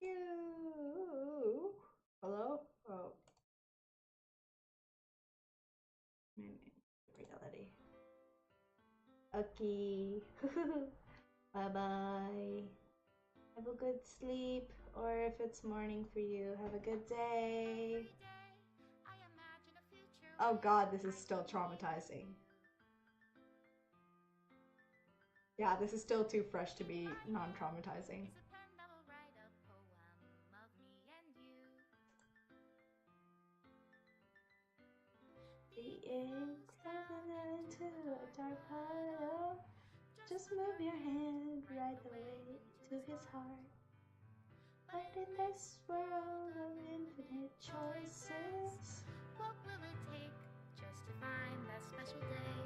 You. Hello? Oh. Reality. Okay. Bye-bye. Have a good sleep, or if it's morning for you, have a good day. Oh god, this is still traumatizing. Yeah, this is still too fresh to be non-traumatizing. The ink into a dark puddle. Just move your hand right the way to his heart. But in this world of infinite choices, what will it take just to find that special day?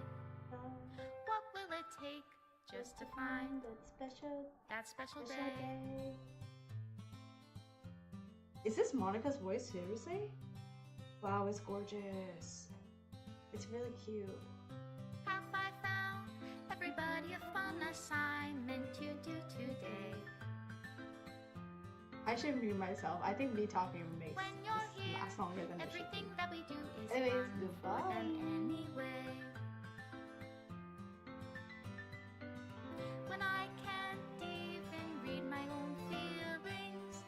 What will it take just to find that special day? Is this Monica's voice, seriously? Wow, it's gorgeous. It's really cute. Have I found everybody a fun assignment to do today? I should mute myself. I think me talking makes When you're this here, last longer than it should everything be. that we do is Anyways, fun goodbye. for them anyway. When I can't even read my own feelings,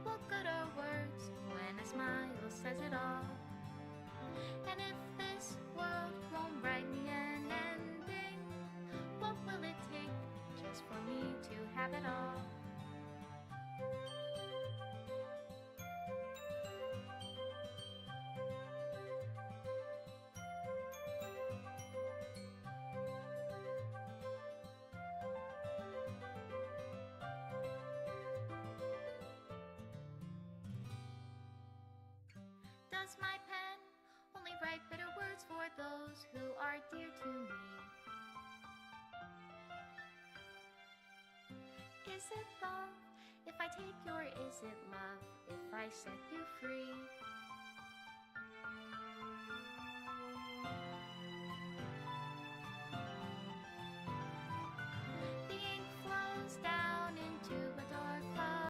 what good are words when a smile says it all? And if this world won't write me an ending, what will it take just for me to have it all? Does my pen only write bitter words for those who are dear to me? Is it love if I take your, is it love if I set you free?